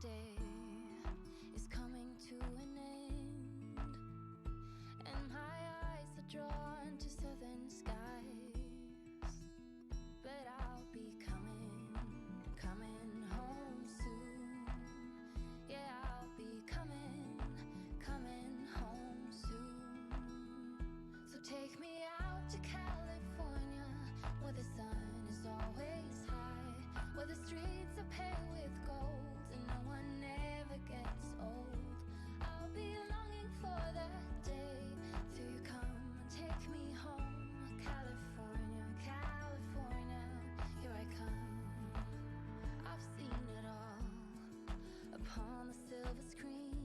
day is coming to an end, and my eyes are drawn to southern skies. But I'll be coming home soon. Yeah, I'll be coming home soon. So take me out to California, where the sun is always high, where the streets are paved with gold and no one ever gets old. I'll be longing for that day till you come and take me home. California, California, here I come. I've seen it all upon the silver screen,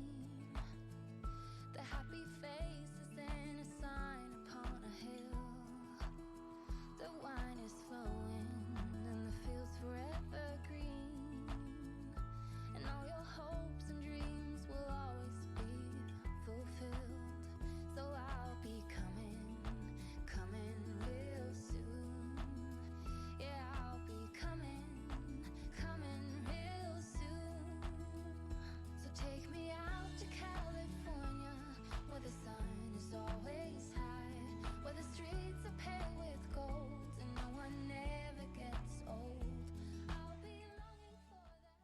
the happy faces and a sign upon a hill. The wine is flowing and the fields forever green, and all your hopes and dreams will always be fulfilled. So I'll be coming real soon. Yeah, I'll be coming real soon. So take me out to California, where the sun is always high, where the streets are paved with gold and no one ever gets old. I'll be longing for that.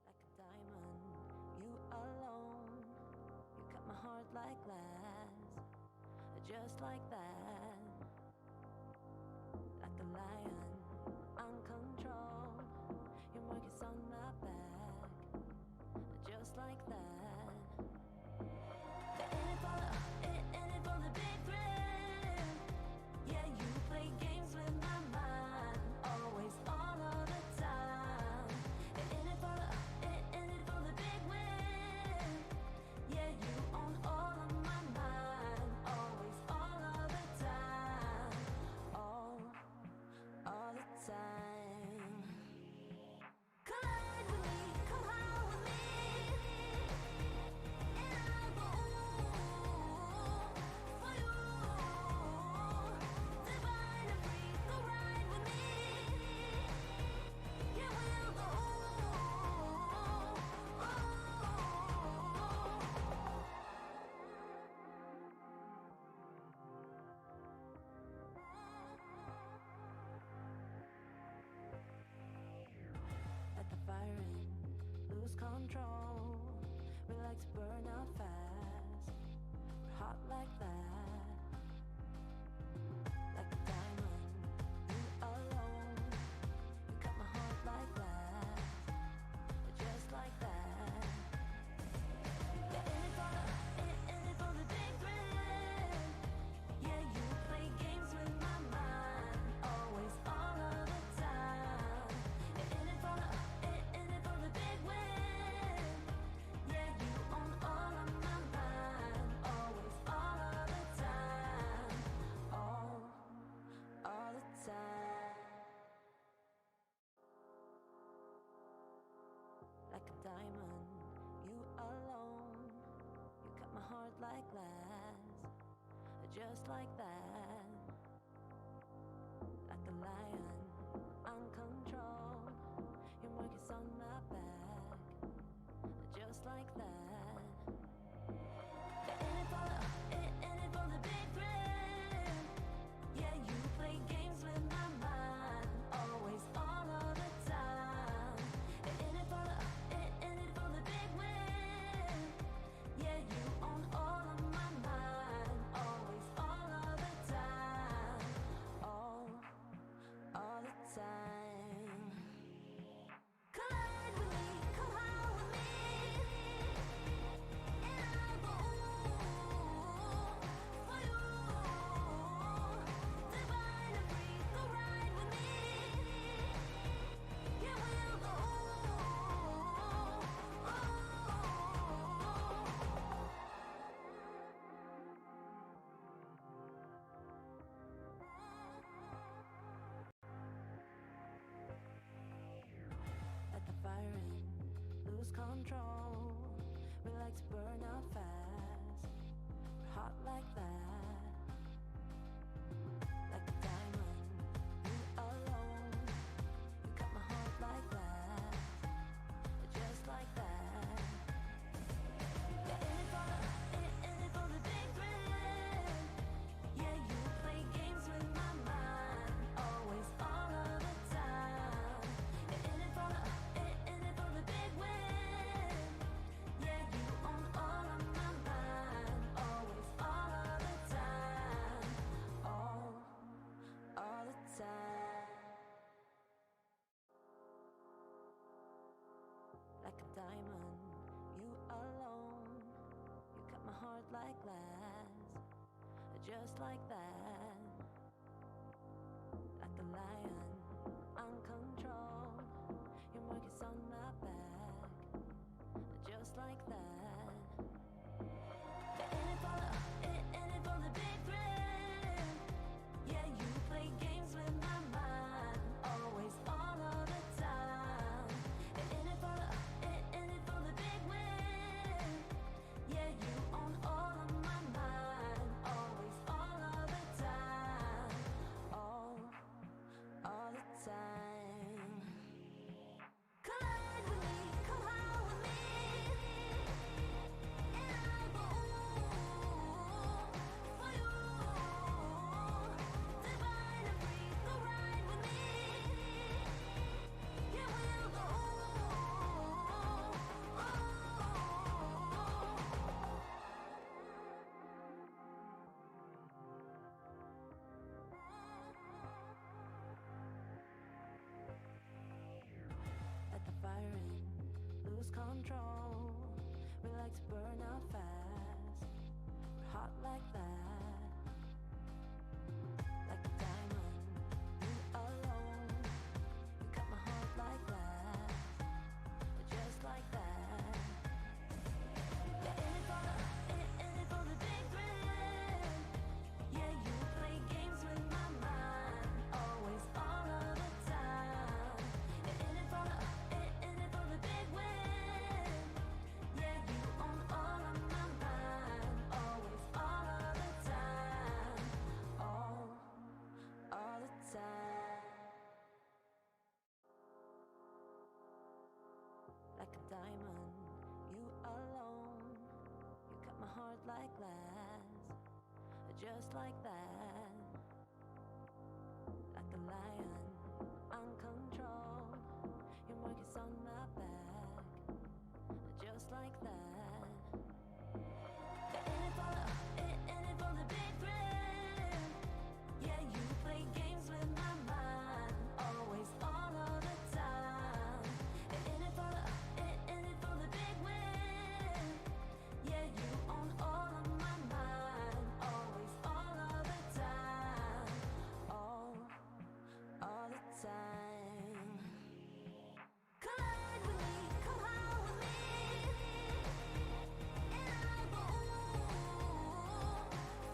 Like a diamond, you alone. You cut my heart like glass, just like that. Like a lion, uncontrolled. Your mark is on my back, just like that. In it for the big thrill. Yeah, you play games with my mind, always, all of the time. In it for the big win. Yeah, you own all of my mind, always, all of the time, all the time. Collide with me, come high with me, and I'll go for you. Divine and free, go ride with me. Yeah, we'll go. Let the fire in, lose control. We like to burn out fast. We're hot like that. Like a diamond, you alone. You cut my heart like glass, just like that. Yeah, in it for the big thrill. Yeah, you play games with my mind, always, all of the time. In it for the big win. Yeah, you own all of my mind, always, all of the time, all the time. Like a diamond, you alone. You cut my heart like glass, just like that. Like a lion, uncontrolled. Your mark is on my back, just like that. In it for the big thrill. Yeah, you play games with my mind, always, all of the time. In it for the big win. Yeah, you own all of my mind, always, all of the time, all the time. Collide with me, come high with me, and I'll go for you. Divine and free, go ride with me. Yeah, we'll go. Let the fire in, lose control. We like to burn out fast. We're hot like that. Like a diamond, just like that. Like a lion, uncontrolled. Your mark is on my back, just like that. In it for the big thrill. Yeah, you play games with my mind, always, all of the time. In it for the big win. Yeah, you own all of my mind, always, all of the time. All the time. Collide with me, come out with me, and I go for you. Divine and free, go ride with me. Yeah, we'll go. Let the fire in, lose control. We like to burn out fast. We're hot like that. Like a diamond, you alone. You cut my heart like glass, just like that. Yeah, in it for the big thrill. Yeah, you play games with my mind, always, all of the time. In it for the big win. Yeah, you own all of my mind, always, all of the time. All the time. Like a diamond, you alone. You cut my heart like glass, just like that. Like a lion, uncontrolled. Your mark is on my back, just like that. In it for the big thrill. Yeah, you play games with my mind, always, all of the time. In it for the big win. Yeah, you own all of my mind, always, all of the time. All the time. Collide with me, come out with me, and I go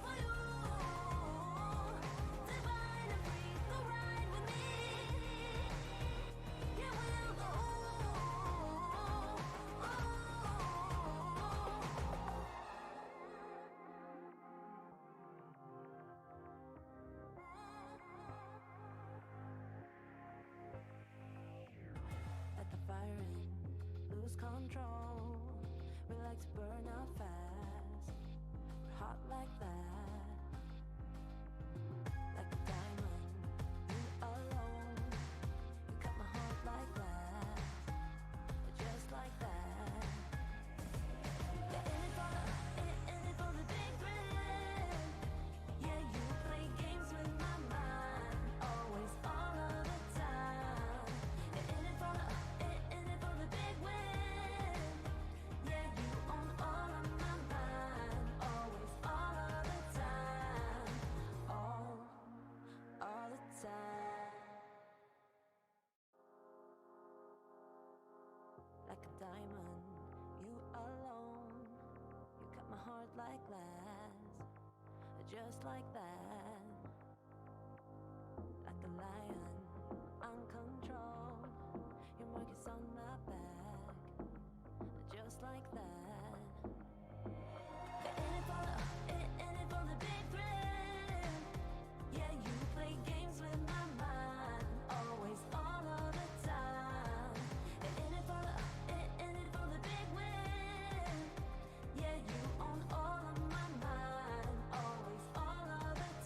for you. Divine and free, go ride with me. Yeah, we'll go. Let the fire in, lose control. We like to burn out fast. We're hot like that. Like a diamond, you alone. You cut my heart like glass, just like that. Yeah, in it for the big thrill. Yeah, you play games with my mind, always, all of the time. In it for the big win. Yeah, you own all of my mind, always, all of the time. All the time. Like a diamond, you alone. You cut my heart like glass, just like that. Like a lion, uncontrolled. Your mark is on my back, just like that. In it for the big thrill. Yeah, you play games with my mind, always, all of the time. In it for the big win. Yeah, you own all of my mind, always, all of the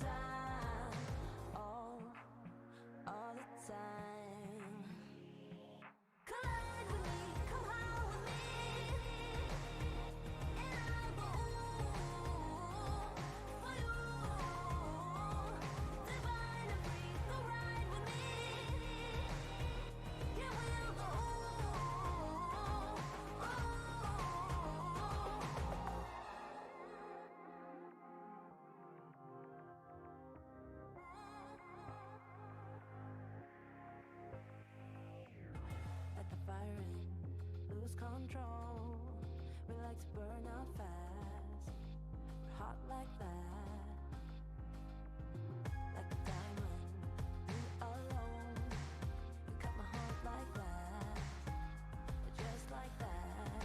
control. We like to burn out fast. We're hot like that. Like a diamond, you alone. You cut my heart like that. Just like that.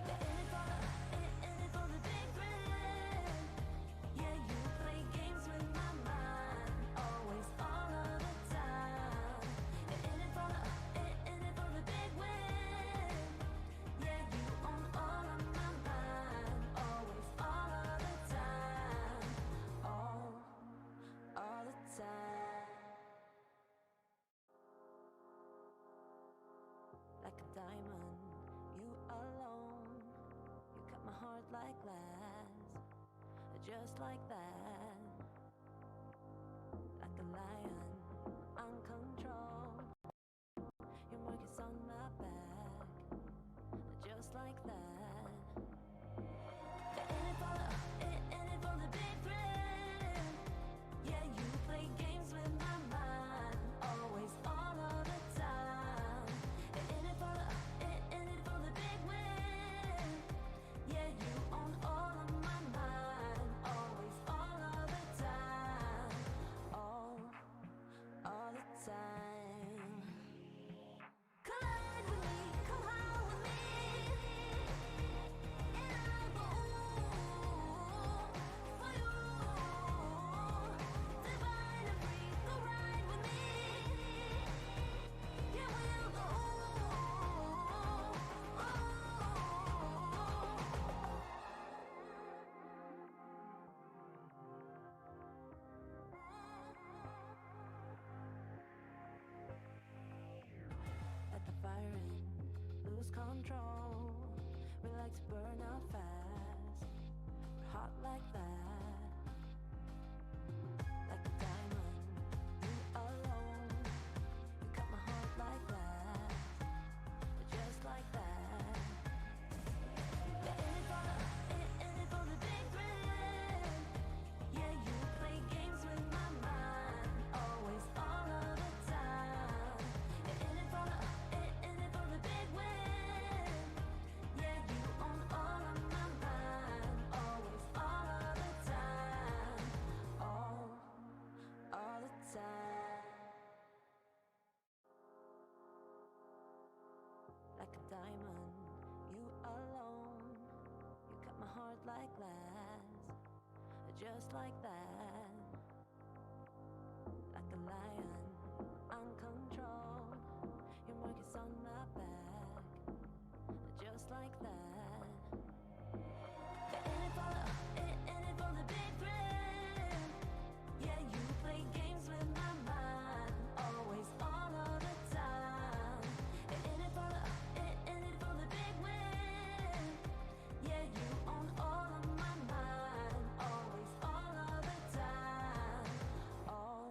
Yeah, in it for the big thrill. Yeah, you play games with my mind. Always, all of the time. Yeah, in it for the big win. Yeah, you own all of my mind. Always, all of the time. All the time. Like a diamond, you alone. You cut my heart like glass. Just like that. Like a lion, uncontrolled. Your mark is on my back. Just like that. Yeah, in it for the big thrill. Yeah, you play games with my mind. Always, all of the time. Yeah, in it for the big win. Yeah, you own all of my mind. Always, all of the time. All the time. Collide with me, come out with me. And I'll go for you. Divine and free, go ride with me. Yeah, we'll go. Let the fire in, lose control. We like to burn out fast. We're hot like that. Like a diamond, you alone. You cut my heart like glass. Just like that. Yeah, in it for the big thrill. Yeah, you play games with my mind. Always, all of the time. Yeah, in it for the big win. Yeah, you own all of my mind. Always, all of the time. All the time. Like a diamond, you alone. You cut my heart like glass. Just like that. Like a lion, uncontrolled. Your mark is on my back. Just like that. Yeah, in it for the big thrill. Yeah, you play games with my mind. Always, all of the time. Yeah, in it for the big win. Yeah, you own all of my mind. Always, all of the time. All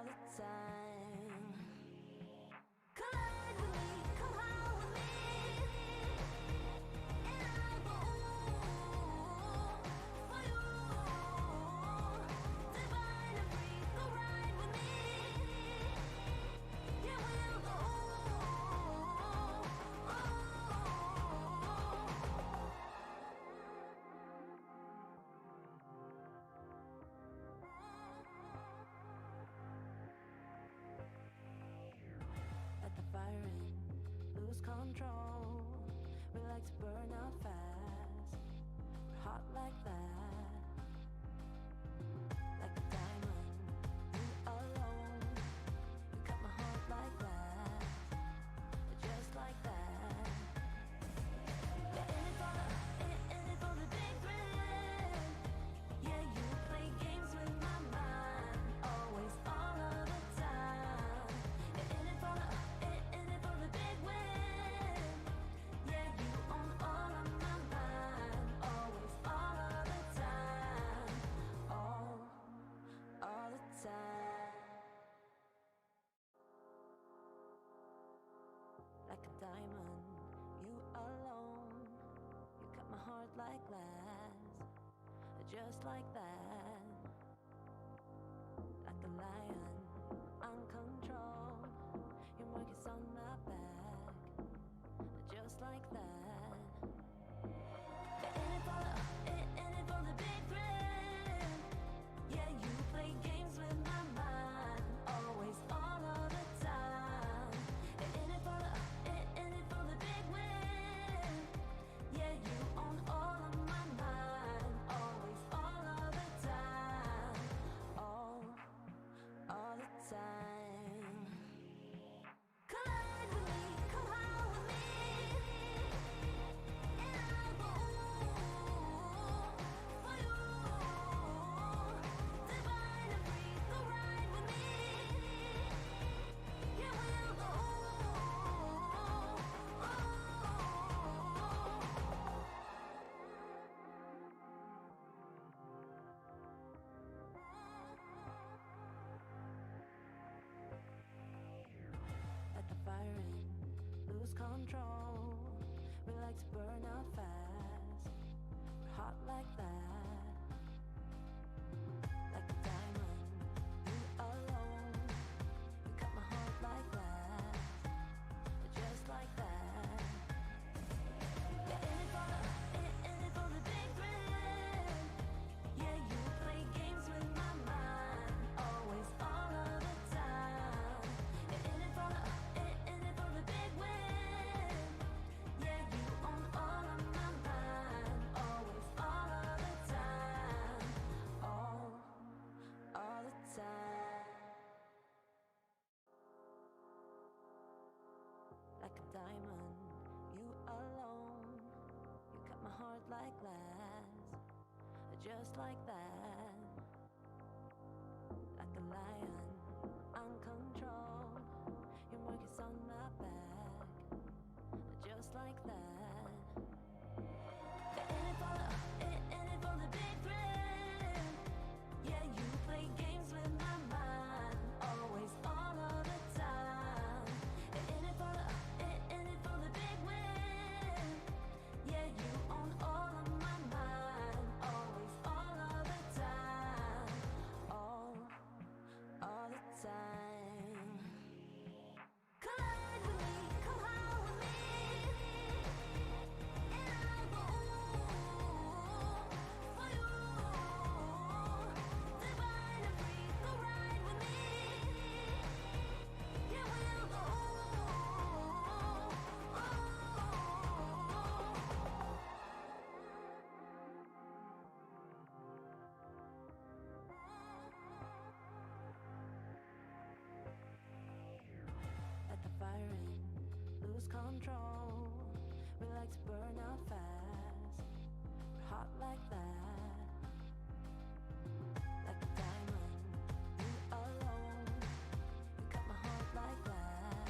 the time. Collide with me, come out with me. And I'll go for you. Divine and free, go ride with me. Yeah, we'll go. Let the fire in, lose control. We like to burn out fast. We're hot like that. Like a diamond, you alone. You cut my heart like glass. Just like that. Yeah, in it for the big thrill. Yeah, you play games with my mind. Always, all of the time. Yeah, in it for the big win. Yeah, you own all of my mind. Always, all of the time. All the time. Like a diamond, you alone. You cut my heart like glass. Just like that. Like a lion, uncontrolled. Your mark is on my back. control. We like to burn out fast. We're hot like that. Like a diamond, you alone. You cut my heart like that. Just like that. Yeah, in it for the big thrill. Yeah, you play games with my mind. Always, all of the time. Yeah, in it for the big win. Yeah, you own all of my mind. Always, all of the time. All the time. Like a diamond, you alone. You cut my heart like glass, just like that. Like a lion, uncontrolled. Your mark is on my back, just like that. Yeah, in it for the big thrill. Yeah, you play games with my mind. Always, all of the time. Yeah, in it for the big win. Yeah, you own all of my mind. Always, all of the time. All the time. Collide with me, come high with me, and I'll go for you. Divine and free, go ride with me. Yeah, we'll go. Like the firing, lose control. We like to burn out fast. We're hot like that. Like a diamond, you alone. You cut my heart like glass,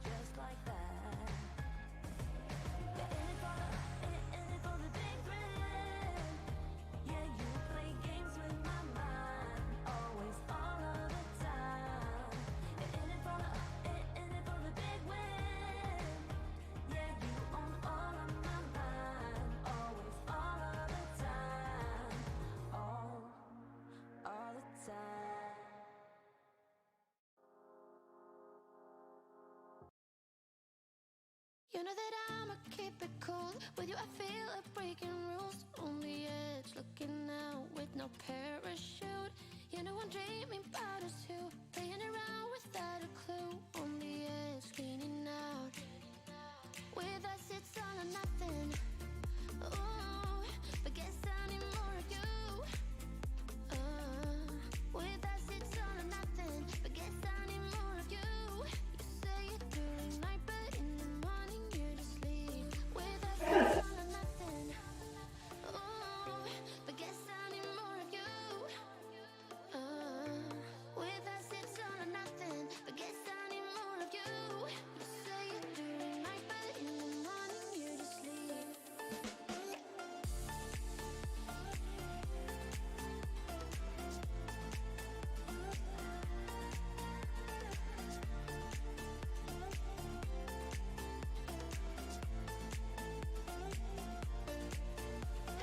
just like that. Yeah, in it for the big thrill. Yeah, you play games with my mind. Always, all of the time. Yeah, in it for the big win. Yeah, you own all of my mind. Always, all of the time. All the time. You know that I'ma keep it cool. With you I feel like breaking rules. On the edge, looking out with no parachute. You know I'm dreaming about us two, playing around without a clue. On the edge, leaning out. With us it's all or nothing. Ooh, but guess I need more of you. With us it's all or nothing, but guess I need more of you. You say it during night, but in the morning you're just sleep. With us it's all or nothing. Ooh, but guess I need more of you. With us it's all or nothing, but guess I need more of you. You say it during night, but in the morning you're just sleep.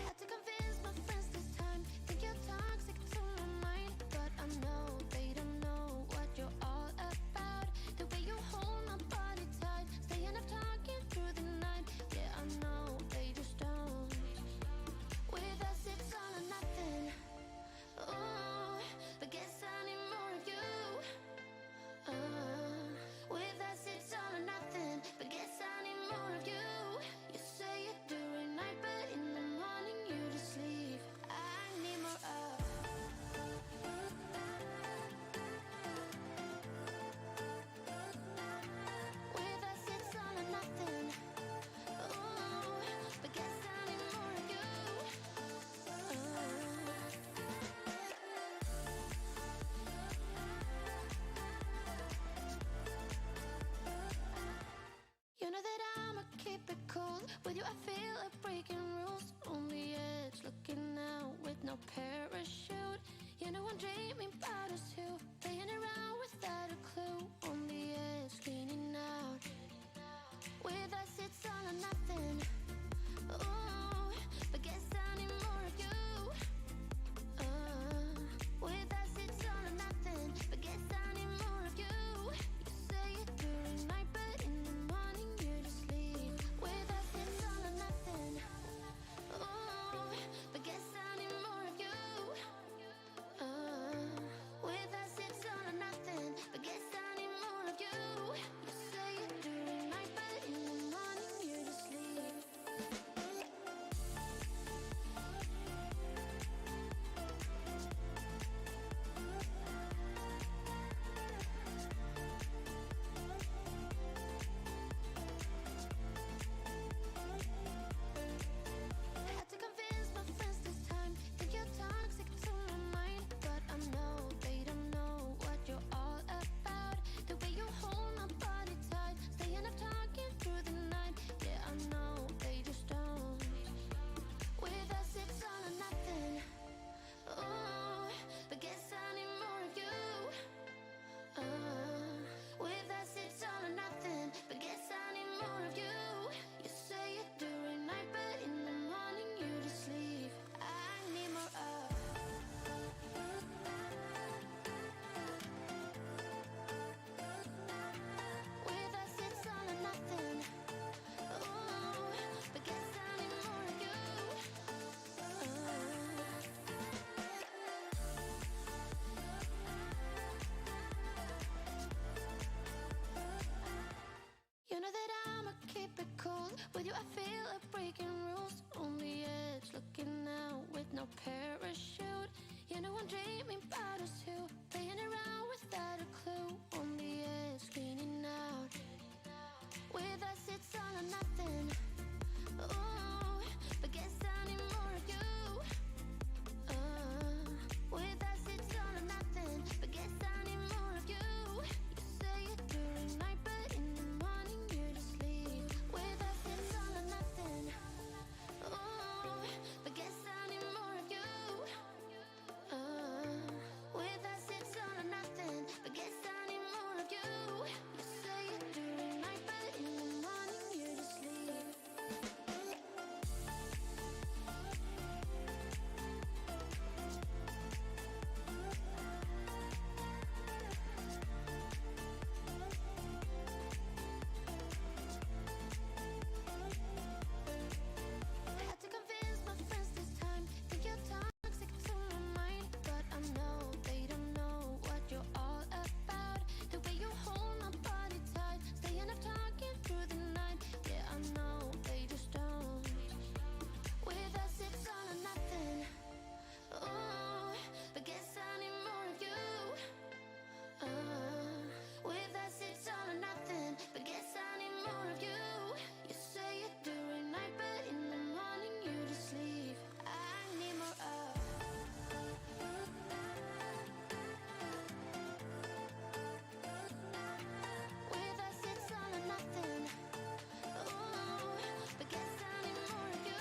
Had to convince my friends this time. Think you're toxic to my mind, but I know they don't know what you're all about. The way you hold my body tight, staying up talking through the night. Yeah, I know they just don't. With us it's all or nothing. Ooh, but guess I need more of you. With us it's all or nothing, but guess I need more of you. You say it during night, but in the morning you just sleep. I need more of. With us it's all or nothing. Ooh, but guess I need more of you. You know that I'ma keep it cool. With you I feel like breaking rules. On the edge, looking out with no parachute. You know I'm dreaming about us two, playing around without a clue. On the edge, leaning out. With you I feel like breaking rules, on the edge, looking out with no parachute. You know I'm dreaming about us two, playing around without a clue, on the edge, cleaning out. With us it's all or nothing. Ooh, but guess I need more of you. With us it's all or nothing, but guess I need more of you. You say it during night, but in the morning you're just leave. With us it's all or nothing. Ooh, but guess I need more of you. With us it's all or nothing, but guess I need more of you. You say it during night, but in the morning you're just leave. I had to convince my friends this time. Think you're toxic to my mind, but I know they don't know what you're all about. The way you hold my body tight, staying up talking through the night. Yeah, I know they just don't. With us it's all or nothing. Ooh, but guess I need more of you. With us it's all or nothing, but guess I need more of you. You say it during night, but in the morning you just leave. I need more of. With us it's all or nothing. Ooh, but guess I need more of you.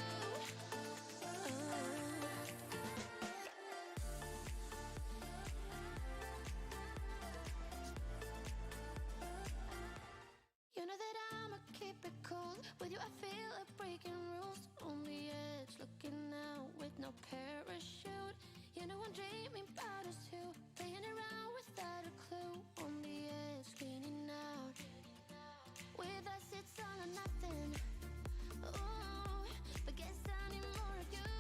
You know that I'ma keep it cool. With you I feel like breaking rules, on the edge, looking out with no parachute. You know I'm dreaming about us two, playing around without a clue, on the edge, cleaning out. With us it's all or nothing. Ooh, but guess I need more of you.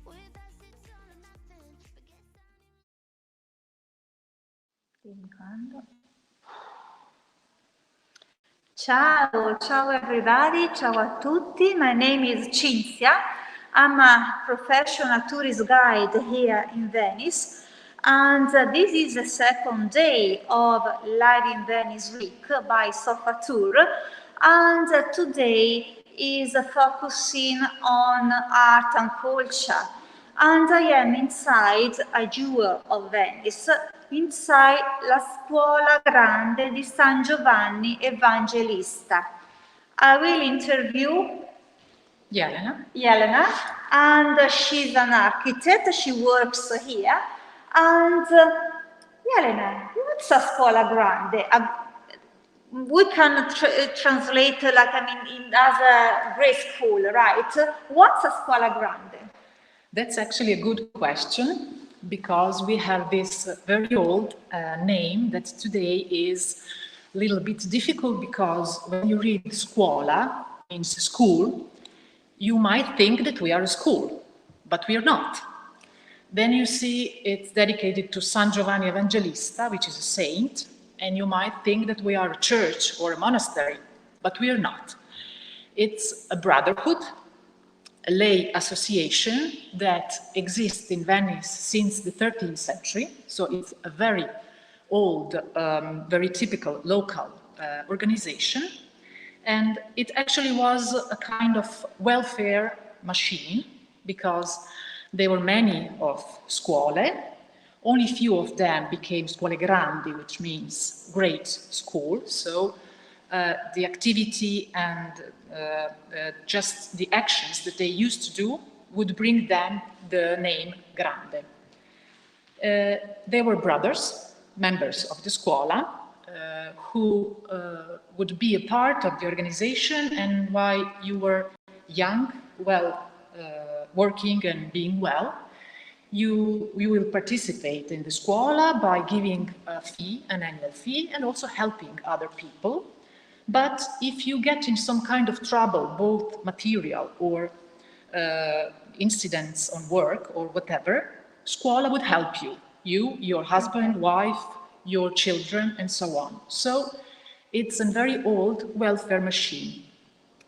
With us it's all or nothing, but guess I need. Ciao, ciao everybody, ciao a tutti. My name is Cinzia. I'm a professional tourist guide here in Venice. And this is the second day of Live-in-Venice week by SofaTour. And today is focusing on art and culture. And I am inside a jewel of Venice, inside la Scuola Grande di San Giovanni Evangelista. I will interview Jelena, and she's an architect. She works here. And Jelena, what's a Scuola Grande? We can translate as a grade school, right? What's a Scuola Grande? That's actually a good question, because we have this very old name that today is a little bit difficult, because when you read scuola, means school, you might think that we are a school, but we are not. Then you see it's dedicated to San Giovanni Evangelista, which is a saint, and you might think that we are a church or a monastery, but we are not. It's a brotherhood, a lay association that exists in Venice since the 13th century. So it's a very old, very typical local organization. And it actually was a kind of welfare machine, because there were many of scuole. Only few of them became scuole grandi, which means great school. So the activity and just the actions that they used to do would bring them the name Grande. They were brothers, members of the scuola, who would be a part of the organization, and while you were young, well, working and being well, you will participate in the scuola by giving a fee, an annual fee, and also helping other people. But if you get in some kind of trouble, both material or incidents on work or whatever, scuola would help you. You, your husband, wife, your children, and so on. So It's a very old welfare machine.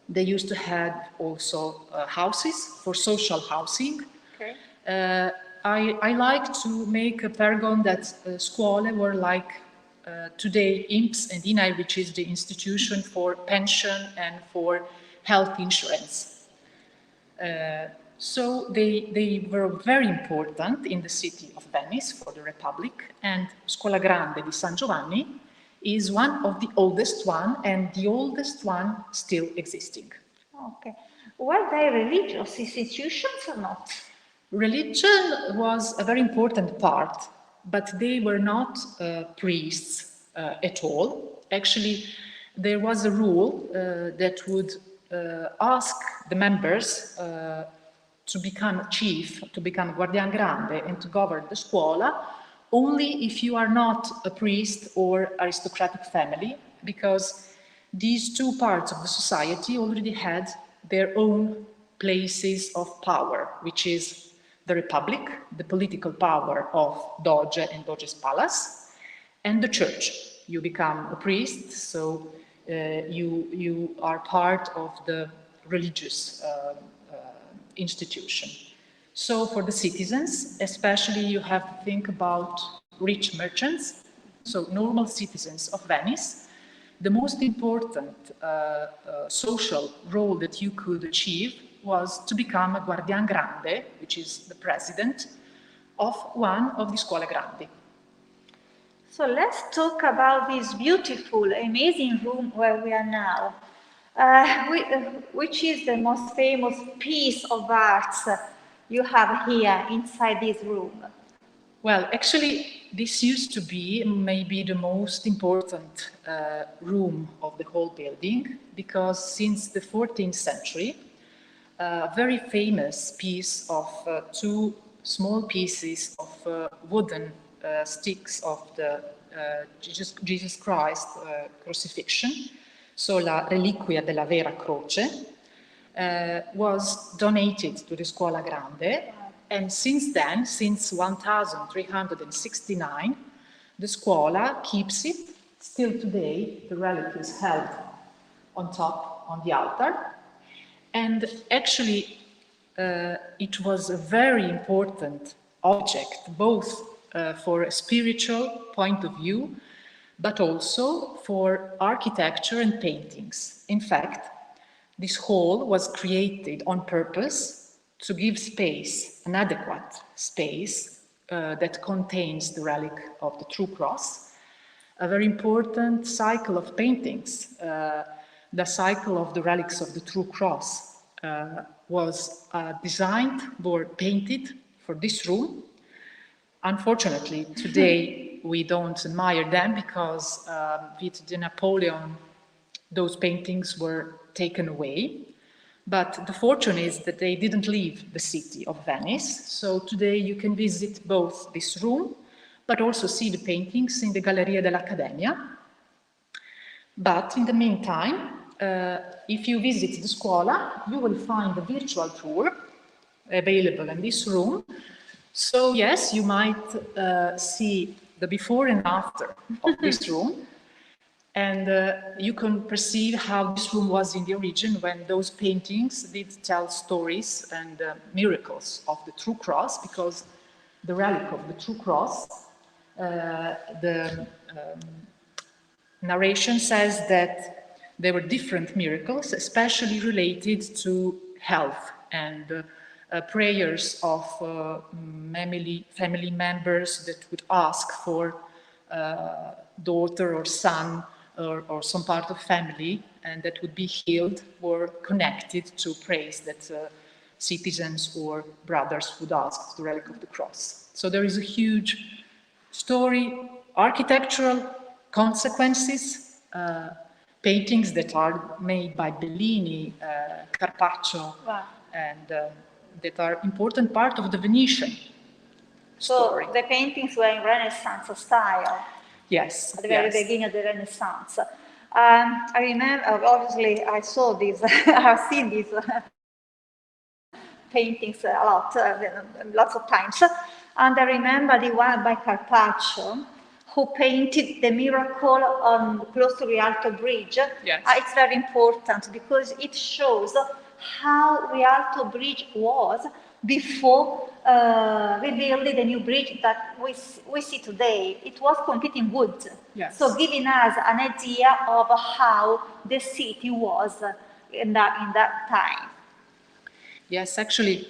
They used to have also houses for social housing. Okay. I like to make a paragon that scuole were like today INPS and INAI, which is the institution for pension and for health insurance. So they were very important in the city of Venice for the Republic, and Scuola Grande di San Giovanni is one of the oldest one and the oldest one still existing. Okay. Were they religious institutions or not? Religion was a very important part, but they were not priests at all. Actually, there was a rule that would ask the members to become chief, to become guardian grande, and to govern the scuola, only if you are not a priest or aristocratic family, because these two parts of the society already had their own places of power, which is the Republic, the political power of Doge and Doge's palace, and the church. You become a priest, so you are part of the religious institution. So for the citizens, especially, you have to think about rich merchants, so normal citizens of Venice. The most important social role that you could achieve was to become a guardian grande, which is the president of one of the scuole grandi. So let's talk about this beautiful, amazing room where we are now. Which is the most famous piece of art you have here inside this room? Well, actually, this used to be maybe the most important room of the whole building, because since the 14th century, a very famous piece of two small pieces of wooden sticks of the Jesus Christ crucifixion, so la reliquia della vera croce, was donated to the Scuola Grande. And since then, since 1369, the Scuola keeps it. Still today, the relic is held on top, on the altar. And actually, it was a very important object, both for a spiritual point of view, but also for architecture and paintings. In fact, this hall was created on purpose to give space, an adequate space that contains the relic of the True Cross, a very important cycle of paintings. The cycle of the relics of the True Cross was designed or painted for this room. Unfortunately, today we don't admire them because with the Napoleon, those paintings were taken away. But the fortune is that they didn't leave the city of Venice. So today you can visit both this room, but also see the paintings in the Galleria dell'Accademia. But in the meantime, if you visit the scuola, you will find a virtual tour available in this room. So yes, you might see the before and after of this room. And you can perceive how this room was in the origin when those paintings did tell stories and miracles of the True Cross, because the relic of the True Cross, the narration says that there were different miracles, especially related to health and prayers of family members that would ask for daughter or son or some part of family, and that would be healed or connected to praise that citizens or brothers would ask to the relic of the cross. So there is a huge story, architectural consequences, paintings that are made by Bellini, Carpaccio, Wow. and that are important part of the Venetian story. So the paintings were in Renaissance style. Yes. At the very beginning of the Renaissance. I remember, obviously, I saw these, I've seen these paintings a lot, lots of times. And I remember the one by Carpaccio, who painted the miracle on close to Rialto Bridge. Yes. It's very important because it shows how Rialto Bridge was before rebuilding the new bridge that we see today. It was complete in wood. Yes. So giving us an idea of how the city was in that time. Yes, actually,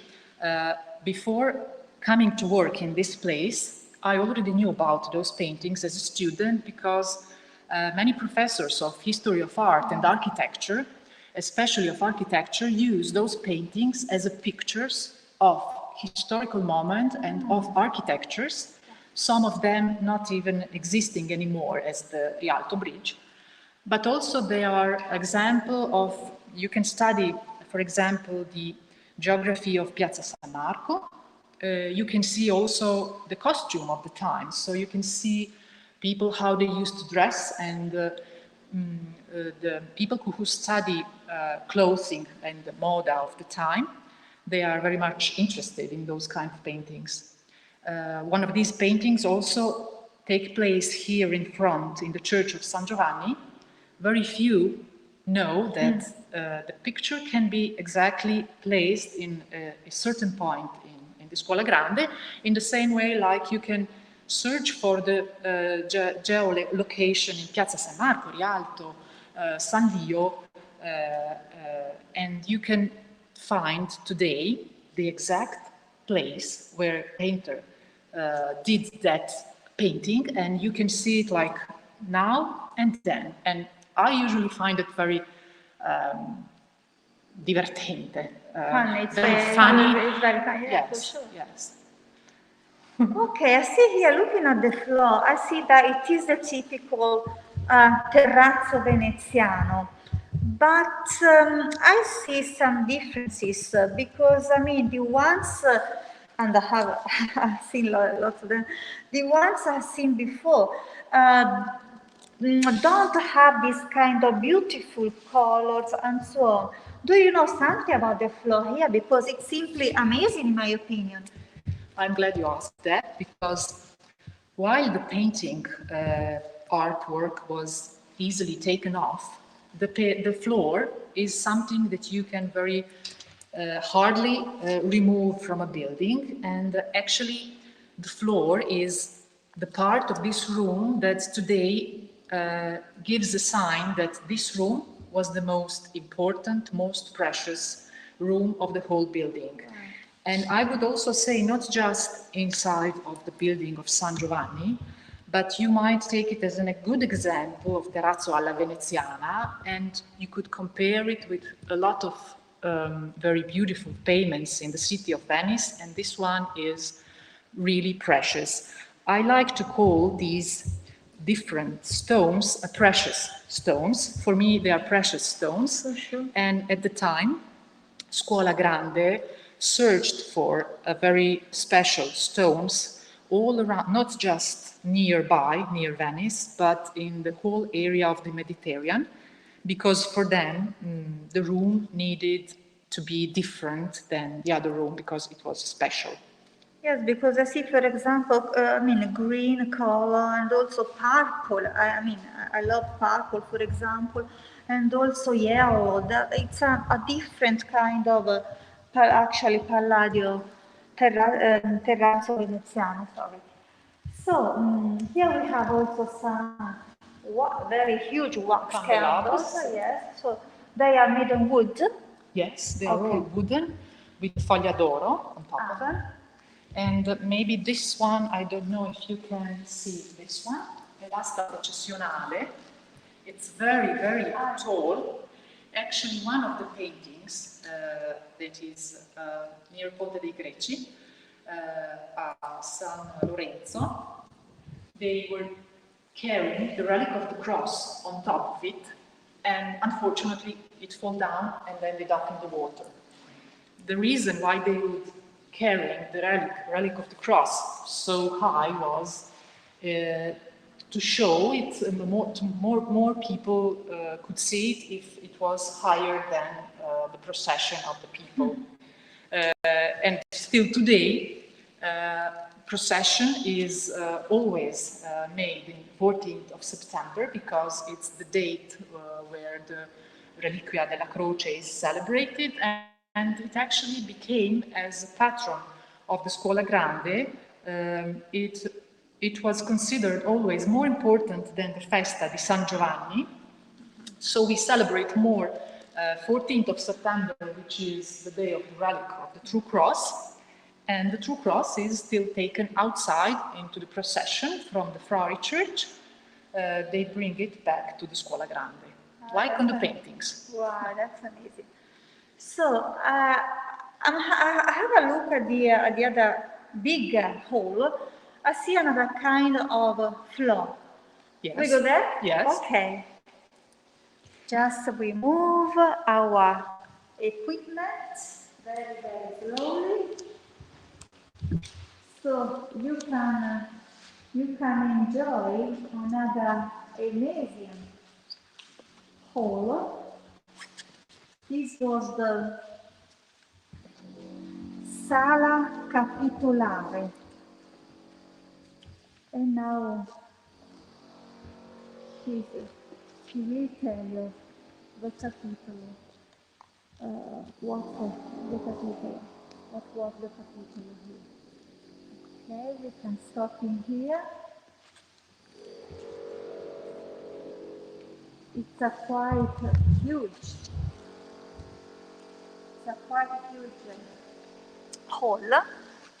before coming to work in this place, I already knew about those paintings as a student because many professors of history of art and architecture, especially of architecture, use those paintings as pictures of historical moment and of architectures, some of them not even existing anymore as the Rialto Bridge. But also they are example of, you can study, for example, the geography of Piazza San Marco. You can see also the costume of the time. So you can see people, how they used to dress, and the people who study clothing and the moda of the time, they are very much interested in those kind of paintings. One of these paintings also take place here in front in the Church of San Giovanni. Very few know that the picture can be exactly placed in a certain point in the Scuola Grande, in the same way like you can search for the geolocation in Piazza San Marco, Rialto, San Dio, and you can find today the exact place where painter did that painting, and you can see it like now and then. And I usually find it very divertente. Funny. It's very funny. It's very funny. Yeah, Yes, for sure. yes. Okay, I see here, looking at the floor, I see that it is the typical terrazzo veneziano. But I see some differences because, I mean, the ones, and I have I've seen lots of them, the ones I've seen before don't have this kind of beautiful colors and so on. Do you know something about the floor here? Because it's simply amazing, in my opinion. I'm glad you asked that, because while the painting artwork was easily taken off, the floor is something that you can very hardly remove from a building, and actually the floor is the part of this room that today gives a sign that this room was the most important, most precious room of the whole building. And I would also say not just inside of the building of San Giovanni, but you might take it as a good example of terrazzo alla veneziana, and you could compare it with a lot of very beautiful pavements in the city of Venice, and this one is really precious. I like to call these different stones precious stones. For me, they are precious stones. For sure. And at the time, Scuola Grande searched for very special stones all around, not just nearby, near Venice, but in the whole area of the Mediterranean, because for them, the room needed to be different than the other room because it was special. Yes, because I see, for example, I mean, green color and also purple. I mean, I love purple, for example, and also yellow. That it's a different kind of, actually, Palladio terrazzo veneziano. Sorry. So here we have also some very huge wax Candelabros. candles. Yes, so they are made of wood. Yes, they are all wooden with foglia d'oro on top of them. And maybe this one, I don't know if you can see this one, l'asta processionale. It's very, very tall. Actually, one of the paintings that is near Ponte dei Greci, a San Lorenzo, they were carrying the relic of the cross on top of it, and unfortunately it fell down and ended up in the water. The reason why they would carrying the relic of the cross so high was to show it, more people could see it if it was higher than the procession of the people. And still today, procession is always made in 14th of September because it's the date where the Reliquia della Croce is celebrated, and it actually became as patron of the Scuola Grande. It was considered always more important than the Festa di San Giovanni. So we celebrate more 14th of September, which is the day of the relic of the True Cross. And the True Cross is still taken outside into the procession from the Friary Church. They bring it back to the Scuola Grande, like on the paintings. Wow, that's amazing. So I have a look at the other big hall. I see another kind of floor. Yes. We go there? Yes. Okay. Just remove our equipment very, very slowly. So you can enjoy another amazing hall. This was the Sala Capitolare. And now she will tell you the capitolo. What was the capitolo here? Okay, we can stop in here. It's a quite huge hall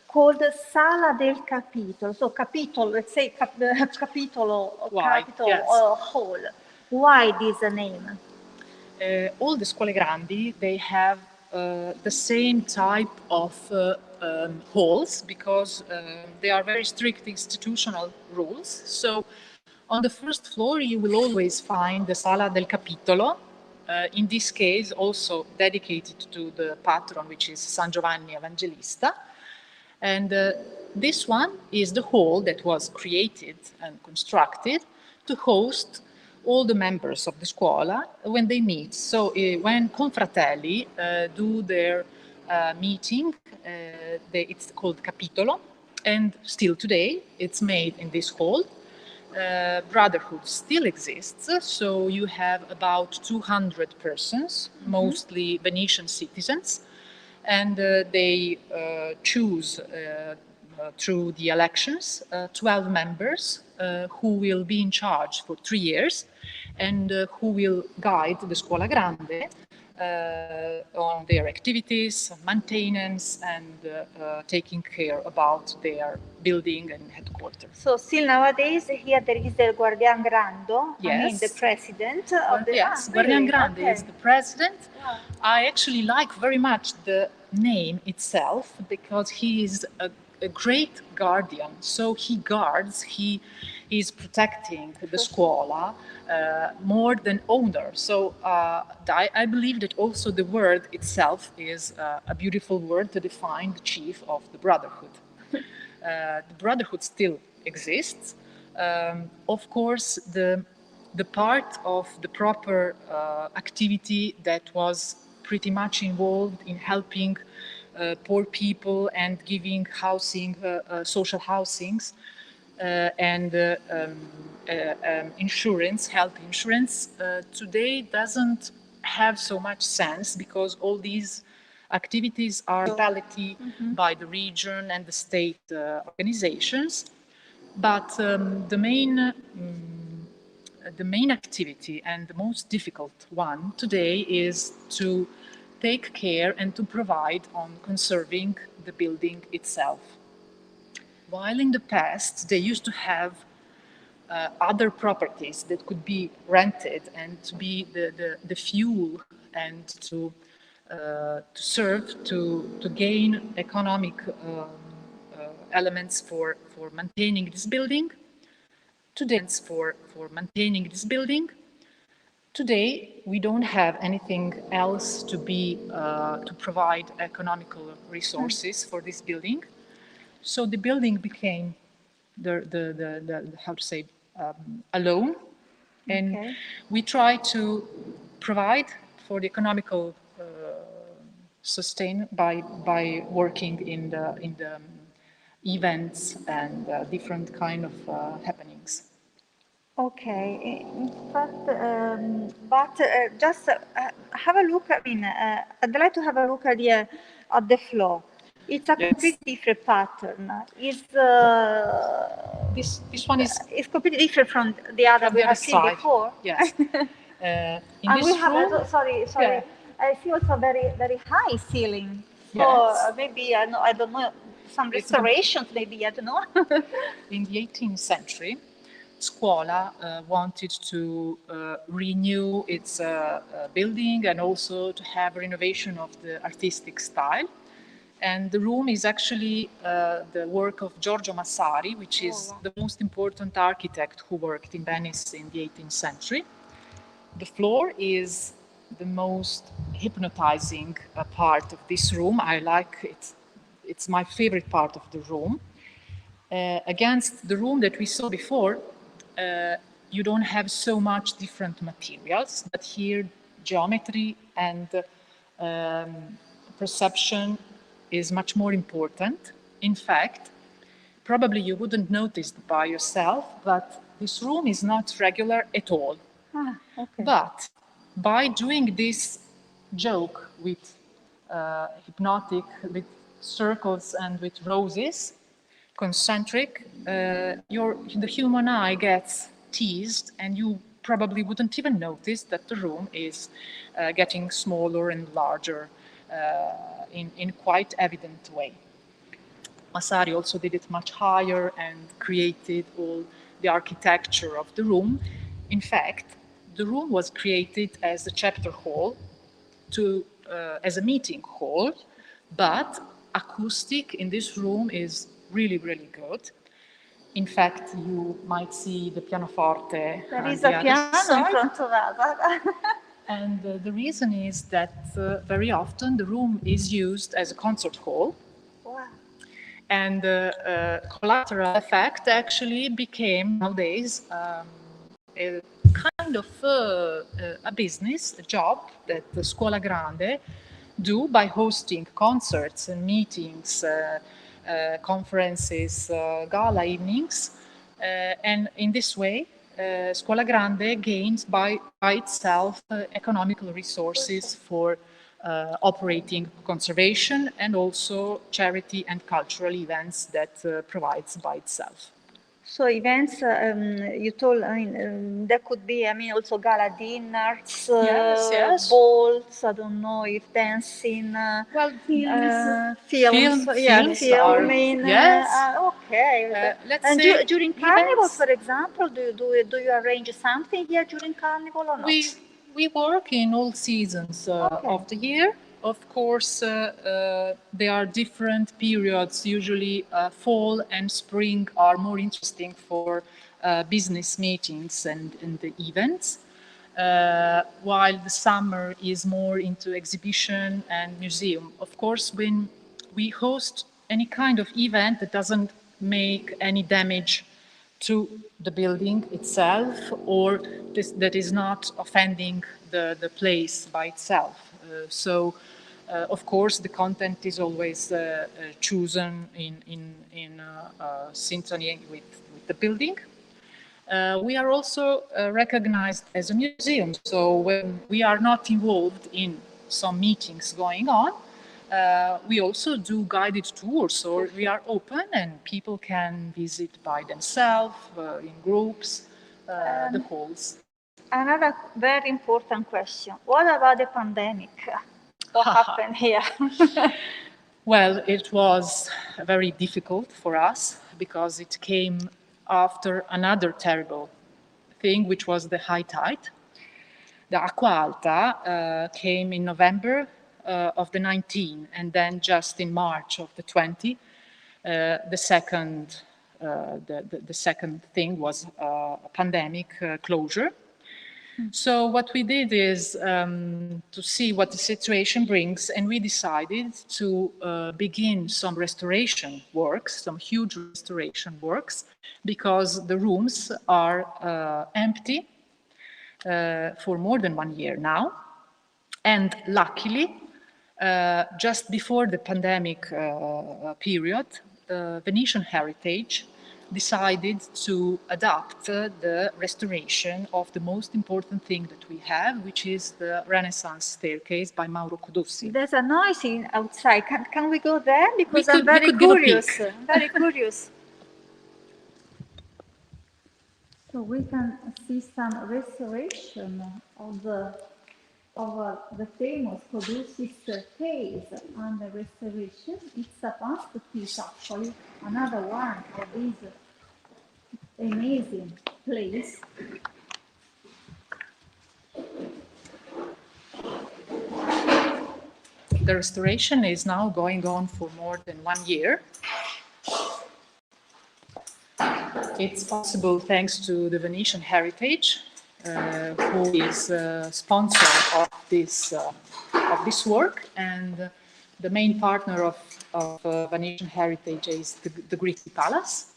called Sala del Capitolo. So capitolo, let's say capitolo or Why? capital Yes. hall. Why this name? All the scuole grandi, they have the same type of halls because they are very strict institutional rules. So on the first floor, you will always find the Sala del Capitolo, in this case also dedicated to the patron, which is San Giovanni Evangelista. And this one is the hall that was created and constructed to host all the members of the scuola when they meet. So when confratelli do their meeting, it's called capitolo, and still today it's made in this hall. Brotherhood still exists, so you have about 200 persons, mostly Venetian citizens, and they choose through the elections 12 members who will be in charge for 3 years and who will guide the Scuola Grande on their activities, maintenance, and taking care about their building and headquarters. So still nowadays here there is the Guardian Grando, I mean the Yes. president of the... Yes, really? Guardian Grande Okay. is the president. Wow. I actually like very much the name itself because he is a great guardian. So he guards, he is protecting the scuola more than owner. So I believe that also the word itself is a beautiful word to define the chief of the brotherhood. The brotherhood still exists. Of course, the part of the proper activity that was pretty much involved in helping poor people and giving housing, social housings, and insurance, health insurance, today doesn't have so much sense because all these activities are municipality by the region and the state organizations. But the main activity and the most difficult one today is to take care and to provide on conserving the building itself. While in the past they used to have other properties that could be rented and to be the fuel and to serve to gain economic elements for maintaining this building. Today, we don't have anything else to provide economical resources for this building. So the building became alone, and Okay. we try to provide for the economical sustain by working in events and different kind of happenings. Okay, in fact, but just have a look. I mean, I'd like to have a look at the floor. It's a Yes. completely different pattern. This one is It's completely different from the other from we the have other seen side. before. Yes. In And we this have room, sorry. yeah. I see also very high ceiling. So Yes. maybe I don't know, some It's the- restorations. Maybe I don't know. in the 18th century, Scuola wanted to renew its building and also to have renovation of the artistic style. And the room is actually the work of Giorgio Massari, which is the most important architect who worked in Venice in the 18th century. The floor is the most hypnotizing part of this room. I like it. It's my favorite part of the room. Against the room that we saw before, you don't have so much different materials, but here geometry and perception is much more important. In fact, probably you wouldn't notice by yourself, but this room is not regular at all. Okay. But by doing this joke with hypnotic, with circles and with roses, concentric, the human eye gets teased and you probably wouldn't even notice that the room is getting smaller and larger in quite evident way. Massari also did it much higher and created all the architecture of the room. In fact, the room was created as a chapter hall, as a meeting hall, but acoustic in this room is really, really good. In fact, you might see the pianoforte There on is the a other piano in side. front of us. And the reason is that very often the room is used as a concert hall. Wow. And the collateral effect actually became nowadays a kind of a business, a job that the Scuola Grande do by hosting concerts and meetings, conferences, gala evenings. And in this way, Scuola Grande gains by itself economical resources for operating conservation and also charity and cultural events that provides by itself. So events, you told, I mean, there could be, I mean, also gala dinners, Yes. balls, I don't know if dancing, Well, films, films filming. yes. Okay. Let's And say during Carnival, events. for example, do you arrange something here during Carnival or not? We work in all seasons of the year. Of course, there are different periods. Usually, fall and spring are more interesting for business meetings and the events, while the summer is more into exhibition and museum. Of course, when we host any kind of event that doesn't make any damage to the building itself or that is not offending the place by itself. Of course, the content is always chosen in synchrony with the building. We are also recognized as a museum, so when we are not involved in some meetings going on, we also do guided tours, or we are open and people can visit by themselves, in groups, the halls. Another very important question. What about the pandemic? What happened here? Well, it was very difficult for us because it came after another terrible thing, which was the high tide. The Acqua Alta came in November of the 19, and then just in March of the 20, the second thing was a pandemic closure. So what we did is to see what the situation brings, and we decided to begin some restoration works, some huge restoration works, because the rooms are empty for more than 1 year now. And luckily, just before the pandemic period, Venetian heritage decided to adapt the restoration of the most important thing that we have, which is the Renaissance staircase by Mauro Codossi. There's a noise outside. Can we go there? Because I'm we very could give a curious. peek. I'm very curious. So we can see some restoration of the famous Codossi staircase under restoration. It's a masterpiece, actually. Another one of these amazing place. The restoration is now going on for more than 1 year. It's possible thanks to the Venetian Heritage, who is sponsor of this work, and the main partner of Venetian Heritage is the Greek Palace.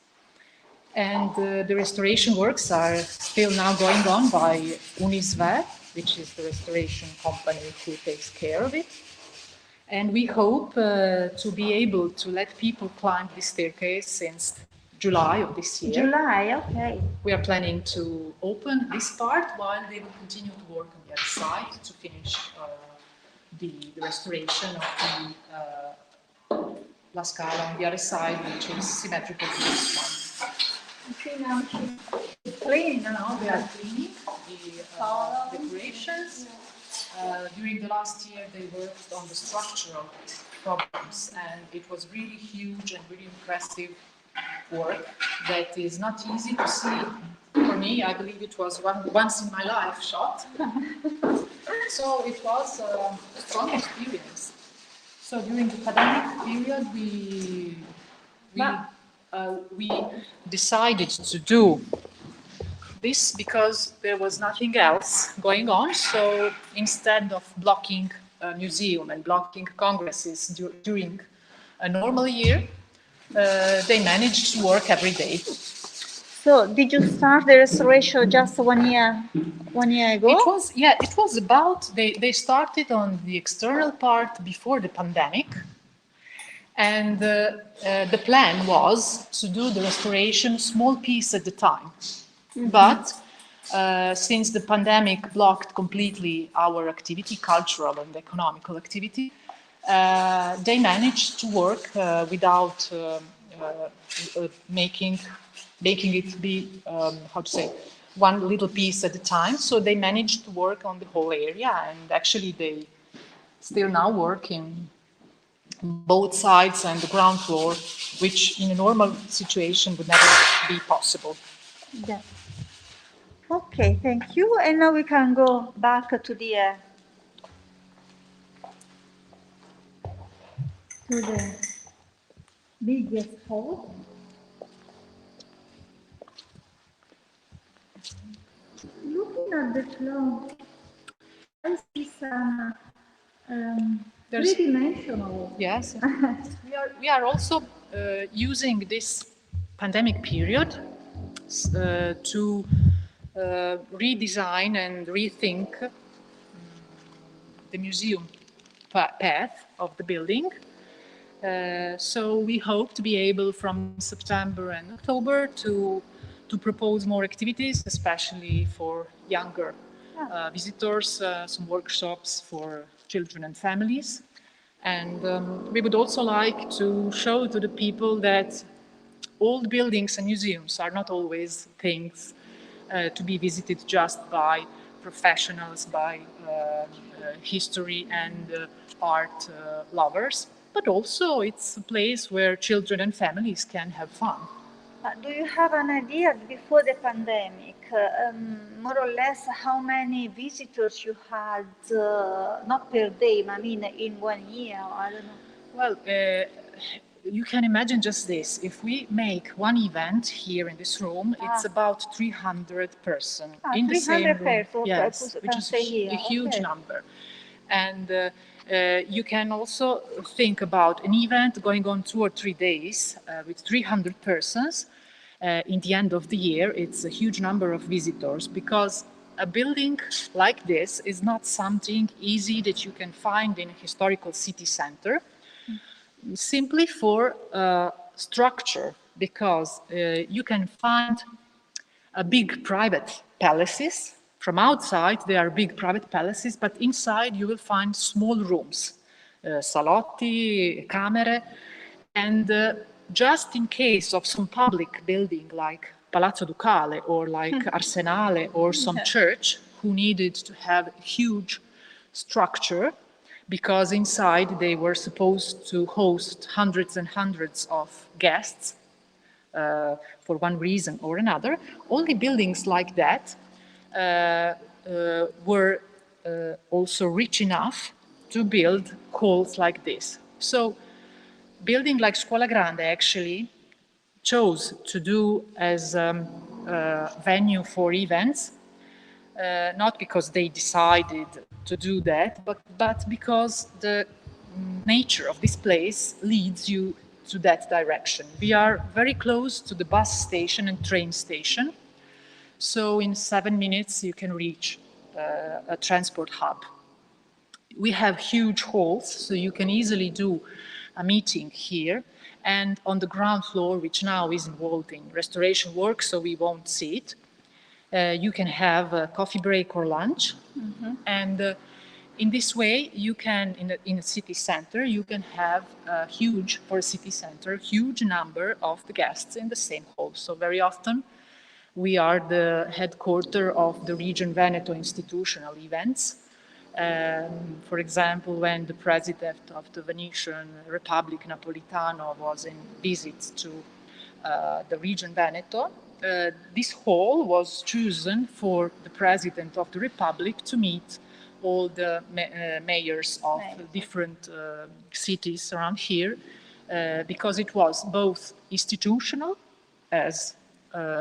And the restoration works are still now going on by Unisver, which is the restoration company who takes care of it. And we hope to be able to let people climb this staircase since July of this year. July, okay. We are planning to open this part while they will continue to work on the other side to finish the restoration of the La Scala on the other side, which is symmetrical to this one. Okay, now she's cleaning. Now we are cleaning the decorations. During the last year, they worked on the structural problems, and it was really huge and really impressive work that is not easy to see. For me, I believe it was once in my life shot. So it was a strong experience. So during the pandemic period, we decided to do this because there was nothing else going on. So instead of blocking a museum and blocking congresses during a normal year, they managed to work every day. So did you start the restoration just 1 year ago? It was about, they started on the external part before the pandemic. And the plan was to do the restoration small piece at a time. Mm-hmm. But since the pandemic blocked completely our activity, cultural and economical activity, they managed to work without making it be, one little piece at a time. So they managed to work on the whole area, and actually they still now work in both sides and the ground floor, which in a normal situation would never be possible. Yeah. Okay, thank you. And now we can go back to the biggest hall. Looking at the floor, I see some three-dimensional. Yes, we are also using this pandemic period to redesign and rethink the museum path of the building. So we hope to be able from September and October to propose more activities, especially for younger visitors, some workshops for children and families. And we would also like to show to the people that old buildings and museums are not always things to be visited just by professionals, by history and art lovers, but also it's a place where children and families can have fun. Do you have an idea before the pandemic, more or less how many visitors you had, not per day, I mean in 1 year, I don't know? Well, you can imagine just this. If we make one event here in this room, it's about 300 persons in the same room. 300 persons, yes, which is a huge number. And you can also think about an event going on 2 or 3 days with 300 persons. In the end of the year, it's a huge number of visitors, because a building like this is not something easy that you can find in a historical city center, simply for structure, because you can find a big private palaces. From outside, they are big private palaces, but inside you will find small rooms, salotti, camere, and just in case of some public building like Palazzo Ducale or like Arsenale or some church who needed to have a huge structure, because inside they were supposed to host hundreds and hundreds of guests, for one reason or another, only buildings like that were also rich enough to build halls like this. So building like Scuola Grande actually chose to do as a venue for events, not because they decided to do that, but because the nature of this place leads you to that direction. We are very close to the bus station and train station, so in 7 minutes you can reach a transport hub. We have huge halls, so you can easily do a meeting here. And on the ground floor, which now is involved in restoration work, so we won't see it, you can have a coffee break or lunch. And in this way, you can, in a city center, you can have a huge, for a city center, huge number of the guests in the same hall. So very often, we are the headquarter of the Region Veneto institutional events. For example, when the president of the Venetian Republic, Napolitano, was in visit to the Region Veneto, this hall was chosen for the president of the Republic to meet all the mayors of different cities around here, because it was both institutional as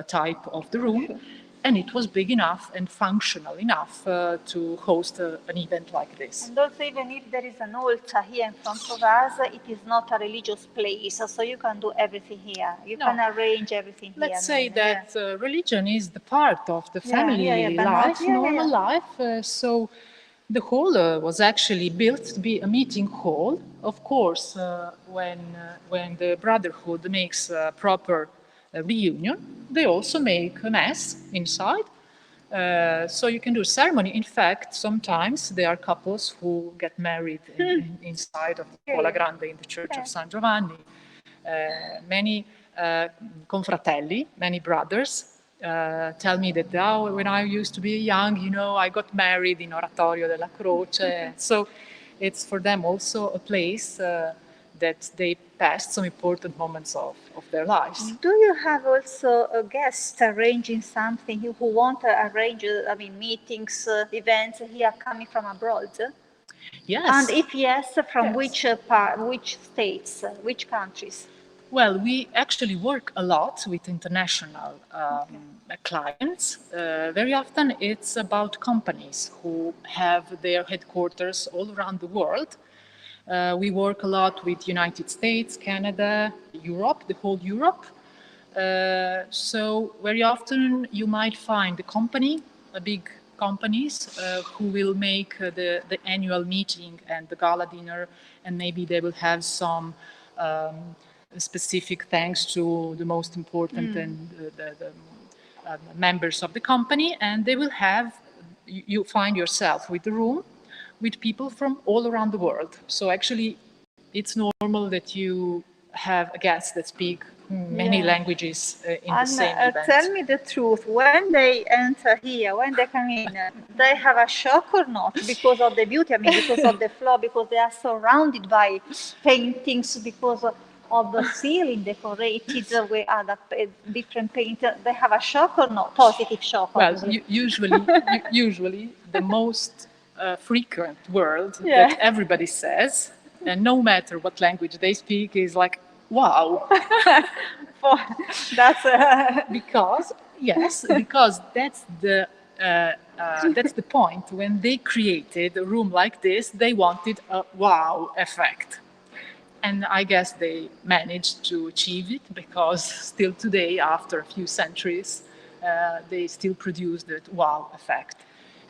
type of the room, and it was big enough and functional enough to host an event like this. And also, even if there is an altar here in front of us, it is not a religious place, so you can do everything here. You can arrange everything here. Let's say that religion is the part of the family life, normal life. So the hall was actually built to be a meeting hall. Of course, when the Brotherhood makes a proper reunion, they also make a mass inside. So you can do a ceremony. In fact, sometimes there are couples who get married inside of the Scuola Grande in the Church of San Giovanni. Many confratelli, many brothers, tell me that when I used to be young, I got married in Oratorio della Croce. So it's for them also a place that they passed some important moments of their lives. Do you have also a guest arranging something who want to arrange, meetings, events here coming from abroad? Yes. And if yes, from which states, which countries? Well, we actually work a lot with international clients. Very often it's about companies who have their headquarters all around the world. We work a lot with United States, Canada, Europe, the whole Europe. So very often you might find a company, a big companies, who will make the annual meeting and the gala dinner, and maybe they will have some specific thanks to the most important and the members of the company, and they will have, you find yourself with the room with people from all around the world. So actually, it's normal that you have a guest that speak many languages in the same event. Tell me the truth, when they enter here, when they come in, they have a shock or not because of the beauty, because of the floor, because they are surrounded by paintings, because of the ceiling decorated with other different paintings. They have a shock or not? Positive shock, obviously. Well, usually the most frequent word that everybody says, and no matter what language they speak, is like, wow. That's because that's the point. When they created a room like this, they wanted a wow effect. And I guess they managed to achieve it, because still today, after a few centuries, they still produce that wow effect.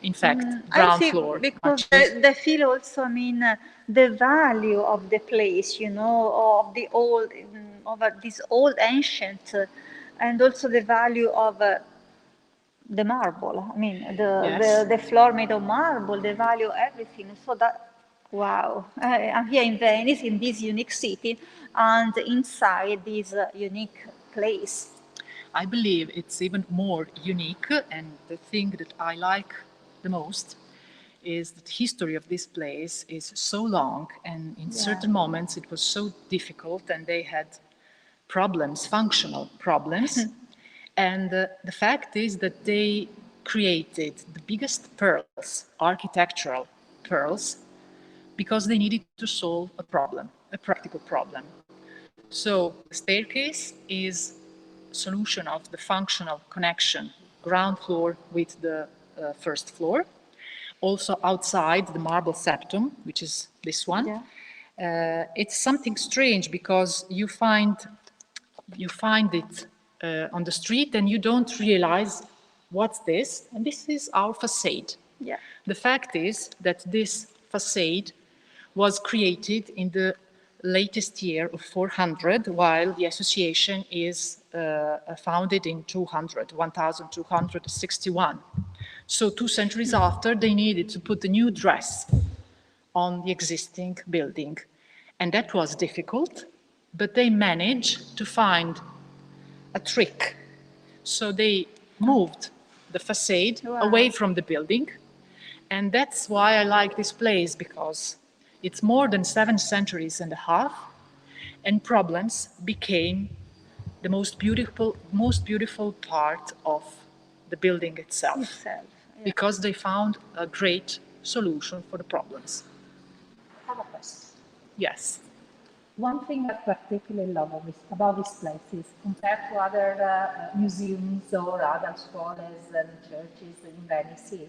In fact, ground floor. Because they feel also, the value of the place, of the old, of this old ancient, and also the value of the marble. I mean, Yes. the floor made of marble, the value of everything. So that, wow. I'm here in Venice, in this unique city, and inside this unique place. I believe it's even more unique, and the thing that I like the most is that the history of this place is so long, and in certain moments it was so difficult, and they had problems, functional problems. And the fact is that they created the biggest pearls, architectural pearls, because they needed to solve a problem, a practical problem. So the staircase is solution of the functional connection, ground floor with the first floor. Also outside the marble septum, which is this one. Yeah. It's something strange because you find it on the street and you don't realize what's this, and this is our facade. Yeah. The fact is that this facade was created in the latest year of 400, while the association is founded in 1261. So 2 centuries after, they needed to put a new dress on the existing building. And that was difficult, but they managed to find a trick. So they moved the facade away from the building. And that's why I like this place, because it's more than 7 centuries and a half, and problems became the most beautiful part of the building itself. Because they found a great solution for the problems. I have a question. Yes. One thing I particularly love about this place is, compared to other museums or other schools and churches in Venice, is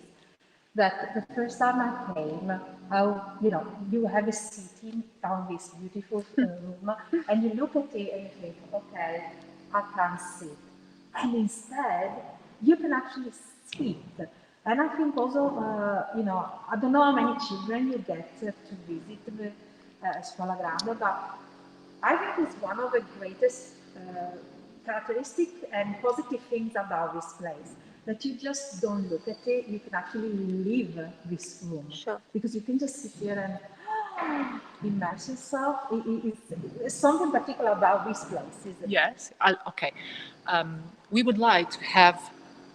that the first time I came, you have a sitting on this beautiful room, and you look at it and you think, okay, I can't sit. And instead, you can actually sit. And I think also, I don't know how many children you get to visit Scuola Grande, but I think it's one of the greatest characteristic and positive things about this place, that you just don't look at it, you can actually leave this room. Sure. Because you can just sit here and immerse yourself. It's something particular about this place, isn't it? Yes. Okay. We would like to have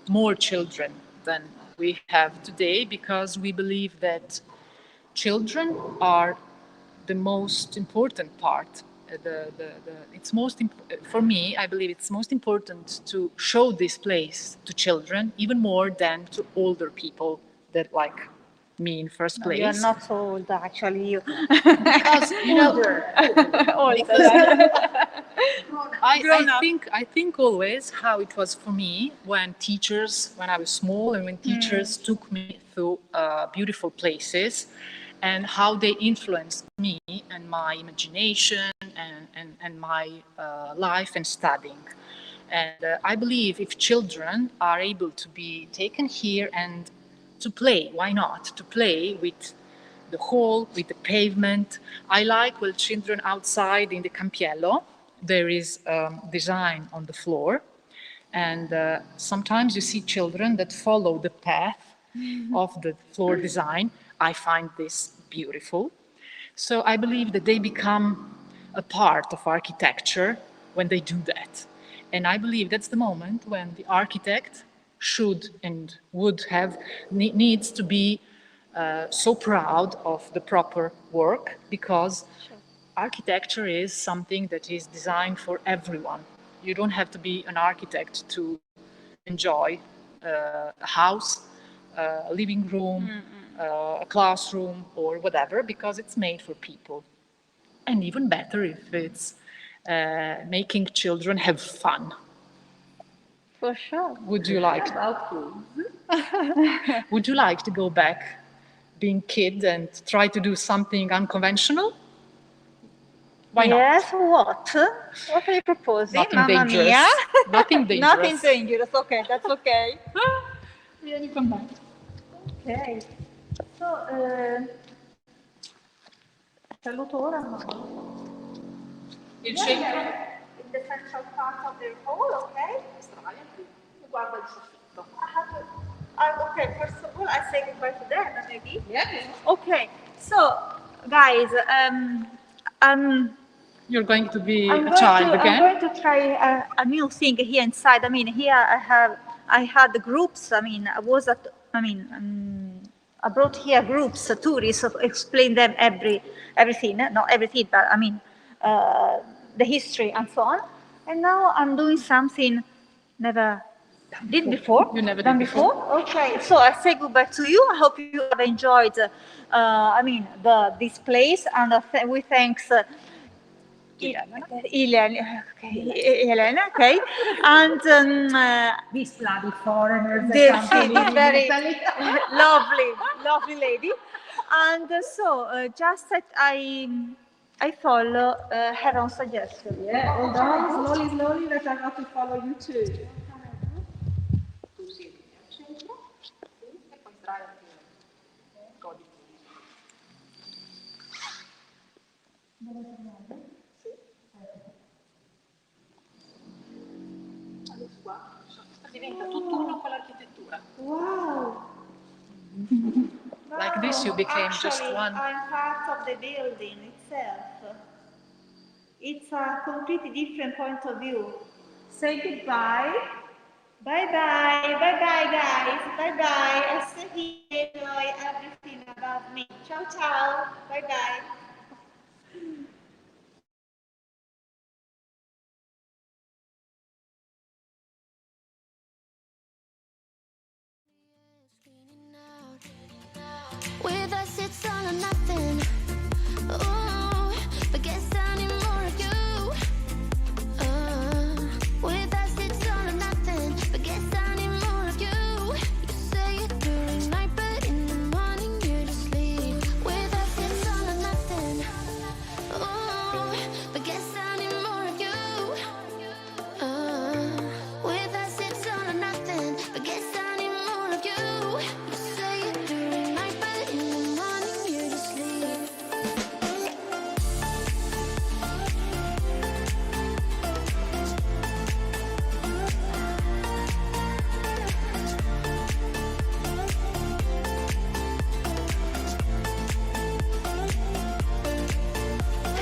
more children than we have today, because we believe that children are the most important part. For me, I believe it's most important to show this place to children, even more than to older people that like me in first place. You're not so old, actually. You. Because, Older. I think always how it was for me when I was small, and when teachers took me through beautiful places, and how they influenced me and my imagination and my life and studying. And I believe if children are able to be taken here and to play, why not? To play with the hall, with the pavement. I like when children outside in the Campiello, there is design on the floor. And sometimes you see children that follow the path of the floor design. I find this beautiful. So I believe that they become a part of architecture when they do that. And I believe that's the moment when the architect should and needs to be so proud of the proper work, because architecture is something that is designed for everyone. You don't have to be an architect to enjoy a house, a living room, a classroom, or whatever, because it's made for people. And even better if it's making children have fun. For sure. Would you like would you like to go back being kid and try to do something unconventional? Why not? Yes, what? What are you proposing? Nothing Mamma dangerous. mia. Nothing dangerous. Nothing dangerous. Okay, that's okay. Vieni con me. Ok. So, saluto ora. Il centro? the central part of the hall, okay? Guarda il soffitto. Okay, first of all, I say goodbye to them, maybe. Yeah. Okay, so guys, You're going to be I'm a going child to, again? I'm going to try a new thing here inside. I mean, here I had the groups. I mean, I brought here groups, tourists, explain them everything, not everything, but I mean, the history and so on. And now I'm doing something never did before. You never done did before? Okay, so I say goodbye to you. I hope you have enjoyed, this place, and we thanks. Elena, okay, and These bloody foreigners the that come to live in very Italy. lovely lady, and just that I follow her own suggestion. Yeah, hold on, slowly, that I got to follow you too. Tu siedi al centro e poi sdraiati e goditi. Adesso qua diventa tutt'uno con l'architettura. Wow. Like this you became Actually, just one. I'm part of the building itself. It's a completely different point of view. Say goodbye. Bye bye guys. Bye bye. I stay here, enjoy everything about me. Ciao ciao. Bye bye. With us it's all or nothing. Ooh, but guess I need more of you. With us it's all or nothing. But guess I need more of you. You say it during night, but in the morning you just leave. With us it's all or nothing. Ooh, but guess I need more of you. With us it's all or nothing. But guess I need more of you. You say it during night, but in the morning you just leave.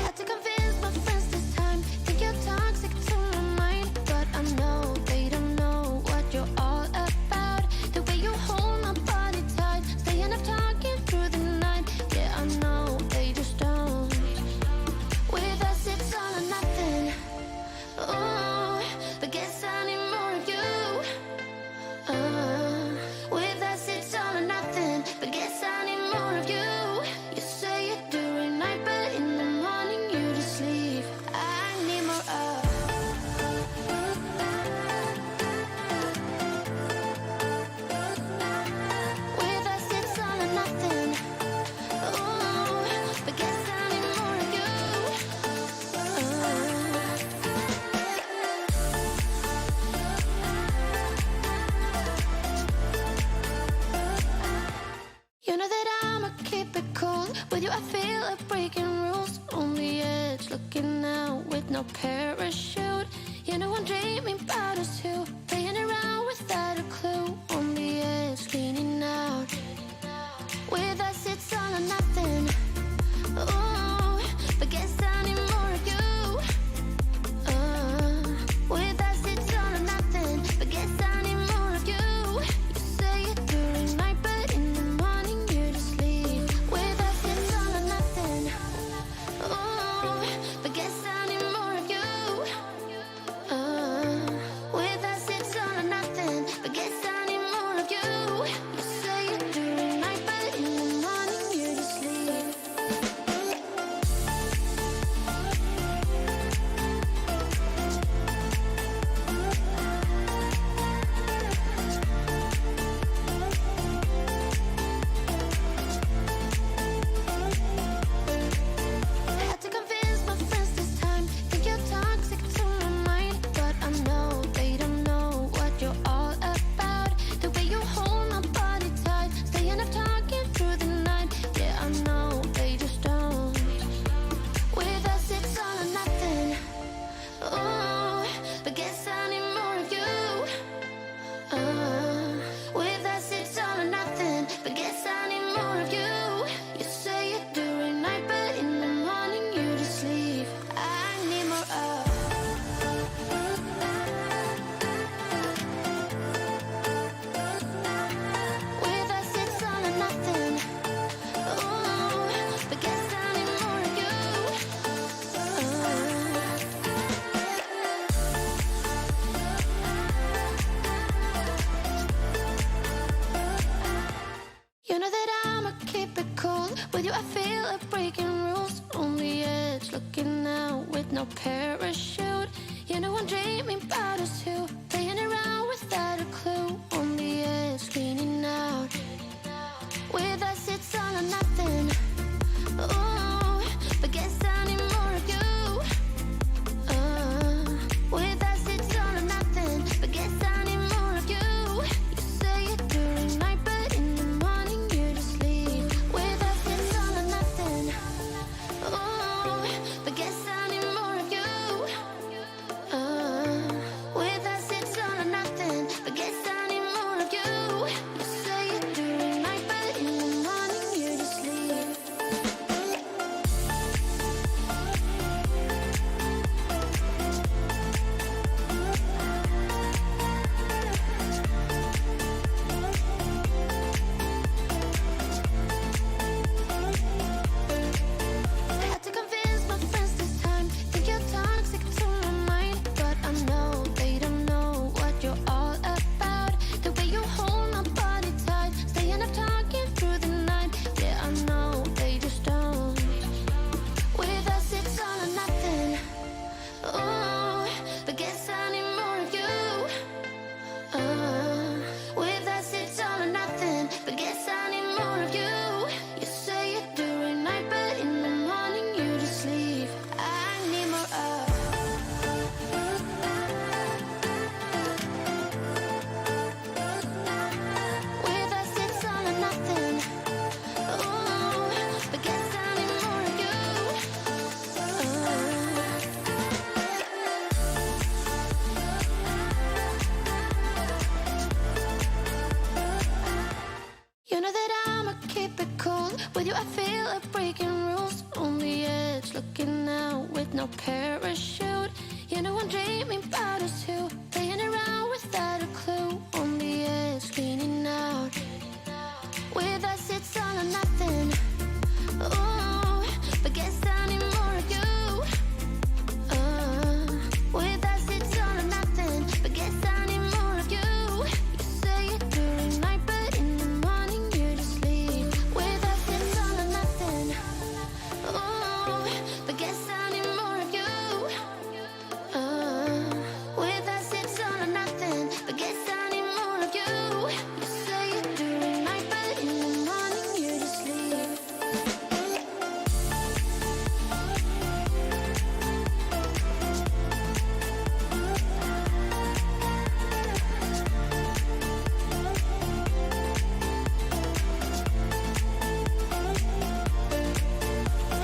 Had to convince my friends this time. Think you're toxic to my mind, but I know they don't know what you're all about. The way you hold my body tight, staying up talking through the night. Yeah, I know they just don't. With us it's all or nothing. Ooh, but guess I need more of you. With us it's all or nothing. But guess I need more of you. You say it during night, but in the morning you just leave. I need more of. With us it's all or nothing. Ooh, but guess I need more of you. You know that I'ma keep it cool. With you I feel like breaking rules. On the edge, looking out with no parachute. You know I'm dreaming about us two, playing around without a clue. On the edge, leaning out. With us it's all or nothing. Ooh, but guess I need more of you. With us it's all or nothing. But guess I need more of you. You say it during night, but in the morning you just leave. With us it's all or nothing. Ooh, but guess I need more of you. With no parachute. You know I'm dreaming about us two, playing around without a clue. On the edge, cleaning out. With us it's all or nothing. Oh, but guess I need more of you. With us it's all or nothing, but guess I need more of you. You say it during night, but in the morning you just leave. With us it's all or nothing. Oh, but guess I need more of you. With us it's all or nothing, but guess I need more of you. You say it during night, but in the morning you just leave. Had to convince my friends this time. Think you're toxic to my mind, but I know they don't know what you're all about. The way you hold my body tight, staying up talking through the night. Yeah, I know they just don't. With us it's all or nothing. Oh, but guess I need more of you. With us it's all or nothing, but guess I need more of you. You say it during night, but in the morning you just leave. I need more of. With us it's all or nothing. Oh, but guess I need more of you. You know that I'ma keep it cool. With you I feel like breaking rules. On the edge, looking out with no parachute. You know I'm dreaming about us two, playing around without a clue. On the edge, cleaning out. With us it's all or nothing. Oh, but guess I need more of you. With us it's all or nothing, but guess I need more of you. You say it during night, but in the morning you just leave. With us it's all or nothing. Oh, but guess I need more of you. With us it's all or nothing, but guess I need more of you. You say it during night, but in the morning you just leave.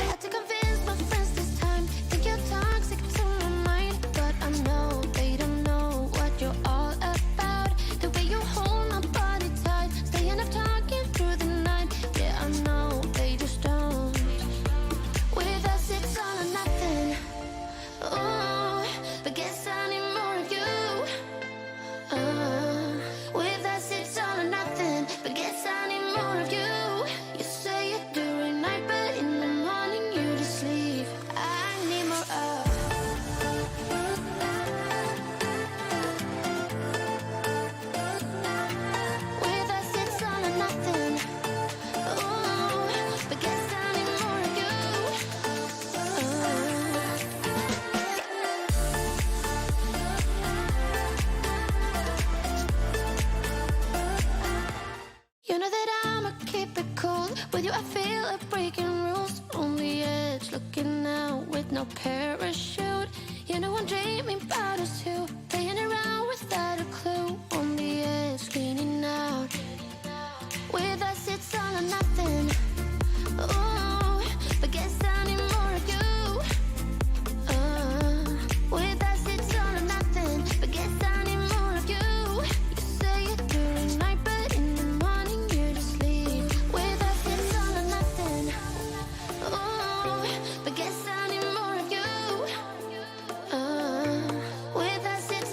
Had to convince my friends this time. Think you're toxic to my mind, but I know they don't know what you're all about. The way you hold my body tight, staying up talking through the night. Yeah, I know they just don't. With us it's all or nothing. Oh, but guess I need more of you. With us it's all or nothing, but guess I need more of you. You say it during night, but in the morning you just leave. I need more of. With us it's all or nothing. Oh, but guess I need more of you. You know that I'ma keep it cool. With you I feel like breaking rules. On the edge, looking out with no parachute. You know I'm dreaming about us two, playing around without a clue. On the edge, cleaning out. With us it's all or nothing. Oh, but guess I need more of you. With us it's all or nothing, but guess I need more of you. You say it during night, but in the morning you just leave. With us it's all or nothing. Oh, but guess I need more of you. With us it's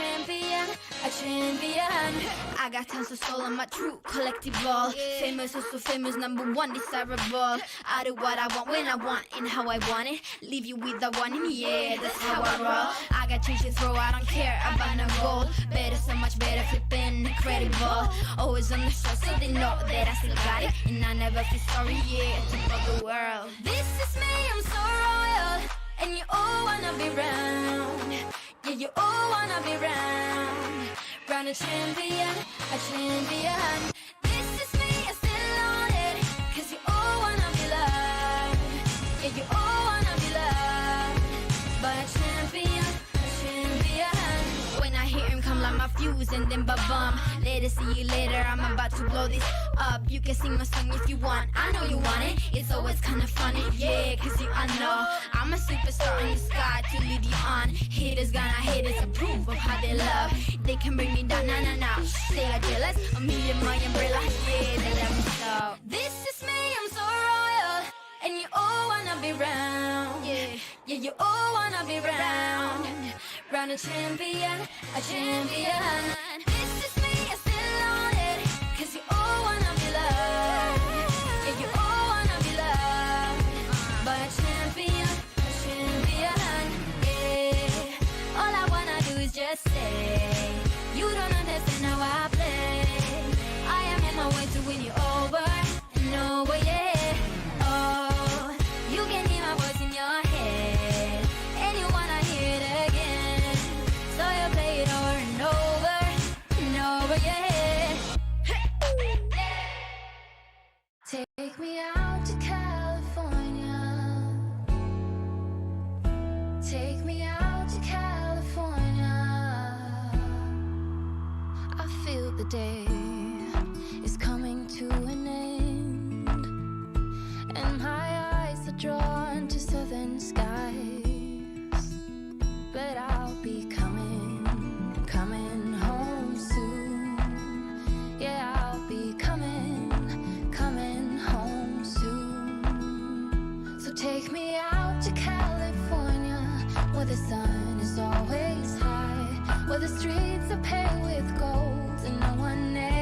champion, a champion. I got tons of soul on my true collectible. Famous, also famous, number one, desirable. I do what I want, when I want, and how I want it. Leave you with the one, and yeah, that's how I roll. I got change to throw, I don't care about no gold. Better, so much better, flipping incredible. Always on the show, so they know that I still got it. And I never feel sorry, yeah, to the world. This is me, I'm so royal. And you all wanna be round. Yeah, you all wanna be round. Round a champion, a champion. This is me, I still on it. Cause you all wanna be loved. Yeah, you all wanna be loved. But a champion, a champion. When I hear him come like my fuse and then ba-bum. Later, see you later, I'm about to blow this up. You can sing my song if you want, I know you want it. It's always kinda funny, yeah, cause I know I'm a superstar in the sky to lead you on. Haters gonna hate us, approve of how they love. They can bring me down, nah. They are jealous of me and my umbrella, yeah, they love me so. This is me, I'm so royal. And you all wanna be round. Yeah, you all wanna be round. Round a champion, a champion. This is me, I still on it. Cause you all wanna be loved. Yeah, you all wanna be loved. But a champion, yeah. All I wanna do is just say, you don't understand how I play. I am in my way to win you over and over, yeah. Oh, you can hear my voice in your head, and you wanna hear it again. So you play it over and over and over, yeah. Take me out to California. Take me out to California. I feel the day is coming to an end, and my eyes are drawn to southern skies. But I'll be coming home soon. Yeah, I'll be coming home soon. So take me out to California, where the sun is always high, where the streets are paved with gold and no one else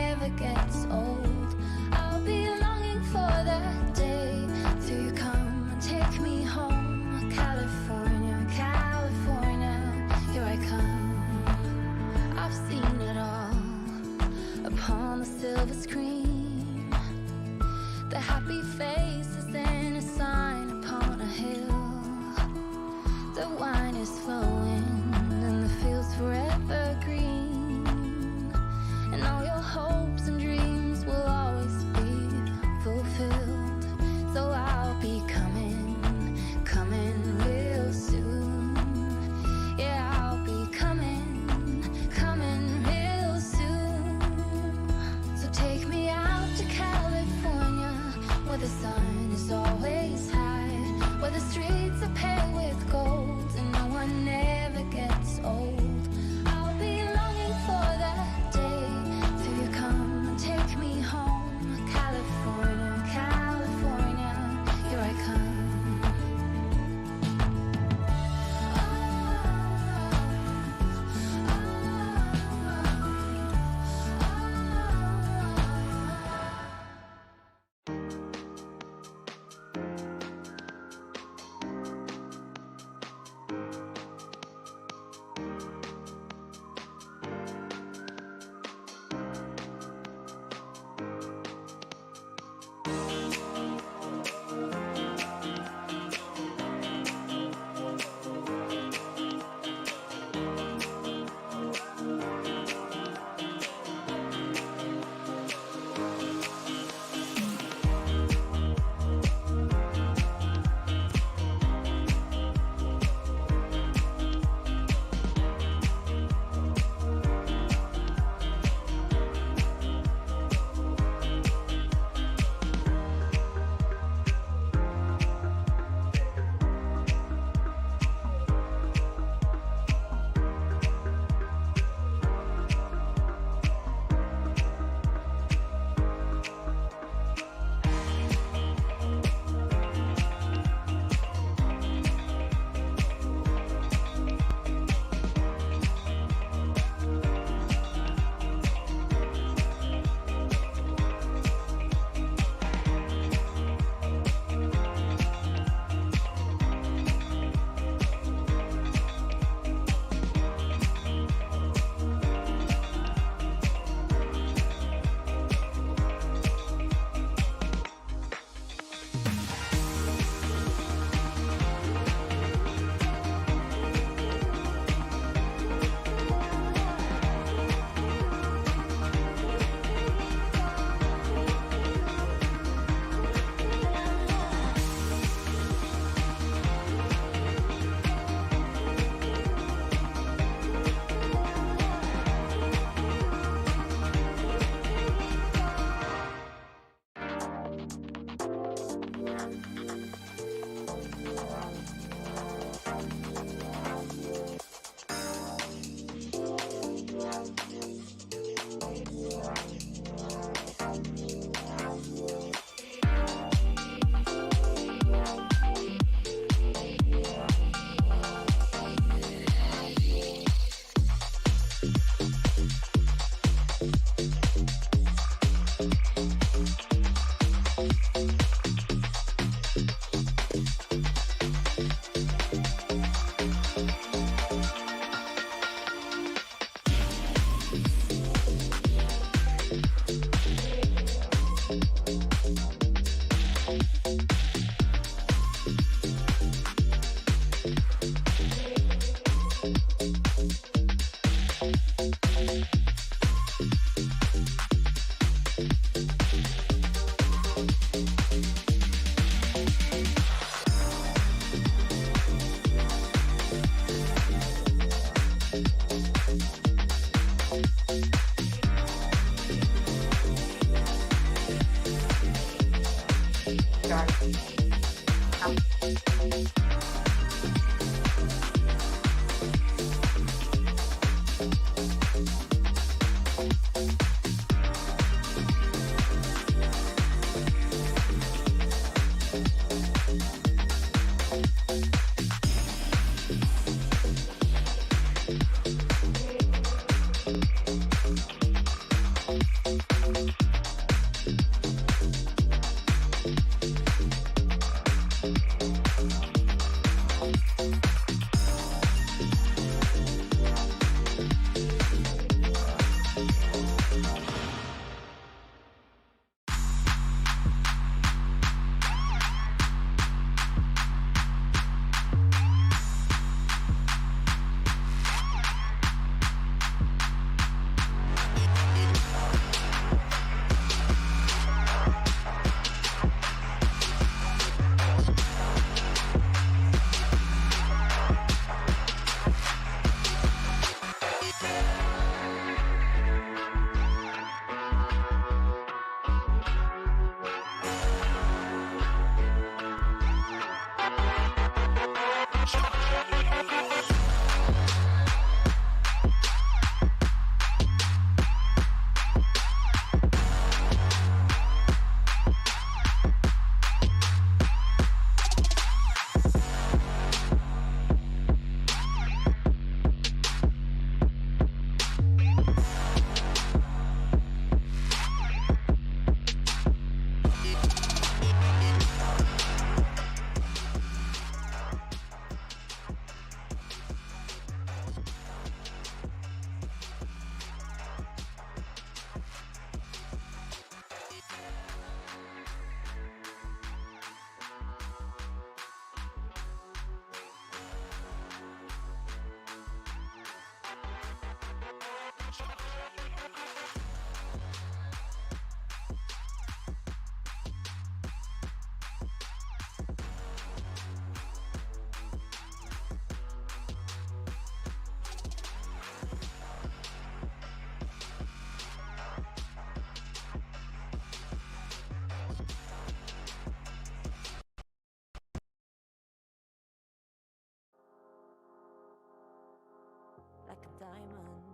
Like a diamond,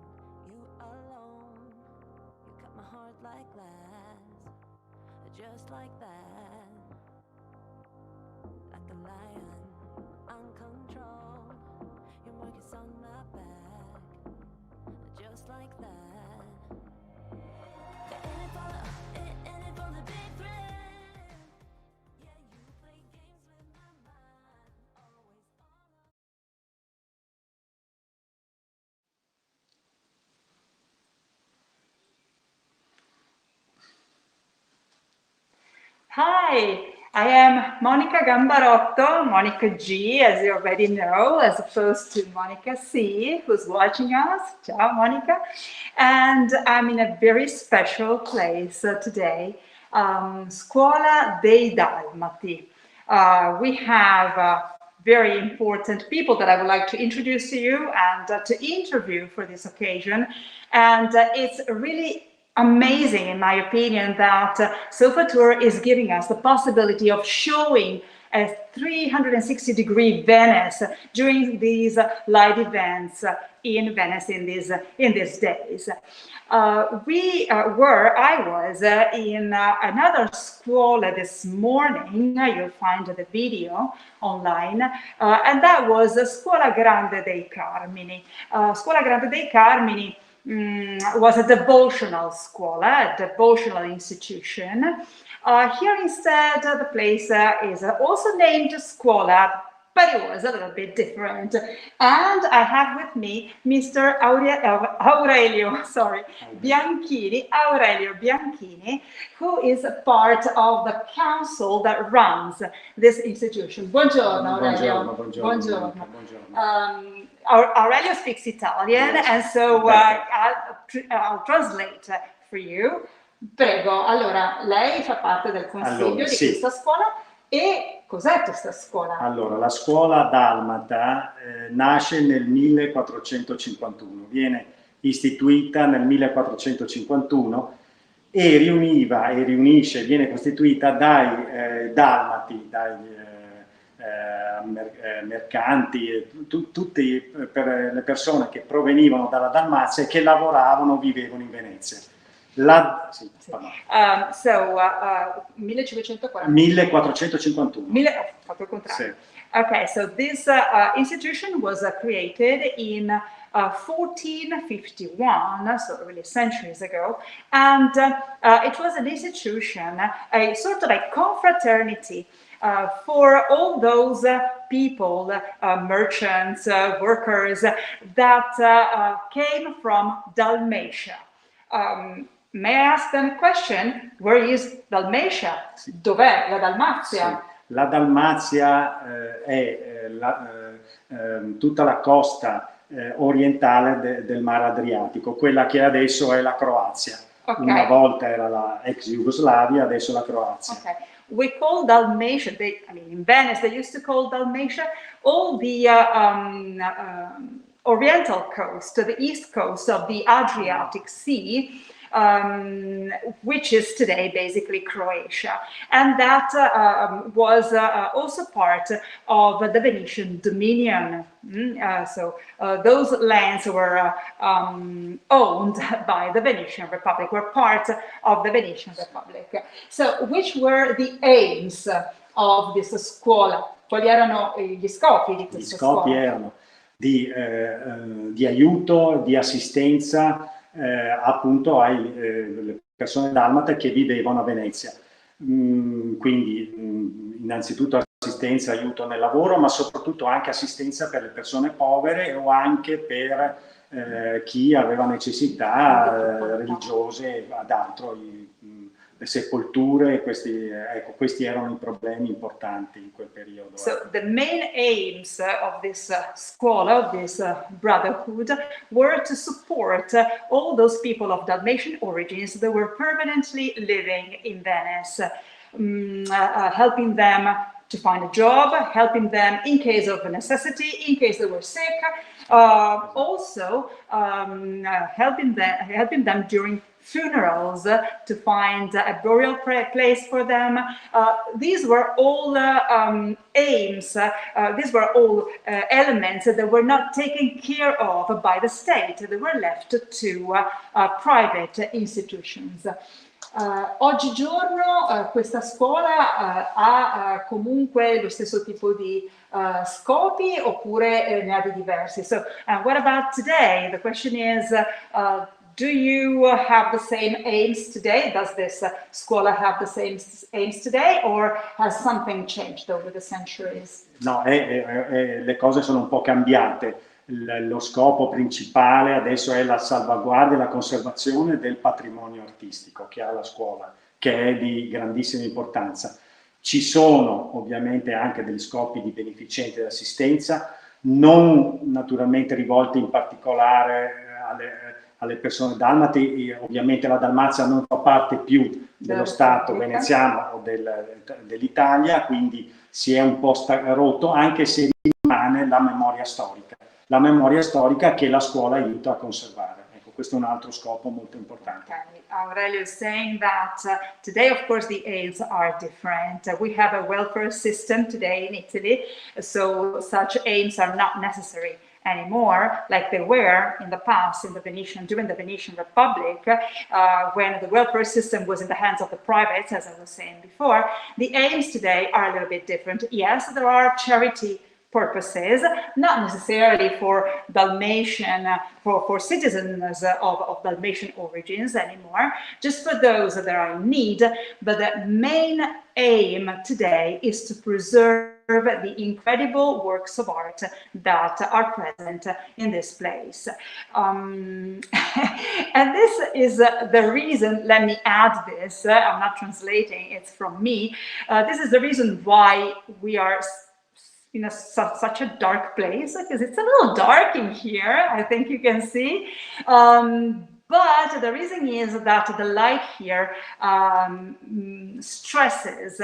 you alone. You cut my heart like glass, just like that. Like a lion, uncontrolled. Your mark is on my back, just like that. Yeah, in it for the big thrill. Yeah, you play games with my mind, always on. Hi, I am Monica Gambarotto, Monica G, as you already know, as opposed to Monica C, who's watching us. Ciao, Monica. And I'm in a very special place today, Scuola dei Dalmati. We have very important people that I would like to introduce to you and to interview for this occasion. And it's really amazing, in my opinion, that SofaTour is giving us the possibility of showing a 360-degree Venice during these live events in Venice in these days. I was in another scuola this morning. You'll find the video online, and that was Scuola Grande dei Carmini. Scuola Grande dei Carmini was a devotional scuola, a devotional institution. Here instead, the place is also named Scuola, but it was a little bit different. And I have with me Mr. Aurelio Bianchini, who is part of the council that runs this institution. Buongiorno, Aurelio. Buongiorno. Aurelio speaks Italian, and so I'll translate for you. Prego, allora, lei fa parte del consiglio di questa scuola, e cos'è questa scuola? Allora, la scuola dalmata nasce nel 1451, viene istituita nel 1451 e riuniva e riunisce, viene costituita dai dalmati, dai mercanti, tutti per le persone che provenivano dalla Dalmazia e che lavoravano, vivevano in Venezia. 1541. 1451. Fatto il contrario. Sì. Okay, so this institution was created in 1451, so really centuries ago, and it was an institution, a sort of a confraternity for all those people, merchants, workers that came from Dalmatia. May I ask then a question? Where is Dalmatia? Sì. Dov'è la Dalmazia? Sì. La Dalmazia è tutta la costa orientale del Mar Adriatico, quella che adesso è la Croazia. Okay. Una volta era la ex Jugoslavia, adesso la Croazia. Okay. We call Dalmatia, in Venice they used to call Dalmatia all the oriental coast, the east coast of the Adriatic Sea, which is today basically Croatia. And that was also part of the Venetian dominion. So those lands were owned by the Venetian Republic, were part of the Venetian Republic. So which were the aims of this scuola? Quali erano gli scopi di questa scuola? Gli scopi erano di aiuto, di assistenza appunto alle persone dalmate che vivevano a Venezia. Quindi innanzitutto assistenza, aiuto nel lavoro, ma soprattutto anche assistenza per le persone povere o anche per chi aveva necessità religiose ad altro, le sepolture, questi erano i problemi importanti in quel periodo. So the main aims of this scuola, of this brotherhood, were to support all those people of Dalmatian origins that were permanently living in Venice, helping them to find a job, helping them in case of necessity, in case they were sick, also helping them during funerals, to find a burial place for them. These were all aims, these were all elements that were not taken care of by the state. They were left to private institutions. Oggigiorno questa scuola ha comunque lo stesso tipo di scopi oppure ne ha di diversi? So what about today? The question is, do you have the same aims today? Does this scuola have the same aims today, or has something changed over the centuries? No, le cose sono un po' cambiate. Lo scopo principale adesso è la salvaguardia e la conservazione del patrimonio artistico che ha la scuola, che è di grandissima importanza. Ci sono ovviamente anche degli scopi di beneficenza e assistenza, non naturalmente rivolti in particolare alle persone dalmati. Ovviamente la Dalmazia non fa parte più dello Stato veneziano o dell'Italia, quindi si è un po' rotto, anche se rimane la memoria storica che la scuola aiuta a conservare. Ecco, questo è un altro scopo molto importante. Okay. Aurelio is saying that today, of course, the aims are different. We have a welfare system today in Italy, so such aims are not necessary anymore, like they were in the past during the Venetian Republic, when the welfare system was in the hands of the privates, as I was saying before. The aims today are a little bit different. Yes, there are charity purposes, not necessarily for Dalmatian, for citizens of Dalmatian origins anymore, just for those that are in need. But the main aim today is to preserve the incredible works of art that are present in this place. And this is the reason, let me add this, I'm not translating, it's from me. This is the reason why we are in such a dark place, because it's a little dark in here, I think you can see. But But the reason is that the light here stresses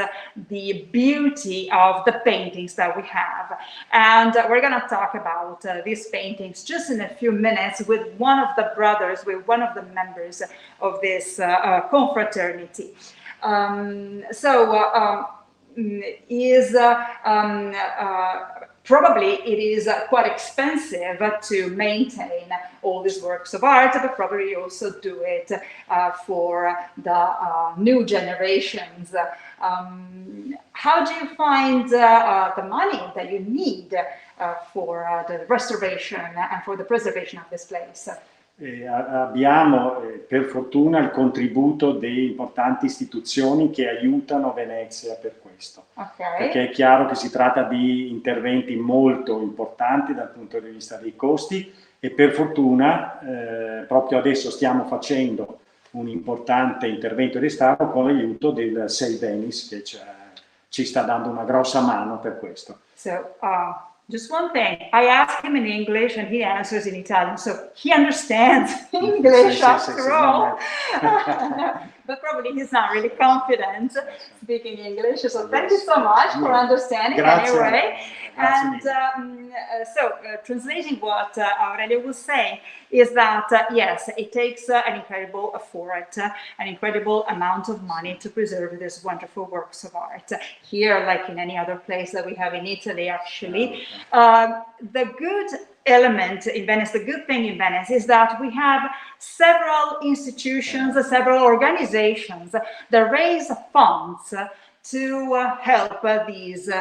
the beauty of the paintings that we have. And we're going to talk about these paintings just in a few minutes with one of the brothers, with one of the members of this confraternity. Probably it is quite expensive to maintain all these works of art, but probably you also do it for the new generations. How do you find the money that you need for the restoration and for the preservation of this place? Abbiamo per fortuna il contributo di importanti istituzioni che aiutano Venezia per questo, perché è chiaro che si tratta di interventi molto importanti dal punto di vista dei costi e per fortuna proprio adesso stiamo facendo un importante intervento di restauro con l'aiuto del Save Venice che ci sta dando una grossa mano per questo. Just one thing, I ask him in English and he answers in Italian, so he understands English after all. But probably he's not really confident speaking English, so thank you so much for understanding anyway. And translating what Aurelio was saying is that, yes, it takes an incredible effort, an incredible amount of money to preserve these wonderful works of art. Here, like in any other place that we have in Italy, actually, the good element in Venice, the good thing in Venice is that we have several institutions, several organizations that raise funds to help these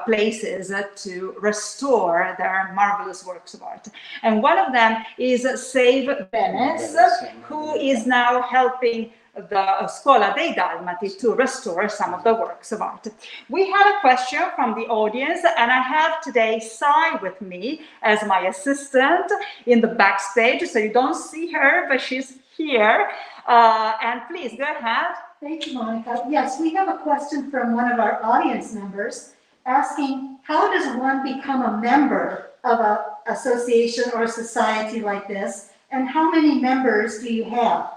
places to restore their marvelous works of art. And one of them is Save Venice, who is now helping the Scuola dei Dalmati to restore some of the works of art. We have a question from the audience, and I have today Sai with me as my assistant in the backstage, so you don't see her, but she's here. And please, go ahead. Thank you, Monica. Yes, we have a question from one of our audience members asking, how does one become a member of an association or a society like this, and how many members do you have?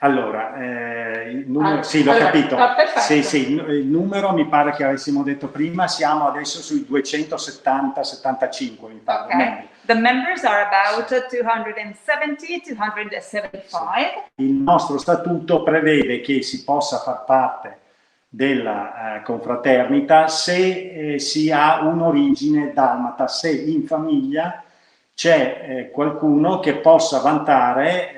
Allora, il numero, sì, l'ho capito. Sì, il numero mi pare che avessimo detto prima, siamo adesso sui 270-75, mi pare. Okay. The members are about 270-275. Il nostro statuto prevede che si possa far parte della confraternita se si ha un'origine dalmata, se in famiglia c'è qualcuno che possa vantare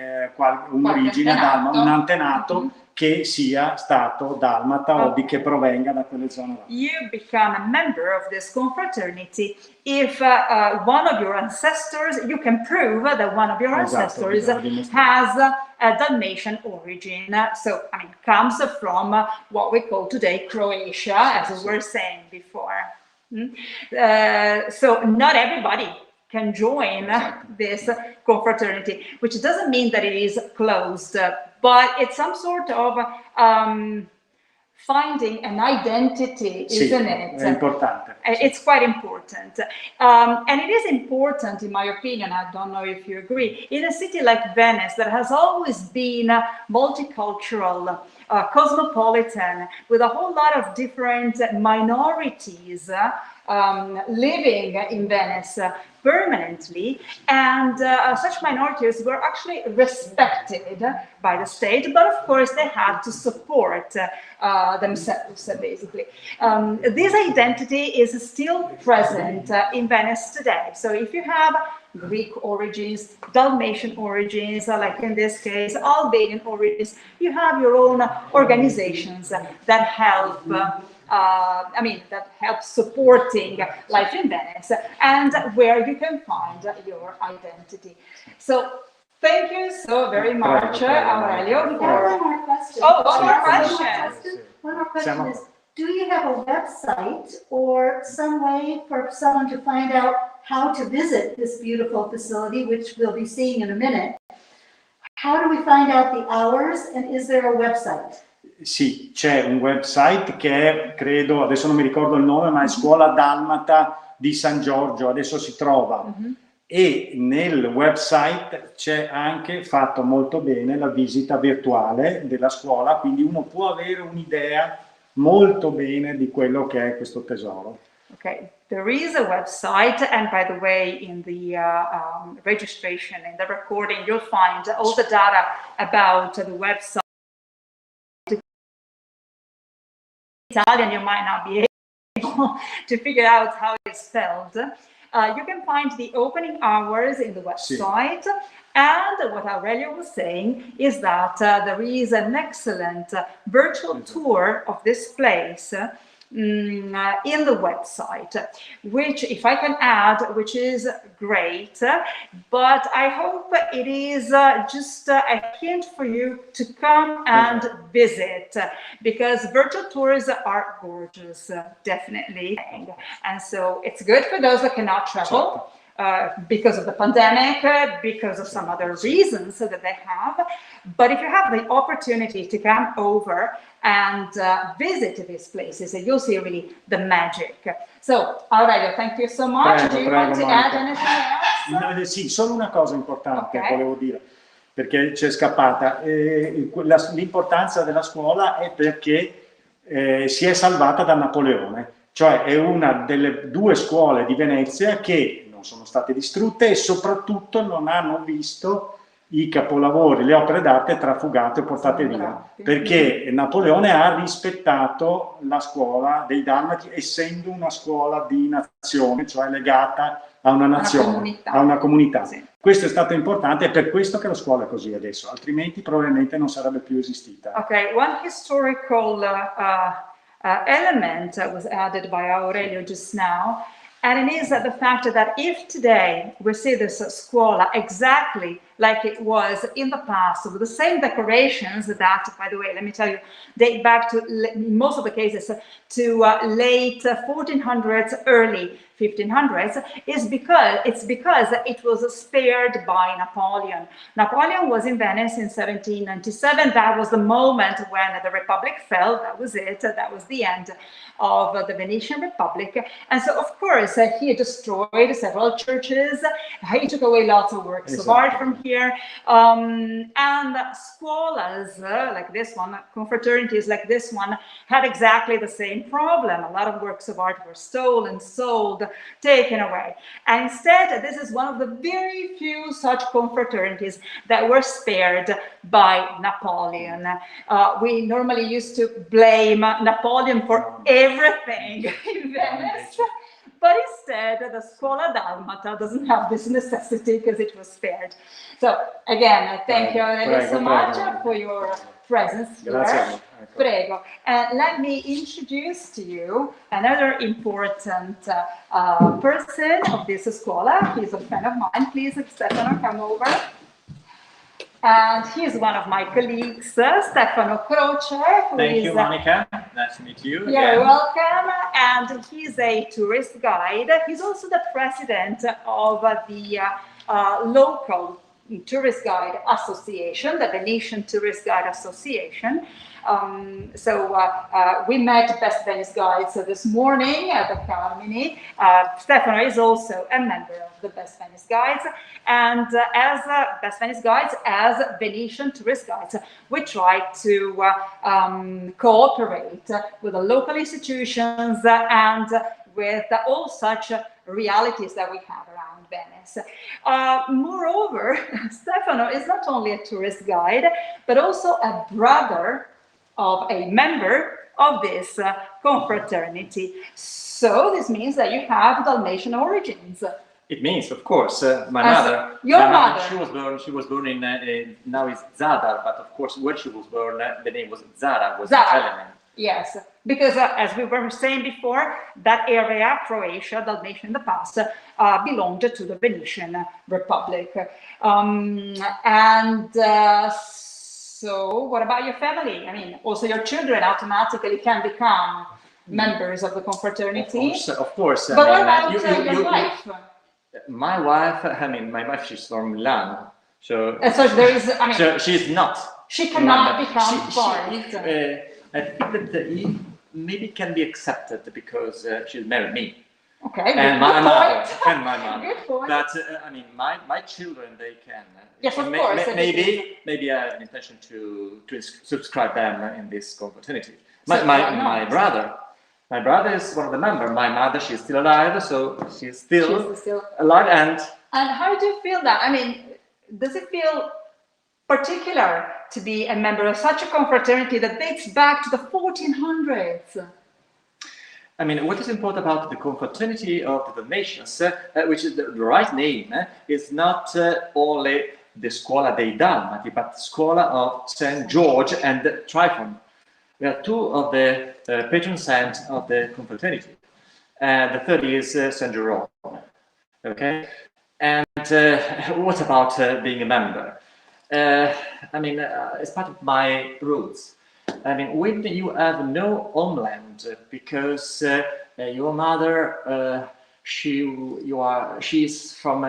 un'origine dalmata, un antenato che sia stato dalmata o che provenga da quelle zone là. You become a member of this confraternity if one of your ancestors, you can prove that one of your ancestors has a Dalmatian origin. So, I mean, comes from what we call today Croatia, as we were saying before. So not everybody can join this confraternity, which doesn't mean that it is closed, but it's some sort of finding an identity, isn't it? È importante. It's quite important. And it is important, in my opinion, I don't know if you agree, in a city like Venice that has always been multicultural, cosmopolitan, with a whole lot of different minorities living in Venice permanently, and such minorities were actually respected by the state, but of course they had to support themselves, basically. This identity is still present in Venice today. So if you have Greek origins, Dalmatian origins, like in this case, Albanian origins, you have your own organizations that help that helps supporting life in Venice and where you can find your identity. So thank you so very much, Aurelio. One more question. One more question. One more question is, do you have a website or some way for someone to find out how to visit this beautiful facility, which we'll be seeing in a minute? How do we find out the hours, and is there a website? Sì, c'è un website che è, credo, adesso non mi ricordo il nome, ma è Scuola Dalmata di San Giorgio, adesso si trova e nel website c'è anche fatto molto bene la visita virtuale della scuola, quindi uno può avere un'idea molto bene di quello che è questo tesoro. Okay, there is a website, and by the way, in the registration, in the recording, you'll find all the data about the website. Italian, you might not be able to figure out how it's spelled. You can find the opening hours in the website. And what Aurelio was saying is that there is an excellent virtual tour of this place in the website, which, if I can add, which is great, but I hope it is just a hint for you to come and visit, because virtual tours are gorgeous, definitely. And so it's good for those that cannot travel. Because of the pandemic, because of some other reasons that they have. But if you have the opportunity to come over and visit these places, you'll see really the magic. So, Aurelio, thank you so much. Do you want to add anything else? Sì, solo una cosa importante volevo dire, perché c'è scappata. L'importanza della scuola è perché si è salvata da Napoleone, cioè è una delle 2 scuole di Venezia che sono state distrutte e soprattutto non hanno visto i capolavori, le opere d'arte trafugate o portate via, perché Napoleone ha rispettato la scuola dei Dalmati, essendo una scuola di nazione, cioè legata a una nazione, a una comunità. Sì. Questo è stato importante, è per questo che la scuola è così adesso, altrimenti probabilmente non sarebbe più esistita. Okay, one historical element was added by Aurelio just now. And it is the fact that if today we see this scuola exactly like it was in the past, with the same decorations that, by the way, let me tell you, date back to, in most of the cases, to late 1400s, early 1500s, it's because it was spared by Napoleon. Napoleon was in Venice in 1797. That was the moment when the Republic fell. That was it. That was the end of the Venetian Republic. And so, of course, he destroyed several churches. He took away lots of works of art from here. And scuolas like this one, confraternities like this one, had exactly the same problem. A lot of works of art were stolen, sold, taken away. And instead, this is one of the very few such confraternities that were spared by Napoleon. We normally used to blame Napoleon for everything in Venice. But instead, the Scuola Dalmata doesn't have this necessity because it was spared. So, again, thank you so much for your presence here. Grazie. Prego. And let me introduce to you another important person of this scuola. He's a friend of mine. Please, Stefano, come over. And he is one of my colleagues, Stefano Croce. Thank you, Monica. Nice to meet you. You're welcome. And he's a tourist guide. He's also the president of the local Tourist Guide Association, the Venetian Tourist Guide Association. We met Best Venice Guides this morning at the Carnival. Stefano is also a member of the Best Venice Guides, and as Best Venice Guides, as Venetian Tourist Guides, we try to cooperate with the local institutions and with all such realities that we have around Venice. Moreover, Stefano is not only a tourist guide, but also a brother of a member of this confraternity. So this means that you have Dalmatian origins. It means, of course, my mother. She was born in now it's Zadar, but of course when she was born, the name was Zara, was Italian name. Yes, because as we were saying before, that area, Croatia, Dalmatia in the past, belonged to the Venetian Republic. So what about your family? I mean, also your children automatically can become members of the confraternity. Of course. But what about your wife? My wife, my wife, she's from Milan. So there is, so she's not. She cannot become part. I think that maybe can be accepted because she married me. Okay, and my mother, and my mother. Good point. But I mean, my children, they can. Yes, of course. Maybe I have an intention to subscribe them in this confraternity. So My brother is one of the members. My mother, she's still alive, so she's still alive. And how do you feel that? I mean, does it feel particular to be a member of such a confraternity that dates back to the 1400s? I mean, what is important about the confraternity of the nations, which is the right name, is not only the Scuola dei Dalmati, but the Scuola of St. George and Tryphon. We are two of the patron saints of the confraternity. The third is St. Jerome. Okay, and what about being a member? I mean, it's part of my roots. I mean, when you have no homeland because your mother, she's from.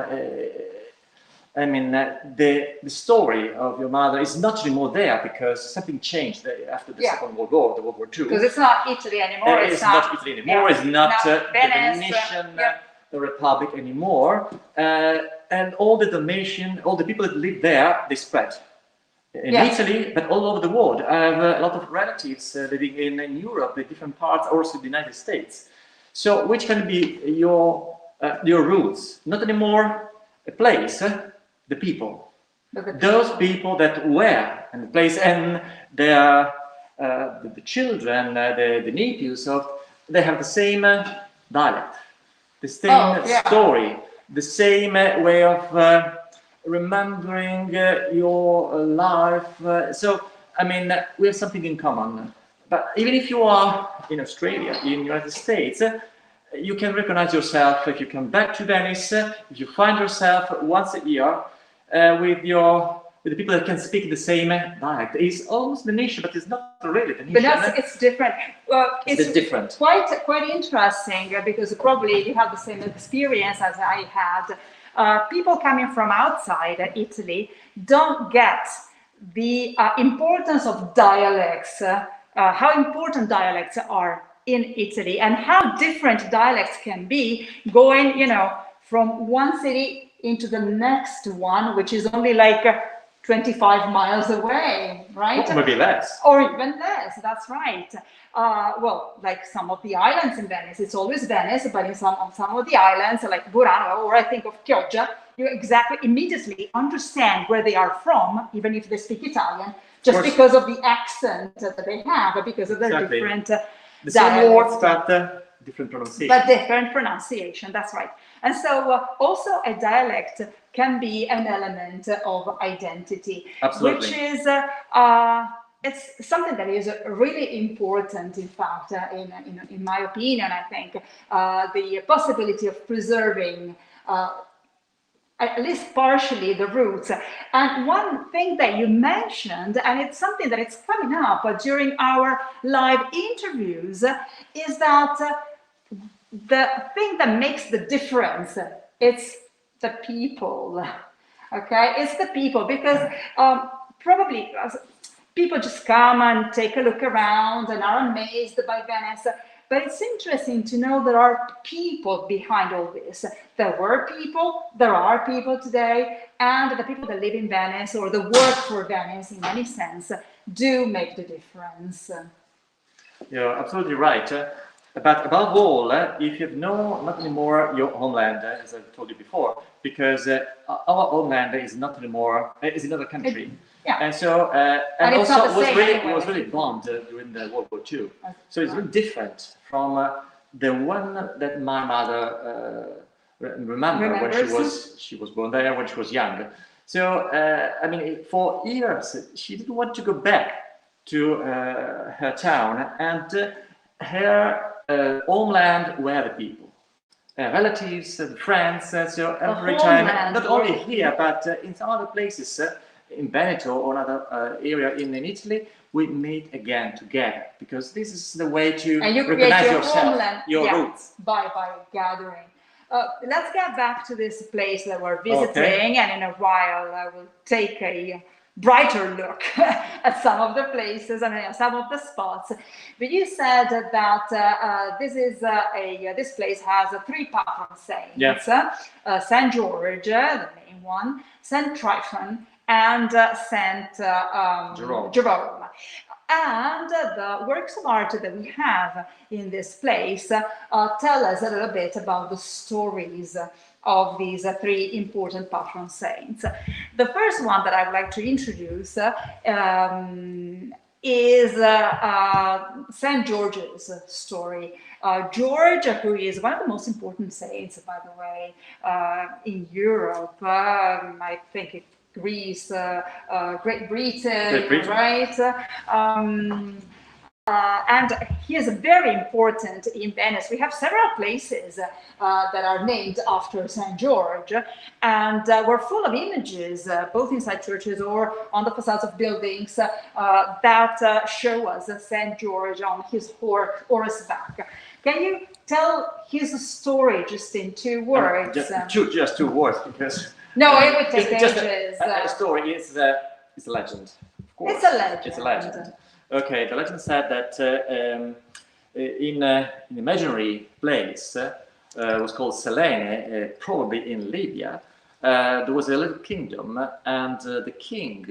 I mean, the story of your mother is not anymore there because something changed after the Second World War, the World War II. Because it's not Italy anymore. It's not Italy anymore. It's not the Venetian Republic anymore. And all the Dalmatian, all the people that live there, they spread. In Italy, but all over the world. I have a lot of relatives living in Europe, in different parts, also the United States. So, which can be your roots? Not anymore a place, the people. Those people that were in the place, and the children, the nephews of, they have the same dialect, the same story, the same way of remembering your life. So, I mean, we have something in common. But even if you are in Australia, in the United States, you can recognize yourself if you come back to Venice, if you find yourself once a year with the people that can speak the same dialect. It's almost Venetian, but it's not really Venetian. But it's different. It's different. Quite interesting because probably you have the same experience as I had. People coming from outside Italy don't get the importance of dialects, how important dialects are in Italy, and how different dialects can be going, you know, from one city into the next one, which is only like 25 miles away, right? Or maybe less. Or even less, that's right. Well, like some of the islands in Venice, it's always Venice, but in some of the islands, like Murano, or I think of Chioggia, you immediately understand where they are from, even if they speak Italian, just because of the accent that they have, because of their different the same words, but different pronunciation. But different pronunciation, that's right. And so also a dialect can be an element of identity. Absolutely. Which is it's something that is really important, in fact, in my opinion. I think the possibility of preserving at least partially the roots. And one thing that you mentioned, and it's something that it's coming up during our live interviews, is that the thing that makes the difference, it's the people. Okay, it's the people, because probably people just come and take a look around and are amazed by Venice. But it's interesting to know there are people behind all this. There were people, there are people today, and the people that live in Venice or that work for Venice in any sense do make the difference. You're absolutely right. But above all, if you have not anymore your homeland, as I told you before, because our homeland is not anymore, is another country. And so, and also it was really bombed during the World War II. So it's really different from the one that my mother remembered when she was born there, when she was young. So, I mean, for years, she didn't want to go back to her town, and her homeland were the people. Relatives, friends, so every time, not only here, but in some other places, in Veneto or another area in Italy, we meet again together, because this is the way to recognize yourself, your roots. By gathering. Let's get back to this place that we're visiting, and in a while I will take a brighter look at some of the places and some of the spots. But you said that this place has 3 patron saints. Yeah. Saint George, the main one, Saint Tryphon, and Saint Jerome. And the works of art that we have in this place tell us a little bit about the stories of these 3 important patron saints. The first one that I would like to introduce is Saint George's story. George, who is one of the most important saints, by the way, in Europe, I think Greece, Great Britain, right? And he is very important in Venice. We have several places that are named after St. George, and we're full of images, both inside churches or on the facades of buildings, that show us St. George on his horseback. Can you tell his story just in 2 words? Just 2 words, because... No, it would take ages. The story is a legend, of course. It's a legend. It's a legend. Okay, the legend said that in an imaginary place, was called Selene, probably in Libya, there was a little kingdom, and the king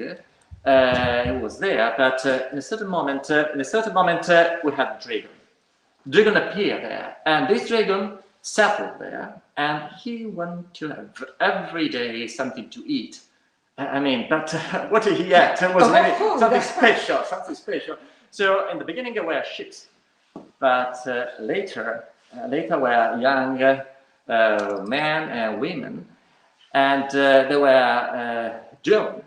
was there, but in a certain moment, we had a dragon. Dragon appeared there, and this dragon settled there, and he wanted to have every day something to eat. I mean, but what did he ate? It was really something special. So in the beginning there were ships, but later were young men and women, and they were Joan.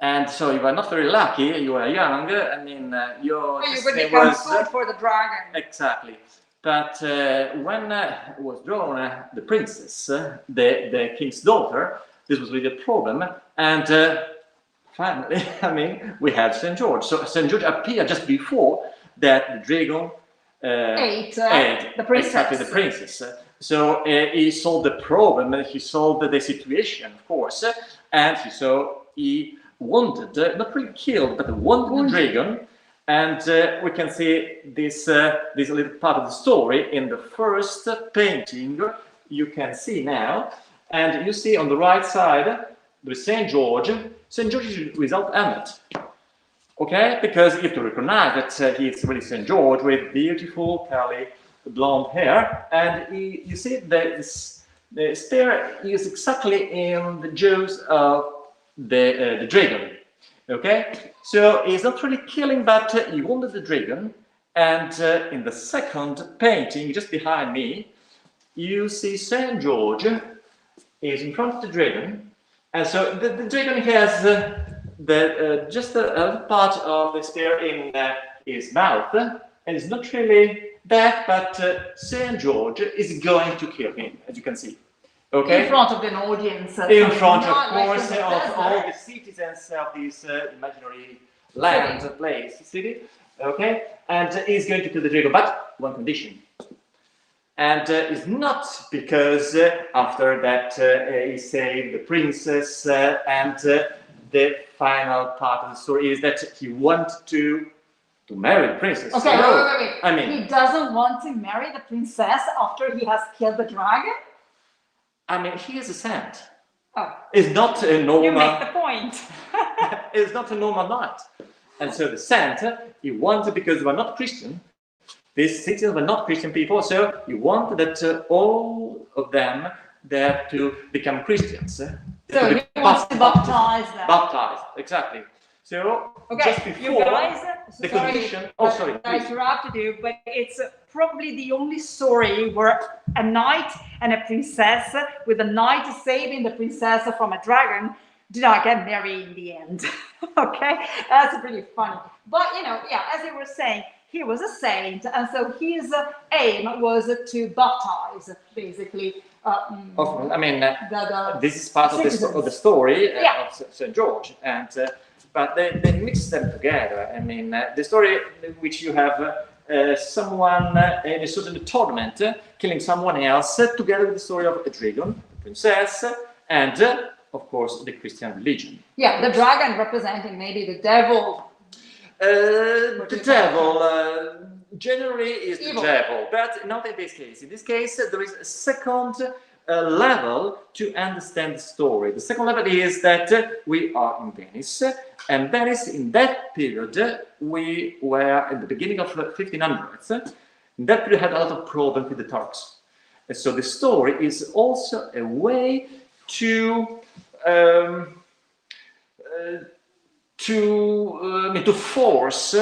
And so you were not very lucky. You were young. I mean, you would become food for the dragon. Exactly. But when was drawn the princess, the king's daughter, this was really a problem. And finally, I mean, we had St. George. So St. George appeared just before that the dragon ate the princess. Exactly, the princess. So he solved the problem, and he solved the situation, of course. And he wanted, not really killed, but wanted the dragon. And we can see this little part of the story in the first painting you can see now. And you see on the right side, there is St. George. St. George is without helmet. Okay? Because you have to recognize that he is really St. George with beautiful curly blonde hair. And you see the spear is exactly in the jaws of the dragon. Okay, so he's not really killing, but he wanted the dragon. And in the second painting, just behind me, you see Saint George is in front of the dragon, and so the dragon has just a little part of the spear in his mouth, and it's not really dead, but Saint George is going to kill him, as you can see. Okay. In front of an audience. In front, of course, of all the citizens of this imaginary land, city. Okay, and he's going to kill the dragon, but one condition. And it's not because after that he saved the princess, and the final part of the story is that he wanted to marry the princess. Okay, so, wait. I mean, he doesn't want to marry the princess after he has killed the dragon? I mean, he is a saint. Oh. It's not a normal... You make the point. It's not a normal night. And so the saint, he wanted, because they were not Christian, these citizens were not Christian people, so he wanted that all of them, they have to become Christians. So he wants to baptize them. Baptized, exactly. So, okay, just before you guys, the condition... Oh, sorry. I interrupted you, but it's probably the only story where a knight and a princess, with a knight saving the princess from a dragon, did not get married in the end. Okay, that's pretty funny. But as you were saying, he was a saint, and so his aim was to baptize, basically. I mean, this is part of the story of St. George, and but they mix them together. I mean, the story in which you have someone in a certain tournament killing someone else, together with the story of a dragon, a princess, and of course, the Christian religion. Yeah, the dragon representing maybe the devil. The devil generally is Evil. the devil, but not in this case. In this case, there is a second level to understand the story. The second level is that we are in Venice, and Venice in that period, we were at the beginning of the 1500s. In that period, had a lot of problems with the Turks. And so the story is also a way to force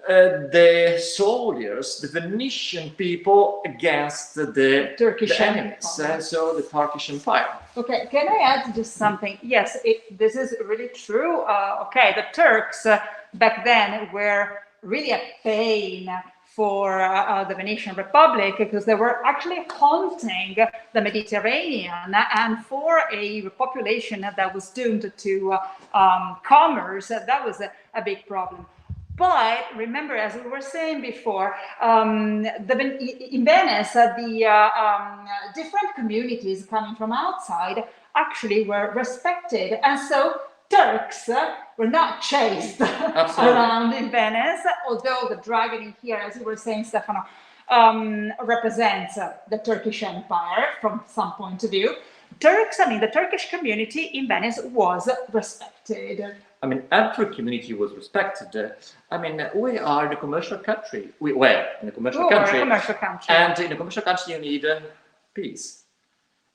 the soldiers, the Venetian people, against the Turkish enemies, so the Turkish Empire. Okay, can I add just something? Yes, this is really true. Okay, the Turks back then were really a pain for the Venetian Republic, because they were actually haunting the Mediterranean, and for a population that was doomed to commerce, that was a big problem. But remember, as we were saying before, in Venice, the different communities coming from outside actually were respected, and so Turks were not chased around in Venice, although the dragon in here, as you were saying, Stefano, represents the Turkish Empire from some point of view. The Turkish community in Venice was respected. I mean, every community was respected. I mean, we are in a commercial country. We were in a commercial country. And in a commercial country, you need peace.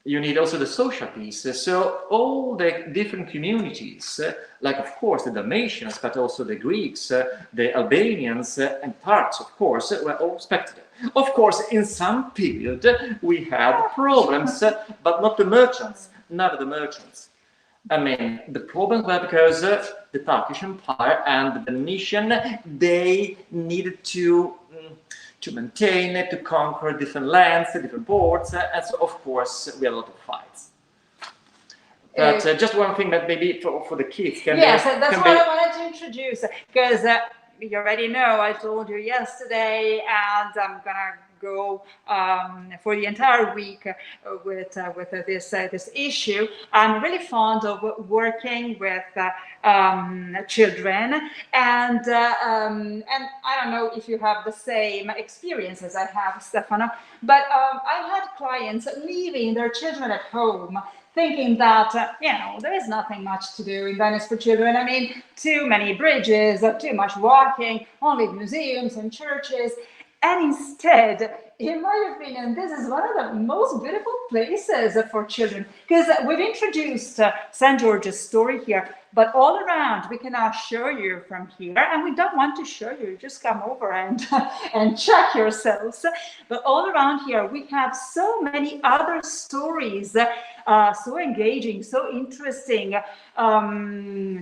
You need also the social peace. So all the different communities, like of course the Dalmatians, but also the Greeks, the Albanians, and Turks, of course, were all respected. Of course, in some period we had problems, but not the merchants, never the merchants. I mean, the problems were because the Turkish Empire and the Venetian, they needed to maintain, to conquer different lands, different ports, and so of course we had a lot of fights. But just one thing that maybe for the kids can yes, that's what I wanted to introduce, because you already know, I told you yesterday, and I'm gonna go for the entire week with this issue. I'm really fond of working with children, and I don't know if you have the same experience as I have, Stefano, but I had clients leaving their children at home, thinking that, there is nothing much to do in Venice for children. I mean, too many bridges, too much walking, only museums and churches. And instead, in my opinion, this is one of the most beautiful places for children, because we've introduced St. George's story here, but all around we cannot show you from here, and we don't want to show you, just come over and check yourselves. But all around here we have so many other stories, so engaging, so interesting.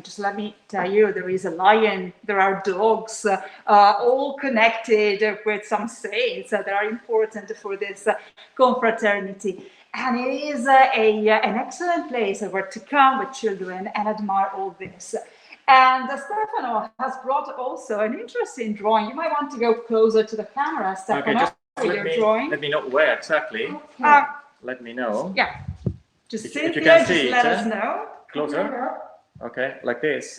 Just let me tell you, there is a lion, there are dogs, all connected with some saints that are important for this confraternity. And it is an excellent place where to come with children and admire all this. And Stefano has brought also an interesting drawing. You might want to go closer to the camera, Stefano, okay, with your drawing. Let me know where exactly. Okay. Let me know. Yeah. Just if you can see let it, us know. Closer. Okay, like this.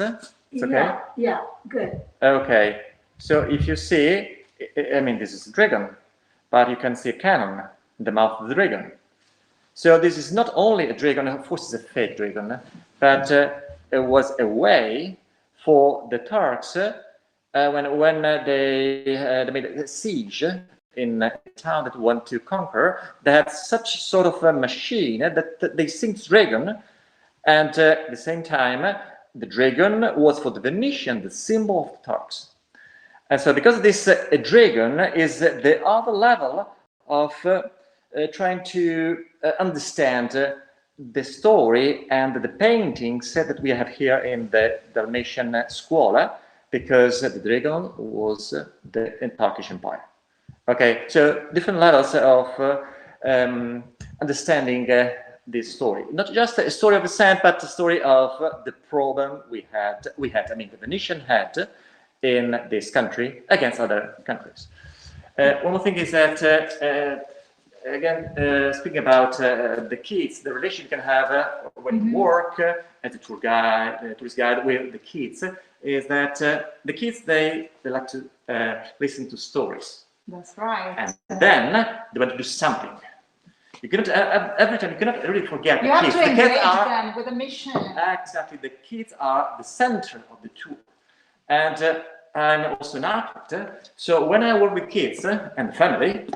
It's okay? Yeah, good. Okay, so if you see, I mean, this is a dragon, but you can see a cannon in the mouth of the dragon. So this is not only a dragon, of course it's a fake dragon, but it was a way for the Turks, when they made a siege in a town that want to conquer, they had such sort of a machine that they sing dragon, and at the same time, the dragon was for the Venetian the symbol of the Turks. And so because this dragon is the other level of trying to understand the story and the paintings that we have here in the Dalmatian Scuola, because the dragon was the Turkish Empire. Okay, so different levels of understanding this story. Not just a story of the saint, but a story of the problem we had, I mean, the Venetian had in this country against other countries. One more thing is that again, speaking about the kids, the relation you can have when you work as a tourist guide with the kids, is that the kids, they like to listen to stories. That's right. And then they want to do something. You cannot, every time, you cannot really forget you the kids. You have to engage are, them with a mission. Exactly. The kids are the center of the tour. And I'm also an architect, so when I work with kids and family,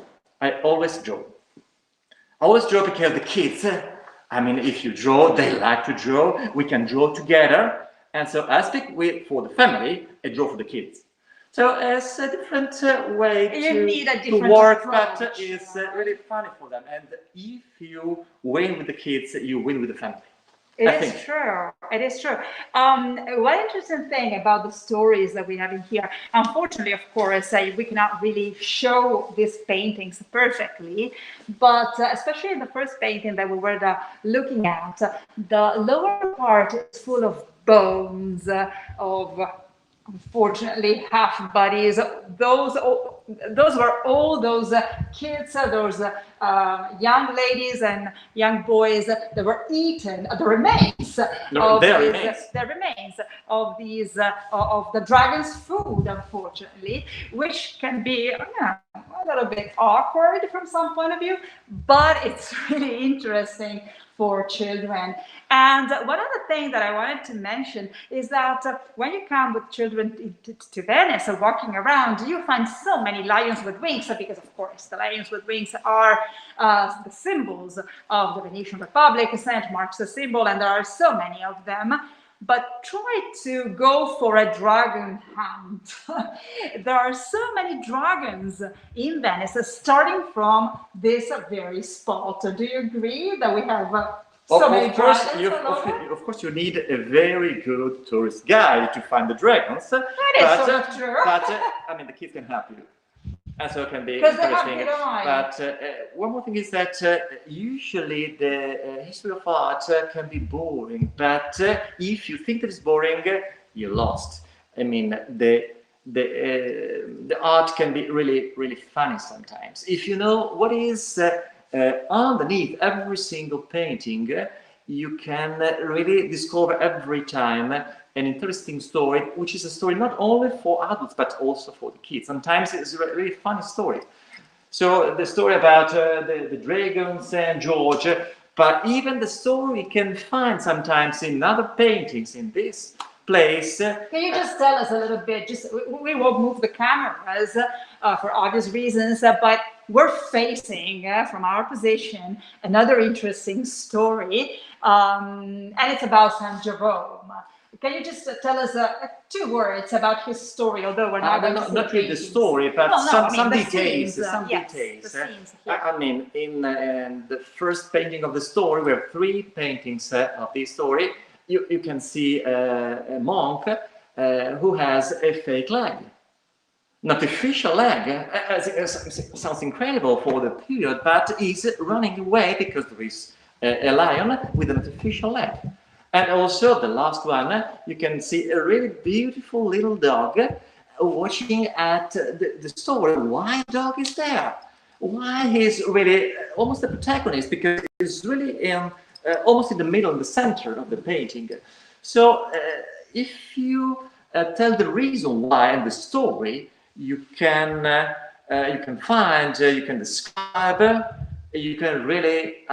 I always draw. I always draw because the kids, I mean, if you draw, they like to draw, we can draw together. And so I speak for the family, I draw for the kids. So it's a different way to work, but it's really funny for them. And if you win with the kids, you win with the family. It is true. It is true. One interesting thing about the stories that we have in here, unfortunately, of course, we cannot really show these paintings perfectly, but especially in the first painting that we were looking at, the lower part is full of bones of, unfortunately, half bodies. Those were all those kids, those young ladies and young boys that were eaten. The remains of these of the dragon's food, unfortunately, which can be a little bit awkward from some point of view, but it's really interesting for children. And one other thing that I wanted to mention is that when you come with children to Venice or walking around, you find so many lions with wings, because of course the lions with wings are the symbols of the Venetian Republic. St. Mark's a symbol, and there are so many of them. But try to go for a dragon hunt. There are so many dragons in Venice, starting from this very spot. Do you agree that we have so many dragons? Of course, you need a very good tourist guide to find the dragons. That is so true. But I mean, the kids can help you. And so it can be interesting. But one more thing is that usually the history of art can be boring. But if you think that it's boring, you're lost. I mean, the art can be really, really funny sometimes. If you know what is underneath every single painting, you can really discover every time an interesting story, which is a story not only for adults but also for the kids. Sometimes it's a really funny story. So the story about the dragons and George, but even the story we can find sometimes in other paintings in this place. Can you just tell us a little bit? We won't move the cameras for obvious reasons, but we're facing from our position another interesting story, and it's about San Jerome. Can you just tell us 2 words about his story, although we're not not really the story, but some details. Details. I mean, in the first painting of the story, we have 3 paintings of this story. You can see a monk who has a fake leg. An artificial leg. Sounds incredible for the period, but he's running away because there is a lion with an artificial leg. And also the last one, you can see a really beautiful little dog watching at the story. Why the dog is there? Why he's really almost the protagonist, because he's really in almost in the middle, in the center of the painting. So if you tell the reason why in the story, you can find, you can describe, you can really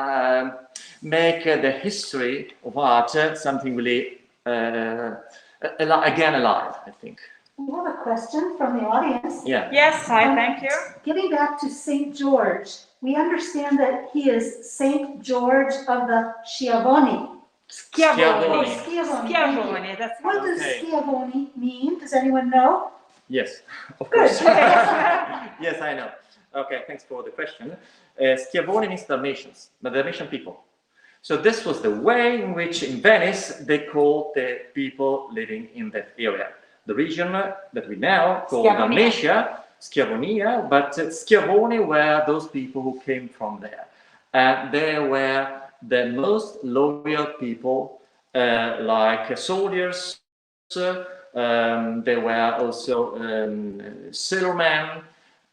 make the history of art something really again alive, I think. We have a question from the audience. Yeah. Yes, hi, thank you. Getting back to St. George, we understand that he is St. George of the Schiavoni. Schiavoni. Schiavoni. That's what does Schiavoni mean? Does anyone know? Yes, of course. Yes, I know. Okay, thanks for the question. Schiavoni means Dalmatians, the Dalmatian people. So this was the way in which in Venice they called the people living in that area. The region that we now call Dalmatia, Schiavonia, but Schiavoni were those people who came from there. And they were the most loyal people, like soldiers. They were also sailormen,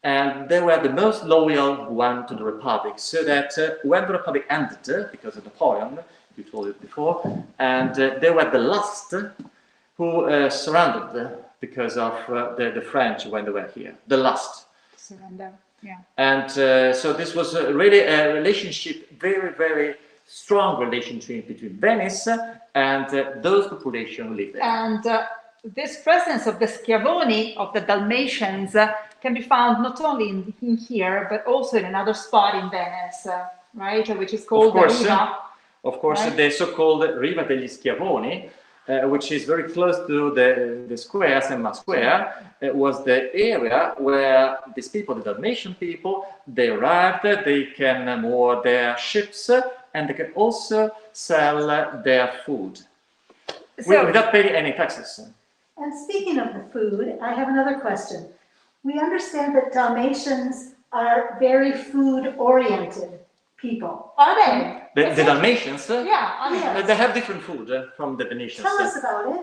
and they were the most loyal one to the Republic. So that when the Republic ended, because of Napoleon, you told it before, and they were the last who surrendered because of the French when they were here. The last. Surrender, yeah. And so this was really a relationship, very, very strong relationship between Venice and those population who live there. And this presence of the Schiavoni, of the Dalmatians, can be found not only in here, but also in another spot in Venice, right? Which is called the Riva. Of course, right? The so-called Riva degli Schiavoni, which is very close to the square, Sema Square, was the area where these people, the Dalmatian people, they arrived, they can moor their ships, and they can also sell their food without paying any taxes. And speaking of the food, I have another question. We understand that Dalmatians are very food-oriented people. Are they? The Dalmatians? Yeah, they have different food from the Venetians. Tell us about it.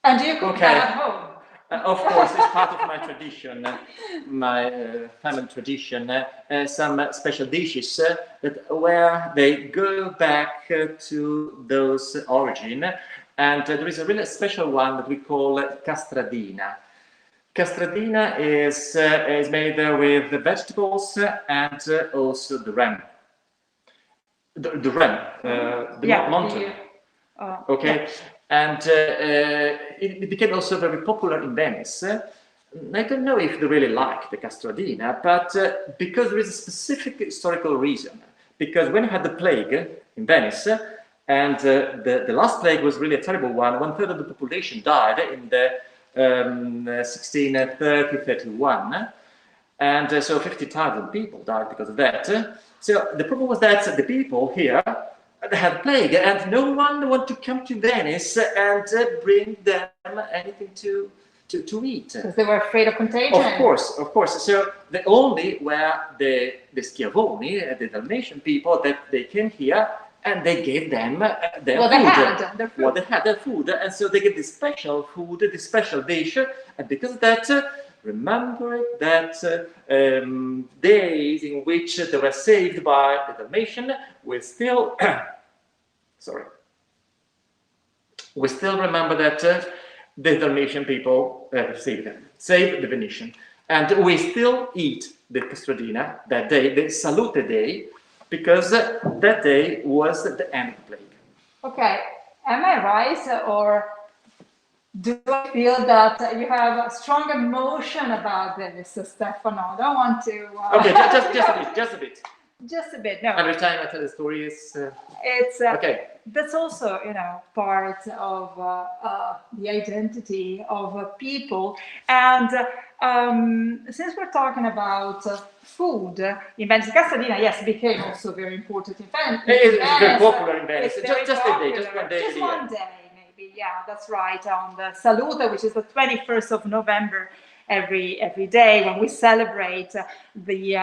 And do you cook that at home? Of course, it's part of my tradition, my family tradition. Some special dishes where they go back to those origin. And there is a really special one that we call castradina. Castradina is made with the vegetables and also the ram. The ram, mountain. Okay. Yeah. And it became also very popular in Venice. I don't know if they really like the castradina, but because there is a specific historical reason. Because when you had the plague in Venice, and the last plague was really a terrible one, 1/3 of the population died in the 1630-31, and so 50,000 people died because of that. So the problem was that the people here had plague, and no one wanted to come to Venice and bring them anything to eat. Because they were afraid of contagion. Of course. So the only were the Schiavoni, the Dalmatian people, that they came here and they gave them their food. They had their food, and so they get this special food, this special dish, and because of that, remember that days in which they were saved by the Dalmatian, we still remember that the Dalmatian people saved the Venetian, and we still eat the castradina that day, the Salute Day, because that day was the end of the plague. Okay, am I right, or do I feel that you have a strong emotion about this, Stefano? I don't want to... Okay, just a bit. Just a bit, no. Every time I tell the story, it's okay. That's also, part of the identity of people. And since we're talking about food in Venice, castradina, yes, became also very important in Venice. It's very popular in Venice. Just one day. Just one day, maybe. Yeah, that's right. On the Salute, which is the 21st of November. Every day when we celebrate the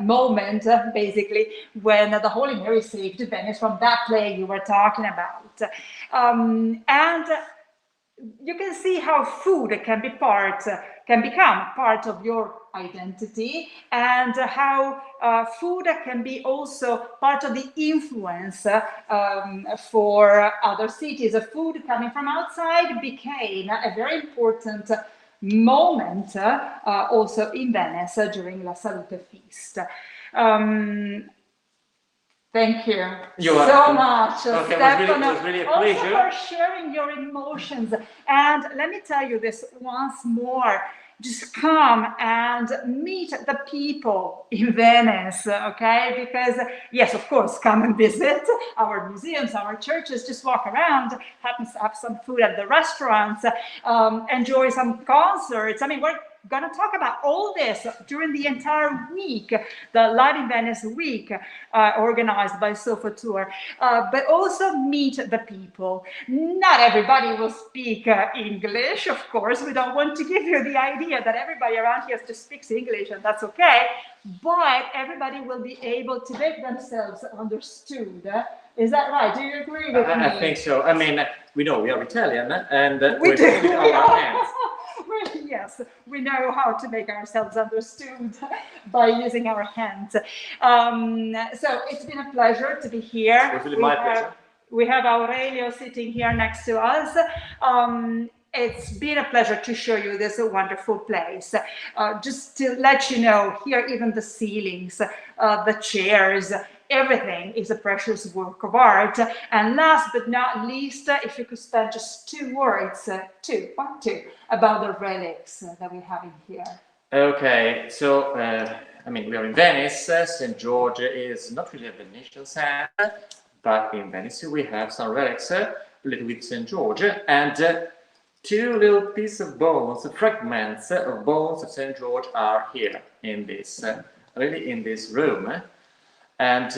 moment, basically, when the Holy Mary saved Venice from that plague you were talking about. And you can see how food can become part of your identity, and how food can be also part of the influence for other cities. Food coming from outside became a very important moment also in Venice during La Salute feast. Thank you so much, Stefano. It was really a pleasure. Also for sharing your emotions. And let me tell you this once more. Just come and meet the people in Venice, okay? Because, yes, of course, come and visit our museums, our churches, just walk around, have some food at the restaurants, enjoy some concerts. I mean, we're going to talk about all this during the entire week, the Live-in-Venice week, organized by SofaTour, but also meet the people. Not everybody will speak English, of course. We don't want to give you the idea that everybody around here just speaks English, and that's okay, but everybody will be able to make themselves understood. Is that right? Do you agree with me? I think so. I mean, we know we are Italian, and we're talking our hands. Yes, we know how to make ourselves understood by using our hands. So it's been a pleasure to be here. It was really my pleasure. We have Aurelio sitting here next to us. It's been a pleasure to show you this wonderful place. Just to let you know, here even the ceilings, the chairs, everything is a precious work of art. And last but not least, if you could spend just two words, two, about the relics that we have in here. Okay, so I mean, we are in Venice. St. George is not really a Venetian saint, but in Venice we have some relics related with St. George, and two little pieces of bones, fragments of bones of St. George are here in this, really in this room. And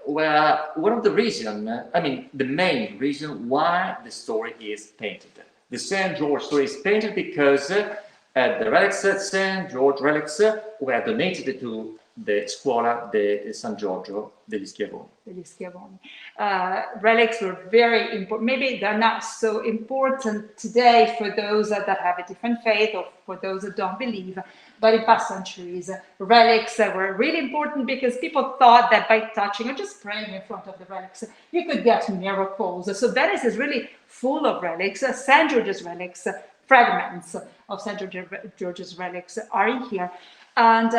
well, one of the reasons, I mean, the main reason why the story is painted. The St. George story is painted because the relics, St. George relics, were donated to the Scuola di San Giorgio degli Schiavoni. Relics were very important. Maybe they're not so important today for those that have a different faith or for those that don't believe, but in past centuries, relics were really important because people thought that by touching or just praying in front of the relics, you could get miracles. So Venice is really full of relics. St. George's relics, fragments of St. George's relics are in here. And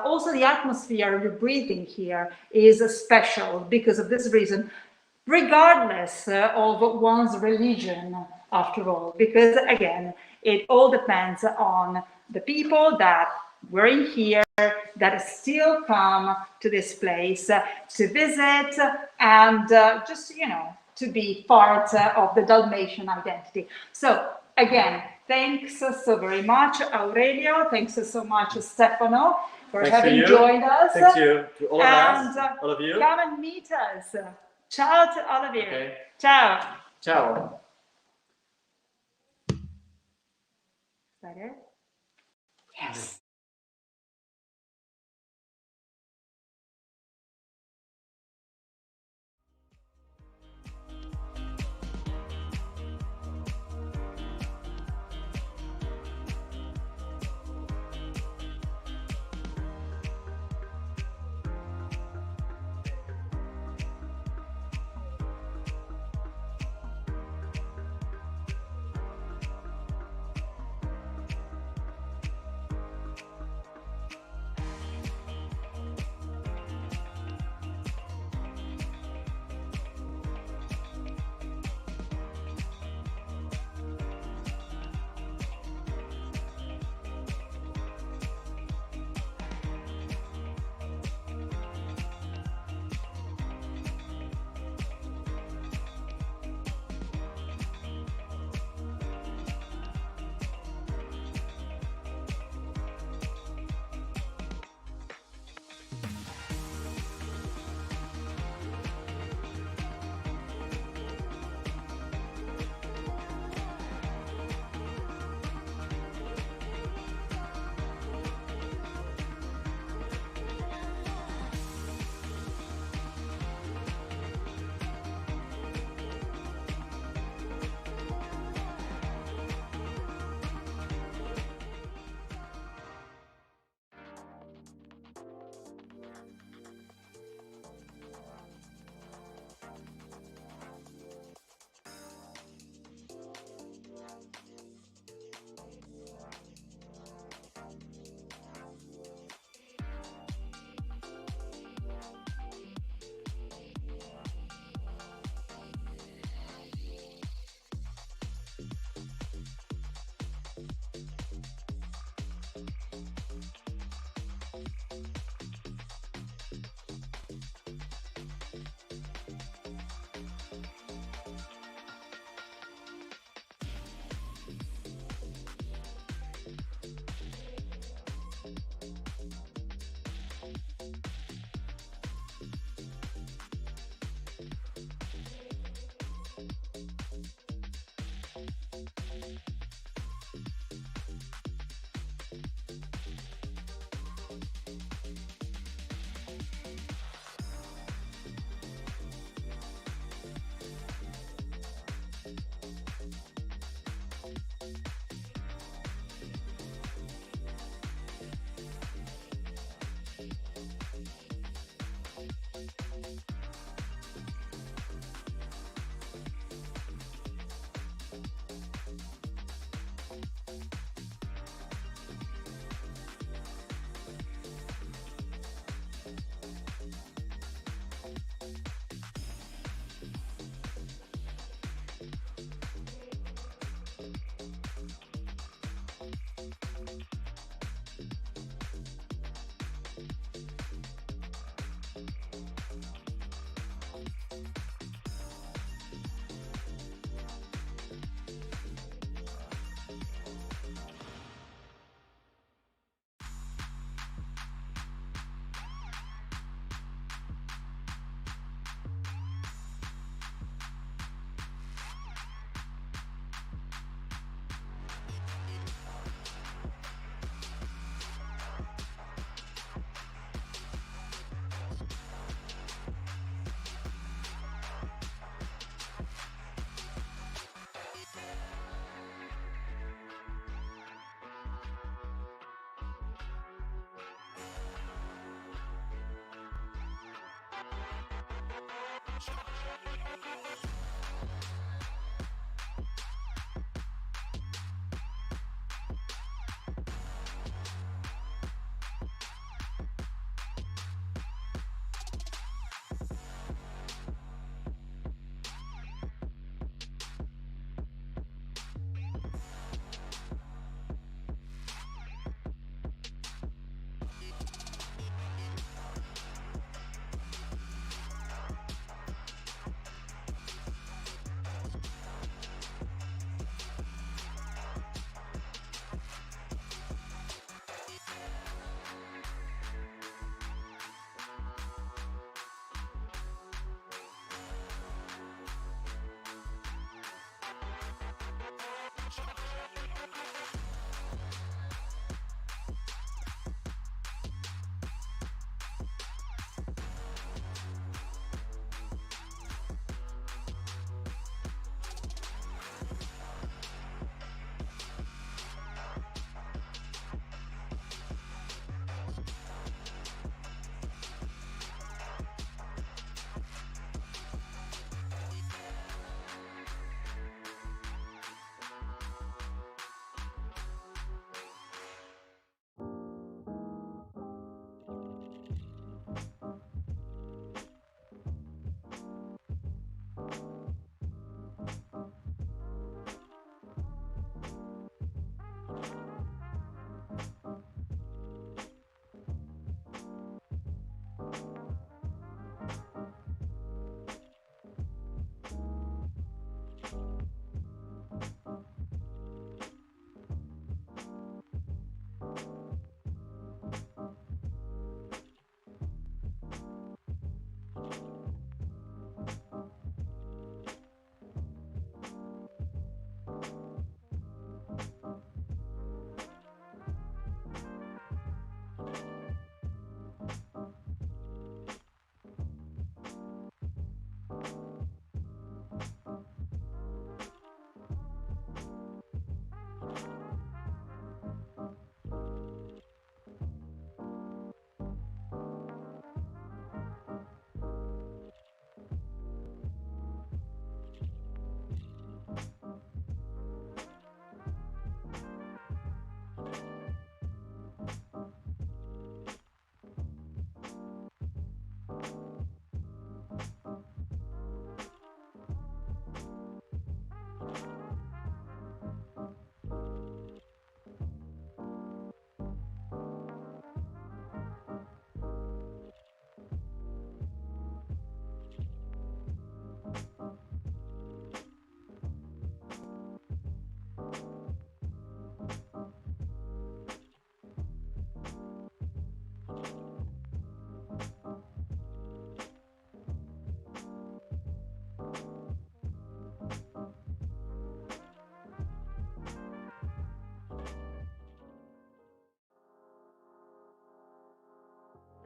also the atmosphere you're breathing here is special because of this reason, regardless of one's religion, after all, because again, it all depends on the people that were in here, that still come to this place to visit and just, you know, to be part of the Dalmatian identity. So again, thanks so very much, Aurelio. Thanks so much, Stefano, for having joined us. Thank you to all of us, all of you. Come and meet us. Ciao to all of you. Okay. Ciao. Ciao. Is that it? Yes.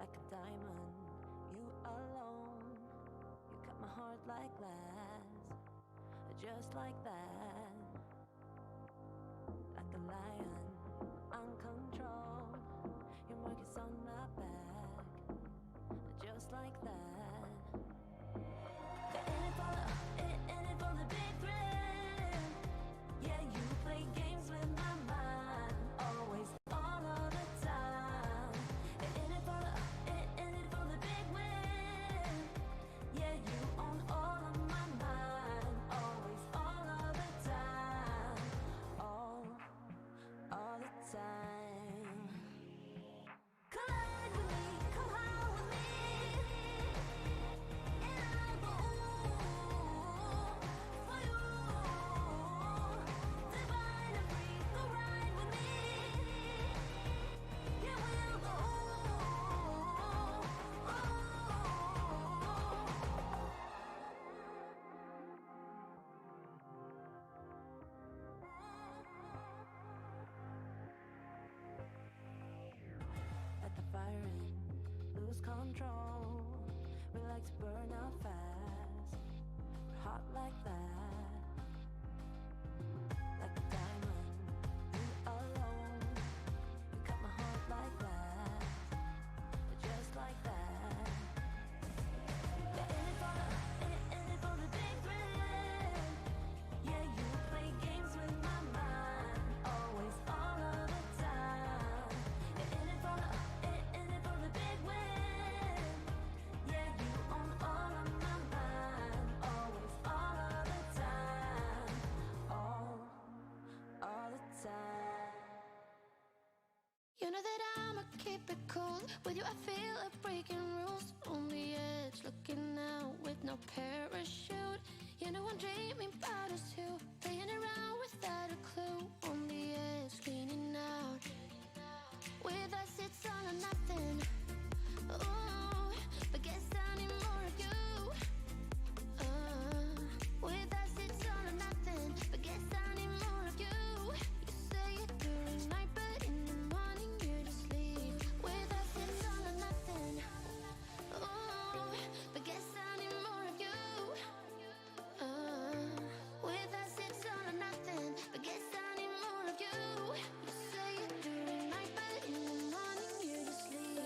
like a diamond, you alone. You cut my heart like glass, just like that. Like a lion, uncontrolled. Your mark is on my back, just like that. In it for the big thrill. Yeah, you play games with my mind, always, all of the time. In it for the big win. Yeah, you own all of my mind, always, all of the time, all the time. Collide with me, come high with me, and I'll go for you. Divine and free, go ride with me. Yeah, we'll go. Let the fire in, lose control. Relax, burn out fast. We're hot like that. Like a diamond, you alone. You cut my heart like glass, just like that. Yeah, in it for all the time. You know that I'ma keep it cool. With you I feel like breaking rules. On the edge, looking out with no parachute. You know I'm dreaming about us too. Playing around without a clue. On the edge, cleaning out. With us it's all or nothing. Ooh, but guess I need more of you. With us it's all or nothing. But guess I need more of you. You say it during night, but in the morning you just leave. With us it's all or nothing. Ooh, but guess I need more of you. With us it's all or nothing. But guess I need more of you. You say it during night, but in the morning you just leave.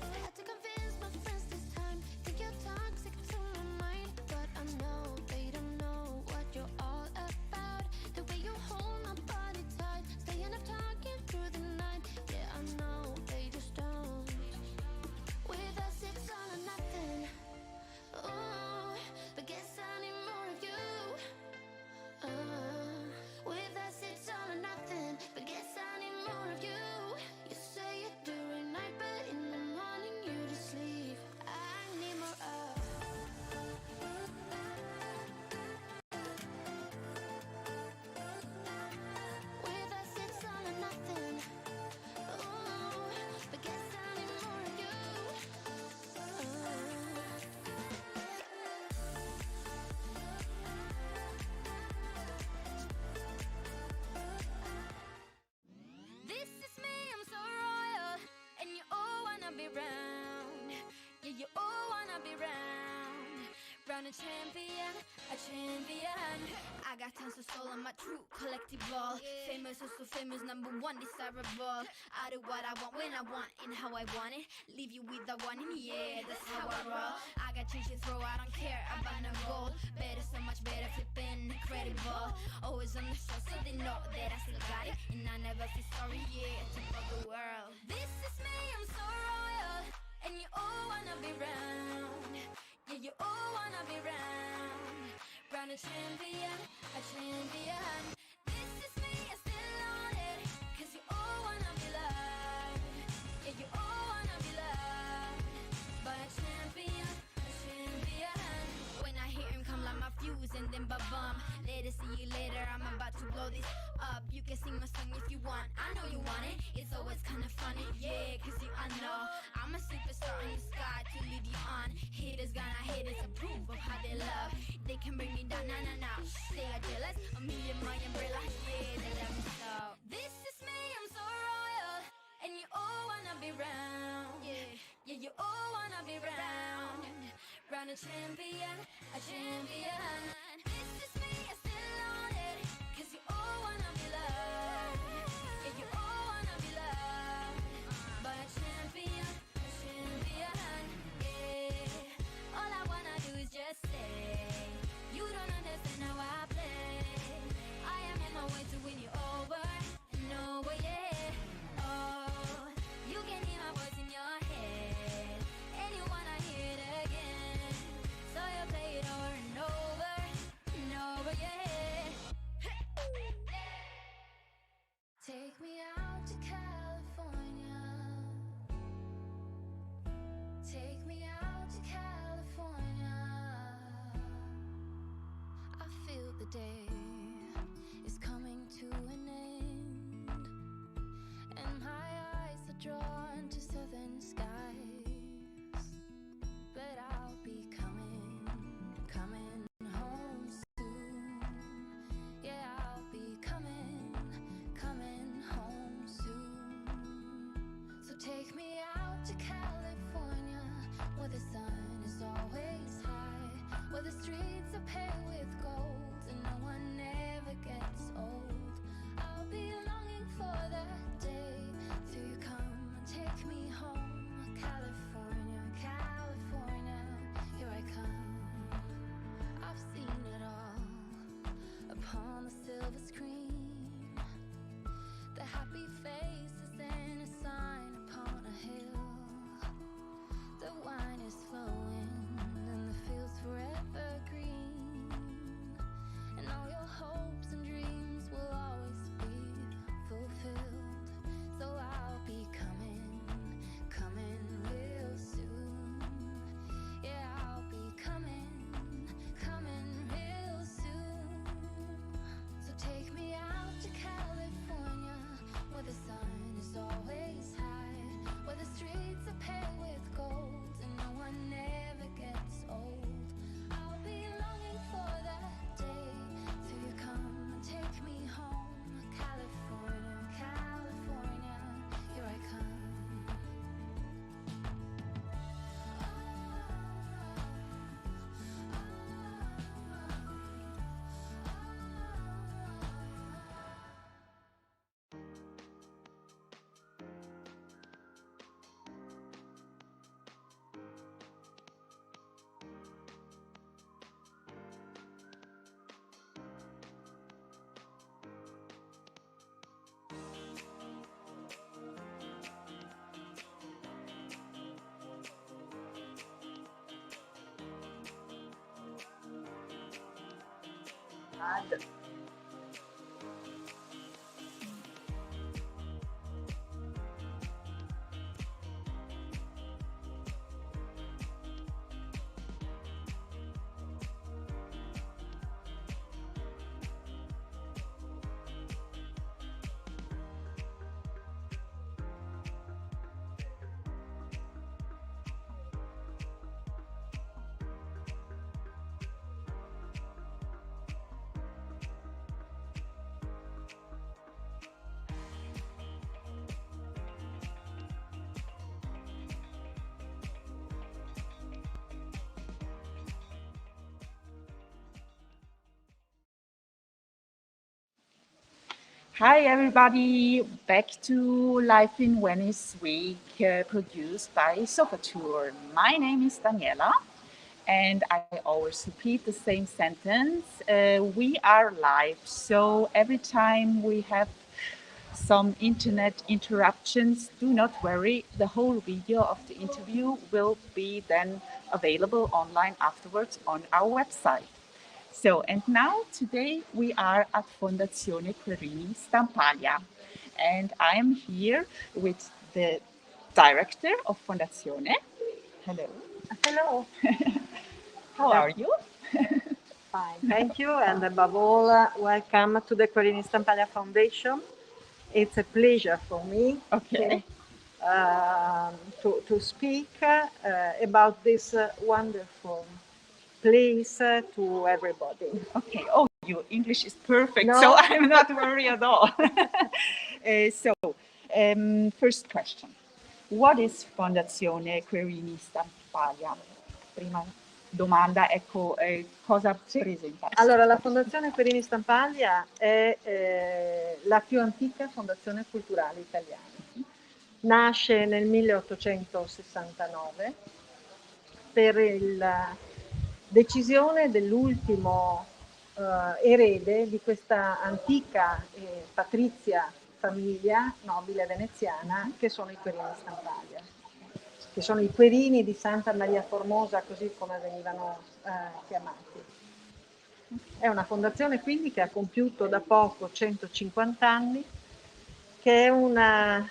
I had to convince my friends this time. Think you're toxic to my mind, but I know they don't know what you're all about. The way you hold my body tight, staying up talking through the night. Yeah, I know they just don't. With us it's all or nothing. Ooh, but guess I need more of you. With us it's all or nothing. But guess I need more of you. You say it during night, but in the morning you just leave. I need more of. With us it's all or nothing. Ooh, but guess I need more of you. This is me, I'm so royal, and you all wanna be round. Yeah, you all wanna be round. Round a champion, a champion. I got tons of soul on my true collective ball. Famous, oh so famous, number one, desirable. I do what I want, when I want, and how I want it. Leave you with the one, and yeah, that's how I roll. I got change to throw, I don't care about no gold. Better, so much better, flipping incredible. Always on the show, so they know that I still got it. And I never feel sorry, yeah, to fuck the world. This is me, I'm so royal, and you all wanna be round. Yeah, you all wanna be round. Round a champion, a champion. This is me, I'm still on it. Cause you all wanna be loved. Yeah, you all wanna be loved. But a champion, a champion. When I hear him come like my fuse and then ba-bum. Later, see you later, I'm about to blow this up. You can sing my song if you want, I know you want it. It's always kinda funny, yeah, cause you I know I'm a superstar in the sky to lead you on. Haters gonna hate us, approve of how they love. They can bring me down, nah, nah, nah. They are jealous of me and my umbrella, yeah, they love me so. This is me, I'm so royal, and you all wanna be round. Yeah, yeah, you all wanna be round. Round a champion, a champion. This is me, I'm still on it. Cause you all wanna be loved. Yeah, you all wanna be loved. But a champion, yeah. All I wanna do is just say, you don't understand how I play. I am on my way to win you over and over, yeah. Oh, you can hear my voice in your head, and you wanna hear it again. So you play it over and over and over, yeah. Take me out to California. Take me out to California. I feel the day is coming to an end, and my eyes are drawn to southern skies. But I'll be coming home soon. Yeah, I'll be coming home soon. So take me out to California, where the sun is always high, where the streets are paved with gold, and no one ever gets old. I'll be longing for that day till you come and take me home. California, California, here I come. I've seen it all upon the silver screen. had. Hi everybody, back to Live-in-Venice week produced by SofaTour. My name is Daniela and I always repeat the same sentence. We are live, so every time we have some internet interruptions, do not worry, the whole video of the interview will be then available online afterwards on our website. So, and now today we are at Fondazione Querini Stampaglia, and I am here with the director of Fondazione. Hello. Hello. How are you? Fine, thank you, and above all, welcome to the Querini Stampaglia Foundation. It's a pleasure for me Okay. to speak about this wonderful place to everybody. Okay. Oh, your English is perfect, No. so I'm not worried at all. First question. What is Fondazione Querini Stampaglia? Prima domanda, ecco, cosa presenta? Allora, la Fondazione Querini Stampaglia è la più antica fondazione culturale italiana. Nasce nel 1869 per la decisione dell'ultimo erede di questa antica e patrizia famiglia nobile veneziana che sono i Querini Stampaglia, che sono i Querini di Santa Maria Formosa, così come venivano chiamati. È una fondazione quindi che ha compiuto da poco 150 anni, che è un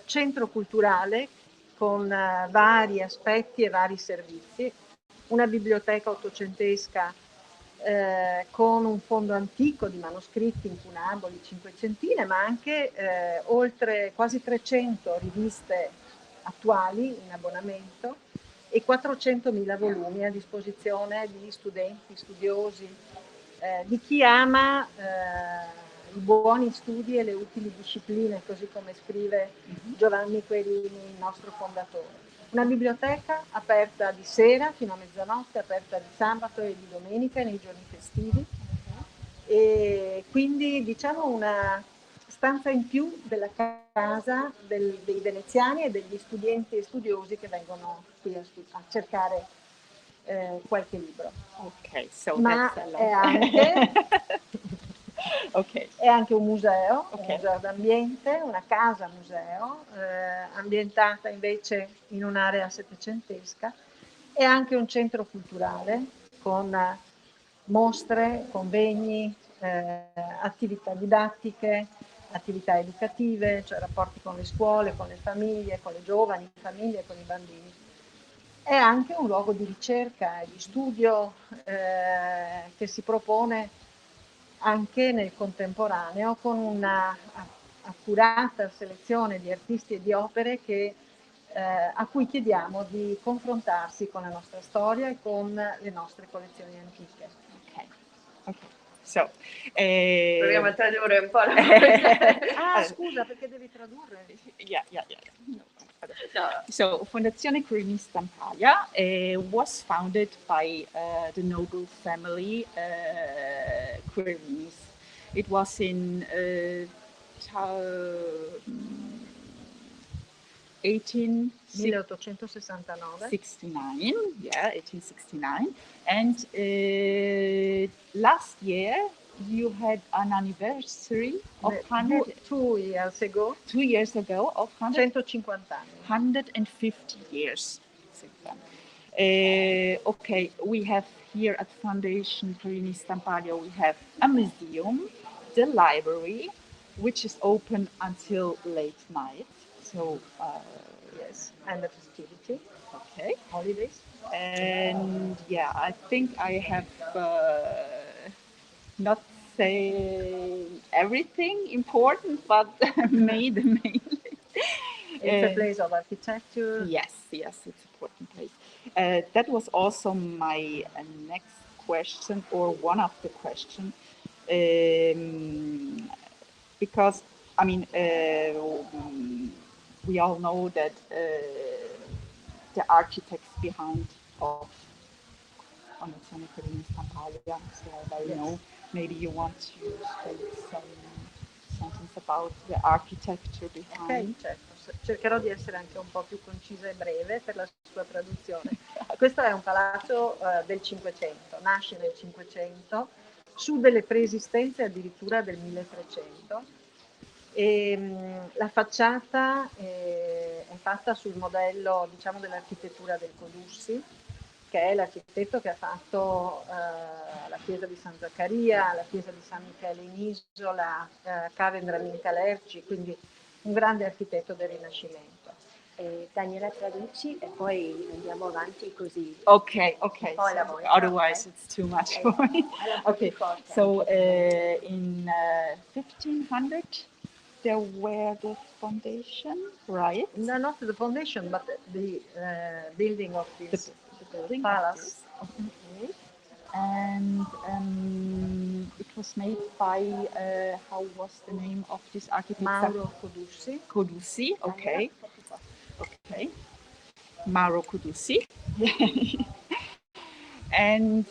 centro culturale con vari aspetti e vari servizi, una biblioteca ottocentesca con un fondo antico di manoscritti incunaboli cinquecentine, ma anche oltre quasi 300 riviste attuali in abbonamento e 400.000 volumi a disposizione di studenti, studiosi, di chi ama i buoni studi e le utili discipline, così come scrive Giovanni Querini, il nostro fondatore. Una biblioteca aperta di sera fino a mezzanotte, aperta di sabato e di domenica e nei giorni festivi, e quindi diciamo una stanza in più della casa dei veneziani e degli studenti e studiosi che vengono qui a cercare qualche libro. Ok, so Ma that's è anche, okay. è anche un museo, Ok. un museo d'ambiente, una casa museo, ambientata invece in un'area settecentesca, e anche un centro culturale con mostre, convegni, attività didattiche, attività educative, cioè rapporti con le scuole, con le famiglie, con le giovani famiglie, con i bambini. È anche un luogo di ricerca e di studio che si propone anche nel contemporaneo con una accurata selezione di artisti e di opere a cui chiediamo di confrontarsi con la nostra storia e con le nostre collezioni antiche. Ok. So, Proviamo a tradurre un po' la Scusa, perché devi tradurre? Yeah. No. So, Fondazione Querini Stampaglia was founded by the noble family Querinis. It was in 1869. Yeah, 1869. And last year you had an anniversary of 2 years ago, 2 years ago of 150 anni. 150 years. Okay, we have here at Foundation Perini Stampaglio, we have a museum, the library, which is open until late night. So, Yes, and the festivity, okay. holidays. And yeah, I think I have not say everything important, but made mainly. It's a place of architecture. Yes, yes, it's an important place. That was also my next question, or one of the questions, because I mean, we all know that the architects behind of Fondazione Perini Stampaglio, so I don't know, maybe you want to say some sentence about the architecture behind. Ok, certo, cercherò di essere anche un po' più concisa e breve per la sua traduzione. Questo è un palazzo del Cinquecento, nasce nel Cinquecento, su delle preesistenze addirittura del 1300. E la facciata è fatta sul modello, diciamo, dell'architettura del Codussi, che è l'architetto che ha fatto la chiesa di San Zaccaria, la chiesa di San Michele in Isola, Cavendra Mincalerci, quindi un grande architetto del Rinascimento. Daniela traduci e poi andiamo avanti così. Okay, okay. Poi So la voce, otherwise, okay? it's too much for me. Okay. So in 1500 there were the foundation, right? No, not the foundation, but the building of this The building palace. of this. Okay. And it was made by how was the name of this architect? Mauro Codussi. Codussi. Okay. Okay. Mauro Codussi. And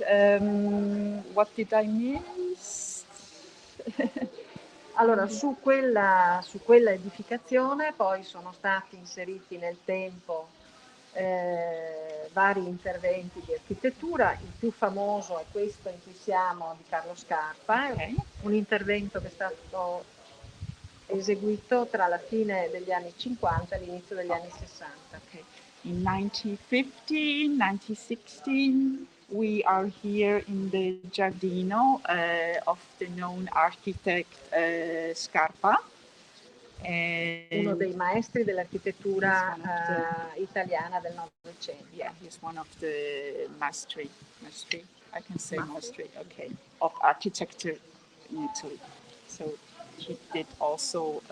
what did I miss? Allora, su quella edificazione poi sono stati inseriti nel tempo vari interventi di architettura. Il più famoso è questo in cui siamo, di Carlo Scarpa, Okay. un intervento che è stato eseguito tra la fine degli anni 50 e l'inizio degli anni 60. Okay. In 1915, 1916, we are here in the Giardino of the known architect Scarpa. Uno dei maestri dell'architettura italiana del Novecento. Yeah, he's one of the maestri, I can say maestri, okay, of architecture in Italy. So he did also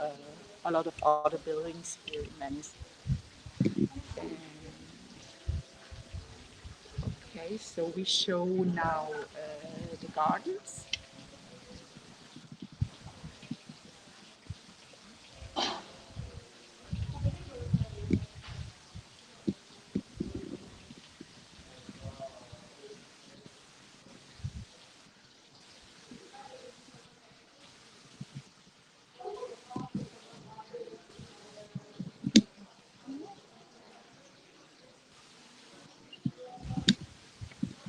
a lot of other buildings here in Venice. Okay, so we show now the gardens.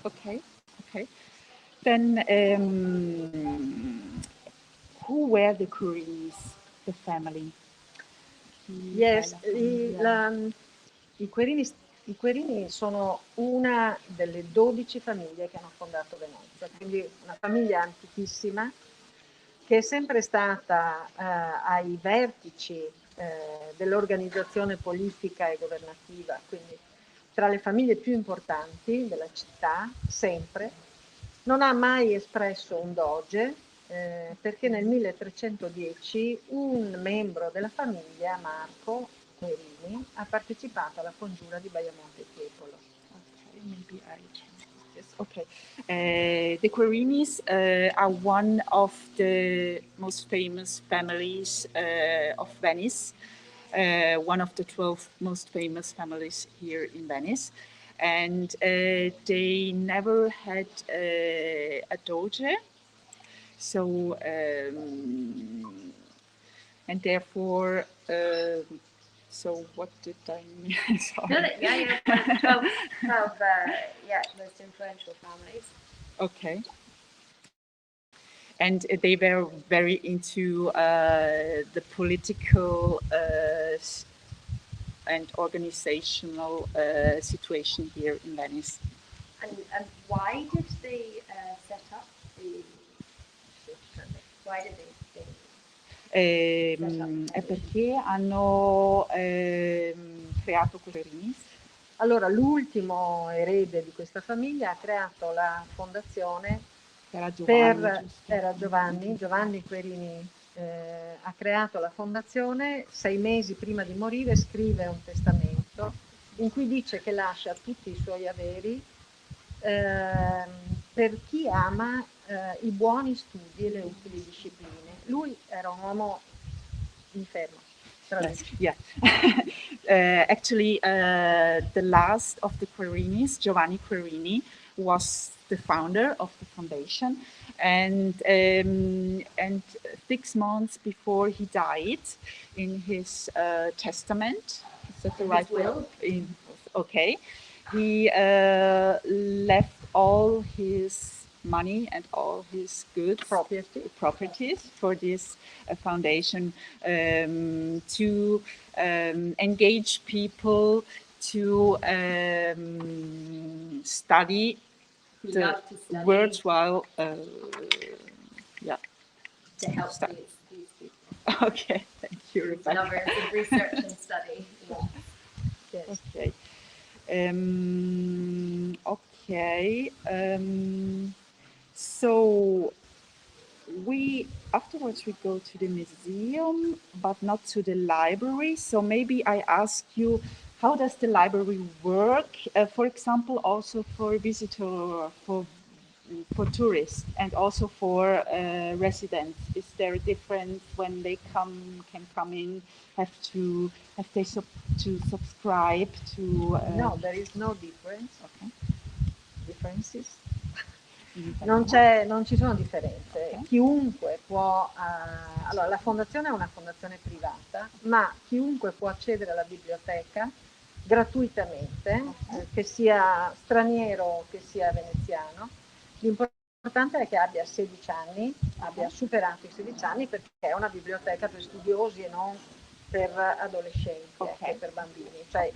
Okay, okay. Then who were the Curies, the family? Yes, i Querini sono una delle 12 famiglie che hanno fondato Venezia, quindi una famiglia antichissima che è sempre stata ai vertici dell'organizzazione politica e governativa, quindi tra le famiglie più importanti della città, sempre. Non ha mai espresso un doge, perché nel 1310 un membro della famiglia, Marco Querini, ha partecipato alla congiura di Baiamonte e Tiepolo. Okay, maybe I can. Yes, okay. The Querinis are one of the most famous families of Venice, one of the 12 most famous families here in Venice. And they never had a doge. So, and therefore, so what did I mean? Sorry. No, yeah, 12 most influential families. Okay. And they were very into the political and organizational situation here in Venice. And why did they set up the why did they E perché hanno creato Querinis? Allora, l'ultimo erede di questa famiglia ha creato la fondazione era Giovanni Querini ha creato la fondazione 6 mesi prima di morire, scrive un testamento in cui dice che lascia tutti i suoi averi per chi ama i buoni studi e le utili discipline. Lui era un uomo infermo. Yes, yeah. Actually, the last of the Querinis, Giovanni Querini, was the founder of the foundation, and 6 months before he died, in his testament, is that the right word? Okay, he left all his money and all his goods, properties for this foundation to engage people to study the worthwhile, to help these people? Okay, thank you, Rebecca. Lovers of research and study. Yes. Okay. Okay. So afterwards we go to the museum, but not to the library. So maybe I ask you, how does the library work? For example, also for visitor, for tourists, and also for residents. Is there a difference when they can come in? Have they to subscribe to? No, there is no difference. Okay. Differences? Non ci sono differenze. Okay. Chiunque può. Allora, la fondazione è una fondazione privata, ma chiunque può accedere alla biblioteca gratuitamente, che sia straniero o che sia veneziano. L'importante è che abbia 16 anni, abbia superato i 16 anni, perché è una biblioteca per studiosi e non per adolescenti, per bambini. Cioè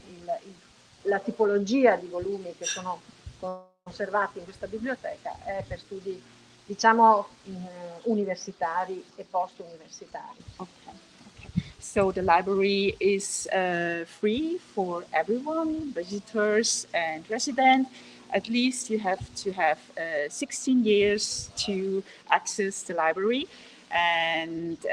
la tipologia di volumi che sono conservati in questa biblioteca è per studi, diciamo, universitari e post-universitari. Okay. So the library is free for everyone, visitors and residents. At least you have to have 16 years to access the library, and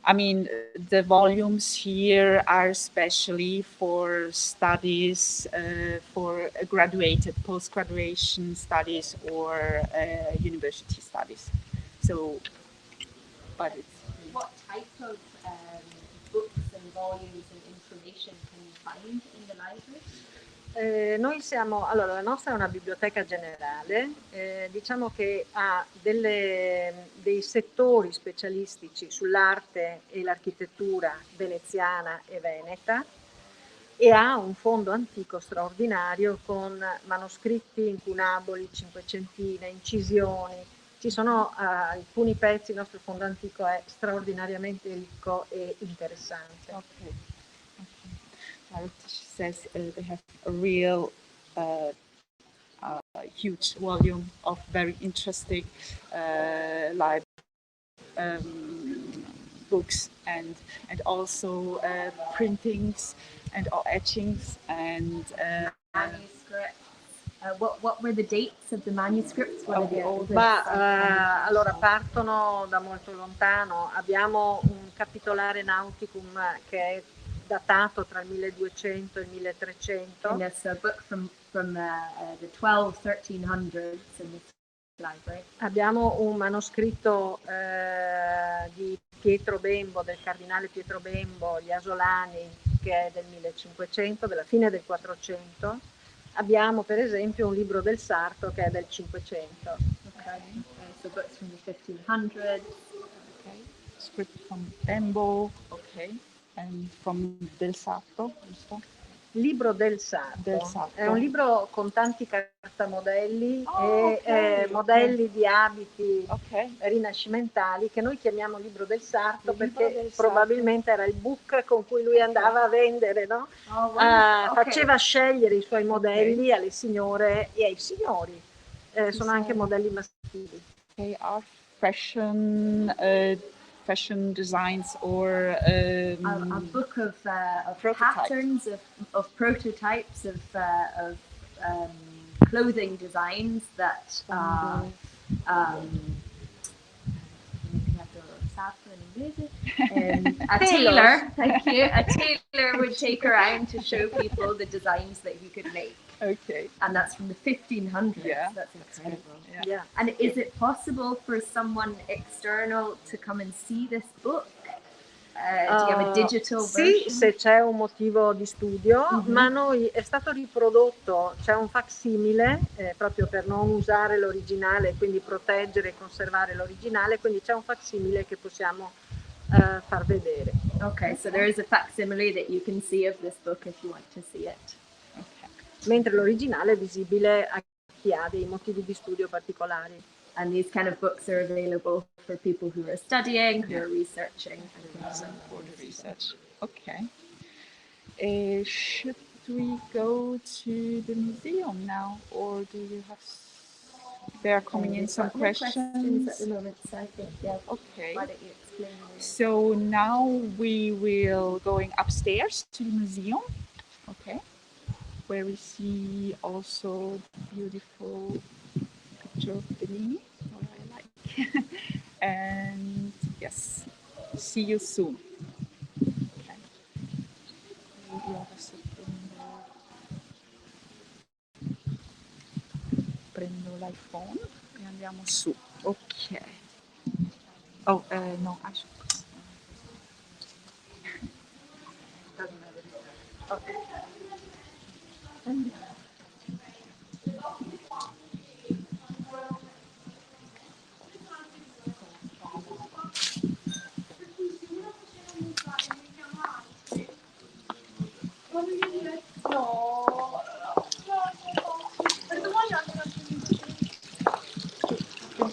I mean, the volumes here are especially for studies, for graduated, post-graduation studies or university studies. So, but it's... What type of books and volumes and information can you find in the library? Allora, la nostra è una biblioteca generale, diciamo che ha dei settori specialistici sull'arte e l'architettura veneziana e veneta, e ha un fondo antico straordinario con manoscritti incunaboli, cinquecentine, incisioni. Ci sono alcuni pezzi, il nostro fondo antico è straordinariamente ricco e interessante. Okay. She says they have a real huge volume of very interesting books and also printings and etchings and manuscripts. What were the dates of the manuscripts? What are the oldest? Allora, partono da molto lontano. Abbiamo un capitolare nauticum che è datato tra il 1200 e il 1300. And it's a book from the 1300s in this library. Abbiamo un manoscritto di Pietro Bembo, del cardinale Pietro Bembo, Gli Asolani, che è del 1500, della fine del 400. Abbiamo per esempio un libro del Sarto che è del 500. Okay. So books from the 1500s. Okay. Script from Bembo. Okay. And from Del Sarto, giusto? Libro del Sarto. È un libro con tanti cartamodelli e modelli di abiti rinascimentali che noi chiamiamo Libro del Sarto perché probabilmente era il book con cui lui andava a vendere, no? Faceva scegliere i suoi modelli alle signore e ai signori. Sono anche modelli maschili. They are fashion designs or a book of patterns of prototypes of clothing designs that a tailor, thank you, a tailor would take around to show people the designs that he could make. Okay. And that's from the 1500s. Yeah, that's incredible. Yeah. And is it possible for someone external to come and see this book? Do you have a digital version? Sì, se c'è un motivo di studio, ma noi è stato riprodotto, c'è un facsimile proprio per non usare l'originale, quindi proteggere e conservare l'originale, quindi c'è un facsimile che possiamo far vedere. Okay, so there is a facsimile that you can see of this book if you want to see it. Mentre l'originale è visibile a chi ha dei motivi di studio particolari. And these kind of books are available for people who are studying, who are researching. For the research. Okay. Should we go to the museum now, or do you have? There are coming in some questions at the moment, so I think Okay. Why don't you explain? So now we will going upstairs to the museum. Okay. Where we see also beautiful picture of Bellini, what I like. And yes, see you soon. Okay. Io adesso prendo l'iPhone e andiamo su. Ok. Oh, no, okay.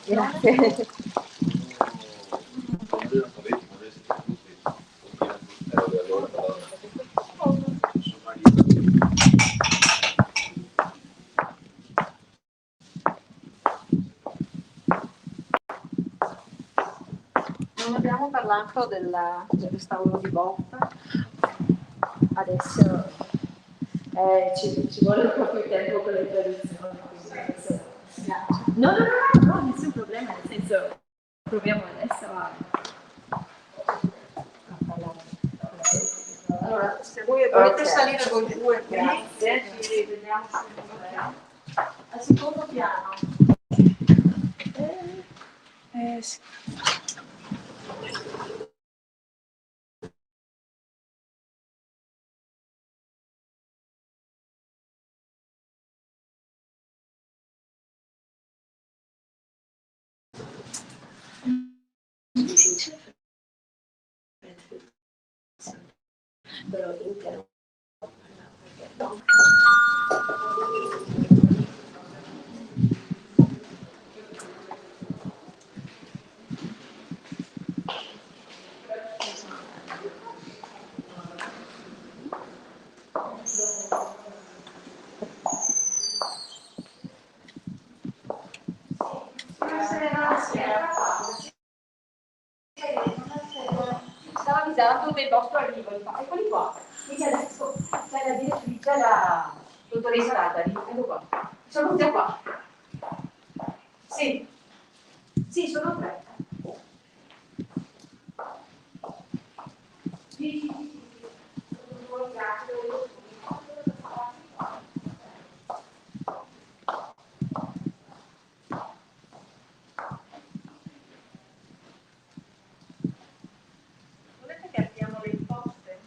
Grazie. Non abbiamo parlato del restauro di Botta. Adesso ci vuole proprio tempo con le traduzioni. No, nessun problema, nel senso proviamo adesso a Allora, se voi volete salire con due, grazie, ci vediamo al secondo piano. Sì. stava avvisando del vostro arrivo, eccoli qua. Quindi adesso c'è la direttrice, la dottoressa Radari, ecco qua. Sono tutte qua. Sì, sono tre. Volete che apriamo le imposte?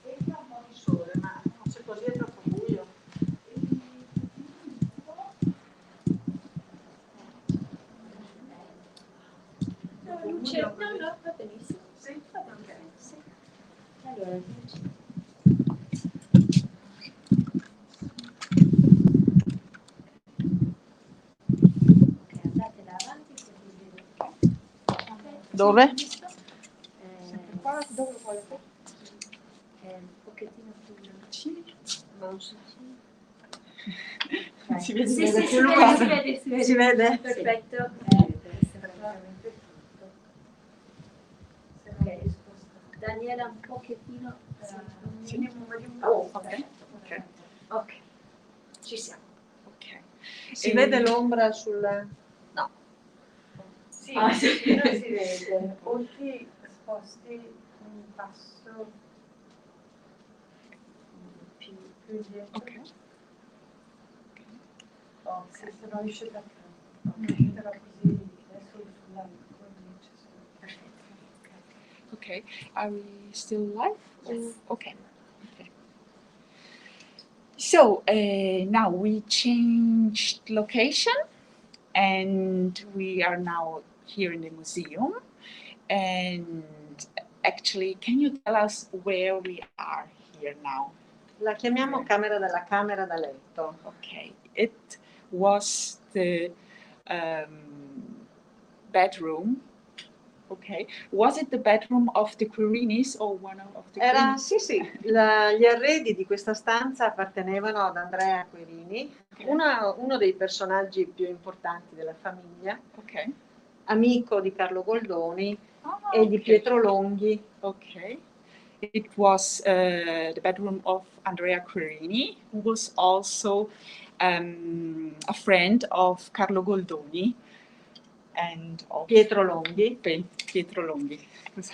Entra un po' di sole, ma se così è troppo buio. Luce, no, va benissimo. Sì, va bene. Allora, Dove? Qua, dove lo vuole? Un pochettino più Si vede, Sì, sì, più si vede. Si vede? Perfetto. Ok, Daniela un pochettino. Ok. Ok, ci siamo. Ok. Si vede l'ombra sul... No. Sì, sì. non si vede. O ti sposti un passo più indietro. Ok. Se non riesce da qua. Però così adesso sulla cornice. Okay. Are we still live? Yes. Okay. Okay. So now we changed location, and we are now here in the museum. And actually, can you tell us where we are here now? La chiamiamo camera da letto. Okay. It was the bedroom. Okay. Was it the bedroom of the Quirinis or one of the Quirinis? Sì, gli arredi di questa stanza appartenevano ad Andrea Quirini, uno dei personaggi più importanti della famiglia, Okay. amico di Carlo Goldoni e di Pietro Longhi. Okay. It was the bedroom of Andrea Quirini, who was also a friend of Carlo Goldoni and of Pietro Longhi. Pietro Longhi. And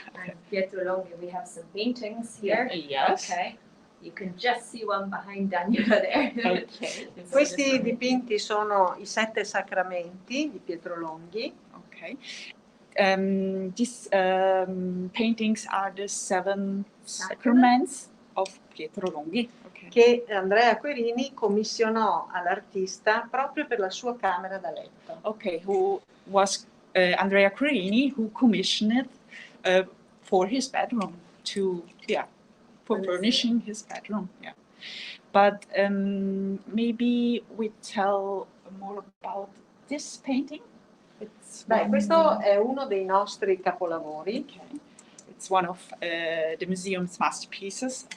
Pietro Longhi, we have some paintings here. Yes. Okay. You can just see one behind Daniela there. Okay. Questi dipinti sono i 7 sacramenti di Pietro Longhi. Okay. These paintings are the 7 sacraments of Pietro Longhi. Okay. Che Andrea Quirini commissionò all'artista proprio per la sua camera da letto. Okay, who was Andrea Quirini, who commissioned it for his bedroom for furnishing his bedroom. Yeah, but maybe we tell more about this painting. Questo è uno dei nostri capolavori. Okay. It's one of the museum's masterpieces.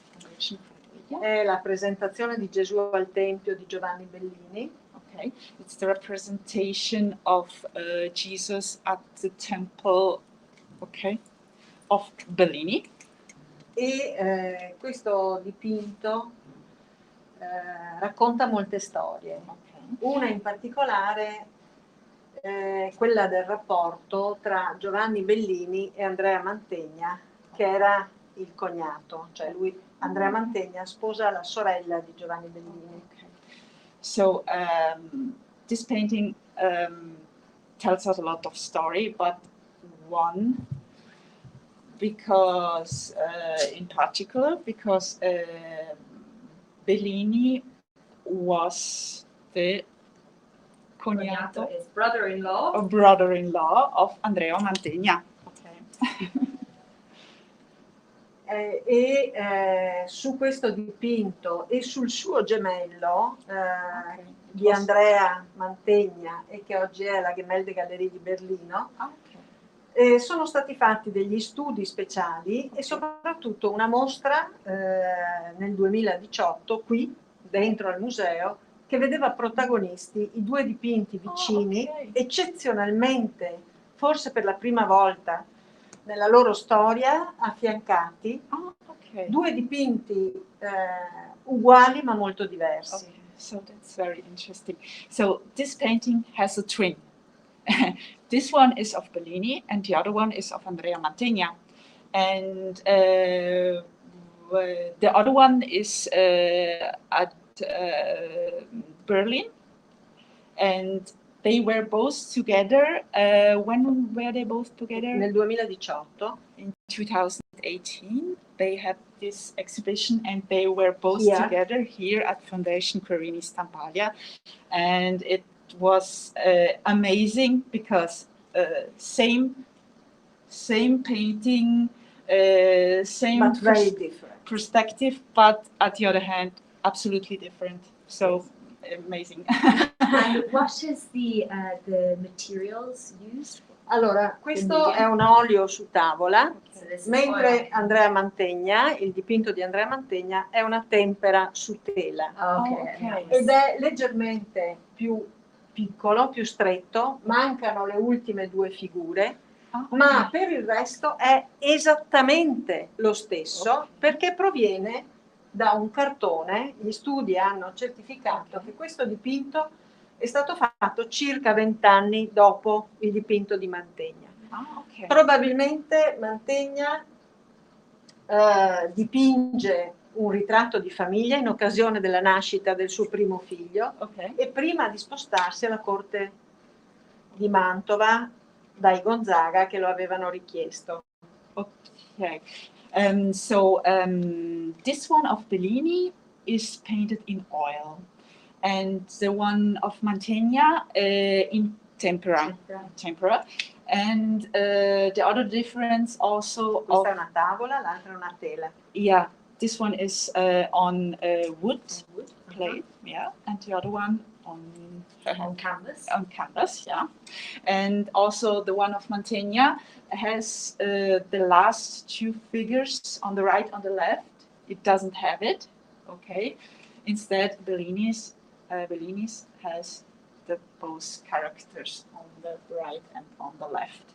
È la presentazione di Gesù al Tempio di Giovanni Bellini. Okay, it's the representation of Jesus at the temple, of Bellini. E questo dipinto racconta molte storie. Okay. Una in particolare quella del rapporto tra Giovanni Bellini e Andrea Mantegna, che era il cognato, cioè Andrea Mantegna sposa la sorella di Giovanni Bellini. Okay. So this painting tells us a lot of story, but one because Bellini was the Cognato is brother-in-law of Andrea Mantegna. Okay. Su questo dipinto e sul suo gemello di Andrea Mantegna, e che oggi è la Gemäldegallerie di Berlino, sono stati fatti degli studi speciali e soprattutto una mostra nel 2018 qui dentro al museo, che vedeva protagonisti i 2 dipinti vicini, eccezionalmente, forse per la prima volta nella loro storia, affiancati, 2 dipinti uguali ma molto diversi. Okay, so that's very interesting. So this painting has a twin. This one is of Bellini and the other one is of Andrea Mantegna. And the other one is at Berlin, and they were both together. When were they both together? Nel 2018. In 2018, they had this exhibition, and they were both together here at Foundation Quirini Stampaglia, and it was amazing because same painting, same but very different perspective, but at the other hand, absolutely different. So amazing. And what is the materials used? Allora, questo è un olio su tavola, mentre Andrea Mantegna, il dipinto di Andrea Mantegna, è una tempera su tela. Ed è leggermente più piccolo, più stretto, mancano le ultime due figure, ma per il resto è esattamente lo stesso perché proviene da un cartone. Gli studi hanno certificato che questo dipinto è stato fatto circa 20 anni dopo il dipinto di Mantegna. Probabilmente Mantegna dipinge un ritratto di famiglia in occasione della nascita del suo primo figlio e prima di spostarsi alla corte di Mantova dai Gonzaga che lo avevano richiesto. Okay. This one of Bellini is painted in oil, and the one of Mantegna in tempera. And the other difference also Questa è una tavola, l'altra è una tela. Yeah, this one is on wood plate, yeah, and the other one on canvas. On canvas, yeah. And also the one of Mantegna has the last two figures on the right, on the left. It doesn't have it, okay. Instead, Bellini's has the both characters on the right and on the left.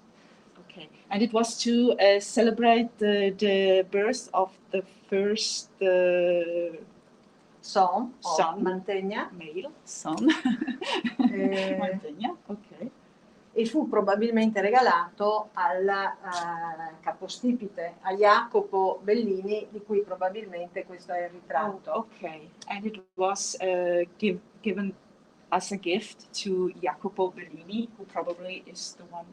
Okay, and it was to celebrate the birth of the first son Mantegna, male son Mantegna, okay. E fu probabilmente regalato al capostipite, a Jacopo Bellini, di cui probabilmente questo è il ritratto. Oh, okay, and it was given as a gift to Jacopo Bellini, who probably is the one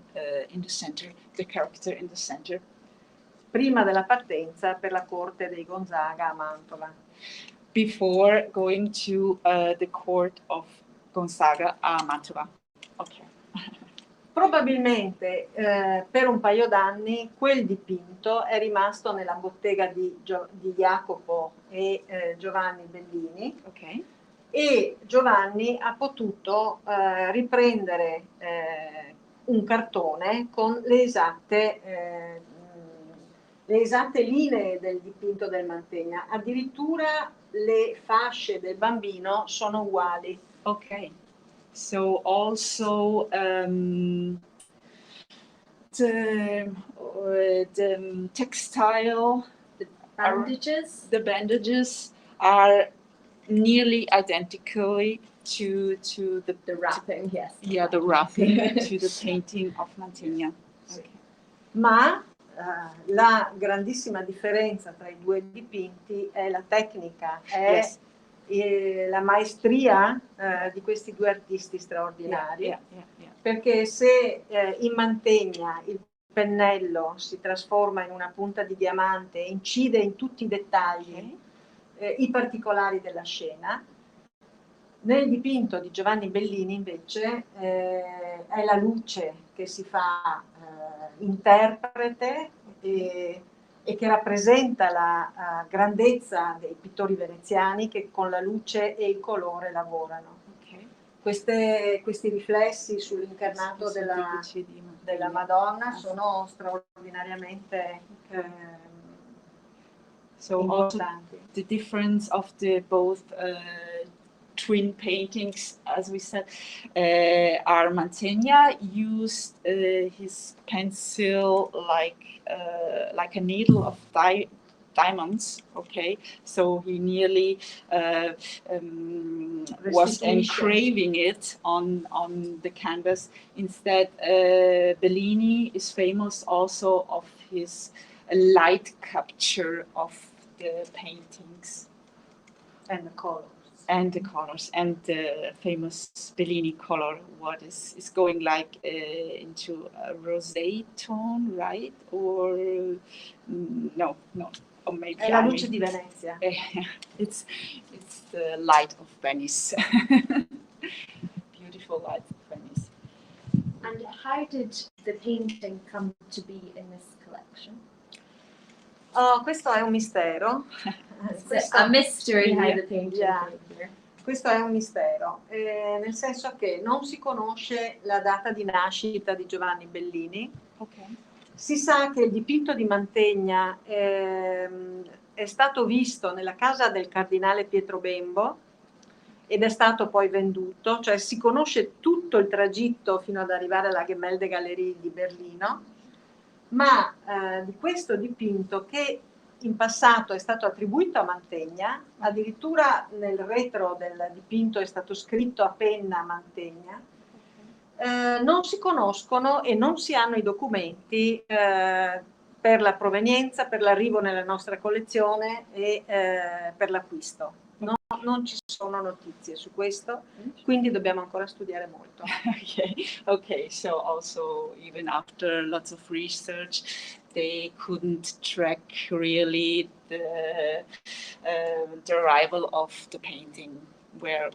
in the center, the character in the center. Prima della partenza per la corte dei Gonzaga a Mantova. Before going to the court of Gonzaga a Mantova. Okay. Probabilmente per un paio d'anni quel dipinto è rimasto nella bottega di Jacopo e Giovanni Bellini. Okay. E Giovanni ha potuto riprendere un cartone con le esatte linee del dipinto del Mantegna. Addirittura le fasce del bambino sono uguali. Okay. So also the textile, the bandages are nearly identically to the wrapping, yes. Yeah, the wrapping to the painting of Mantegna. Okay. Ma la grandissima differenza tra i due dipinti è la tecnica, è la maestria di questi due artisti straordinari, perché se in Mantegna il pennello si trasforma in una punta di diamante, incide in tutti i dettagli, i particolari della scena, nel dipinto di Giovanni Bellini invece è la luce che si fa interprete e che rappresenta la grandezza dei pittori veneziani che con la luce e il colore lavorano. Okay. Questi riflessi sull'incarnato della Madonna sono straordinariamente importanti. Also the difference of the both twin paintings, as we said, are Mantegna used his pencil like a needle of diamonds. Okay, so he nearly was engraving it on the canvas. Instead, Bellini is famous also of his light capture of the paintings and the colors. And the colors, and the famous Bellini color, what is going like into a rosé tone, right? Or no, or maybe è la luce di Venezia. It's the light of Venice. Beautiful light of Venice. And how did the painting come to be in this collection? Oh, questo è un mistero. A mystery how the painting came here. questo è un mistero, nel senso che non si conosce la data di nascita di Giovanni Bellini. Okay. Si sa che il dipinto di Mantegna è stato visto nella casa del cardinale Pietro Bembo ed è stato poi venduto, cioè si conosce tutto il tragitto fino ad arrivare alla Gemäldegalerie di Berlino, ma di questo dipinto, che in passato è stato attribuito a Mantegna, addirittura nel retro del dipinto è stato scritto a penna Mantegna, non si conoscono e non si hanno i documenti per la provenienza, per l'arrivo nella nostra collezione e per l'acquisto. Non ci sono notizie su questo, quindi dobbiamo ancora studiare molto. Okay, so also even after lots of research, they couldn't track really the arrival of the painting, where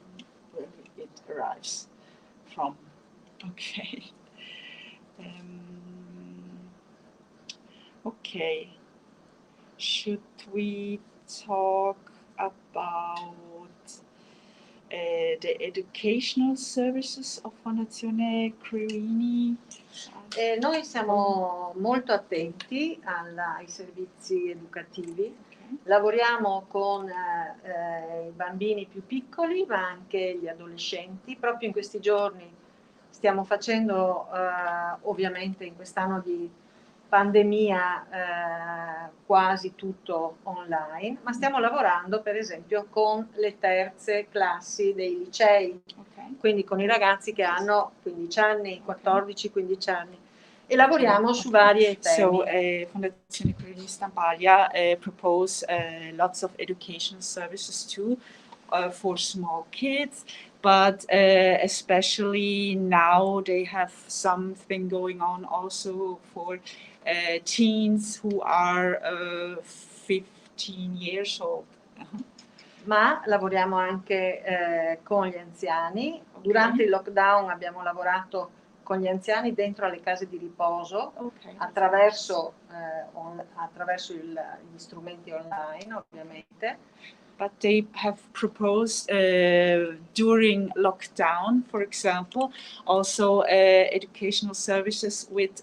it arrives from. Okay. Okay. Should we talk about the educational services of Fondazione Crerini? Noi siamo molto attenti ai servizi educativi. Lavoriamo con i bambini più piccoli, ma anche gli adolescenti. Proprio in questi giorni stiamo facendo, ovviamente in quest'anno di pandemia, quasi tutto online, ma stiamo lavorando per esempio con le terze classi dei licei, quindi con i ragazzi che hanno 15 anni, 14-15 anni. E lavoriamo su varie temi. So, Fondazione Crerini Stampaglia propose lots of educational services too for small kids, but especially now they have something going on also for teens who are 15 years old. Ma lavoriamo anche con gli anziani. Durante il lockdown abbiamo lavorato con gli anziani dentro alle case di riposo, attraverso gli strumenti online, ovviamente. But they have proposed during lockdown, for example, also educational services with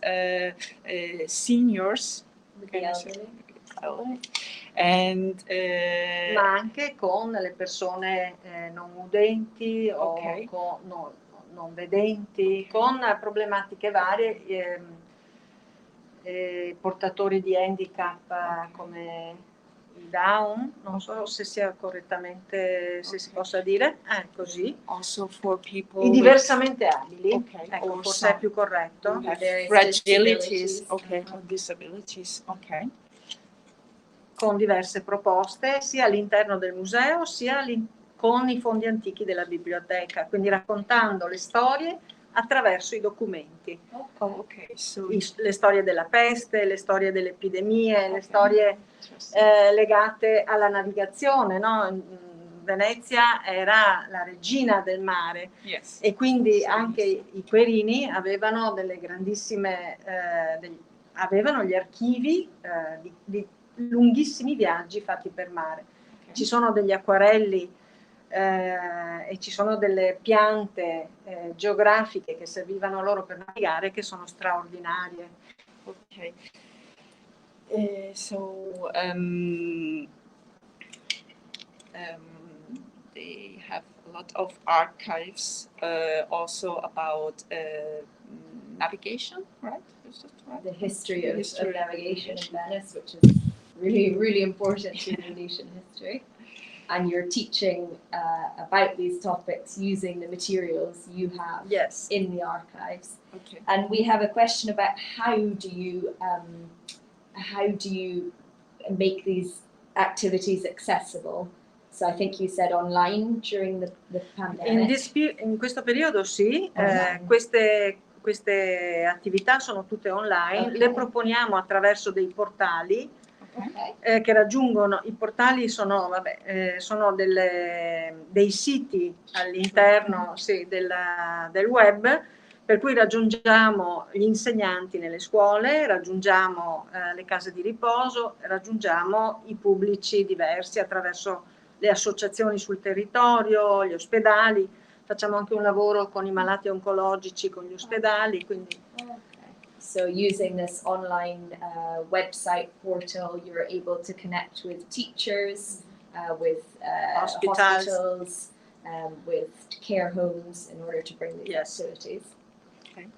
seniors. And, ma anche con le persone non udenti o non vedenti, con problematiche varie, portatori di handicap come il Down, non so se sia correttamente, se si possa dire, così. Also for people I diversamente abili, ecco, or forse è più corretto. fragilities, or disabilities, con diverse proposte sia all'interno del museo sia con i fondi antichi della biblioteca, quindi raccontando le storie attraverso i documenti. Le storie della peste, le storie delle epidemie, le storie legate alla navigazione, no? Venezia era la regina del mare, e quindi anche i Querini avevano delle grandissime, avevano gli archivi di lunghissimi viaggi fatti per mare. Ci sono degli acquarelli e ci sono delle piante geografiche che servivano loro per navigare, che sono straordinarie. So they have a lot of archives also about navigation, right? Is that right? The history of navigation in Venice, which is really, really important to Venetian history. And you're teaching about these topics using the materials you have in the archives. And we have a question about how do you make these activities accessible? So I think you said online during the pandemic. In questo periodo sì, queste attività sono tutte online, le proponiamo attraverso dei portali che raggiungono, i portali sono, sono dei siti all'interno del web, per cui raggiungiamo gli insegnanti nelle scuole, raggiungiamo le case di riposo, raggiungiamo i pubblici diversi attraverso le associazioni sul territorio, gli ospedali, facciamo anche un lavoro con i malati oncologici, con gli ospedali, quindi... So using this online website portal, you're able to connect with teachers, with hospitals, with care homes in order to bring these activities. Okay.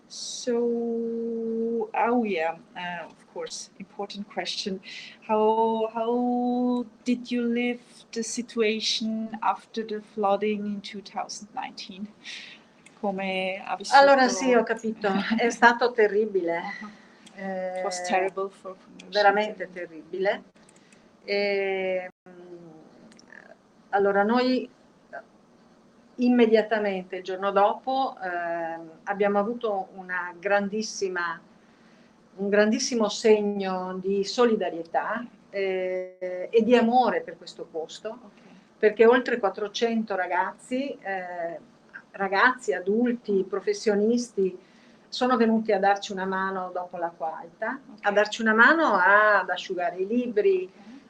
So, of course, important question. How did you live the situation after the flooding in 2019? Come ha vissuto? Allora sì, ho capito, è stato terribile. It was terrible for veramente terribile. Allora noi immediatamente il giorno dopo abbiamo avuto un grandissimo segno di solidarietà e di amore per questo posto, perché oltre 400 ragazzi, adulti, professionisti, sono venuti a darci una mano dopo l'acqua alta, a darci una mano ad asciugare i libri,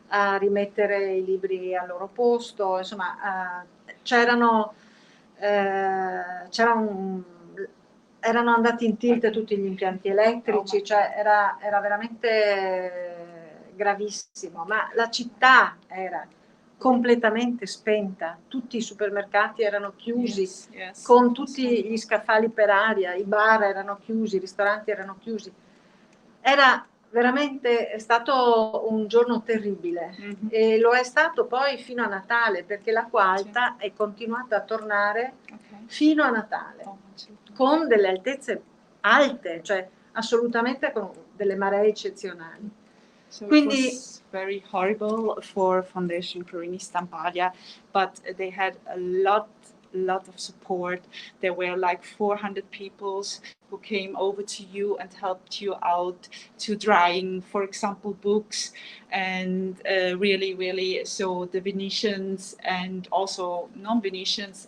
a rimettere i libri al loro posto, insomma erano andati in tilt tutti gli impianti elettrici, cioè era veramente gravissimo, ma la città era completamente spenta, tutti i supermercati erano chiusi, con tutti gli scaffali per aria, i bar erano chiusi, i ristoranti erano chiusi. Era veramente stato un giorno terribile e lo è stato poi fino a Natale, perché l'acqua alta è continuata a tornare fino a Natale, con delle altezze alte, cioè assolutamente con delle maree eccezionali. So Quindi, it was very horrible for Foundation Perini Stampaglia, but they had a lot of support. There were like 400 people who came over to you and helped you out to drying, for example, books, and really, so the Venetians and also non-Venetians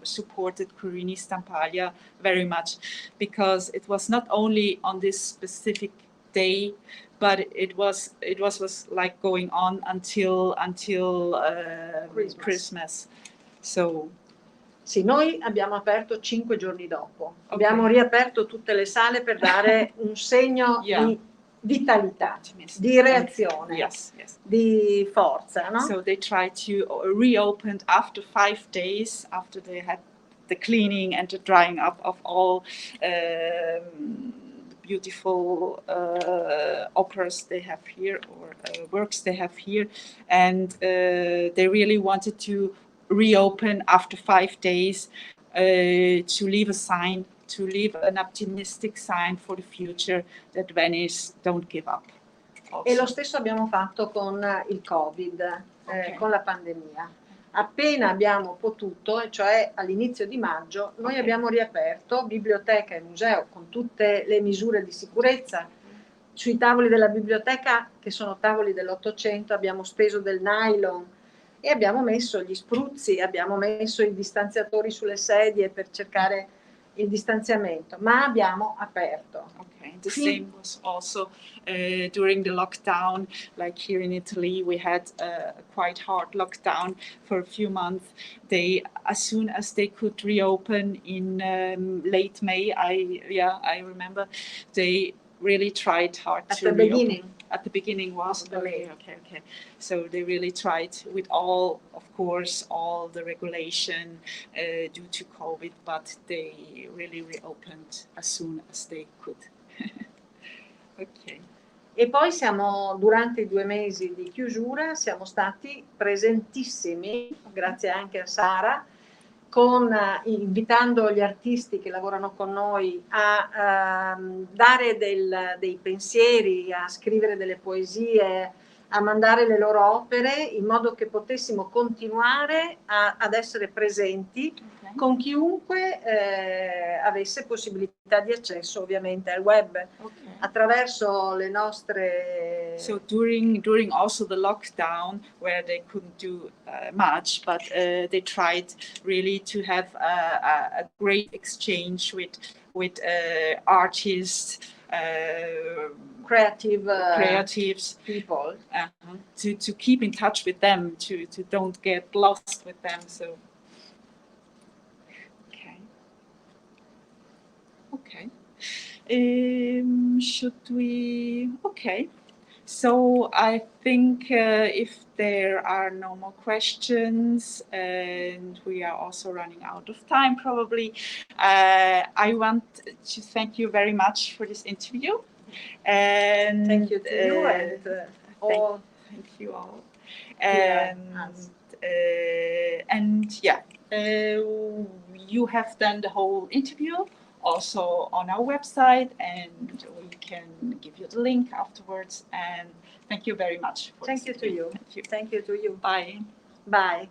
supported Perini Stampaglia very much, because it was not only on this specific day, but it was like going on until Christmas. So sì, noi abbiamo aperto 5 giorni dopo, abbiamo riaperto tutte le sale per dare un segno di vitalità, di reazione, di forza, no? So they tried to reopen after 5 days, after they had the cleaning and the drying up of all beautiful operas they have here, or works they have here, and they really wanted to reopen after 5 days, to leave a sign, to leave an optimistic sign for the future, that Venice don't give up. Also. E lo stesso abbiamo fatto con il Covid, con la pandemia. Appena abbiamo potuto, cioè all'inizio di maggio, noi abbiamo riaperto biblioteca e museo con tutte le misure di sicurezza. Sui tavoli della biblioteca, che sono tavoli dell'800, abbiamo steso del nylon e abbiamo messo gli spruzzi, abbiamo messo i distanziatori sulle sedie per cercare il distanziamento, ma abbiamo aperto. Okay. The same was also during the lockdown, like here in Italy, we had a quite hard lockdown for a few months. They, as soon as they could reopen in late May, I remember, they really tried hard to reopen. At the beginning was okay. So they really tried with all, of course, all the regulation due to COVID, but they really reopened as soon as they could. Okay. E poi durante i 2 mesi di chiusura, siamo stati presentissimi, grazie anche a Sara, invitando gli artisti che lavorano con noi a dare dei pensieri, a scrivere delle poesie, a mandare le loro opere, in modo che potessimo continuare ad essere presenti con chiunque avesse possibilità di accesso ovviamente al web, attraverso le nostre... So during also the lockdown, where they couldn't do much, but they tried really to have a great exchange with artists, creatives people to keep in touch with them, to don't get lost with them. So okay. Should we? Okay. So I think if there are no more questions, and we are also running out of time probably, I want to thank you very much for this interview. And thank you to you and all. Thank you all. And yeah, you have done the whole interview also on our website, and we can give you the link afterwards. And thank you very much. Thank you to you. Thank you. Thank you to you. Bye. Bye.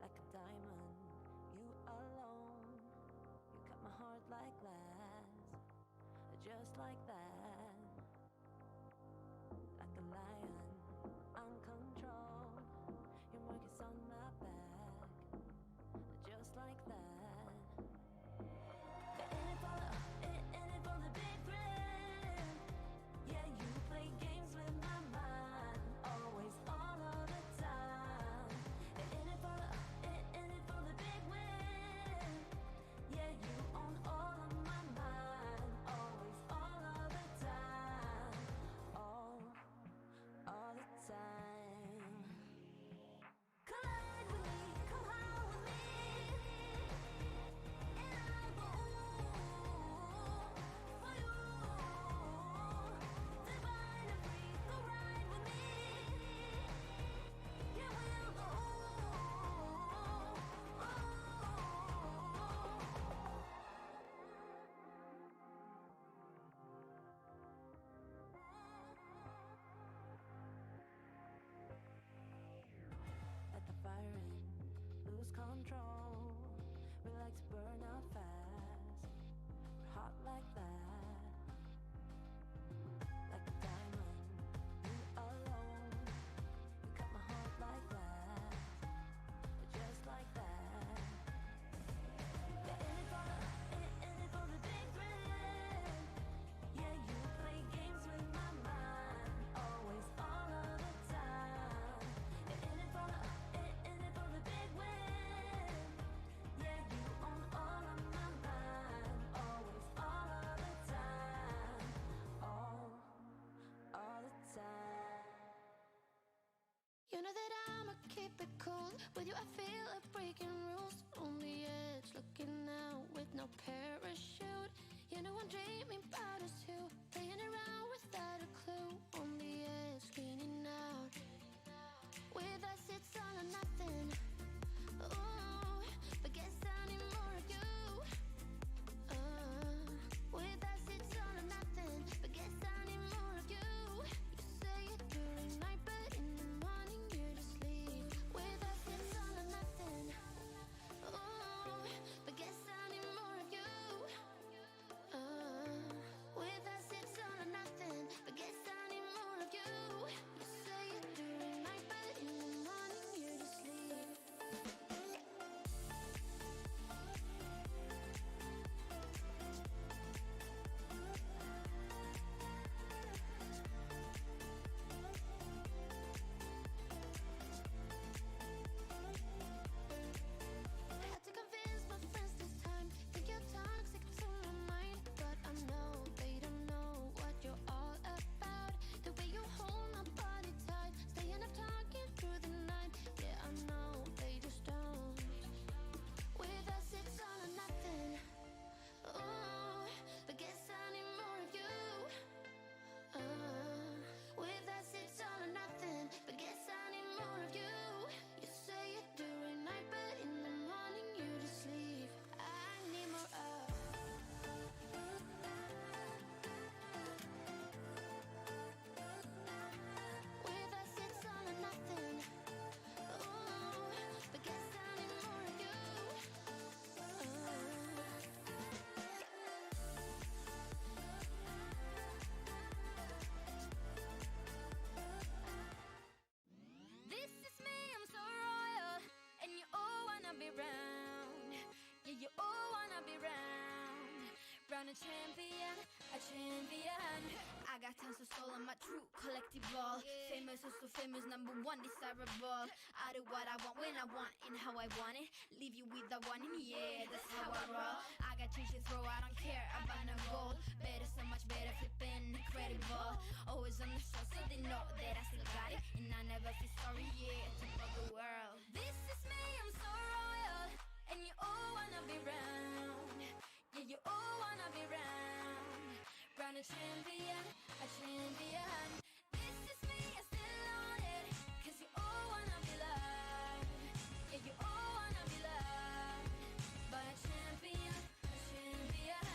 Like a diamond, you alone. You cut my heart like glass, just like that. Like a lion, uncontrolled. Your mark is on my back, just like that. In it for the big thrill. Yeah, you play games with my mind, always, all of the time. In it for the big win. Yeah, you own all of my mind, always, all of the time. All the time. Collide with me, come high with me, and I go for you. Divine and free, go ride with me. Yeah, we'll go. Let the fire in, lose control. We like to burn out fast. We're hot like that. Like a diamond, you alone. You cut my heart like that, just like that. Yeah, in it for the big thrill. Yeah, you play games with my mind, always, all of the time. In it for the big win. Yeah, you own all of my mind, always, all of the time. All the time. You know that I'ma keep it cool. With you I feel like breaking rules. On the edge, looking out with no parachute. You know I'm dreaming about us two, playing around without a clue. On the edge, leaning out. With us it's all or nothing. Ooh, but guess I need more of you. With us it's all or nothing, but guess I need more of you. You say it during night, but in the morning you're asleep. With us it's all or nothing. Ooh, but guess I need more of you. With a champion, a champion. I got tons of soul on my true collectible. Famous, so famous, number one, desirable. I do what I want when I want and how I want it. Leave you with the one in me, yeah, that's how I roll. I got change to throw, I don't care about no gold. Better, so much better, flipping incredible. Always on the show, so they know that I still got it. And I never feel sorry, yeah, top of the world. This is me, I'm so royal. And you all wanna be round. Yeah, you all wanna be round. Round a champion, a champion. This is me, I'm still on it. Cause you all wanna be loved. Yeah, you all wanna be loved. But a champion, a champion.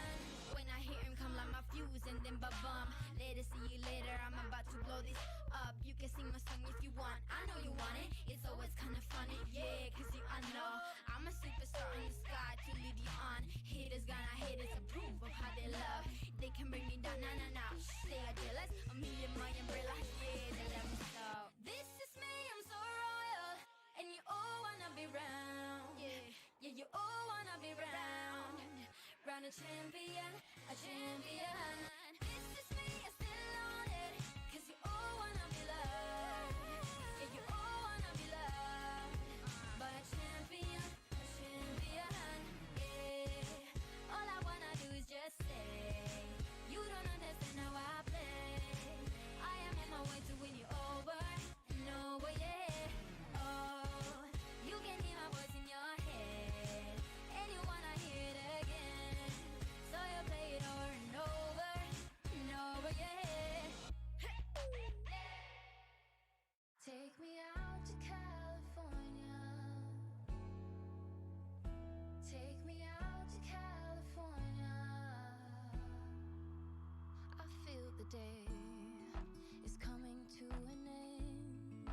When I hear him come like my fuse and then ba-bum. Later, see you later, I'm about to blow this up. You can sing my song if you want, I know you want it. It's always kinda funny, yeah, cause you I know I'm a superstar in the sky to lead you on. Haters gonna hate us, approve of how they love. They can bring me down, nah, nah, nah. They are jealous, a million my umbrella, yeah, they love me so. This is me, I'm so royal. And you all wanna be round. Yeah, yeah, you all wanna be round. Round a champion, a champion. This is me, I'm still on it. Cause you all wanna be loved. Yeah, you all wanna be loved. But a champion, yeah. All I wanna do is just say, you don't understand how I play. I am on my way to win you over and over, yeah. Oh, you can hear my voice in your head, and you wanna hear it again. So you play it over and over and over, yeah. Take me out to California. Take me out to California. I feel the day is coming to an end,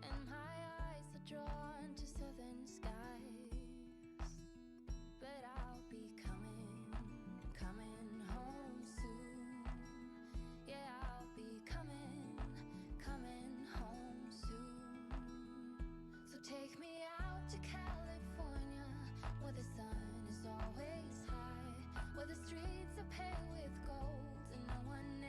and my eyes are drawn to southern skies. But I'll be coming home soon. Yeah, I'll be coming home soon. So take me out to California, where the sun is always high, where the streets are paved with gold and no one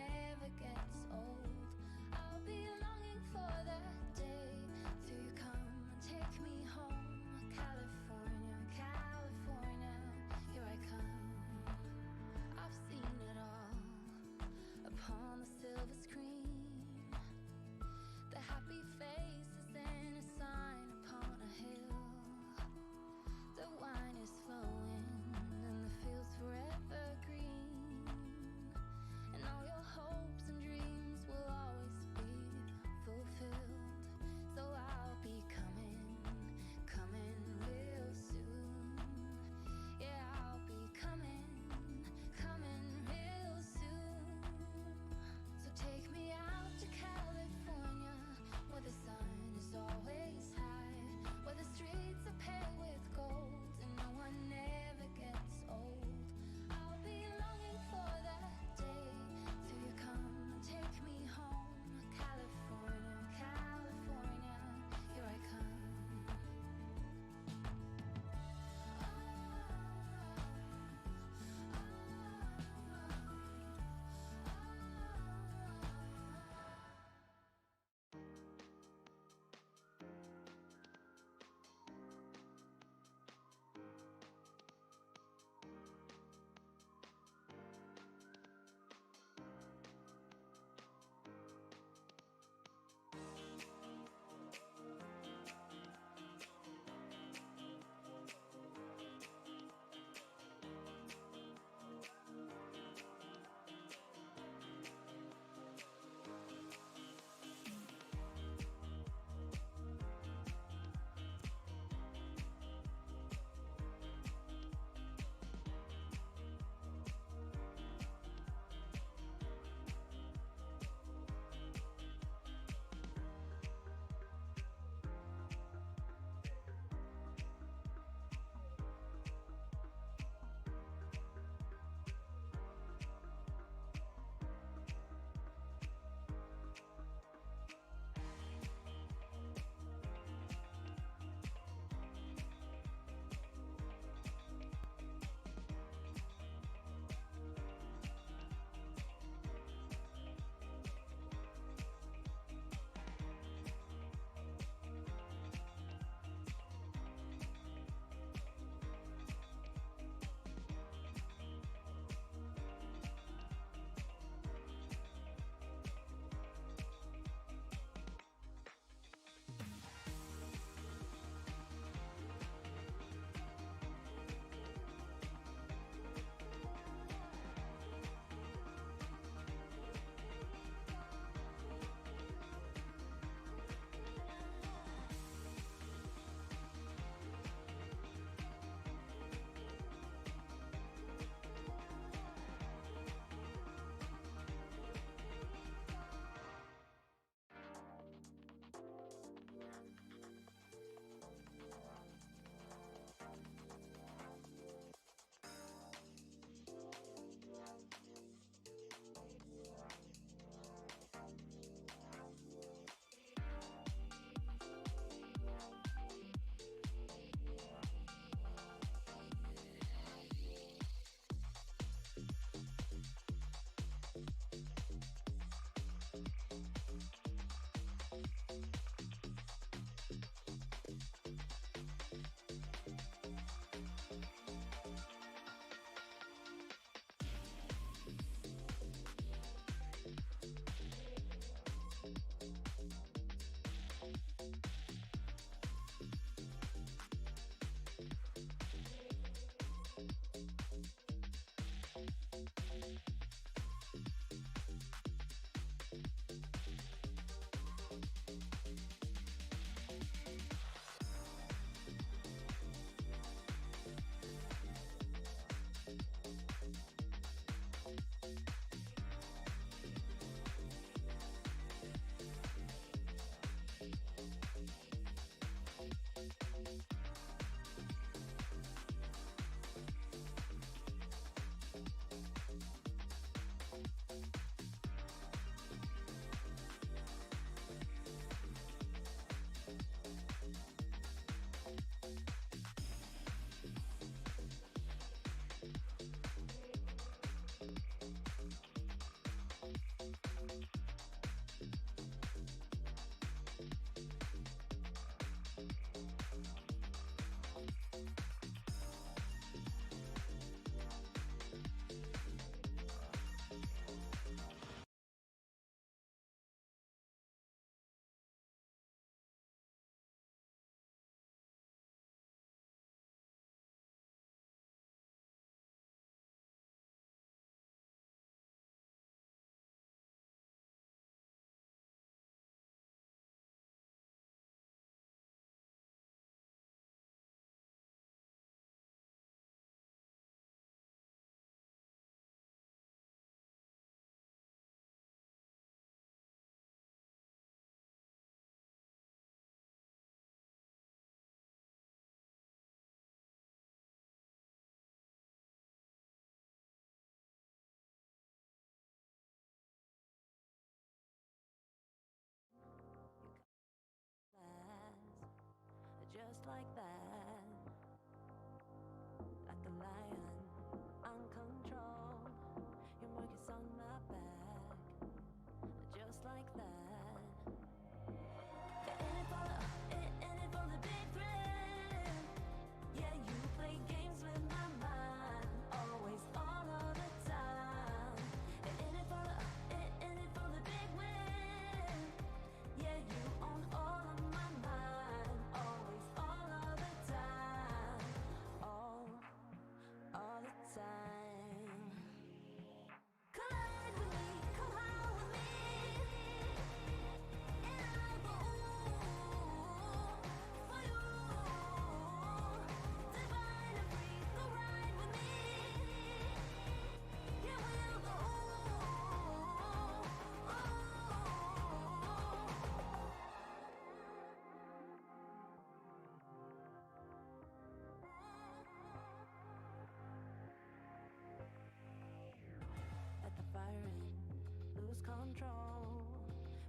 lose control.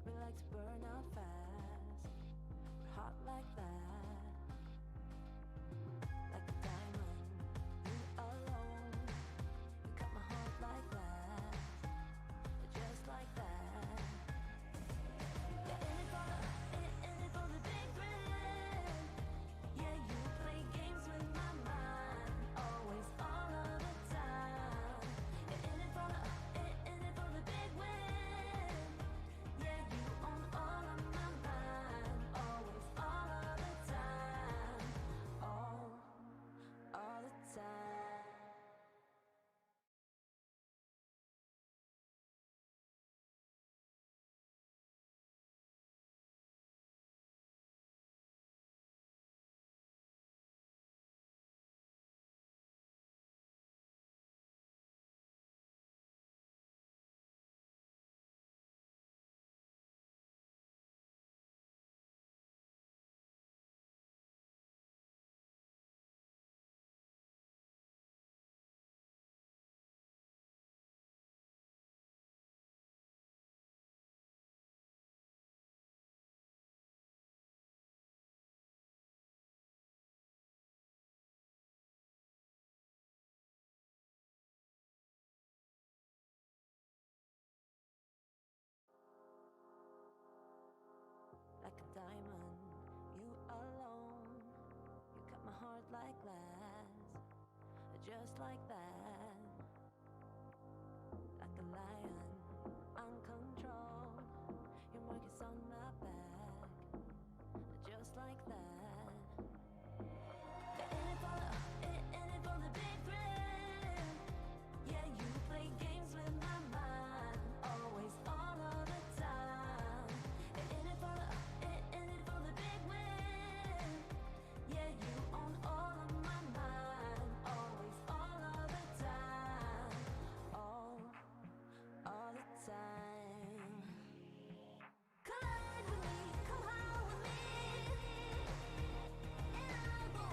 We like to burn out fast. We're hot like that. Like a diamond, you alone. You cut my heart like that. Just like that. Yeah, in it for the big thrill. Yeah, you play games with my mind. Always, all of the time. Yeah, in it for the big win. Yeah, you own all of my mind. Always, all of the time. All the time. Like a diamond, you alone. You cut my heart like glass, just like that. Like a lion, uncontrolled. Your mark is on my back, just like that. Yeah, in it for the big thrill. Yeah, you play games with my mind. Always, all of the time. Yeah, in it for the big win. Yeah, you own all of my mind. Always, all of the time. All the time. Collide with me, come high with me, and I'll go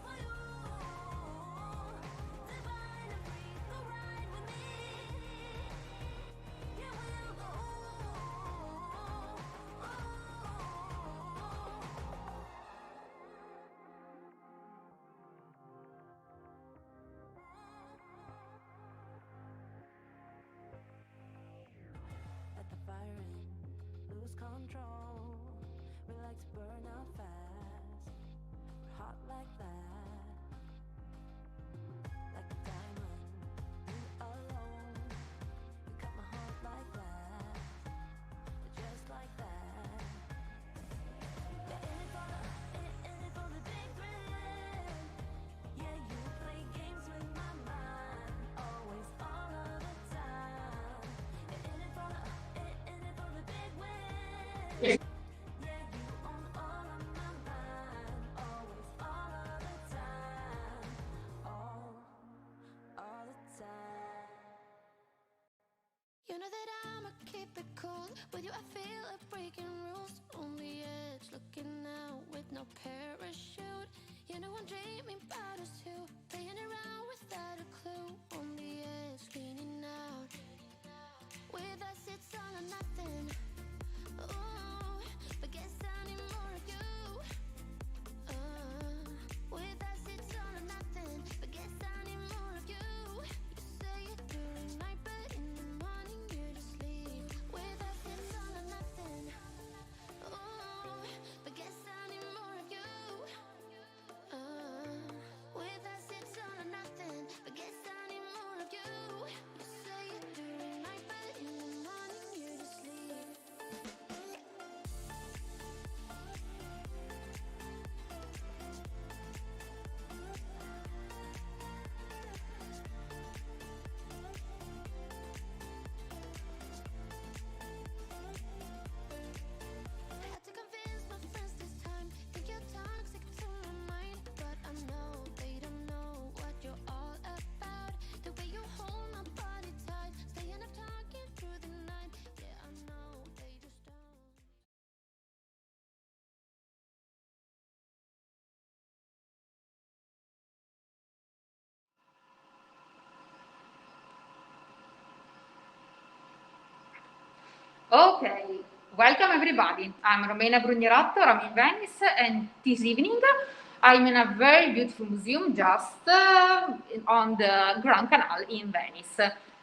for you. Divine and free, go ride with me. Yeah, we'll go. Let the fire in, lose control. We like to burn out fast. We're hot like that. Like a diamond, you alone. You cut my heart like that. Just like that. Yeah, in it for the big thrill. Yeah, you play games with my mind. Always, all of the time. Yeah, in it for the big win. Yeah, you own all of my mind. Always, all of the time. All the time. You know that I'ma keep it cool. With you I feel like breaking rules. On the edge, looking out with no parachute. You know I'm dreaming about us two, playing around without a clue. On the edge, leaning out. With us it's all or nothing. Ooh, but guess I need more of you. With us it's all or nothing, but guess I need more of you. You say it during night, but in the morning you just leave. With us it's all or nothing. Ooh, but guess I need more of you. With us it's all or nothing, but guess I need Okay, welcome everybody. I'm Romena Brugnerotto, I'm in Venice, and this evening I'm in a very beautiful museum just on the Grand Canal in Venice.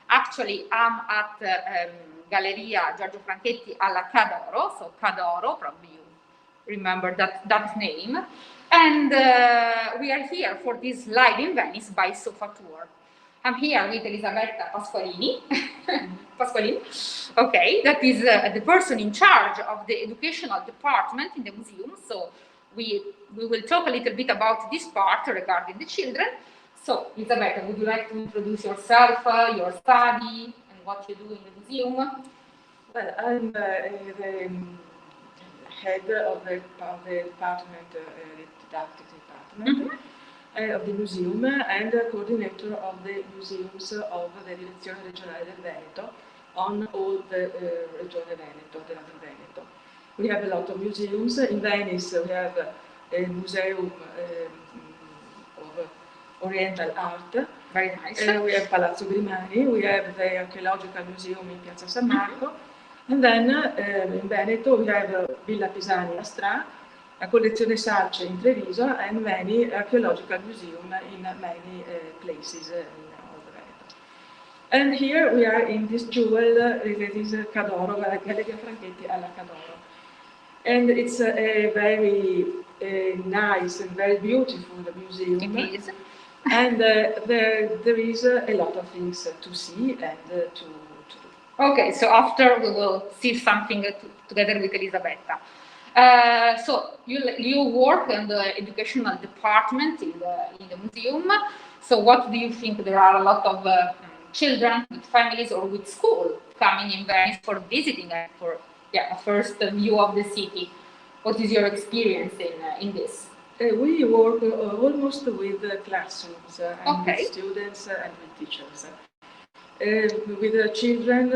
Actually, I'm at Galleria Giorgio Franchetti alla Cadoro, so Cadoro, probably you remember that name. And we are here for this Live in Venice by SofaTour. I'm here with Elisabetta Pasqualini. Pasqualini, okay, that is the person in charge of the educational department in the museum. So we will talk a little bit about this part regarding the children. So, Elisabetta, would you like to introduce yourself, your study, and what you do in the museum? Well, I'm the head of the department, didactic department. Of the museum and coordinator of the museums of the Direzione Regionale del Veneto on all the Regione Veneto, the Latin Veneto. We have a lot of museums. In Venice we have a museum of Oriental art. Very nice. We have Palazzo Grimani, we have the Archaeological Museum in Piazza San Marco, and then in Veneto we have Villa Pisani a Stra, a collezione Salce in Treviso, and many archaeological museums in many places in all the Veneto. And here we are in this jewel, it is Cadoro, Galleria Franchetti alla Cadoro. And it's a very nice and very beautiful museum. It is. And there is a lot of things to see and to do. Okay, so after we will see something together with Elisabetta. So you work in the educational department in the museum. So what do you think? There are a lot of children with families or with school coming in Venice for visiting and for a first view of the city. What is your experience in this? We work almost with classrooms and Okay. with students and with teachers. With the children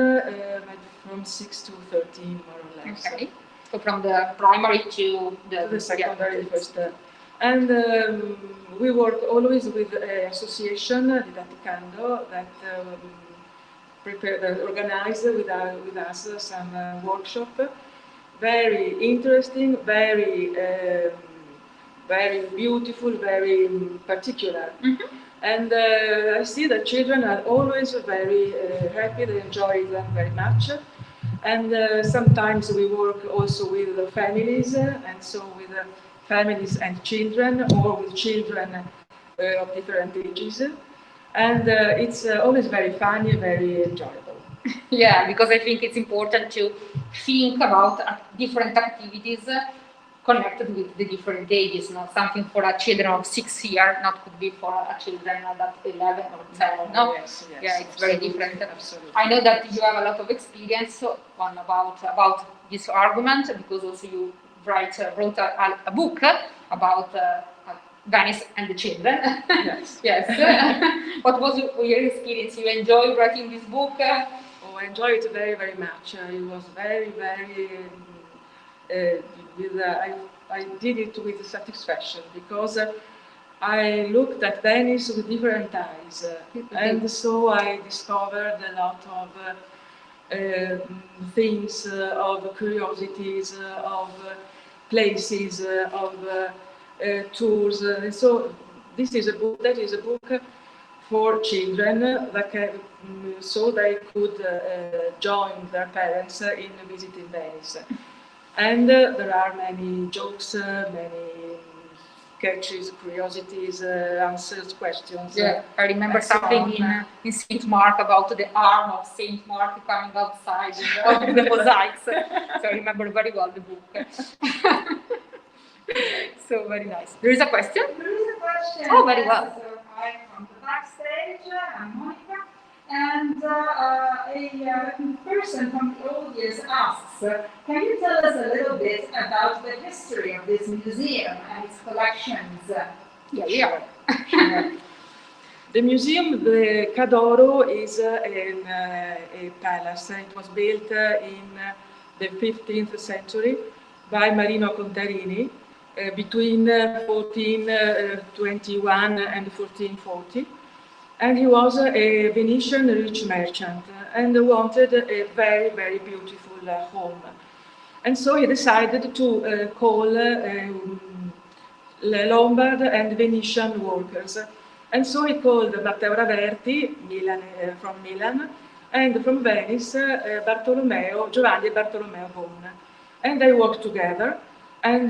from 6 to 13 more or less. Okay. So from the primary to the secondary first. And we work always with an association, Didatticando, that organize with us some workshop. Very interesting, very beautiful, very particular. And I see that children are always very happy, they enjoy them very much. And sometimes we work also with the families, and so with families and children, or with children of different ages. And it's always very funny, very enjoyable. Yeah, because I think it's important to think about different activities connected with the different ages. No? Something for a children of 6 years not could be for a children at 11 or 10. No? Yes, yeah, it's very different. Absolutely. I know that you have a lot of experience about this argument, because also you wrote a book about Venice and the children. Yes. Yes. What was your experience? You enjoyed writing this book? Oh, I enjoyed it very, very much. It was very, very. I did it with satisfaction, because I looked at Venice with different eyes, and so I discovered a lot of things, of curiosities, of places, of tours. So this is a book. That is a book for children that so they could join their parents in visiting Venice. And there are many jokes, many sketches, curiosities, answers, questions. Yeah, I remember something in St. Mark about the arm of St. Mark coming outside of the mosaics. So I remember very well the book. So very nice. There is a question? There is a question. Oh, very well. So I'm from the backstage, I'm Monica, and a person from the audience asks, can you tell us a little bit about the history of this museum and its collections? Yeah. The museum, the Cadoro, is a palace. It was built in the 15th century by Marino Contarini between 1421 and 1440. And he was a Venetian rich merchant, and wanted a very, very beautiful home. And so he decided to call Lombard and Venetian workers. And so he called Matteo Raverti, from Milan, and from Venice, Giovanni e Bartolomeo Bon. And they worked together, and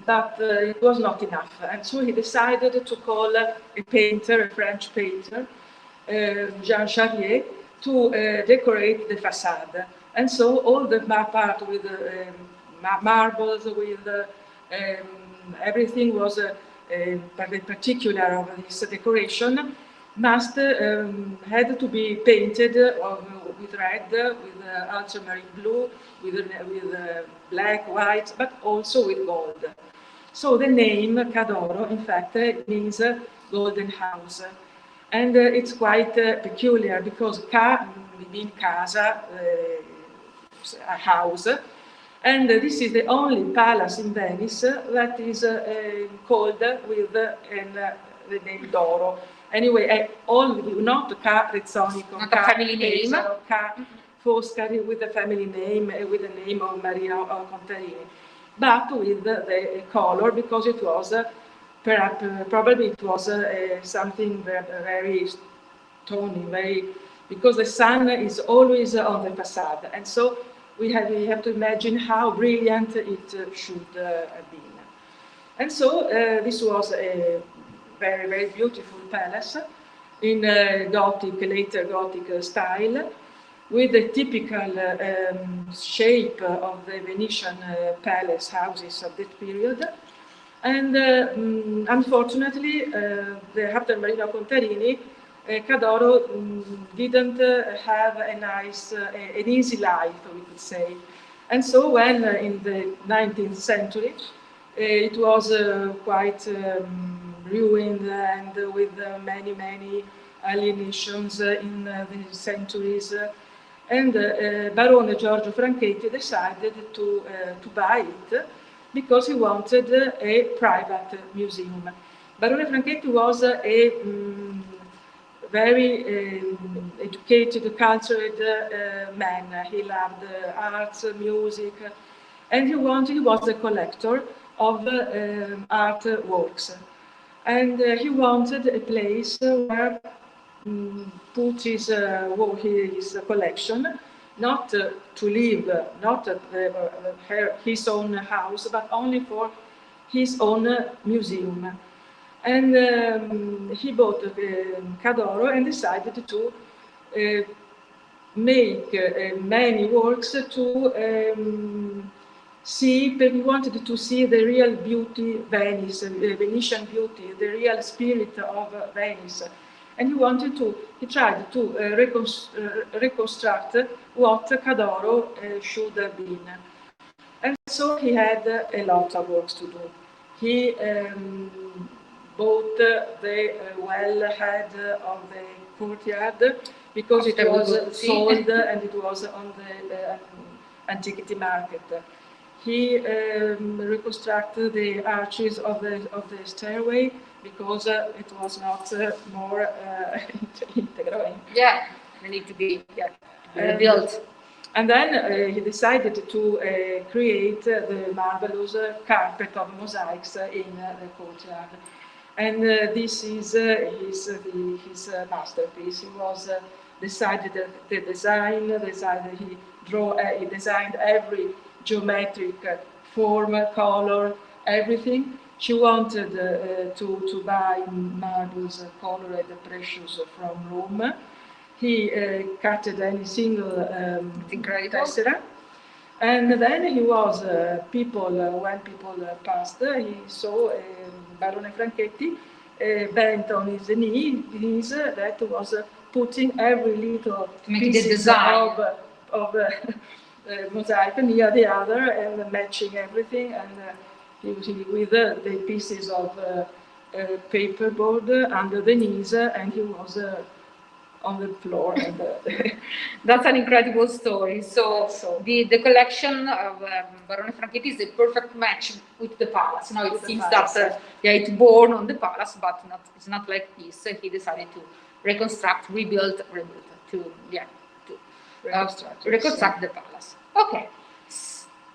but it was not enough. And so he decided to call a painter, a French painter, Jean Charrier, to decorate the facade. And so all the part with marbles, with everything was particular of this decoration must had to be painted with red, with ultramarine blue, with black, white, but also with gold. So the name Cadoro, in fact, means golden house. And it's quite peculiar because Ca means casa, a house, and this is the only palace in Venice that is called with the name Doro. Anyway, not Ca Rezzonico, not a family name, Ca Foscari with the family name, with the name of Maria Contarini, but with the color, because it was probably it was something very stony, because the sun is always on the facade, and so we have to imagine how brilliant it should have been. And so this was a very, very beautiful palace in Gothic, later Gothic style, with the typical shape of the Venetian palace houses of that period. And unfortunately, after Marino Contarini, Cadoro didn't have an easy life, we could say. And so when in the 19th century, it was quite ruined and with many, many alienations in the centuries. And Barone Giorgio Franchetti decided to buy it because he wanted a private museum. Barone Franchetti was a very educated, cultured man. He loved arts, music, and he was a collector of art works. And he wanted a place where put his collection, not to live, not his own house, but only for his own museum. And he bought Cadoro and decided to make many works to see, but he wanted to see the real beauty, Venetian beauty, the real spirit of Venice. And he tried to reconstruct what Cadoro should have been. And so he had a lot of works to do. He bought the wellhead of the courtyard because it was sold and it was on the antiquity market. He reconstructed the arches of the stairway because it was not more integral. Yeah, they need to be rebuilt. And then he decided to create the marvelous carpet of mosaics in the courtyard. And this is his masterpiece. He was decided the design. He designed every geometric form, color, everything. She wanted to buy marbles colored precious from Rome. He cut any single tessera. And then he was, when people passed, he saw Barone Franchetti bent on his knees that was putting every little piece of mosaic near the other and matching everything. And with the pieces of paperboard under the knees, and he was on the floor. And, that's an incredible story. So the collection of Barone Franchetti is a perfect match with the palace. Now it seems that it's born on the palace, but it's not like this. He decided to reconstruct, rebuild it. to reconstruct the palace. Okay.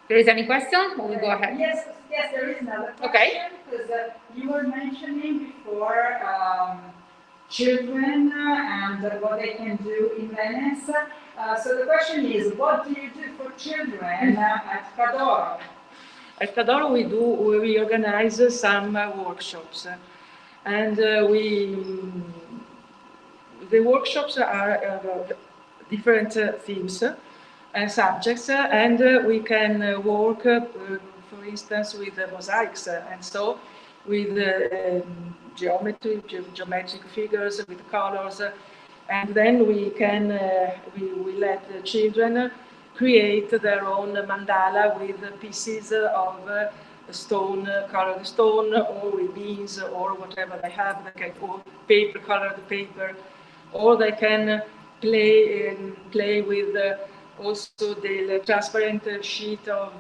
There is any question? We'll go ahead. Yes, there is another question. Okay. Because you were mentioning before children and what they can do in Venice. So the question is, what do you do for children at Cadoro? At Cadoro we organize some workshops, and the workshops are different themes and subjects, and we can work, for instance, with mosaics, and so with geometric figures, with colors, and then we can we let the children create their own mandala with pieces of stone, colored stone, or with beans, or whatever they have. They can or paper, colored paper, or they can play with also the transparent sheet of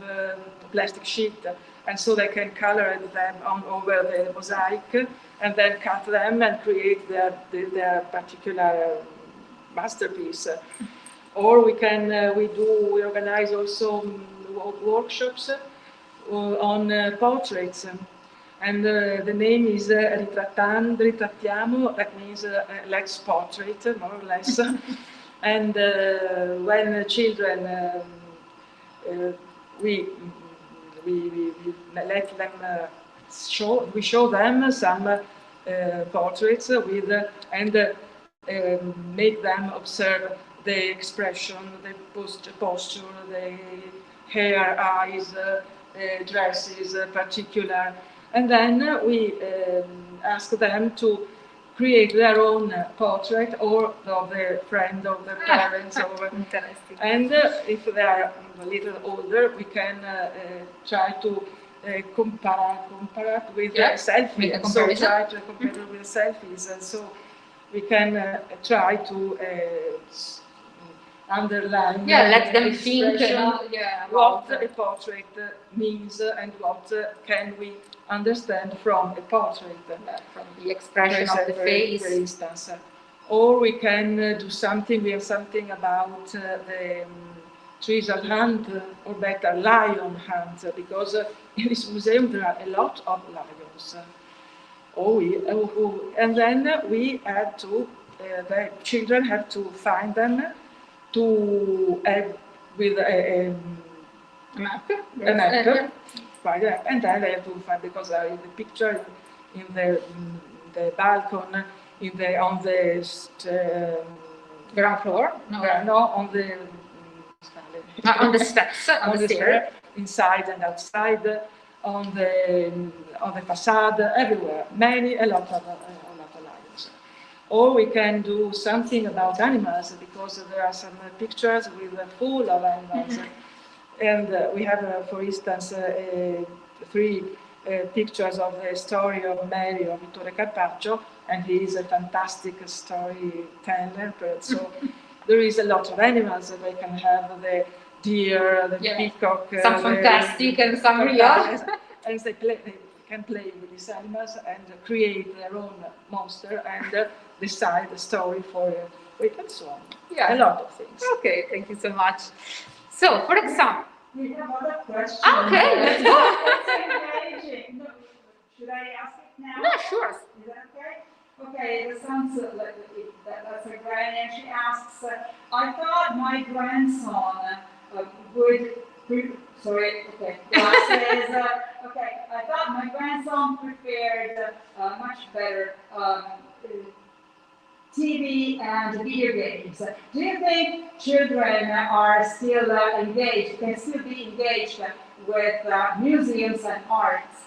plastic sheet, and so they can color them over the mosaic, and then cut them and create their particular masterpiece. Or we can we organize also workshops on portraits, and the name is Ritrattiamo, that means let's portrait, more or less. And when children, we let them we show them some portraits with and make them observe the expression, the posture, the hair, eyes, dresses, particular, and then we ask them to create their own portrait, or of their friend, or their parents, or interesting. And if they are a little older, we can try to compare with selfies. So try to compare with selfies, and so we can try to underline. Let them think. What a portrait means, and what can we understand from a portrait, from the expression of the face, for instance. Or we can do something. We have something about the treasure hunt, or better, lion hunt, because in this museum there are a lot of lions. And then we have to, the children have to find them, to add with a map, and then they have to find, because in the picture, in the balcony, on the ground floor, on the steps, on the stairs, inside and outside, on the facade, everywhere, a lot of lions. Or we can do something about animals, because there are some pictures full of animals. And we have, for instance, 3 pictures of the story of Mary of Vittore Carpaccio, and he is a fantastic storyteller. So there is a lot of animals. They can have the deer, the peacock, some fantastic and some real. And they can play with these animals and create their own monster and decide the story for it, and so on. A lot of things. Okay, thank you so much. So, for example, we have other questions. Okay, let's go. That's engaging. No, should I ask it now? No, sure. Is that okay? Okay, the sounds like that's a granny, and she asks, I thought my grandson glasses. Okay, I thought my grandson preferred much better TV and video games. Do you think children are still engaged, can still be engaged with museums and arts?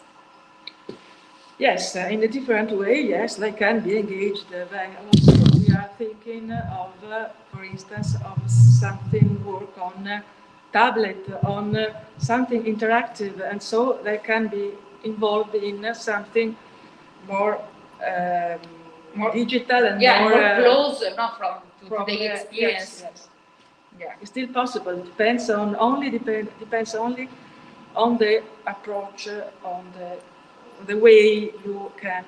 Yes, in a different way, yes, they can be engaged. Also, we are thinking of, for instance, of something work on tablet, on something interactive, and so they can be involved in something more digital and more close, not from the experience. Yes. Yeah, it's still possible. It depends only on the approach, on the way you can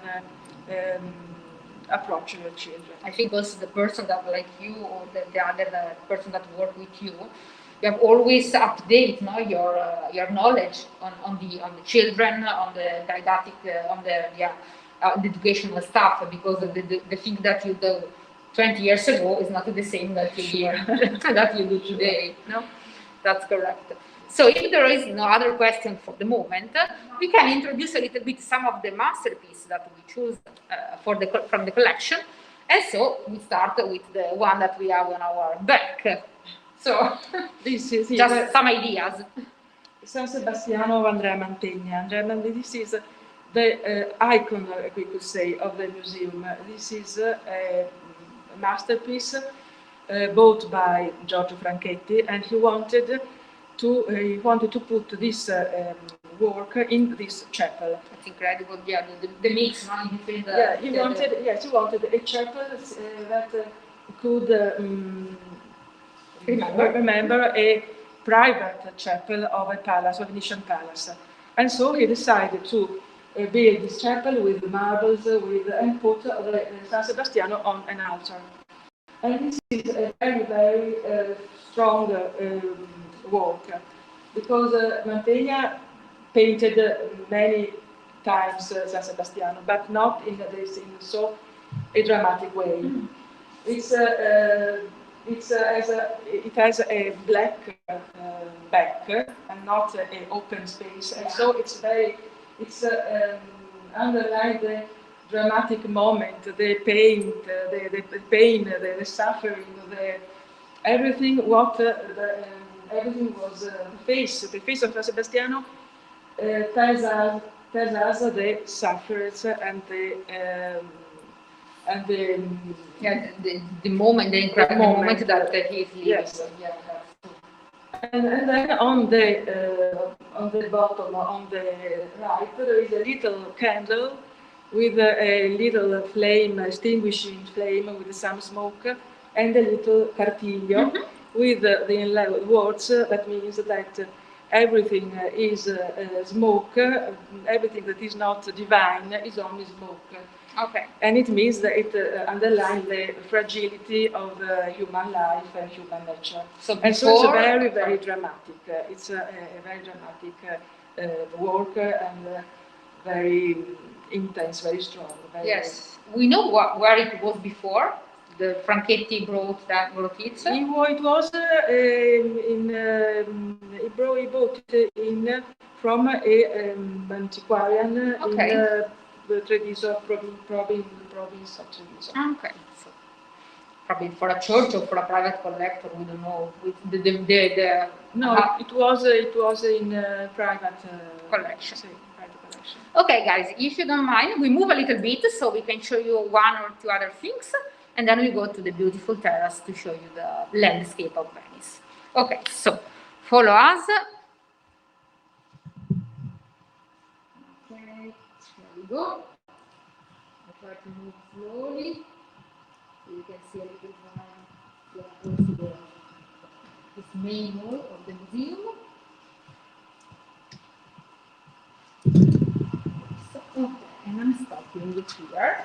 approach your children. I think also the person that like you or the other person that work with you have always update your knowledge on the children, on the didactic, on the educational stuff, because the thing that you do 20 years ago is not the same that you that you do today. No, that's correct. So if there is no other question for the moment, we can introduce a little bit some of the masterpieces that we choose from the collection. And so we start with the one that we have on our back. So this is just some ideas. San Sebastiano of Andrea Mantegna. This is the icon, we could say, of the museum. This is a masterpiece bought by Giorgio Franchetti, and he wanted to put this work in this chapel. It's incredible, yeah, the mix between the... Yeah, he wanted a chapel that could remember a private chapel of a palace, of Venetian palace. And so he decided to build this chapel with marbles, and put the San Sebastiano on an altar. And this is a very, very strong work, because Mantegna painted many times San Sebastiano, but not in so a dramatic way. It has a black back and not an open space, and so it's underline the dramatic moment, the pain, the suffering, everything. Everything was the face of San Sebastiano tells us the sufferers and the moment, the incredible moment that he is living. Yes. Yeah, and then on the bottom, on the right, there is a little candle with a little flame, extinguishing flame with some smoke, and a little cartiglio with the words. That means that everything is smoke, everything that is not divine is only smoke. Okay. And it means that it underlines the fragility of human life and human nature. So it's very, very dramatic. It's a very dramatic work, and very intense, very strong. Yes. We know where it was before. The Franchetti brought it. It was he brought it in from an antiquarian in the Treviso province of Treviso. Okay. So probably for a church or for a private collector, we don't know. With it was in private collection. Private collection. Okay, guys, if you don't mind, we move a little bit so we can show you one or two other things, and then we go to the beautiful terrace to show you the landscape of Venice. Okay, so follow us. Okay, here we go. I'll try to move slowly so you can see a little bit this main hall of the museum. So, okay, and I'm stopping it here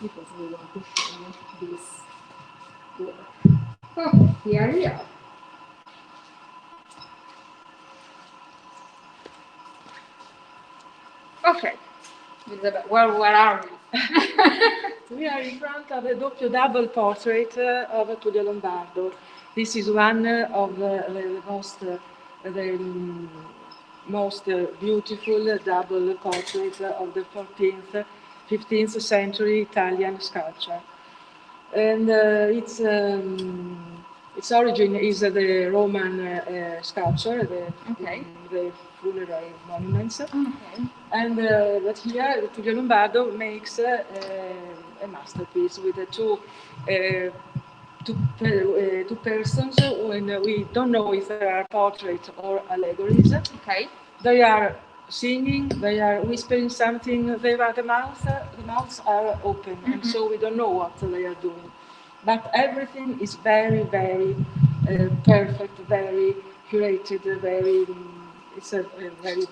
because we want to show you this work. Okay, here we are. Okay, Elizabeth, where are we? We are in front of a double portrait of Tullio Lombardo. This is one of the most beautiful double portraits of the 14th, 15th century Italian sculpture. And its origin is the Roman sculpture, the funerary monuments. Okay. And but here Tullio Lombardo makes a masterpiece with two persons when we don't know if they are portraits or allegories. Okay. They are singing, they are whispering something, the mouths are open, and so we don't know what they are doing. But everything is very, very perfect, very curated, very. It's a very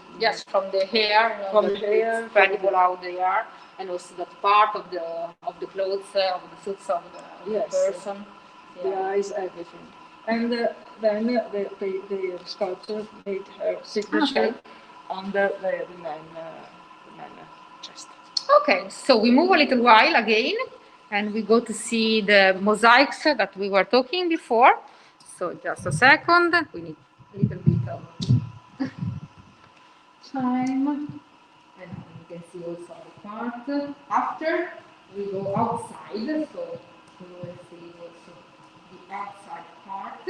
from the hair. From the hair, incredible how they are. and also that part of the clothes, of the suits of the person. The eyes, everything. And then the sculptor made her signature on the man chest. Okay, so we move a little while again, and we go to see the mosaics that we were talking before. So just a second, we need a little bit of time. And you can see also the part after we go outside, so we will see also the outside part.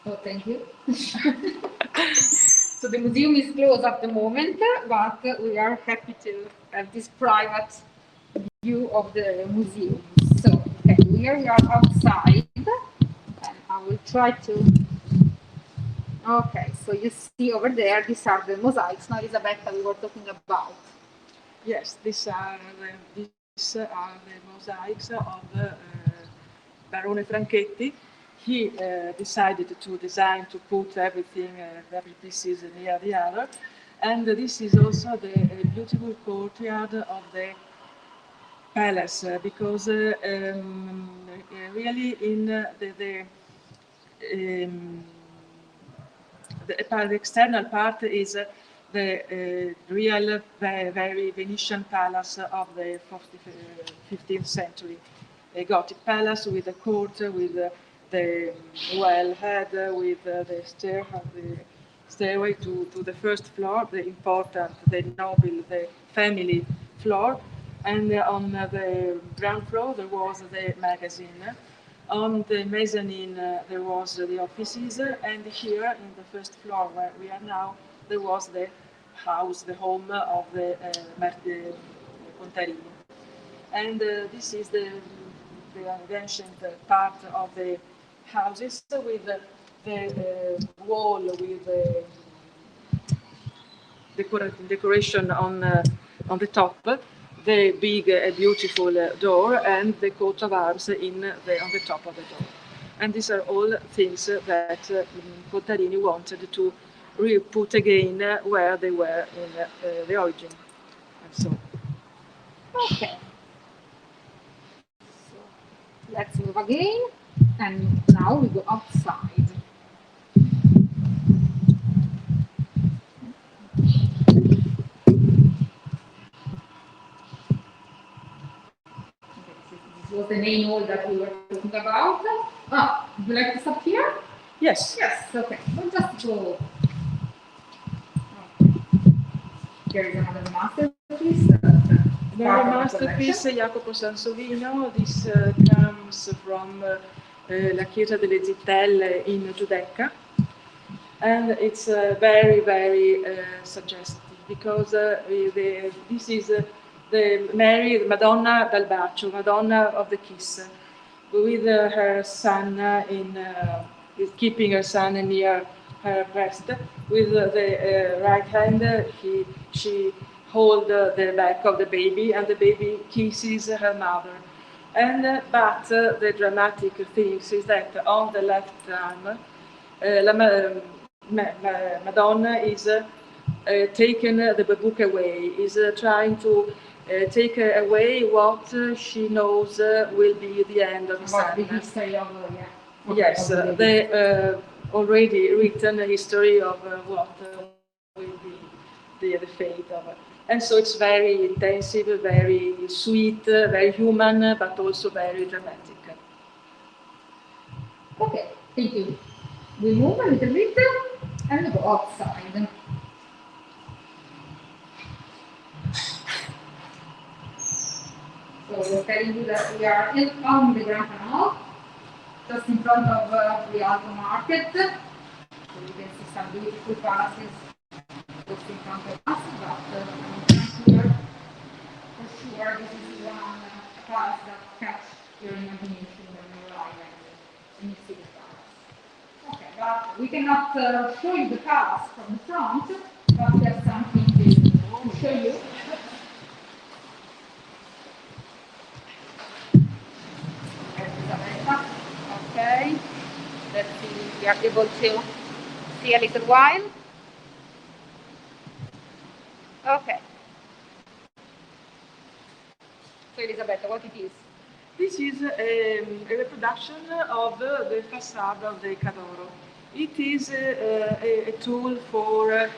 Oh, thank you. So the museum is closed at the moment, but we are happy to have this private view of the museum. So okay, here we are outside, and I will try to. Okay, so you see over there, these are the mosaics. Now, Elisabetta, we were talking about. Yes, these are the mosaics of Barone Franchetti. He decided to design, to put everything, every pieces near the other. And this is also the beautiful courtyard of the palace, because really in the external part is the real, very Venetian palace of the 15th century. A Gothic palace with a court, with the well-head, with the stairway to the first floor, the important, the noble, the family floor. And on the ground floor there was the magazine. On the mezzanine there was the offices, and here in the first floor where we are now, there was the house, the home of the Contarini. And this is the ancient part of the houses with the wall with the decoration on the top, the big beautiful door, and the coat of arms on the top of the door. And these are all things that Contarini wanted to put again where they were in the origin. And so. Okay. So let's move again, and now we go outside. This was the main hall that we were talking about. Would you like to stop here? Yes. Yes, okay. We'll just go. Okay. There is another masterpiece. Another masterpiece, Jacopo Sansovino. This comes from La Chiesa delle Zittelle in Giudecca. And it's very, very suggestive, because this is the Mary, Madonna dal Bacio, Madonna of the Kiss, with her son keeping her son near her breast. With the right hand, she holds the back of the baby, and the baby kisses her mother. And but the dramatic thing is that on the left arm, Madonna is taking the book away, is trying to take away what she knows will be the end of the son. The history of yes, the already written history of what will be the fate of it. And so it's very intensive, very sweet, very human, but also very dramatic. Okay, thank you. We move a little bit and we go outside. So we're telling you that we are on the Grand Canal, just in front of the Alto Market. So you can see some beautiful palaces just in front of us, but for sure this is one palace that catches your imagination when you arrive and you see the palace. Okay, but we cannot show you the palace from the front, but we have something to show you. are able to see a little while. Okay. So Elisabetta, what it is? This is a reproduction of the facade of the Cadoro. It is a tool for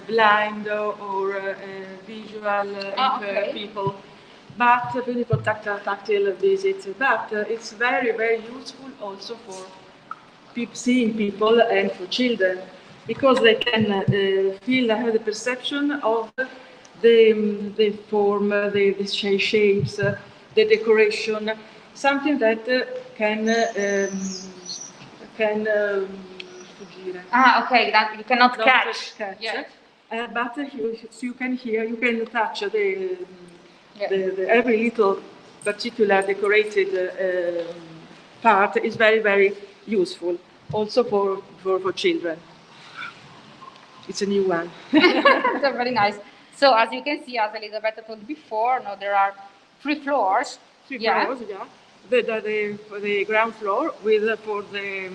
blind or visual impaired people, but really for tactile visits. But it's very, very useful also for seeing people and for children, because they can have the perception of the form, the shapes, the decoration, something that can okay, that you cannot catch. Yes. But you can hear, you can touch the every little particular decorated part is very, very useful, also for children. It's a new one. That's very nice. So as you can see, as Elisabetta told before, no, there are 3 floors. Three floors, yeah. The ground floor with for the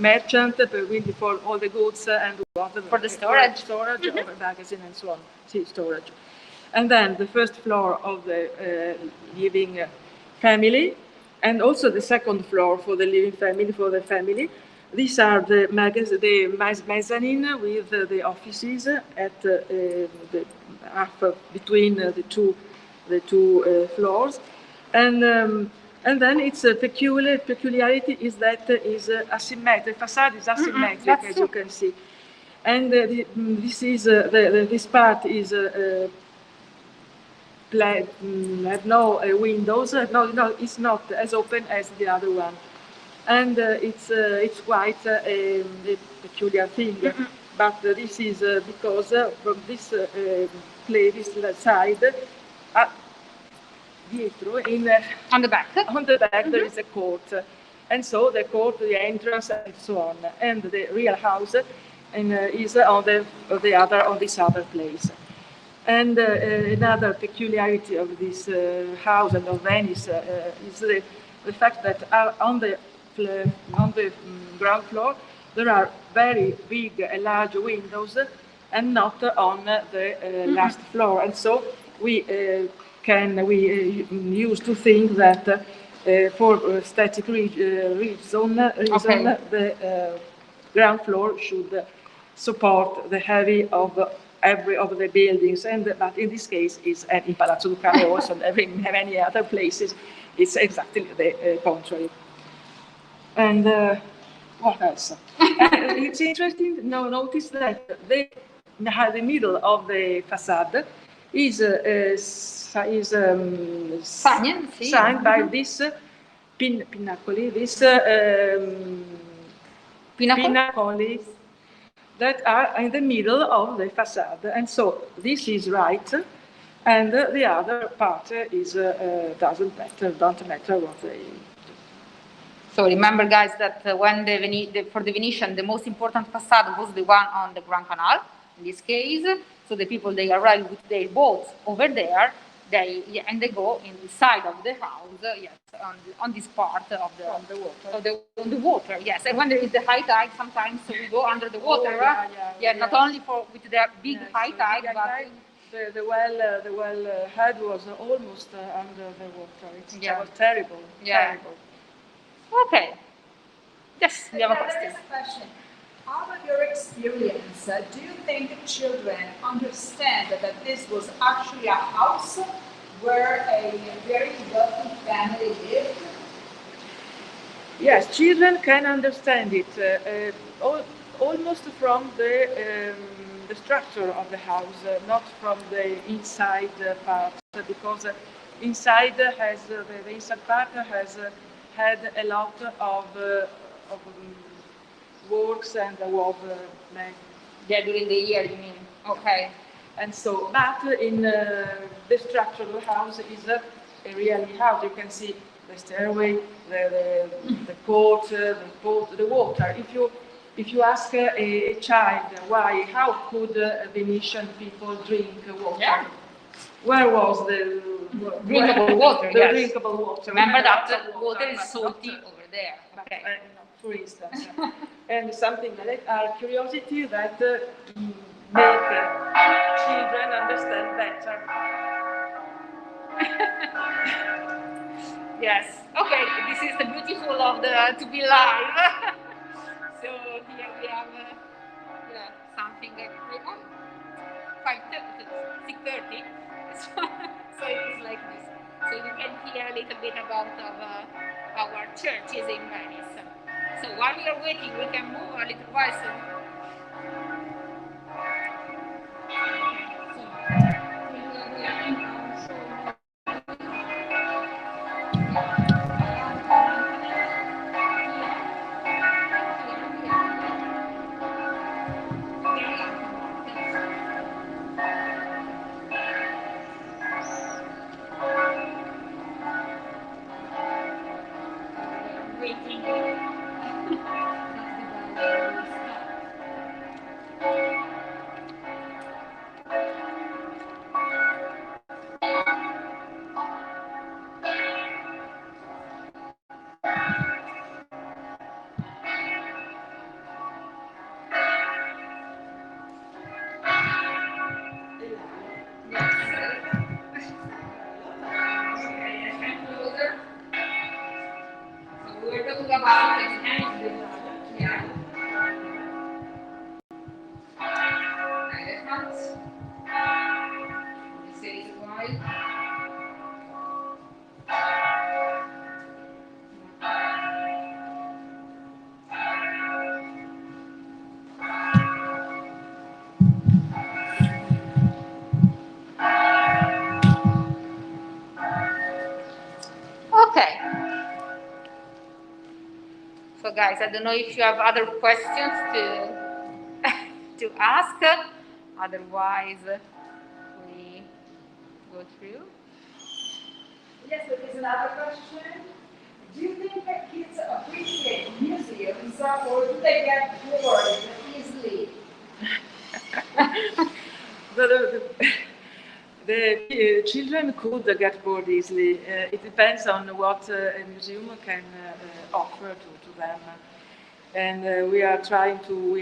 merchant, for all the goods and for the storage, of magazine and so on. Storage. And then the first floor of the living family, and also the second floor for the living family, for the family. These are the mezzanine with the offices at the half between the two floors, and then its peculiarity is that is asymmetric. The facade is asymmetric, as you can see, and this part is have no windows. No, it's not as open as the other one. And it's quite a peculiar thing, but this is because from this this side, dietro, on the back, there is a court, and so the court, the entrance, and so on, and the real house is on this other place. And another peculiarity of this house and of Venice is the fact that on the ground floor there are very big and large windows, and not on the last floor. And so we used to think that for aesthetic reason, the ground floor should support the heavy of every of the buildings, but in this case, is in Palazzo Ducale also, and in many other places, it's exactly the contrary. And what else? It's interesting to notice that the middle of the facade is signed by this pinnacoli, pinnacoli that are in the middle of the facade, and so this is right, and the other part is don't matter what they. So remember, guys, that when for the Venetian, the most important facade was the one on the Grand Canal, in this case. So the people, they arrive with their boats over there, they go inside of the house, yes, on this part of the water, yes. And when there is the high tide, sometimes we go under the water. Not only with the big high tide, but the well head was almost under the water. It was terrible. Terrible. Okay. Yes, we have a question. There is a question. Out of your experience, do you think children understand that this was actually a house where a very wealthy family lived? Yes, children can understand it almost from the structure of the house, not from the inside part, because inside has the inside part has had a lot of works and during the year, you mean? Okay. And so, but in the structure of the house is a real house. You can see the stairway, the court, the water. If you ask a child how could Venetian people drink water? Yeah. Where was the drinkable water? Drinkable water. Remember that water is salty over there. Okay. For instance, and something like curiosity that make children understand better. Yes. Okay. This is the beautiful of the to be live. So here we have something like 6:30. So it is like this. So you can hear a little bit about our churches in Venice. So while we are waiting, we can move a little while. We're talking about elephants. This is why. Okay. So guys, I don't know if you have other questions to ask. Otherwise, we go through. Yes, there is another question. Do you think that kids appreciate museums or do they get bored easily? The children could get bored easily. It depends on what a museum can offer to them. And we are trying to,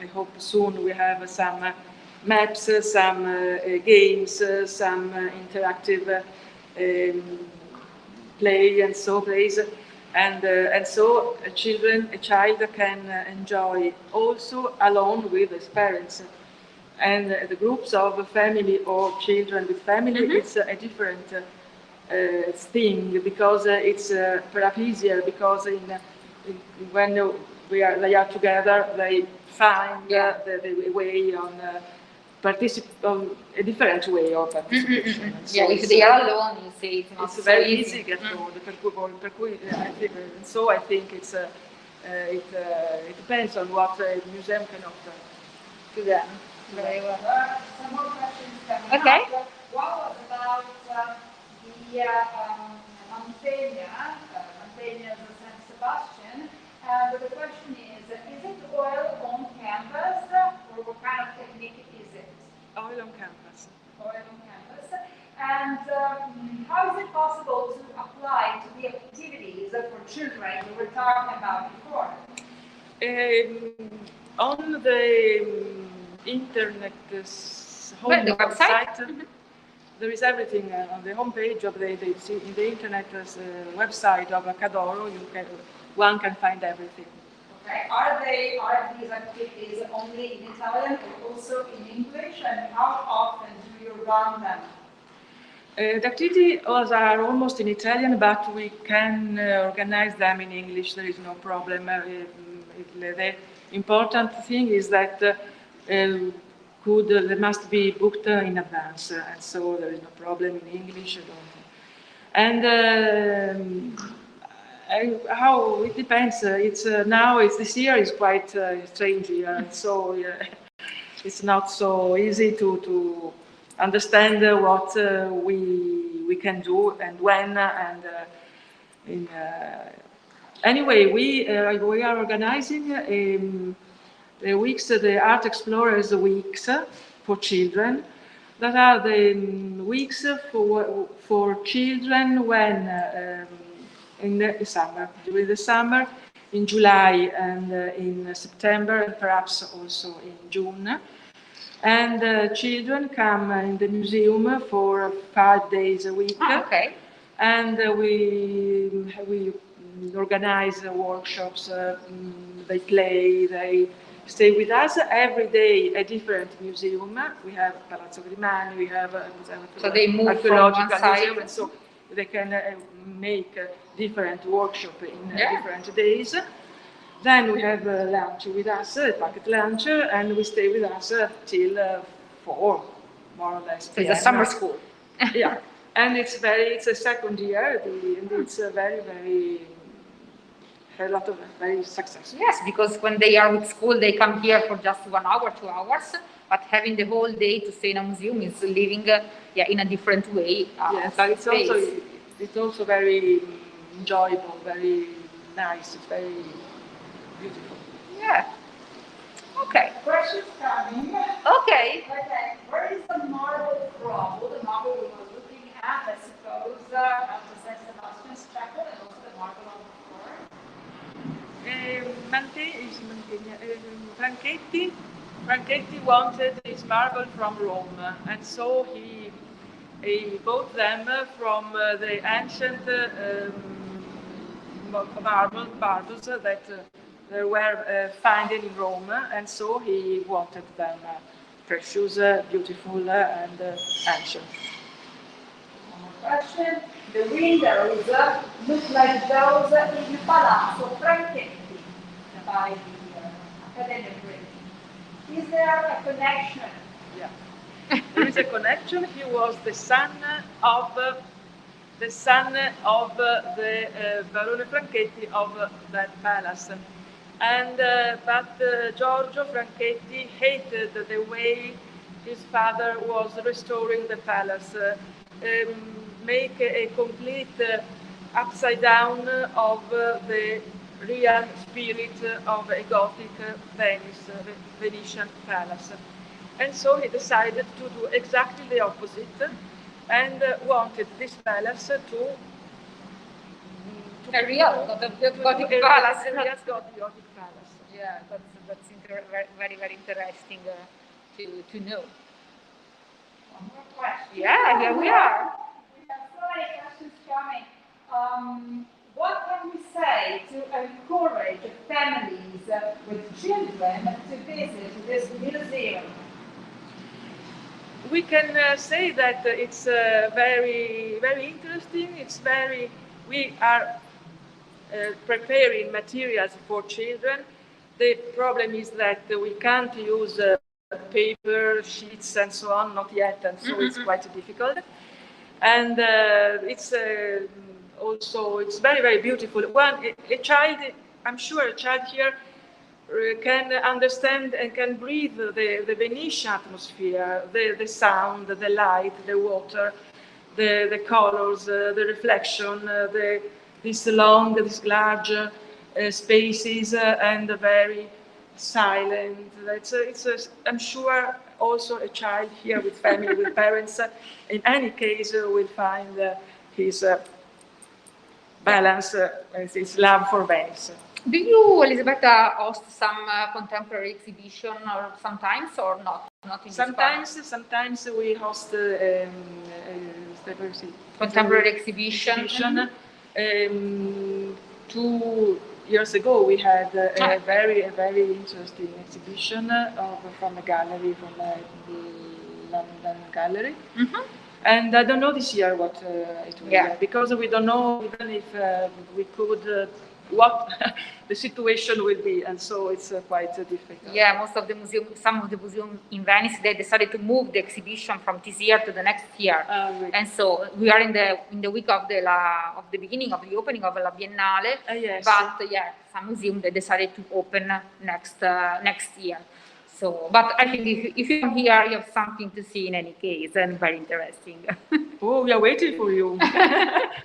I hope soon we have some maps, some games, some interactive plays. And so a child can enjoy also alone with his parents. And the groups of family or children with family, it's a different thing because it's perhaps easier because when they are together, they find the way on a different way of participation. So if they are alone, you say it's not it's very so easy to get bored. So I think it depends on what a museum can offer to them. Very well. Some more questions coming Okay. up. What was about the Mantegna of San Sebastian? And the question is it oil on canvas or what kind of technique is it? Oil on canvas. Oil on canvas. And how is it possible to apply to the activities for children you were talking about before? On the internet website, there is everything on the homepage of the internet website of Cadoro. One can find everything. Okay. Are these activities only in Italian or also in English? And how often do you run them? The activities are almost in Italian, but we can organize them in English. There is no problem. The important thing is that they must be booked in advance, and so there is no problem in English. And how it depends. It's this year is quite strange here, so it's not so easy to understand what we can do and when. And anyway, we are organizing the weeks, the Art Explorers Weeks for children. That are the weeks for children when in the summer. During the summer, in July and in September, and perhaps also in June. And children come in the museum for 5 days a week. Okay. And we organize workshops. They play. They stay with us every day. A different museum. We have Palazzo Grimani. We have so they move from one side. museum, and so they can make different workshop in different days. Then we have lunch with us, a packet lunch, and we stay with us till 4, more or less. So it's a summer school. Yeah, and it's a second year, and it's very, a lot of very successful. Yes, because when they are with school, they come here for just 1 hour, 2 hours, but having the whole day to stay in a museum is living in a different way. Yes, but it's also very enjoyable, very nice, it's very beautiful. Yeah. Okay. Questions coming. Okay. Where is the marble from? Well, the marble we were looking at, I suppose, at the San Sebastian's chapel, and also the marble on the floor. Franchetti wanted his marble from Rome, and so he bought them from the ancient marbles that they were finding in Rome, and so he wanted them precious, beautiful, and ancient. One more question. The windows look like those in Palazzo Franchetti by the Accademia of Greece. Is there a connection? Yeah, there is a connection. He was the son of the Barone Franchetti of that palace. And but Giorgio Franchetti hated the way his father was restoring the palace, make a complete upside down of the real spirit of a Gothic Venetian palace. And so he decided to do exactly the opposite, and wanted this palace to a real Gothic palace. Gothic palace. Yeah, that's very, very interesting to know. One more question. Yeah, here we are. We have so many questions coming. What can we say to encourage families with children to visit this museum? We can say that it's very, very interesting. We are preparing materials for children. The problem is that we can't use paper, sheets, and so on, not yet, and so it's quite difficult. And it's very, very beautiful. I'm sure a child here can understand and can breathe the Venetian atmosphere, the sound, the light, the water, the colors, the reflection, these large spaces, and very silent. I'm sure also a child here with family, with parents, in any case, will find his balance, his love for Venice. Do you, Elisabetta, host some contemporary exhibition or sometimes, or not? Not in Sometimes we host contemporary exhibition. 2 years ago, we had a very interesting exhibition from a gallery, from the London Gallery. And I don't know this year what it will be, because we don't know even if we could, what the situation will be, and so it's quite difficult. Yeah, some of the museums in Venice, they decided to move the exhibition from this year to the next year, and so we are in the week of the beginning of the opening of La Biennale. Yes. But some museums they decided to open next year. So, but I think if you come here, you have something to see in any case, and very interesting. Oh, we are waiting for you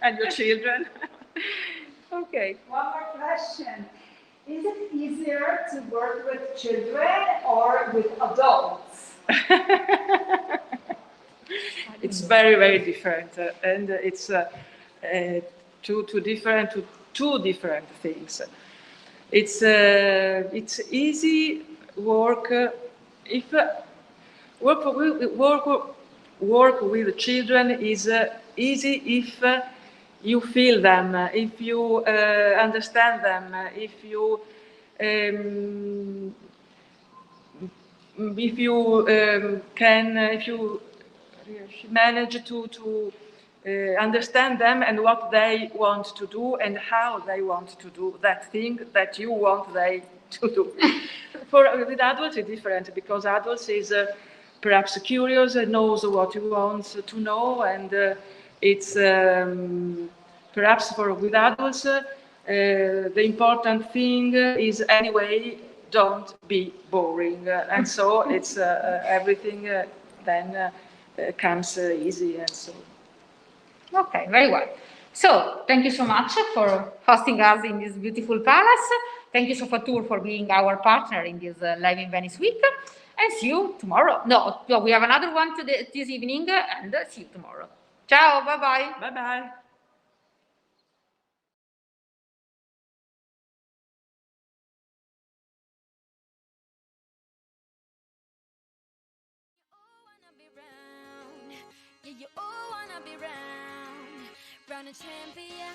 and your children. Okay. One more question. Is it easier to work with children or with adults? It's very, very different. And it's two different things. It's easy work if work with children is easy if you feel them, if you understand them, if you manage to understand them and what they want to do and how they want to do that thing that you want they to do. With adults, it's different because adults is perhaps curious and knows what you want to know, and it's perhaps with adults the important thing is anyway don't be boring, and so it's everything then comes easy and so. Okay, very well. So, thank you so much for hosting us in this beautiful palace. Thank you, SofaTour, for being our partner in this Live in Venice week. And see you tomorrow. No, we have another one this evening, and see you tomorrow. Ciao, bye-bye. Bye-bye. Yeah, you all wanna be round a champion.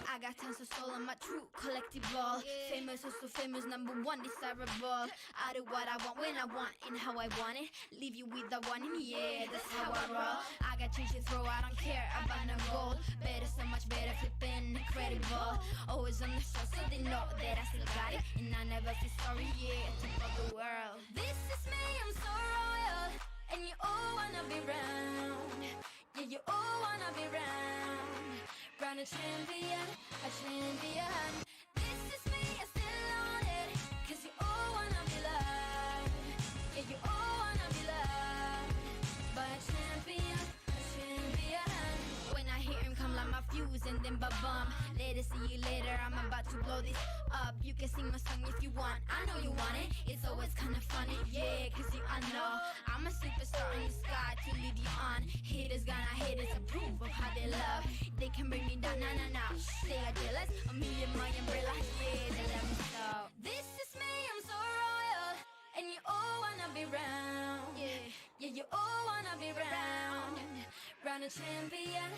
I got tons of soul on my true collectible. Famous, also famous, #1 desirable. I do what I want when I want and how I want it. Leave you with the one in, yeah, that's how I roll. I got change to throw, I don't care about no gold. Better, so much better, flipping incredible. Always on the show, so they know that I still got it. And I never feel sorry, yeah, to all the world. This is me, I'm so royal. And you all wanna be round. Yeah, you all wanna be round a champion, This is me, I still on it. Cause you all wanna be loved. Yeah, you all wanna be loved by a champion. When I hear him come like my fuse and then ba-bum. Later, see you later, I'm about to blow this up. You can sing my song if you want, I know you want it. It's always kinda funny, yeah, cause I know I'm a superstar in the sky to lead you on. Haters gonna hate us, approve of how they love. They can bring me down, nah. They are jealous of me and my umbrella, yeah, they love me so. This is me, I'm so royal. And you all wanna be round. Yeah, you all wanna be round a champion.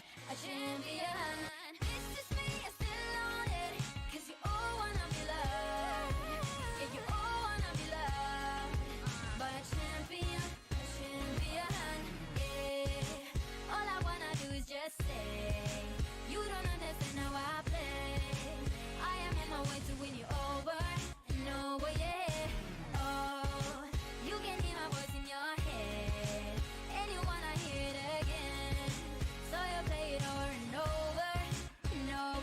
This is me, I still on it. Cause you all wanna be loved. Yeah, you all wanna be loved by a champion. Yeah, all I wanna do is just say, you don't understand how I play. I am on my way to win you over and over, yeah. Oh, you can hear my voice in your head, and you wanna hear it again. So you play it over and over and over.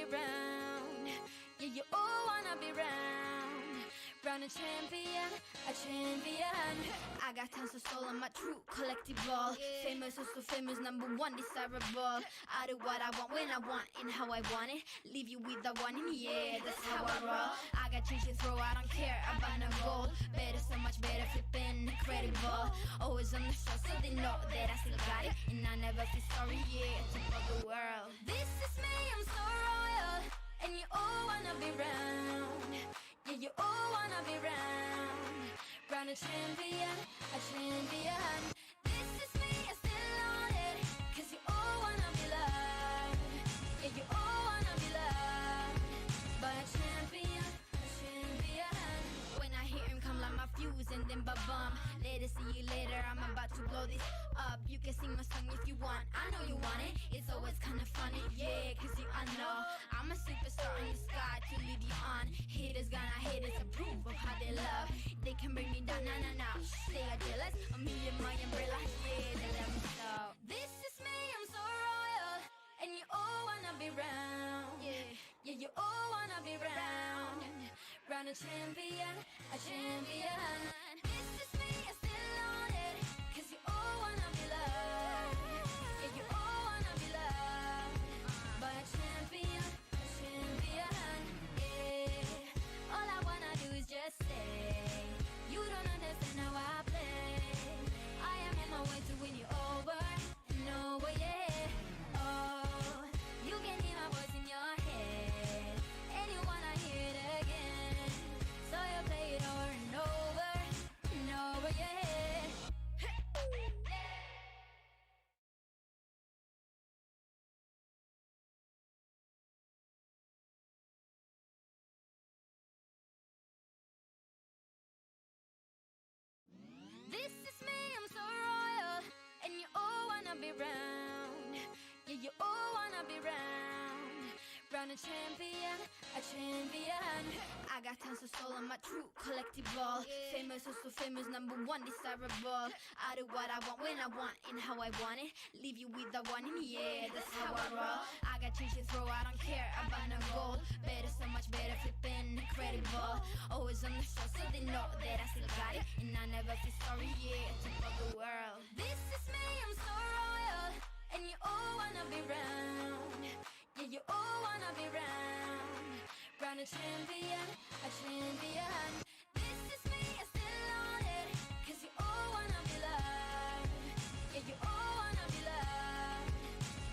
be round. Yeah, you all wanna be round. Round a champion, a champion. I got tons of soul on my true collective ball. Famous, also famous, number one, desirable. I do what I want, when I want, and how I want it. Leave you with the one, and yeah, that's how I roll. I got change to throw, I don't care about no gold. Better, so much better, flipping incredible. Always on the show, so they know that I still got it. And I never feel sorry, yeah, to the world. This is me, I'm so royal. And you all wanna be round. Yeah, you all wanna be round. Round a champion, a champion. This is me, I still on it. Cause you all wanna be loved. Yeah, you all wanna be loved. But a champion, a champion. When I hear him come like my fuse and then ba-bum. Later, see you later, I'm about to blow this up. You can sing my song if you want, I know you want it. It's always kinda funny, yeah, cause I know I'm a superstar in the sky to lead you on. Haters gonna hate us, approve of how they love. They can bring me down, nah, nah, nah. They are jealous of me and my umbrella, yeah, they love me so. This is me, I'm so royal. And you all wanna be round, yeah, yeah, you all wanna be round. Round a champion, a champion. This is me, I still on it. Cause you all wanna be loved. Yeah, you all wanna be loved. But a champion, yeah. All I wanna do is just say, you don't understand how I play. I am on my way to win you over and over, yeah. Oh, you can hear my voice in your head, and you wanna hear it again. So you play it over and over and over, yeah. This is me, I'm so royal. And you all wanna be round. Yeah, you all wanna be round. Round a champion, a champion. I got tons of soul on my true collective ball. Famous, also famous, number one, desirable. I do what I want, when I want, and how I want it. Leave you with the one, and yeah, that's how I roll. I got change to throw, I don't care about no gold. Better, so much better, flipping incredible. Always on the show, so they know that I still got it. And I never feel sorry, yeah, to the world. This is me, I'm so royal. And you all wanna be round. Yeah, you all wanna be round. Round a champion, a champion. This is me, I still on it. Cause you all wanna be loved. Yeah, you all wanna be loved.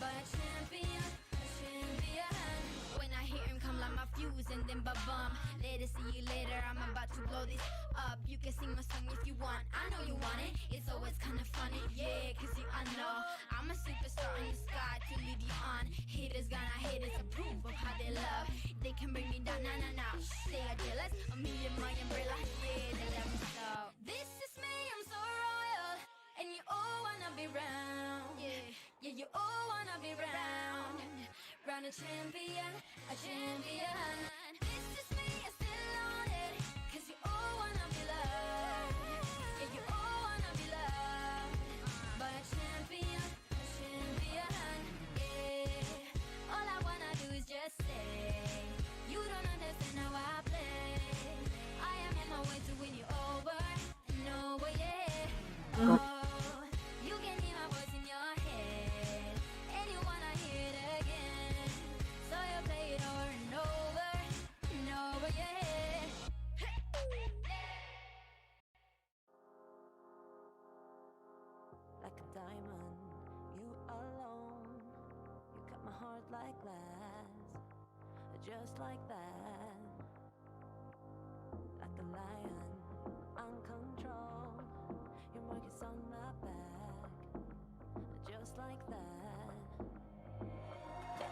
But a champion, a champion. When I hear him come like my fuse and then ba-bum. Later, see you later, I'm about to blow this up. You can sing my song if you want, I know you want it. It's always kinda funny, yeah, cause I know I'm a superstar in the sky to lead you on. Haters gonna hate us, approve of how they love. They can bring me down, nah, nah, nah. They are jealous of me and my umbrella, yeah, they love me so. This is me, I'm so royal. And you all wanna be round, yeah, yeah, you all wanna be round. Round a champion, a champion. This is me, I still on it. Cause you all wanna be loved. Yeah, you all wanna be loved. But a champion, yeah. All I wanna do is just say, you don't understand how I play. I am on my way to win you over and over, yeah. Oh, you can hear my voice in your head, and you wanna hear it again. So you play it over and over and over, yeah. Like a diamond, you alone. You cut my heart like glass, just like that. Like a lion, uncontrolled. Your mark is on my back, just like that.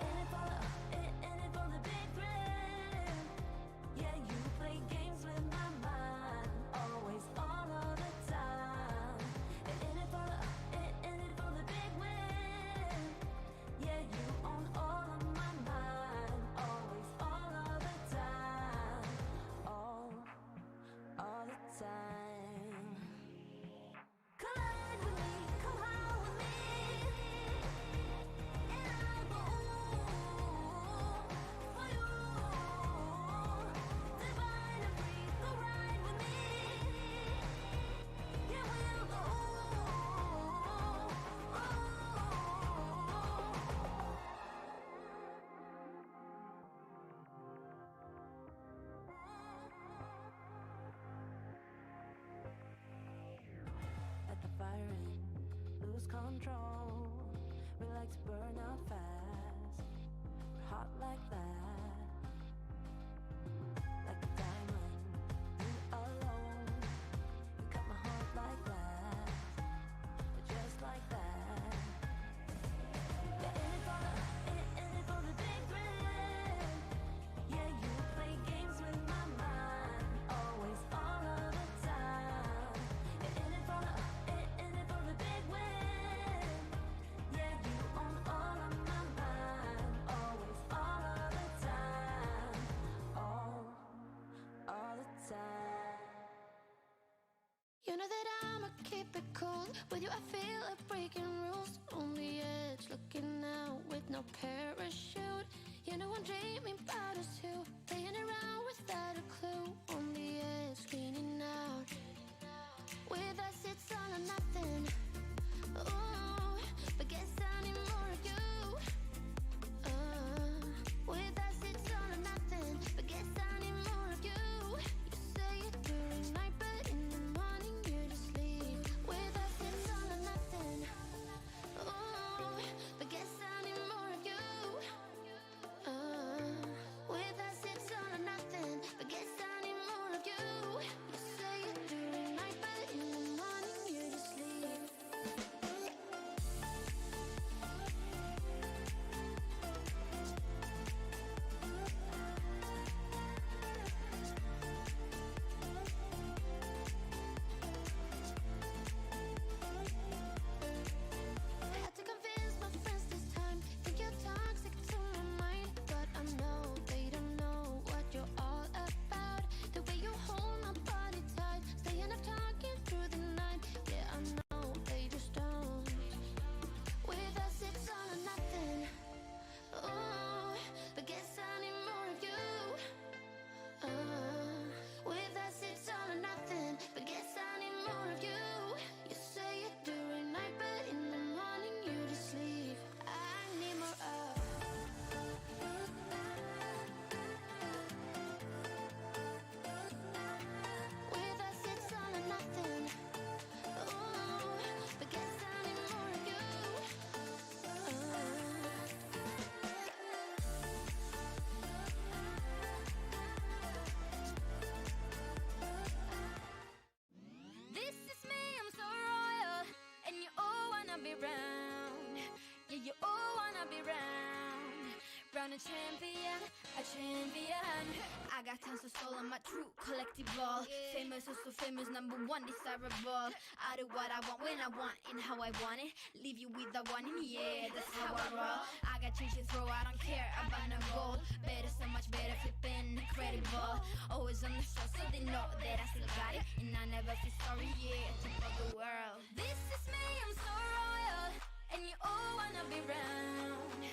In it for the big thrill. Yeah, you play games with my mind, always, all of the time. In it for the big win. Yeah, you own all of my mind, always, all of the time, all the time. Collide with me. control. We like to burn out fast. We're hot like that. Like a diamond, you alone. You cut my heart like glass. Just like that. Yeah, in it for the big thrill. Yeah, you play games with my mind. Always, all of the time. Yeah, in it for the big win. Yeah, you own all of my mind. Always, all of the time. All the time. You know that I'ma keep it cool. With you I feel like breaking rules. On the edge, looking out with no parachute. You know I'm dreaming about us two. Playing around without a clue. On the edge, leaning out. With us it's all or nothing. Ooh, but guess I need more of you. With us it's all or nothing. But guess I need more of you. You say it during night, but in the morning you just leave. With us it's all or nothing. Ooh, but guess I need more of you. With us it's all or nothing. But guess I need more of you. You say it during night, but in the morning you just leave. Had to convince my friends this time. Think you're toxic to my mind, but I know they don't know what you're all about. The way you hold my body tight, staying up talking through the night. Yeah, I know they just don't. With us it's all or nothing. Ooh, but guess I need more of you. With us it's all or nothing. But guess I need more of you. You say it during night, but in the morning you just leave. I need more of. With us it's all or nothing. Ooh, but guess I need more of you. This is me, I'm so royal, and you all wanna be round. Yeah, you all wanna be round. Round a champion, a champion. I got tons of soul on my true collectible. Famous, oh so famous, number one desirable. I do what I want, when I want, and how I want it. Leave you with the one, and yeah, that's how I roll. I got change to throw, I don't care about no gold. Better, so much better, flipping incredible. Always on the show, so they know that I still got it. And I never feel sorry, yeah, to all the world. This is me, I'm so royal, and you all wanna be round.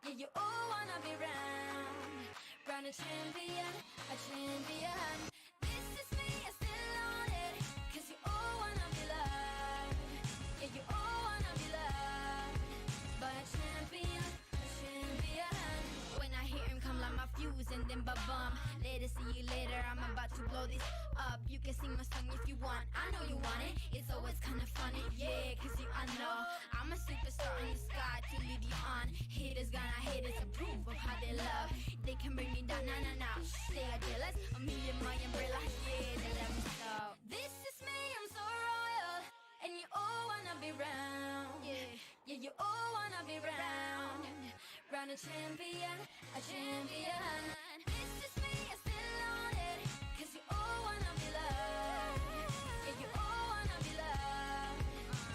Yeah, you all wanna be round. Round a champion, a champion. This is me, I still on it. Cause you all wanna be loved. Yeah, you all wanna be loved. By a champion, a champion. When I hear him come like my fuse and then ba-bum. Later, see you later, I'm about to blow this up. You can sing my song if you want, I know you want it. It's always kinda funny, yeah, cause you I know I'm a superstar in the sky to lead you on. Haters gonna hate us, approve of how they love. They can bring me down, nah, nah, nah. They are jealous of me and my umbrella, yeah, they love me so. This is me, I'm so royal, and you all wanna be round. Yeah, yeah, you all wanna be round. Round a champion, a champion. This is me, I still on it. Cause you all wanna be loved. Yeah, you all wanna be loved.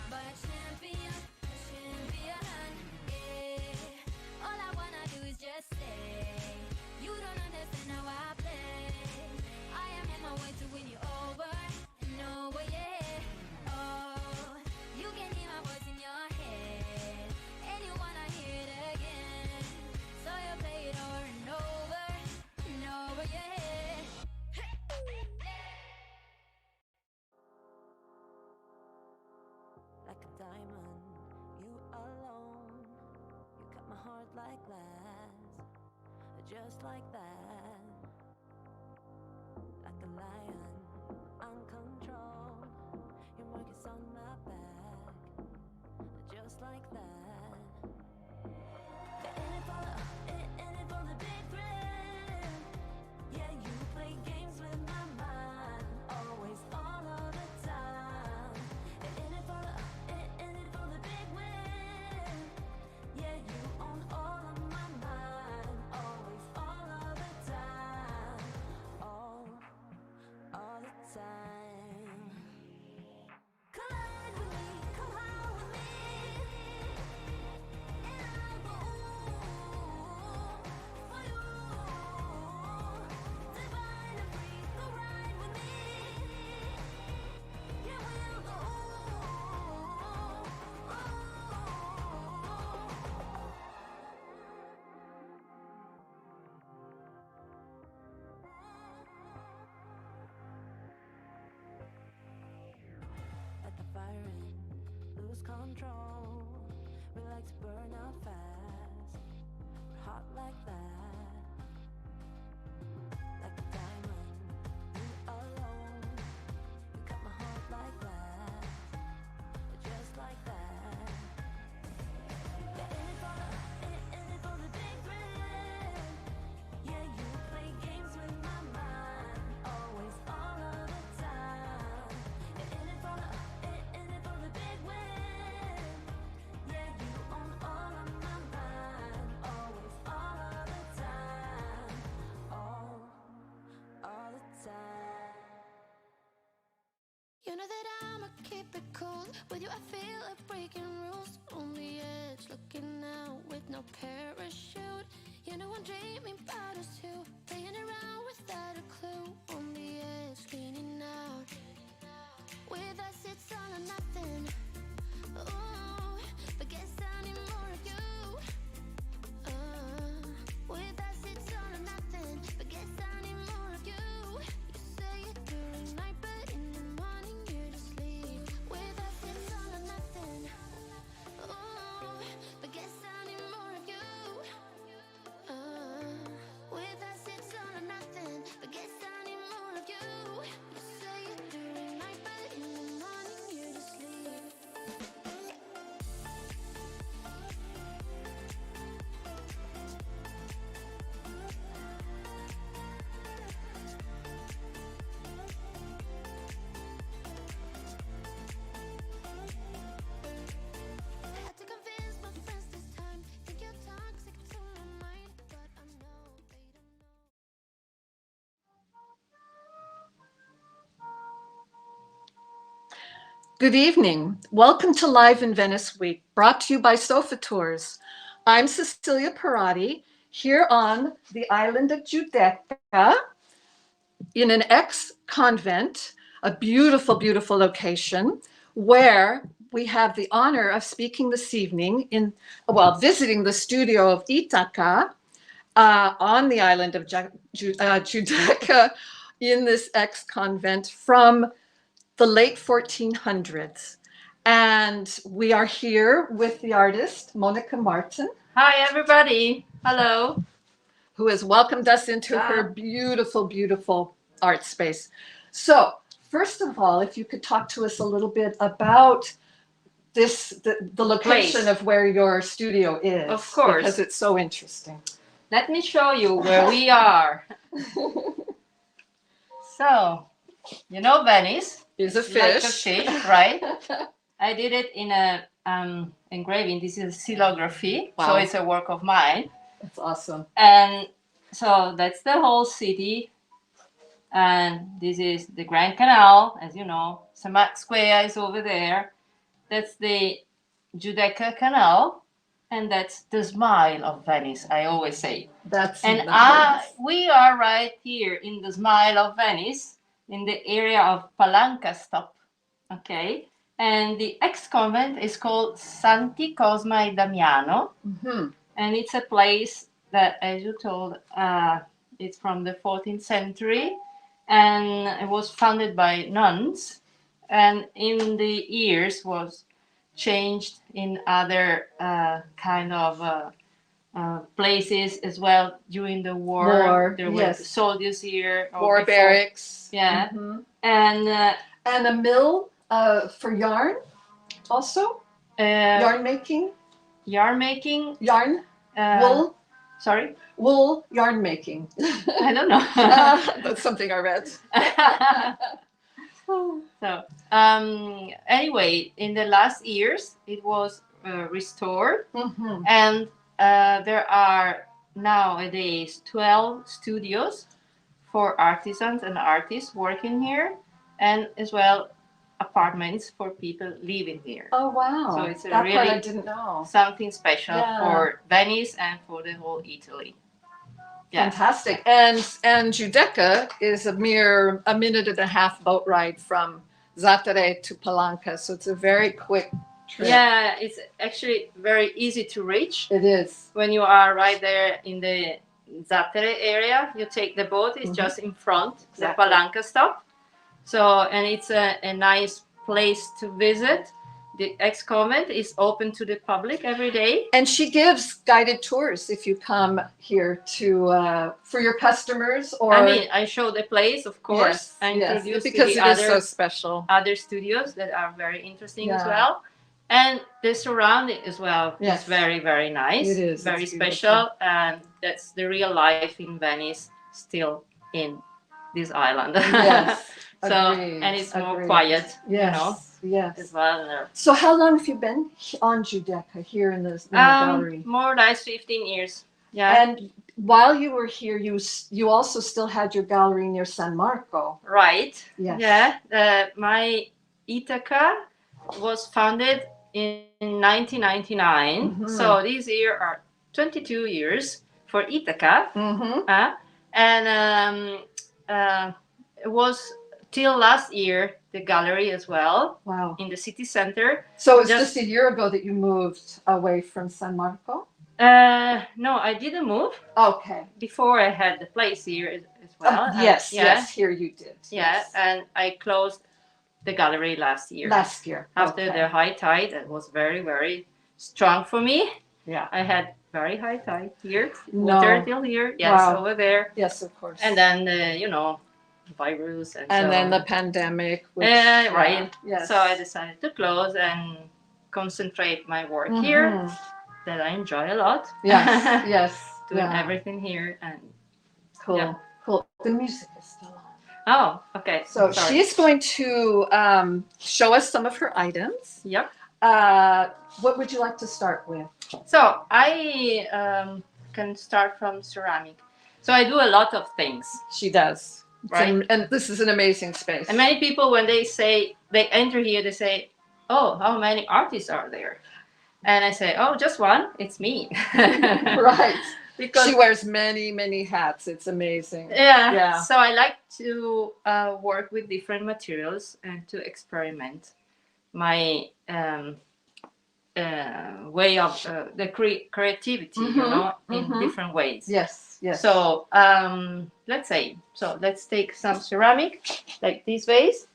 By a champion, a champion. Yeah, all I wanna do is just say, you don't understand how I play. I am on my way to win you over and over, yeah. Oh, you can hear my voice in your head, and you wanna hear it again. So you play it over and over and over, yeah. Like a diamond, you alone. You cut my heart like glass. Just like that. Like a lion, uncontrolled. Your mark is on my back. lose control. We like to burn out fast. We're hot like that. Like a diamond, you alone. You cut my heart like glass. Just like that. Yeah, in it for the big thrill. Yeah, you play games with my mind. Always, all of the time. Yeah, in it for the big win. Yeah, you own all of my mind. Always, all of the time. All the time. You know that I'ma keep it cool. With you I feel like breaking rules. On the edge, looking out with no parachute. You know I'm dreaming about us two. Playing around without a clue. On the edge, leaning out. With us it's all or nothing. Ooh, but guess I need more of you. With us it's all or nothing. But guess I need more of you. You say it during night, but in the morning you're just sleep. With us it's all or nothing. Ooh, but guess I need more of you. With us it's all or nothing. But guess I need more of you. You say it during night, but in the morning you're just sleep. Had to convince my friends this time. Think you're toxic to my mind, but I know they don't know. Good evening. Welcome to Live in Venice Week, brought to you by SofaTours. I'm Cecilia Parati, here on the island of Giudecca, in an ex-convent, a beautiful, beautiful location, where we have the honor of speaking this evening visiting the studio of Ithaca on the island of Giudecca in this ex-convent from the late 1400s. And we are here with the artist, Monica Martin. Hi, everybody. Hello. Who has welcomed us into her beautiful, beautiful art space. So first of all, if you could talk to us a little bit about the location of where your studio is. Of course. Because it's so interesting. Let me show you where we are. So, you know Venice is a like fish. a fish, right? I did it in a engraving. This is xylography, so it's a work of mine. That's awesome. And so that's the whole city. And this is the Grand Canal, as you know. Samat Square is over there. That's the Giudecca Canal. And that's the smile of Venice, I always say. That's and nice. We are right here in the smile of Venice, in the area of Palanca Stop, okay? And the ex-convent is called Santi Cosma e Damiano. Mm-hmm. And it's a place that, as you told, it's from the 14th century. And it was founded by nuns. And in the years was changed in other kind of places as well during the war. There were soldiers here. War barracks. Yeah. Mm-hmm. And a mill for yarn also? Yarn making? Yarn making. Yarn? Wool? Sorry? Wool yarn making. I don't know. That's something I read. So anyway, in the last years, it was restored. Mm-hmm. And there are nowadays 12 studios for artisans and artists working here, and as well apartments for people living here. Oh, wow. So it's that really part I didn't know. Something special for Venice and for the whole Italy. Yeah. Fantastic. And Giudecca is a mere a minute and a half boat ride from Zattere to Palanca. So it's a very quick trip. Yeah, it's actually very easy to reach. It is. When you are right there in the Zattere area, you take the boat, it's just in front, the Palanca stop. So, and it's a nice place to visit. the ex-convent is open to the public every day. And she gives guided tours if you come here to for your customers, or I mean, I show the place, of course. Yes, I yes, introduce because to it the is so special. other studios that are very interesting as Yeah. well. And the surrounding as well Yes. is very, very nice. It is. Very It's special. And that's the real life in Venice still in this island. Yes. So, Agreed, and it's more agreed. quiet, Yes, you know, yes. as well. So how long have you been on Giudecca here in the gallery? More or less 15 years. Yeah. And while you were here, you also still had your gallery near San Marco. Right. Yes. Yeah. My Ithaca was founded in 1999. Mhm. So this year are 22 years for Ithaca. Mm-hmm. And it was till last year the gallery as well. Wow. In the city center. So it's just a year ago that you moved away from San Marco? No, I didn't move. Okay. Before I had the place here as well. Yes, yeah. yes, here you did. Yeah, Yes. and I closed the gallery last year. Last year. After Okay. the high tide, it was very, very strong for me. Yeah. I had very high tide here. No. Water till here. Yes, Wow. over there. Yes, of course. And then, virus and so then the pandemic. Which, right. Yes. So I decided to close and concentrate my work Mhm. here that I enjoy a lot. Yes, yes. Doing yeah. everything here and Cool, yeah. cool. The music is still on. Oh, okay. So Sorry. she's going to show us some of her items. Yep. What would you like to start with? So I can start from ceramic. So I do a lot of things. She does. Right. And this is an amazing space. And many people, when they enter here, they say, "Oh, how many artists are there?" And I say, "Oh, just one. It's me." Right. Because she wears many, many hats. It's amazing. Yeah. Yeah. So I like to work with different materials and to experiment my way of the creativity, you know, in different ways. Yes. Yes. So let's take some ceramic like this vase.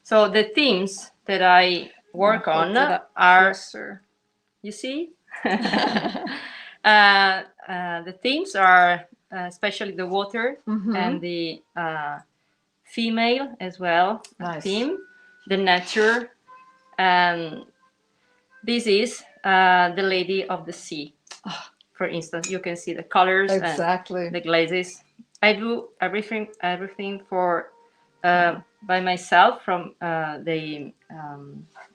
So the themes that I work on are, you see, the themes are especially the water and the female as well theme, the nature, and this is the Lady of the Sea. For instance, you can see the colors and the glazes. I do everything for by myself from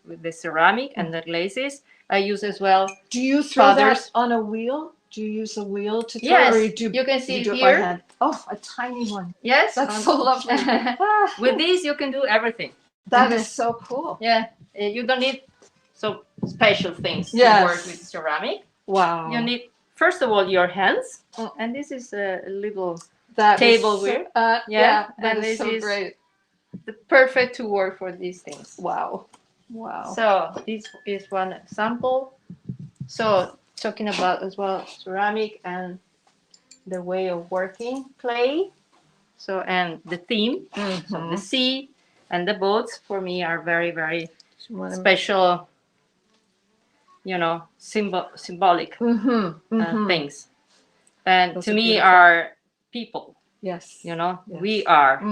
with the ceramic and the glazes. I use as well. Do you throw that on a wheel? Do you use a wheel to throw? Yes, or you can see you do it here. by hand? Oh, a tiny one. Yes, That's so lovely. With these, you can do everything. That is so cool. Yeah, you don't need so special things to work with ceramic. Wow. You need, first of all, your hands, and this is a little that tableware. That and is this so great. Perfect to work for these things. Wow. Wow. So this is one example. So talking about as well ceramic and the way of working clay. So and the theme, so the sea and the boats for me are very, very special, you know, symbolic things. And Those to are me beautiful. are people. Yes. You know, Yes. we are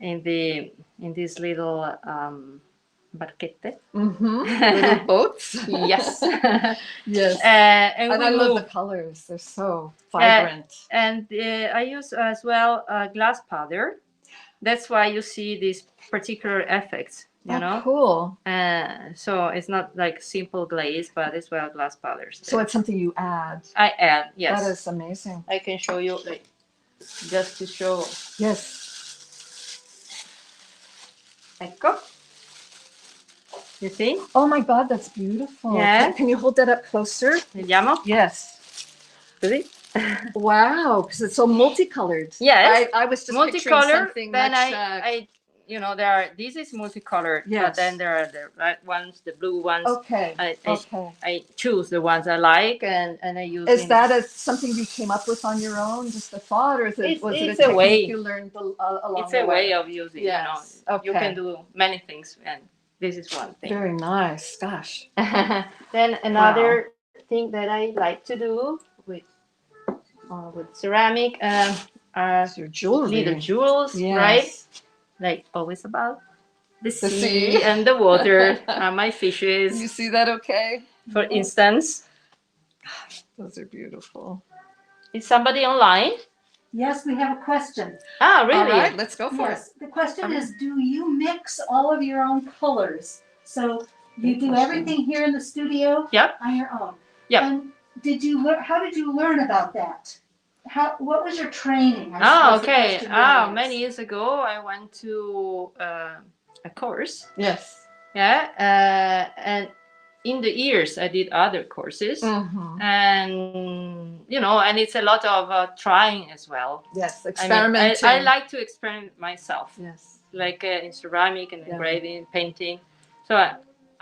in this little barchette. Little boats. Yes. Yes. And I love the colors. They're so vibrant. And I use as well glass powder. That's why you see these particular effects. You know, cool. So it's not like simple glaze, but as well glass powders. So it's something you add. I add, yes. That is amazing. I can show you, like, just to show. Yes. Ecco. You see? Oh my God, that's beautiful. Yeah. Can you hold that up closer? Vediamo? Yes. Really? Wow, because it's so multicolored. Yes. I was just picturing multicolor. something Then much. I you know, there are, this is multicolored. Yes. But then there are the red ones, the blue ones. Okay. I choose the ones I like and I use. Is that something you came up with on your own, just a thought, or was it a a way you learned along It's the a way of using. Yes. You know, you can do many things and this is one thing. Very nice. Gosh. Then another thing that I like to do with ceramic are your jewelry. little jewels, Yes. right? Like always about the sea, sea. and the water are my fishes. You see that okay? For instance. Those are beautiful. Is somebody online? Yes, we have a question. Ah, really? All right, let's go for Yes, it. the question is, do you mix all of your own colors? So you do everything here in the studio on your own? Yep. And how did you learn about that? What was your training? Okay. Many years ago, I went to a course. Yes. Yeah. And in the years, I did other courses. And, and it's a lot of trying as well. Yes, experimenting. I like to experiment myself. Yes. Like in ceramic and engraving, painting. So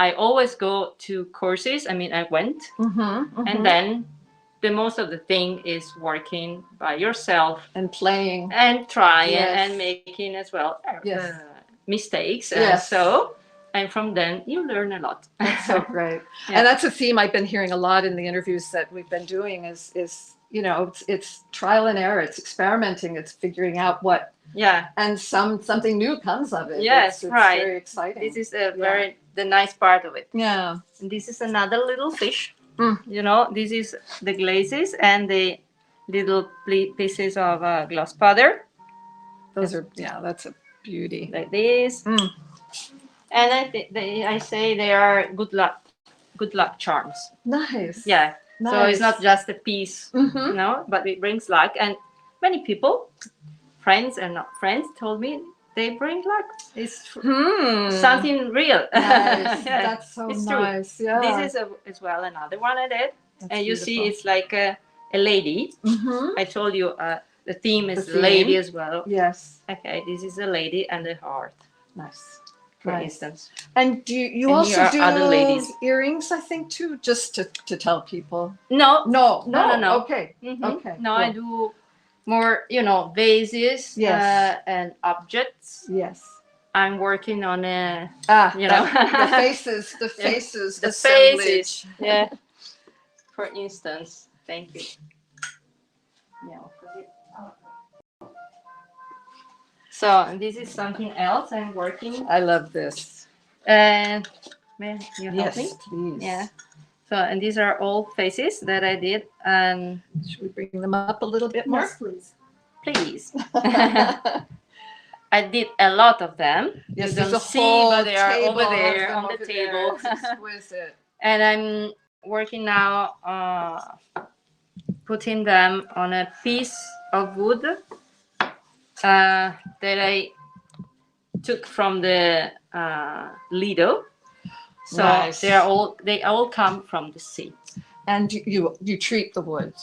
I always go to courses. I went. And then the most of the thing is working by yourself and playing and trying and making as well mistakes. And from then you learn a lot. That's so great. And that's a theme I've been hearing a lot in the interviews that we've been doing is it's trial and error, it's experimenting, it's figuring out what and something new comes of it. Yes, it's right. very exciting. This is the nice part of it. Yeah. And this is another little fish. This is the glazes and the little pieces of gloss powder. Those are that's a beauty. Like this. And I say they are good luck charms. Nice. Yeah. Nice. So it's not just a piece, but it brings luck. And many people, friends and not friends, told me they bring luck. It's something real. Nice. That's so it's nice. True. Yeah. This is as well another one I did. That's and you beautiful. see, it's like a lady. I told you the theme is the lady as well. Yes. Okay, this is a lady and a heart. Nice. For Nice. instance. And you And also here are do other ladies. earrings, I think, too, just to tell people. No. Okay. Okay. No, cool. I do more, vases and objects. Yes. I'm working on a, the faces, the assemblage. faces. Yeah. For instance, thank you. Yeah. So this is something else I'm working. I love this. And man, you help Yes, me? please. Yeah. So and these are all faces that I did. And should we bring them up a little bit more? Yes, please. Please. I did a lot of them. Yes, you there's don't a see, whole but they are table over there of them on the over table. there. It's exquisite. And I'm working now putting them on a piece of wood that I took from the Lido. So Nice. they all come from the sea. And you treat the wood.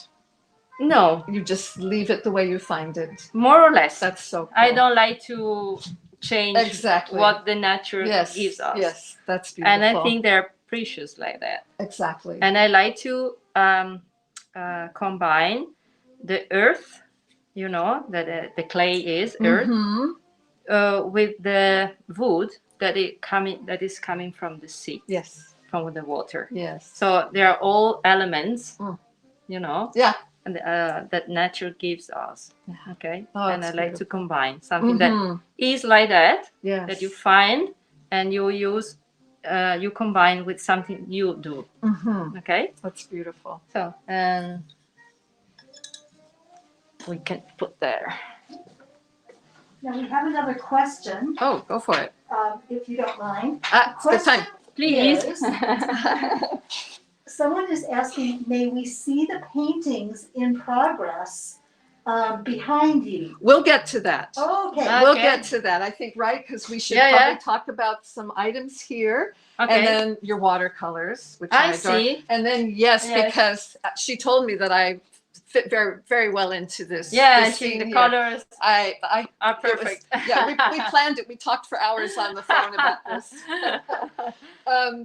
No, you just leave it the way you find it. More or less. That's so cool. I don't like to change what the nature gives us. Yes, that's beautiful. And I think they're precious like that. Exactly. And I like to combine the earth, that the clay is earth, with the wood that is coming from the sea. Yes. From the water. Yes. So they are all elements, Yeah. And that nature gives us. Okay. Oh, and I it's like beautiful. to combine something that is like that, Yes. that you find and you use, you combine with something you do. Okay. That's beautiful. So, we can put there. Now we have another question, Oh, go for it. if you don't mind. It's good time. Please. Is, someone is asking, may we see the paintings in progress behind you? We'll get to that. Okay. We'll get to that. I think, right? Because we should probably talk about some items here. Okay. And then your watercolors, which I adore. see. And then, yes, because she told me that I fit very, very well into this. Yeah, this scene the here. colors I are perfect. We planned it. We talked for hours on the phone about this.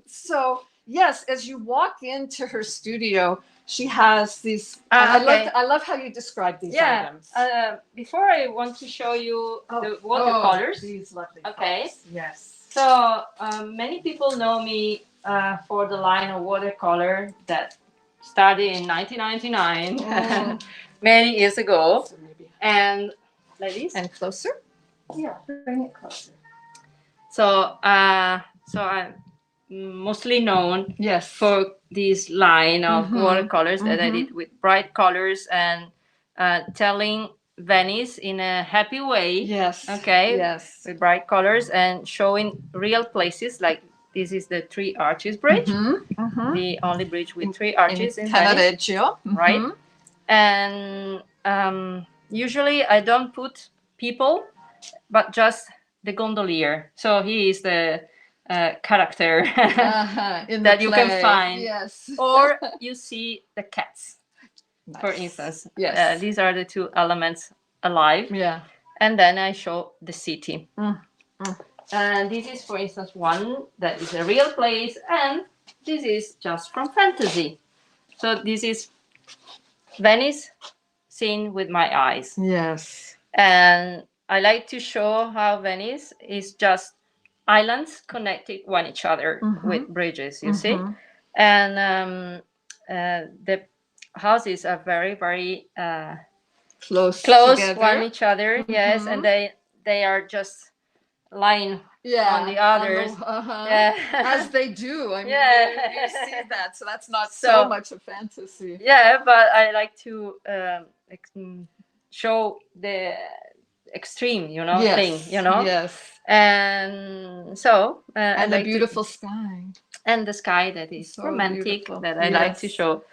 So yes, as you walk into her studio, she has these. I love how you describe these items. Before I want to show you the watercolors. These lovely Okay. colors. Yes. So many people know me for the line of watercolor that started in 1999, many years ago, and like this. And closer. Yeah, bring it closer. So, so I'm mostly known for this line of watercolors that I did with bright colors and telling Venice in a happy way. Yes. Okay. Yes. With bright colors and showing real places like this is the Three Arches Bridge, the only bridge with three arches in Venice, right? And usually I don't put people, but just the gondolier. So he is the character that you can find. Yes. Or you see the cats, for instance. Yes. These are the two elements alive. Yeah. And then I show the city. And this is, for instance, one that is a real place, and this is just from fantasy. So this is Venice seen with my eyes. Yes. And I like to show how Venice is just islands connected one each other with bridges, you see? And the houses are very, very close together. one each other, yes, and they are just lying on the others. As they do. I mean, you see that, so that's not so So much a fantasy. Yeah, but I like to show the extreme, thing, Yes. And so And I the like beautiful sky. and the sky that is So romantic, beautiful. that I like to show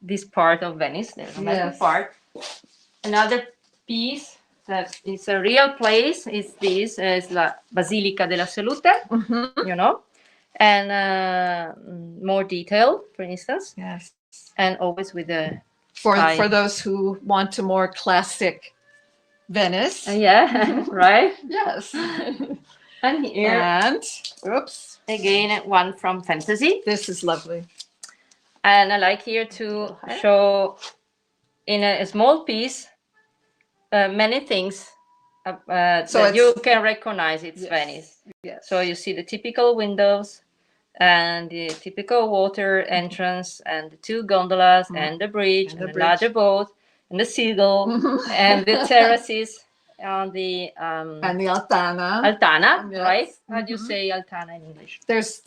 this part of Venice, the romantic part. Another piece that is a real place is this, is La Basilica della Salute, and more detail, for instance. Yes. And always with the For those who want a more classic Venice. Yeah, right? Yes. And here, And, oops. Again, one from fantasy. This is lovely. And I like here to show in a small piece many things so that you can recognize it's Venice. Yes. So you see the typical windows and the typical water entrance and the two gondolas and the bridge and another boat and the seagull and the terraces on the and the Altana. Altana, Yes. right? How do you say Altana in English? It's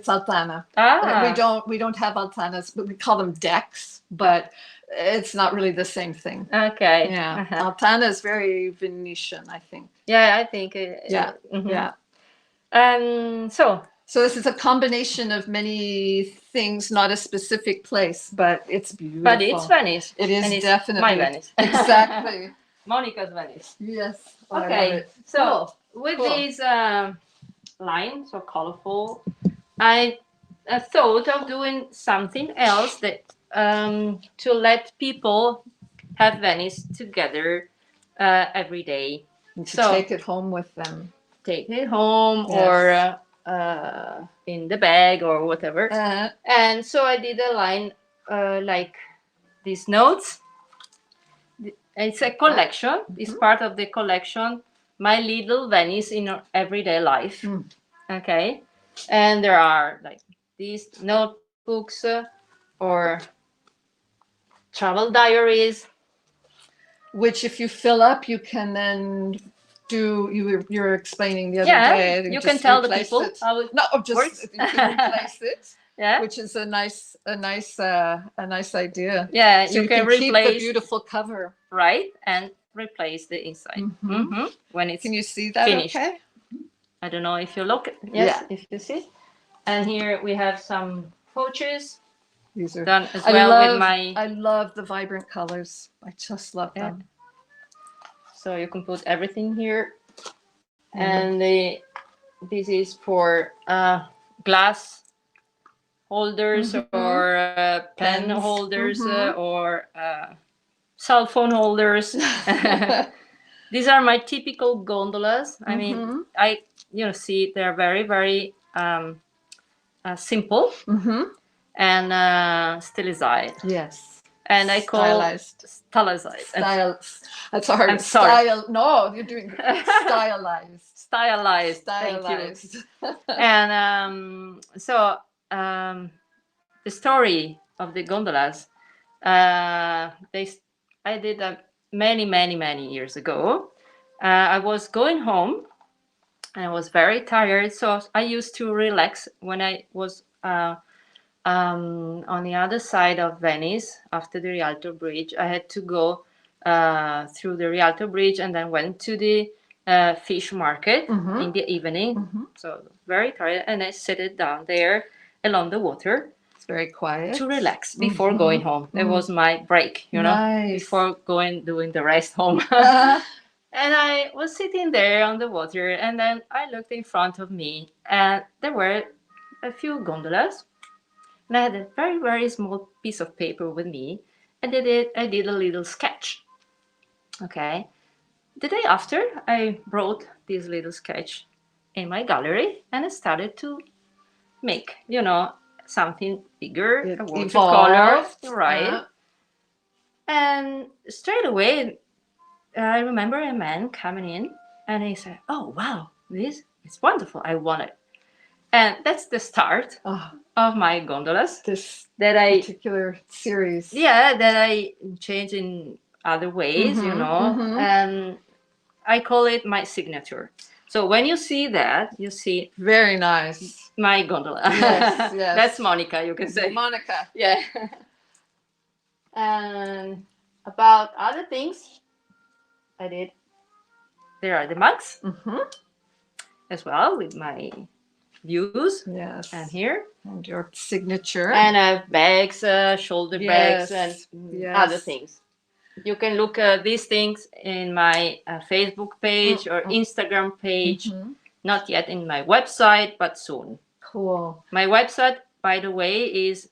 Altana. Ah. We don't have Altanas, but we call them decks, but it's not really the same thing. Okay. Yeah. Altana is very Venetian, I think. Yeah, I think. Yeah. So this is a combination of many things, not a specific place, but it's beautiful. But it's Venice. It is, and it's definitely. my Venice. Exactly. Monica's Venice. Yes. Okay. So with this line, so colorful, I thought of doing something else that to let people have Venice together every day. So take it home with them. Take it home or in the bag or whatever. And so I did a line like these notes. It's a collection. It's part of the collection, My Little Venice in Everyday Life. Okay. And there are like these notebooks or travel diaries. Which if you fill up, you can then do, you were explaining the other day. You can tell the people how it works. You can replace it. Yeah. Which is a nice idea. Yeah, so you can replace keep the beautiful cover. Right, and replace the inside. When it's can you see that finished. Okay? I don't know if you look. Yes, if you see. And here we have some pouches. These are done as well with my. I love the vibrant colors. I just love them. So you can put everything here, and this is for glass holders or pen holders or cell phone holders. These are my typical gondolas. I mean, see they're very, very simple and stylized. Yes. And I call stylized. Style. That's hard. I'm sorry. No, you're doing stylized. Stylized. Thank you. And the story of the gondolas, I did many years ago. I was going home and I was very tired, so I used to relax when I was on the other side of Venice after the Rialto Bridge. I had to go through the Rialto Bridge and then went to the fish market in the evening. So very tired, and I sat down there along the water. It's very quiet. To relax before going home. That was my break, you know, before doing the rest home. And I was sitting there on the water, and then I looked in front of me, and there were a few gondolas. And I had a very small piece of paper with me, and I did a little sketch. Okay. The day after, I brought this little sketch in my gallery, and I started to make, you know, something bigger, a watercolor, right? And straight away, I remember a man coming in, and he said, "Oh wow, this is wonderful. I want it." And that's the start of my gondolas. This that particular series. Yeah, that I change in other ways, you know, and I call it my signature. So when you see that, you see very nice my gondola. Yes, yes. That's Monica, you can say. Monica. Yeah. And about other things I did. There are the mugs as well with my views. Yes. And here. And your signature. And I have bags, shoulder bags, and other things. You can look at these things in my Facebook page or Instagram page. Not yet in my website, but soon. Cool. My website, by the way, is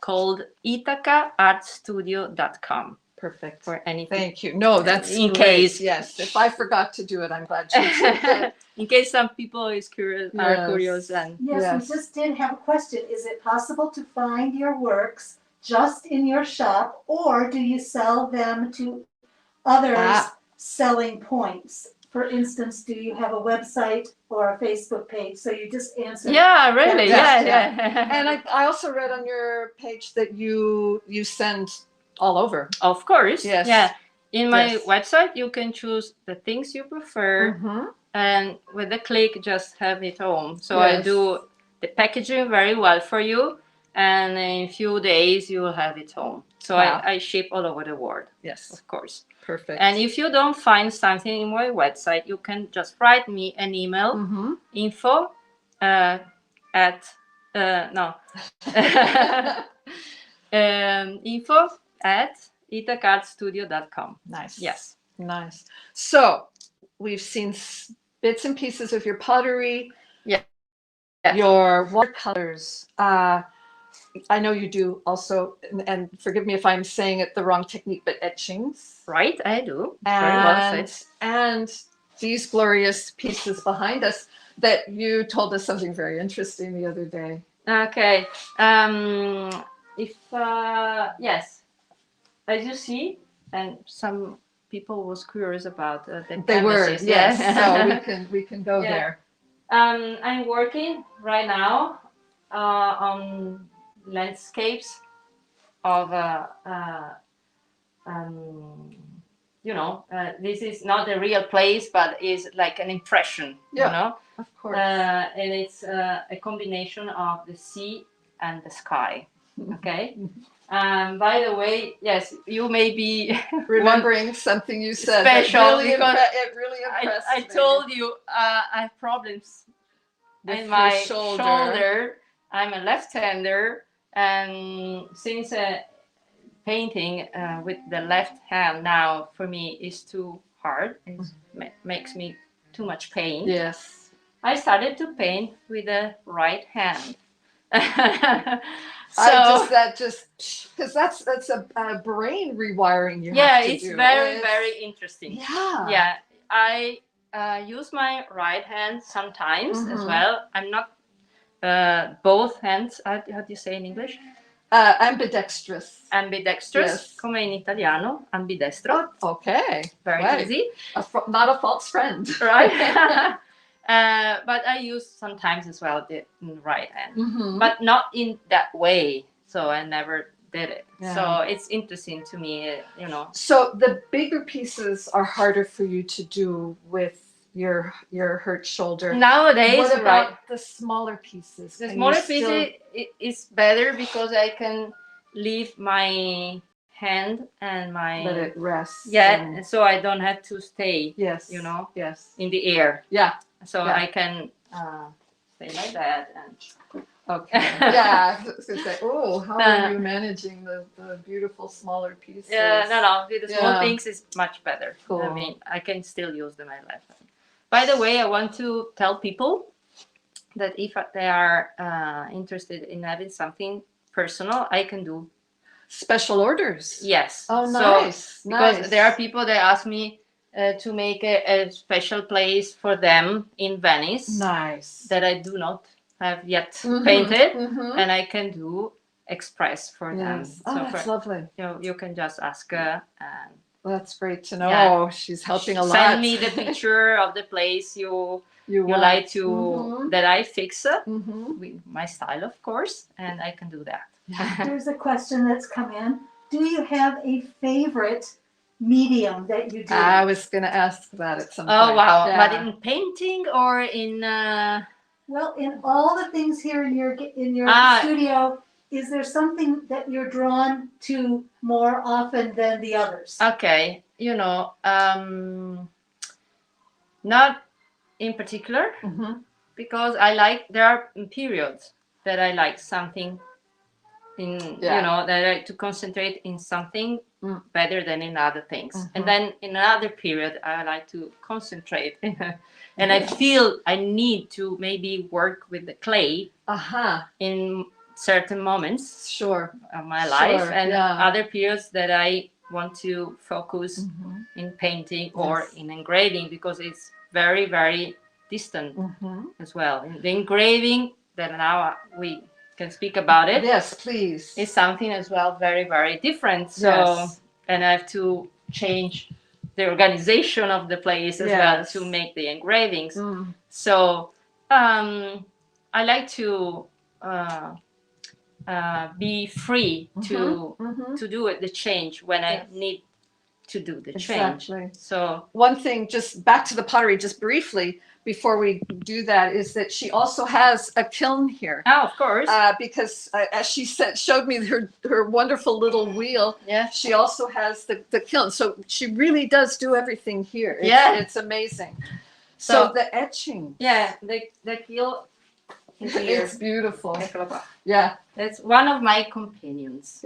called ithacaartstudio.com. Perfect. For anything. Thank you. No, that's in great. Case. Yes. If I forgot to do it, I'm glad you did. In case some people are curious and Yes, we just did have a question. Is it possible to find your works just in your shop, or do you sell them to others selling points? For instance, do you have a website or a Facebook page? So you just answered. Yeah, really. Yes, Yeah. And I also read on your page that you send all over. Of course. Yes. Yeah. In my website, you can choose the things you prefer, and with a click, just have it home. So I do the packaging very well for you, and in a few days you will have it home. So I ship all over the world. Yes, of course. Perfect. And if you don't find something in my website, you can just write me an email, info at ithacaartstudio.com. Nice. Yes. Nice. So we've seen bits and pieces of your pottery, your watercolors. I know you do also, and forgive me if I'm saying it the wrong technique, but etchings. Right, I do. Very well said. And these glorious pieces behind us that you told us something very interesting the other day. Okay. Yes, as you see, and some people was curious about the They were, canvases. yes. So we can go there. I'm working right now on landscapes of this is not a real place, but is like an impression, you know. Of course. And it's a combination of the sea and the sky. Okay. By the way, yes, you may be remembering something you said. Special really because it really impressed I me. told you I have problems with my shoulder. I'm a left-hander, and since painting with the left hand now for me is too hard, it makes me too much pain. Yes. I started to paint with the right hand. Because that's a brain rewiring you have to do. It's very interesting. Yeah. I use my right hand sometimes as well. I'm not both hands. How do you say in English? Ambidextrous. Ambidextrous, come in italiano, ambidestro. Okay. Very easy. Not a false friend. Right. But I use sometimes as well the right hand, Mhm. but not in that way. So I never did it. Yeah. So it's interesting to me, you know. So the bigger pieces are harder for you to do with your hurt shoulder. Nowadays, what about right? the smaller pieces? The Can smaller you still- piece is better because I can leave my hand and my Let it rest. Yeah, and- and so I don't have to stay. Yes. You know. Yes. In the air. Yeah. So Yeah. I can stay like that and. Okay. Yeah. I was gonna say, oh, how are Uh, you managing the beautiful smaller pieces? Yeah, no. The small Yeah. things is much better. Cool. I mean, I can still use them my left hand. By the way, I want to tell people that if they are interested in having something personal, I can do special orders. Yes. Oh, So, nice. because Nice. there are people that ask me to make a special place for them in Venice. Nice. That I do not have yet Mhm, painted, mhm. and I can do express for them. Yes. Oh, that's lovely. You can just ask her and. Well, that's great to know. Yeah. She's helping a lot. Send me the picture of the place you want. like to Mhm. that I fix it Mhm. with my style, of course, and I can do that. There's a question that's come in. Do you have a favorite medium that you do? I was going to ask that at some Oh point. wow! Yeah. But in painting or in Well, in all the things here in your studio, is there something that you're drawn to more often than the others? okay, not in particular, because I like there are periods that I like something that I like to concentrate in something better than in other things, and then in another period I like to concentrate and I feel I need to maybe work with the clay in certain moments of my life, and other periods that I want to focus in painting or in engraving, because it's very, very distant as well. In the engraving that now we can speak about it. Yes, please. It's something as well very, very different. So, and I have to change the organization of the place as well to make the engravings. So, I like to be free to do it, the change when I need to do the change. Exactly. So one thing, just back to the pottery, just briefly before we do that, is that she also has a kiln here. Oh, of course. Because as she said, showed me her wonderful little wheel. Yeah. She also has the kiln, so she really does do everything here. It's amazing. So the etching. Yeah, the kiln. It's beautiful. Yeah. It's one of my companions.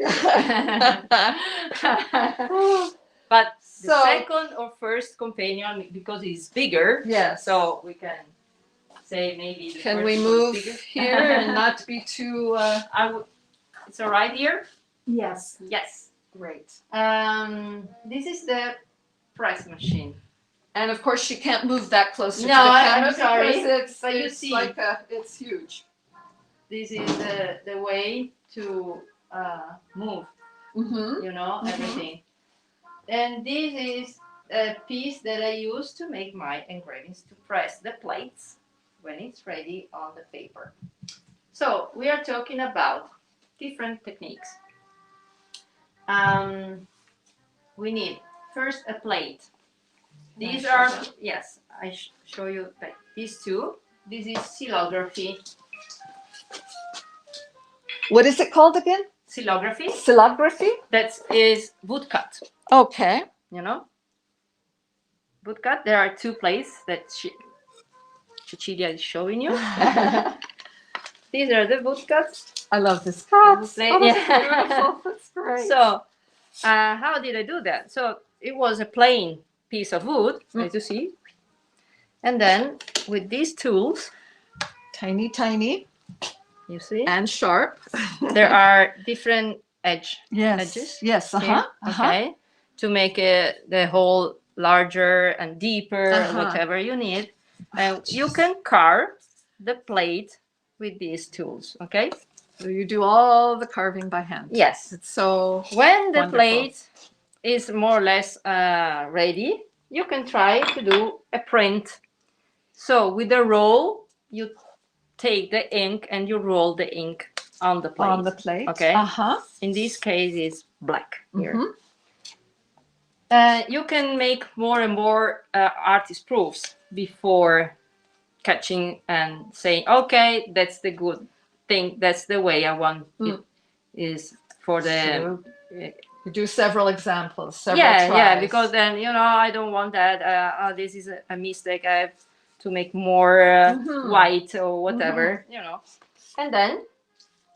But the second or first companion, because it's bigger. Yeah. So we can say maybe. Can we move here and not be too? It's all right here. Yes. Yes. Great. This is the press machine. And of course, she can't move that closer to the camera. camera. I'm sorry. But you see, it's huge. This is the way to move. Everything. And this is a piece that I use to make my engravings, to press the plates when it's ready on the paper. So we are talking about different techniques. We need first a plate. These are, yes, I show you these two. This is xylography. What is it called again? Xylography. Xylography? That is woodcut. Okay. Woodcut. There are two plates that Cecilia is showing you. These are the woodcuts. I love this cut. Oh, that's beautiful. That's great. So, how did I do that? So it was a plain piece of wood, as you see, and then with these tools, tiny, you see, and sharp. There are different edges. Yes. Okay, to make the hole larger and deeper, whatever you need, and you can carve the plate with these tools. Okay. So you do all the carving by hand. Yes. It's so when the wonderful. plate is more or less ready, you can try to do a print. So with the roll, you take the ink and you roll the ink on the plate. On the plate. Okay. Uh-huh. In this case, it's black here. Mhm. You can make more and more artist proofs before catching and saying, okay, that's the good thing. That's the way I want it is for the. You do several examples, several Yeah, tries. yeah, because then, you know, I don't want that. This is a mistake. I have to make more white or whatever, you know. And then,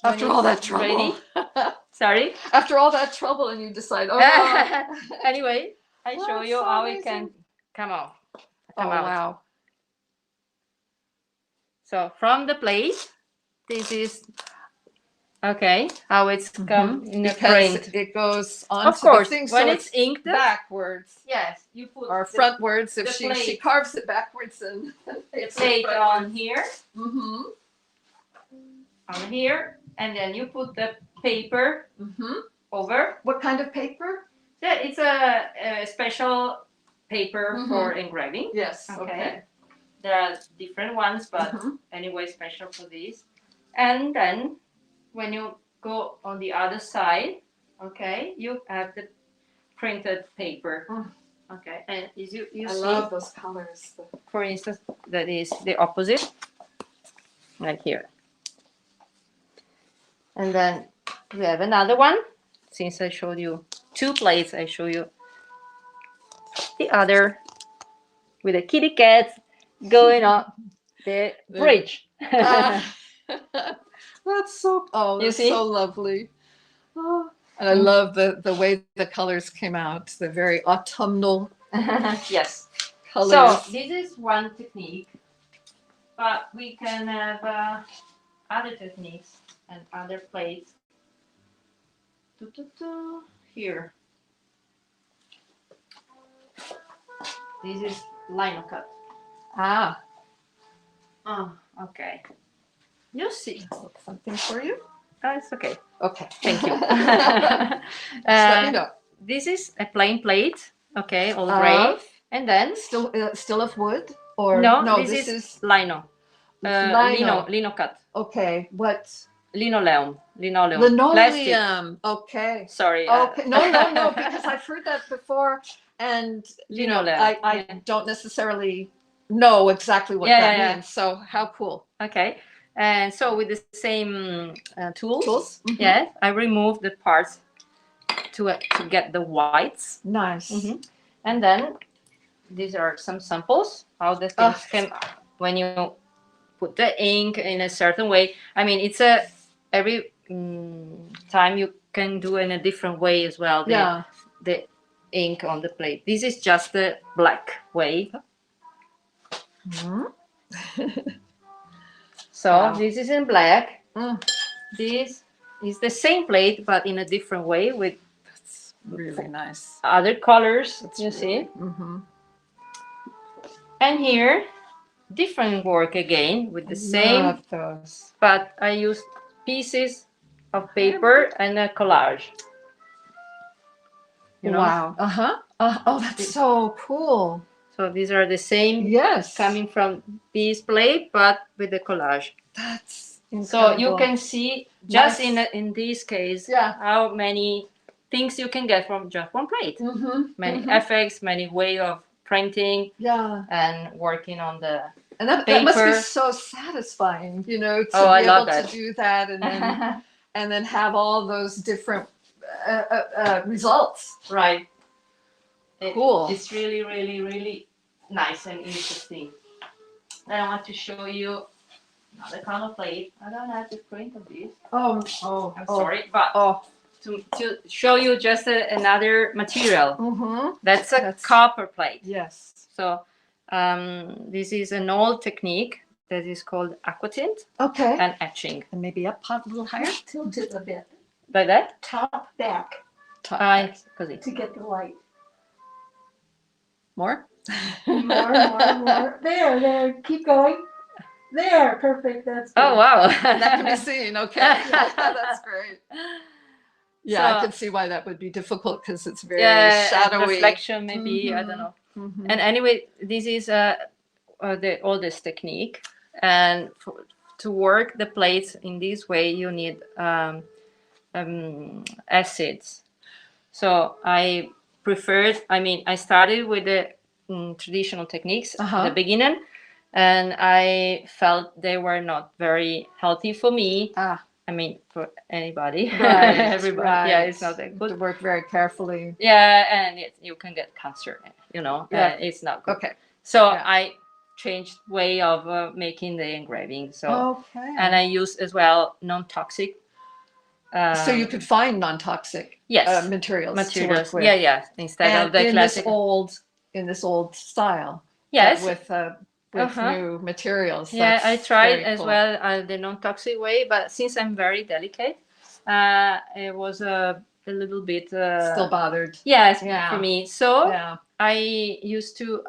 after when all that it's trouble. ready, sorry? After all that trouble and you decide, oh no. Anyway, I Wow, show you so how amazing. it can come out. Oh, wow. So from the plate, this is okay. How it's come in a Because print. it goes Of onto course, the thing, when so it's inked backwards. Yes, you put Or the- frontwards if the she plate. carves it backwards and the plate on here, Mm-hmm. on here, and then you put the paper over. What kind of paper? Yeah, it's a special paper for engraving. Yes. Okay. There are different ones, but anyway, special for this. And then when you go on the other side, okay, you have the printed paper. Okay, and as you I see, love those colors. for instance, that is the opposite, right here. And then we have another one. Since I showed you two plates, I show you the other with a kitty cat going on the bridge. That's so. Oh, You that's see? so lovely. Oh, and I love the way the colors came out. The very autumnal. Yes. Colors. So this is one technique, but we can have other techniques and other plates. Here. This is lino cut. Ah. Oh, okay. You see. Something for you? Oh, it's okay. Okay. Thank you. Let me know. This is a plain plate, okay, all gray. And then still of wood, or no, this is lino. Lino cut. Okay, what? Linoleum. Linoleum. Plastic. Okay. Sorry. Okay. No, because I've heard that before, and you know, Linoleum. I don't necessarily know exactly what that means. So how cool. Okay. And so with the same tools, Mhm. yes, I remove the parts to get the whites. Nice. And then these are some samples how the things can when you put the ink in a certain way. I mean, it's every time you can do in a different way as well. The ink on the plate. This is just the black way. So this is in black. This is the same plate but in a different way with really nice other colors. You see. And here, different work again with the same. Love those. But I use pieces of paper and a collage. You know? Wow. Oh, that's so cool. So these are the same. Yes. Coming from this plate, but with the collage. That's so incredible. you can see just Nice. in this case how many things you can get from just one plate. Many effects, many way of printing. And working on the and that must be so satisfying, you know, to be able to do that and then have all those different results. Right. Cool. It's really, really, really nice and interesting. Then I want to show you another kind of plate. I don't have the print of this. I'm sorry, but to show you just another material. That's a copper plate. Yes. So this is an old technique that is called aquatint. Okay. And etching. And maybe up a little higher. Tilt it a bit. Like that? Top back. Così. To get the light. More? More. There. Keep going. There. Perfect. That's good. Oh, wow. That can be seen. Okay. That's great. Yeah, I can see why that would be difficult because it's very shadowy. Reflection, maybe. I don't know. And anyway, this is the oldest technique, and to work the plates in this way, you need acids. So I started with the traditional techniques at the beginning, and I felt they were not very healthy for me. I mean, for anybody, Right, everybody. right. Yeah, it's not that good. To work very carefully. Yeah, and you can get cancer. You know, Yeah. it's not good. Okay. So Yeah. I changed way of making the engraving. So Okay. and I use as well non-toxic. So you could find non-toxic materials to work with. Yeah. Instead of the in classic. in this old style. Yes. But with new materials. Yeah, I That's tried very as cool. well the non-toxic way, but since I'm very delicate, it was a little bit still bothered. Yes, Yeah. for me. So Yeah. I used to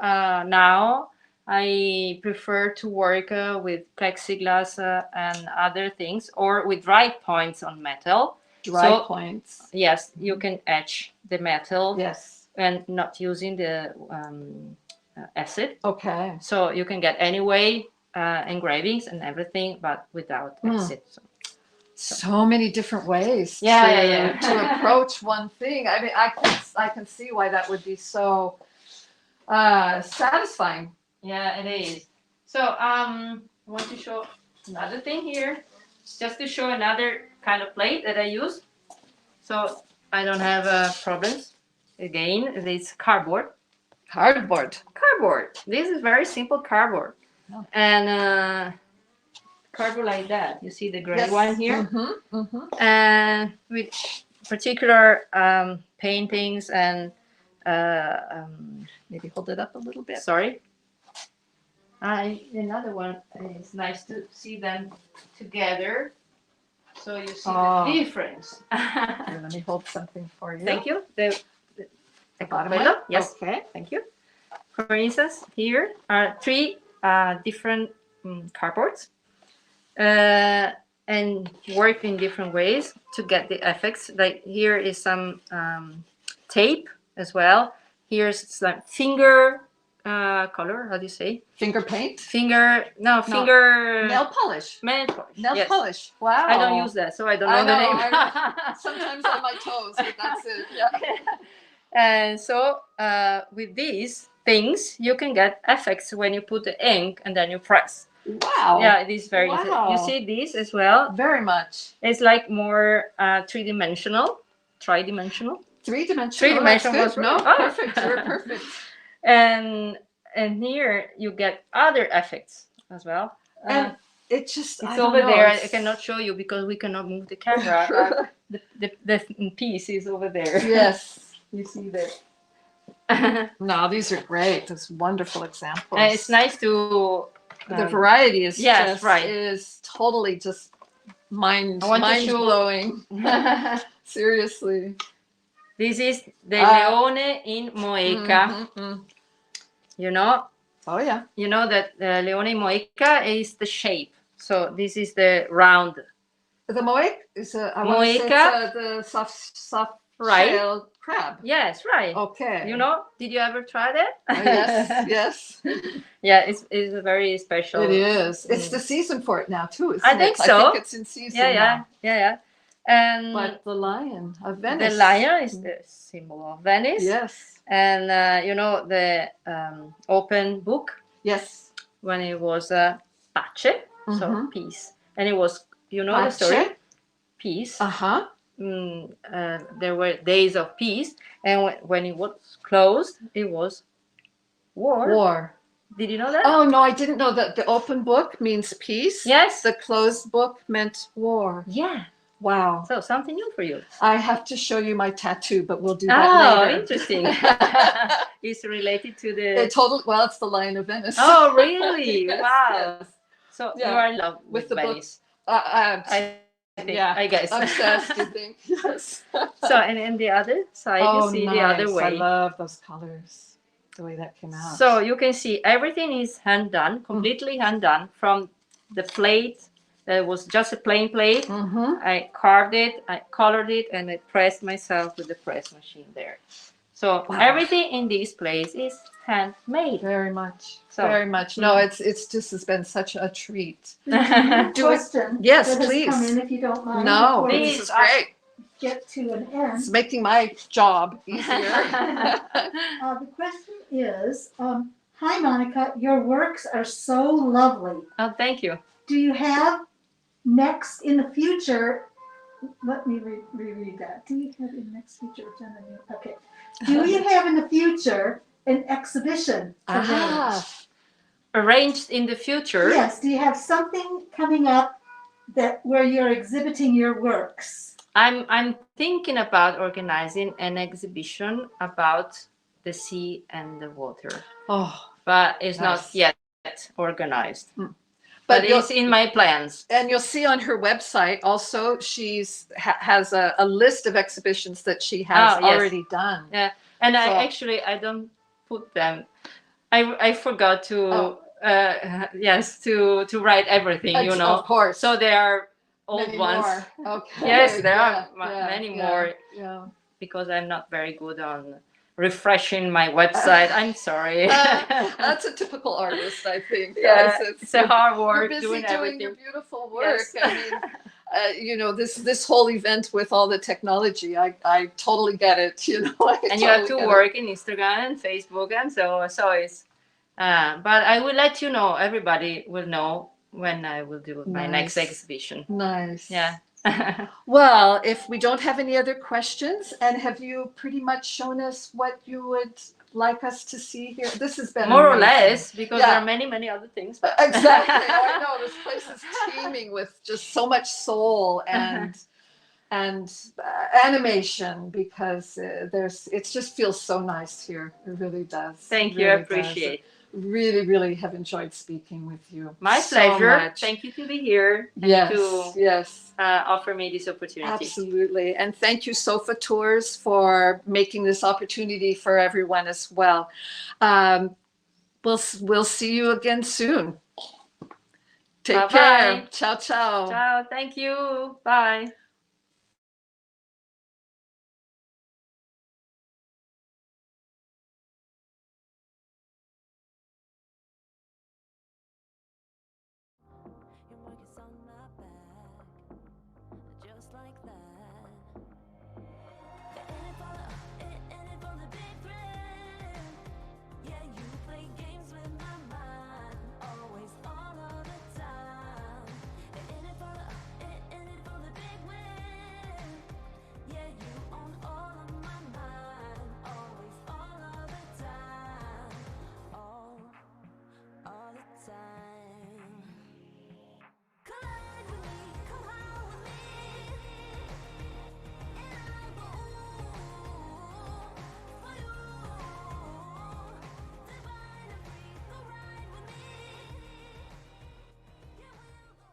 now I prefer to work with plexiglass and other things, or with dry points on metal. Dry points. Yes, you can etch the metal. Yes. And not using the acid. Okay. So you can get anyway engravings and everything, but without acid. So many different ways to approach one thing. I mean, I can see why that would be so satisfying. Yeah, it is. So I want to show another thing here, just to show another kind of plate that I use. So I don't have problems. Again, it's cardboard. Cardboard. This is very simple cardboard. Oh. And cardboard like that. You see the gray one here? And with particular paintings and maybe hold it up a little bit. Sorry. Another one is nice to see them together. So you see the difference. Here, let me hold something for you. Thank you. The bottom one? Yes. Okay. Thank you. For instance, here are 3 different cardboards, and work in different ways to get the effects. Like here is some tape as well. Here's some finger color. How do you say? Finger paint. Finger nail polish. Nail polish. Wow. I don't use that, so I don't know the name. Sometimes on my toes, but that's it. Yeah. And so with these things, you can get effects when you put the ink and then you press. Wow. Yeah, it is very easy. You see this as well? Very much. It's like more three-dimensional. Three-dimensional. Was no, perfect. You're perfect. And here you get other effects as well. And it's over there. I cannot show you because we cannot move the camera. The piece is over there. Yes. You see that. No, these are great. Those wonderful examples. And it's nice to the variety is is totally just mind blowing. Seriously. This is the Leone in Moeca. You know? Oh yeah. You know that Leone in Moeca is the shape. So this is the round. The Moeca is the soft shell crab. Yes, right. Okay. You know, did you ever try that? Yes. Yeah, it's a very special. It is. It's the season for it now too, isn't I think it? so. I think it's in season now. Yeah. And but the lion of Venice. The lion is the symbol of Venice. Yes. And you know the open book. Yes. When it was pace, so peace, and it was the story, peace. There were days of peace, and when it was closed, it was war. Did you know that? Oh no, I didn't know that. The open book means peace. Yes. The closed book meant war. Yeah. Wow. So something new for you. I have to show you my tattoo, but we'll do that later. Oh, interesting. It's related to the it's the Lion of Venice. Oh, really? Yes, wow. Yes. So you are in love with the Venice. I guess. Obsessed, you think? Yes. So, and the other side, you see the other way. I love those colors, the way that came out. So you can see everything is hand done, completely hand done, from the plate that was just a plain plate. I carved it, I colored it, and I pressed myself with the press machine there. So everything in this place is handmade. Very much. So, Very much. No, it's just has been such a treat. Question Yes, that has please. come in, if you don't mind. No, before we this is great. Get to an end. It's making my job easier. The question is, hi Monica, your works are so lovely. Oh, thank you. Do you have next in the future, let me reread that. Do you have in next future agenda? Okay. Do you have in the future an exhibition arranged in the future? Yes. Do you have something coming up that where you're exhibiting your works? I'm thinking about organizing an exhibition about the sea and the water. Oh, but it's nice. not yet organized. But it's in my plans. And you'll see on her website also she's has a list of exhibitions that she has already done. Yeah, and so, I don't put them. I forgot to to write everything, you know. Of course. So there are old many ones. More. Okay. Yes, there are many more. Yeah. Because I'm not very good on refreshing my website. I'm sorry. That's a typical artist, I think. Yeah, it's a hard work. You're busy doing everything. Your beautiful work. Yes. I mean, you know, this whole event with all the technology, I totally get it. You know, and you have to work in Instagram and Facebook, and so it's. But I will let you know. Everybody will know when I will do my next exhibition. Nice. Yeah. Well, if we don't have any other questions, and have you pretty much shown us what you would like us to see here? This has been more amazing. or less, because there are many other things. But exactly. I know this place is teeming with just so much soul and animation, because it just feels so nice here. It really does. Thank you. I appreciate. Really have enjoyed speaking with you. My pleasure. Thank you to be here. Yes, offer me this opportunity. Absolutely. And thank you, SofaTours, for making this opportunity for everyone as well. We'll see you again soon. Take care. Ciao, ciao. Ciao. Thank you. Bye.